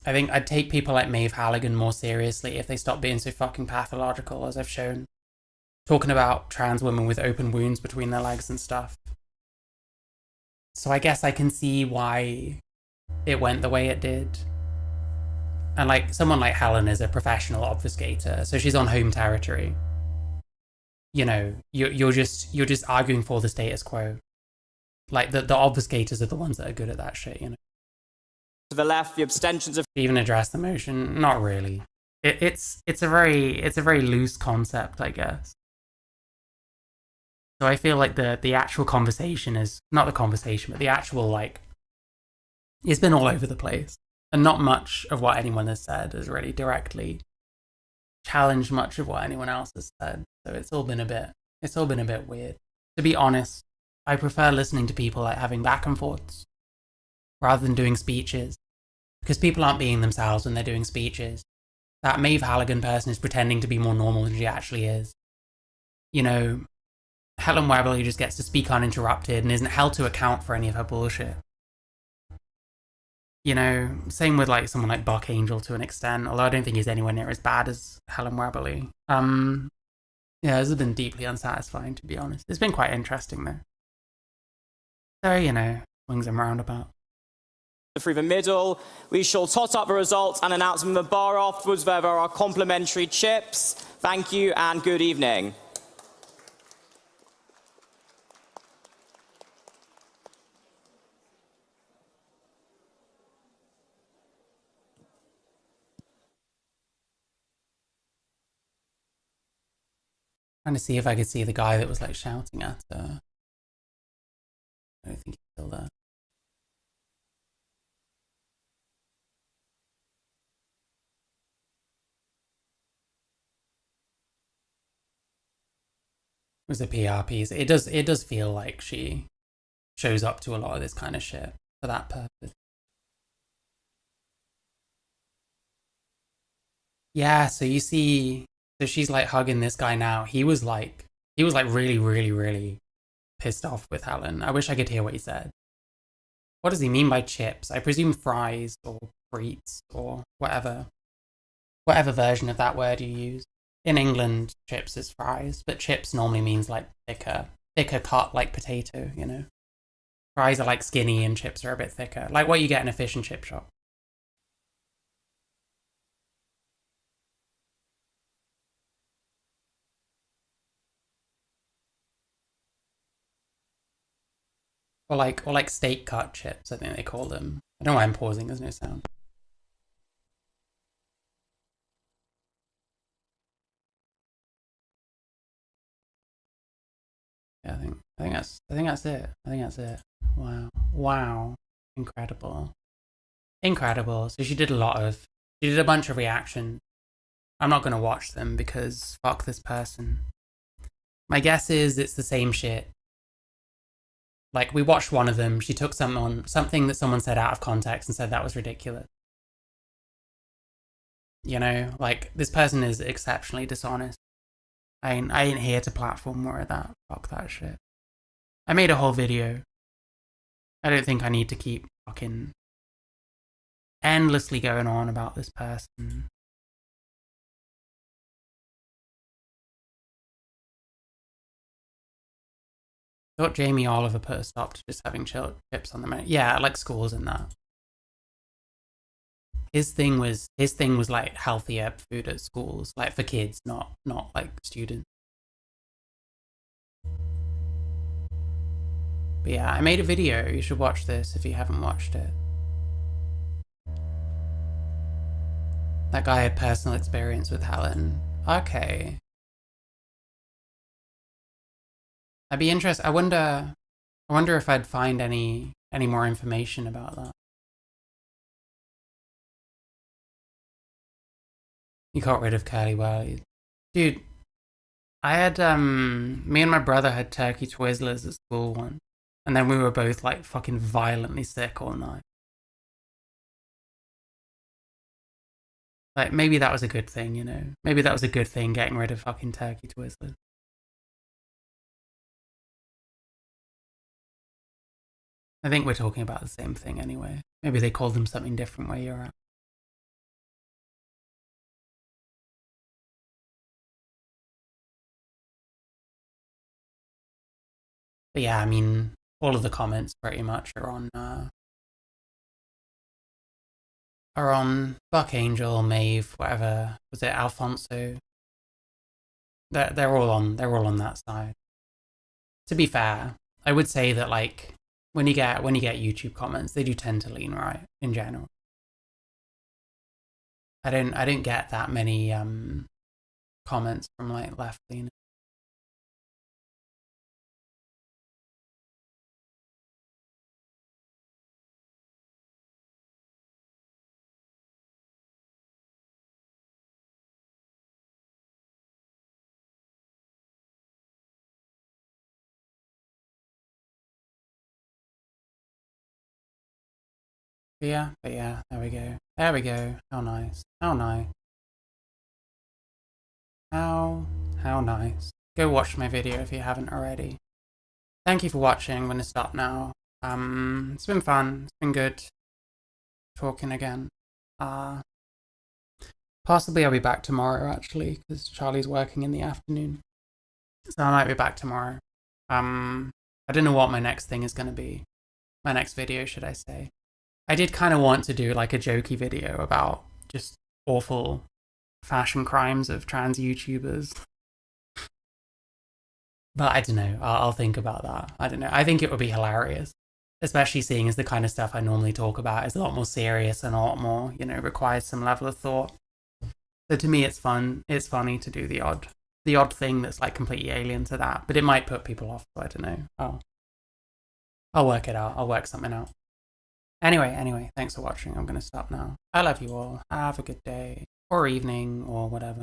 [SPEAKER 1] I think I'd take people like Maeve Halligan more seriously if they stopped being so fucking pathological, as I've shown. Talking about trans women with open wounds between their legs and stuff. So I guess I can see why it went the way it did. And like someone like Helen is a professional obfuscator, so she's on home territory. You know, you're just arguing for the status quo. Like the obfuscators are the ones that are good at that shit, you know.
[SPEAKER 3] To the left, the abstentions of...
[SPEAKER 1] Even address the motion? Not really. It's a very loose concept, I guess. So I feel like the actual conversation is not the conversation, but the actual like it's been all over the place, and not much of what anyone has said has really directly challenged much of what anyone else has said. So it's all been a bit weird. To be honest, I prefer listening to people like having back and forths rather than doing speeches, because people aren't being themselves when they're doing speeches. That Maeve Halligan person is pretending to be more normal than she actually is. You know, Helen Webley just gets to speak uninterrupted and isn't held to account for any of her bullshit. You know, same with like someone like Buck Angel to an extent, although I don't think he's anywhere near as bad as Helen Webley. Yeah, this has been deeply unsatisfying, to be honest. It's been quite interesting though. So, you know, swings and roundabouts.
[SPEAKER 3] Through the middle, we shall tot up the results and announce them in the bar afterwards. There are complimentary chips. Thank you and good evening.
[SPEAKER 1] Trying to see if I could see the guy that was like shouting at her. I don't think he's still there. It was a PR piece. It does feel like she shows up to a lot of this kind of shit for that purpose. Yeah, so you see, so she's like hugging this guy now. He was like really, really, really pissed off with Helen. I wish I could hear what he said. What does he mean by chips? I presume fries or frites or whatever version of that word you use. In England, chips is fries, but chips normally means like thicker cut like potato, you know. Fries are like skinny and chips are a bit thicker, like what you get in a fish and chip shop. Or like steak cut chips, I think they call them. I don't know why I'm pausing, there's no sound. Yeah, I think that's it. Wow. Incredible. So she did a bunch of reactions. I'm not gonna watch them because fuck this person. My guess is it's the same shit. Like, we watched one of them, she took something that someone said out of context and said that was ridiculous. You know, like, this person is exceptionally dishonest. I ain't here to platform more of that. Fuck that shit. I made a whole video. I don't think I need to keep fucking endlessly going on about this person. I thought Jamie Oliver put a stop to just having chips on the menu. Yeah, like schools and that. His thing was like healthier food at schools, like for kids, not like students. But yeah, I made a video. You should watch this if you haven't watched it. That guy had personal experience with Helen. Okay. I'd be interested. I wonder if I'd find any more information about that. You got rid of curly whirlies. Dude, I had, me and my brother had turkey Twizzlers at school once. And then we were both like fucking violently sick all night. Like, maybe that was a good thing, you know? Maybe that was a good thing, getting rid of fucking turkey Twizzlers. I think we're talking about the same thing anyway. Maybe they called them something different where you're at. But yeah, I mean, all of the comments pretty much are on Buck Angel, Maeve, whatever. Was it Alfonso? They're all on that side. To be fair, I would say that like when you get YouTube comments, they do tend to lean right in general. I don't get that many comments from like left leaning. But yeah, there we go. There we go. How nice. How nice. How nice. Go watch my video if you haven't already. Thank you for watching. I'm gonna stop now. It's been fun. It's been good talking again. Possibly I'll be back tomorrow actually, because Charlie's working in the afternoon. So I might be back tomorrow. I don't know what my next thing is gonna be. My next video, should I say. I did kind of want to do like a jokey video about just awful fashion crimes of trans YouTubers. But I don't know, I'll think about that. I don't know, I think it would be hilarious. Especially seeing as the kind of stuff I normally talk about is a lot more serious and a lot more, you know, requires some level of thought. So to me it's fun, it's funny to do the odd thing that's like completely alien to that. But it might put people off, so I don't know. I'll work it out, I'll work something out. Anyway, thanks for watching. I'm going to stop now. I love you all. Have a good day or evening or whatever.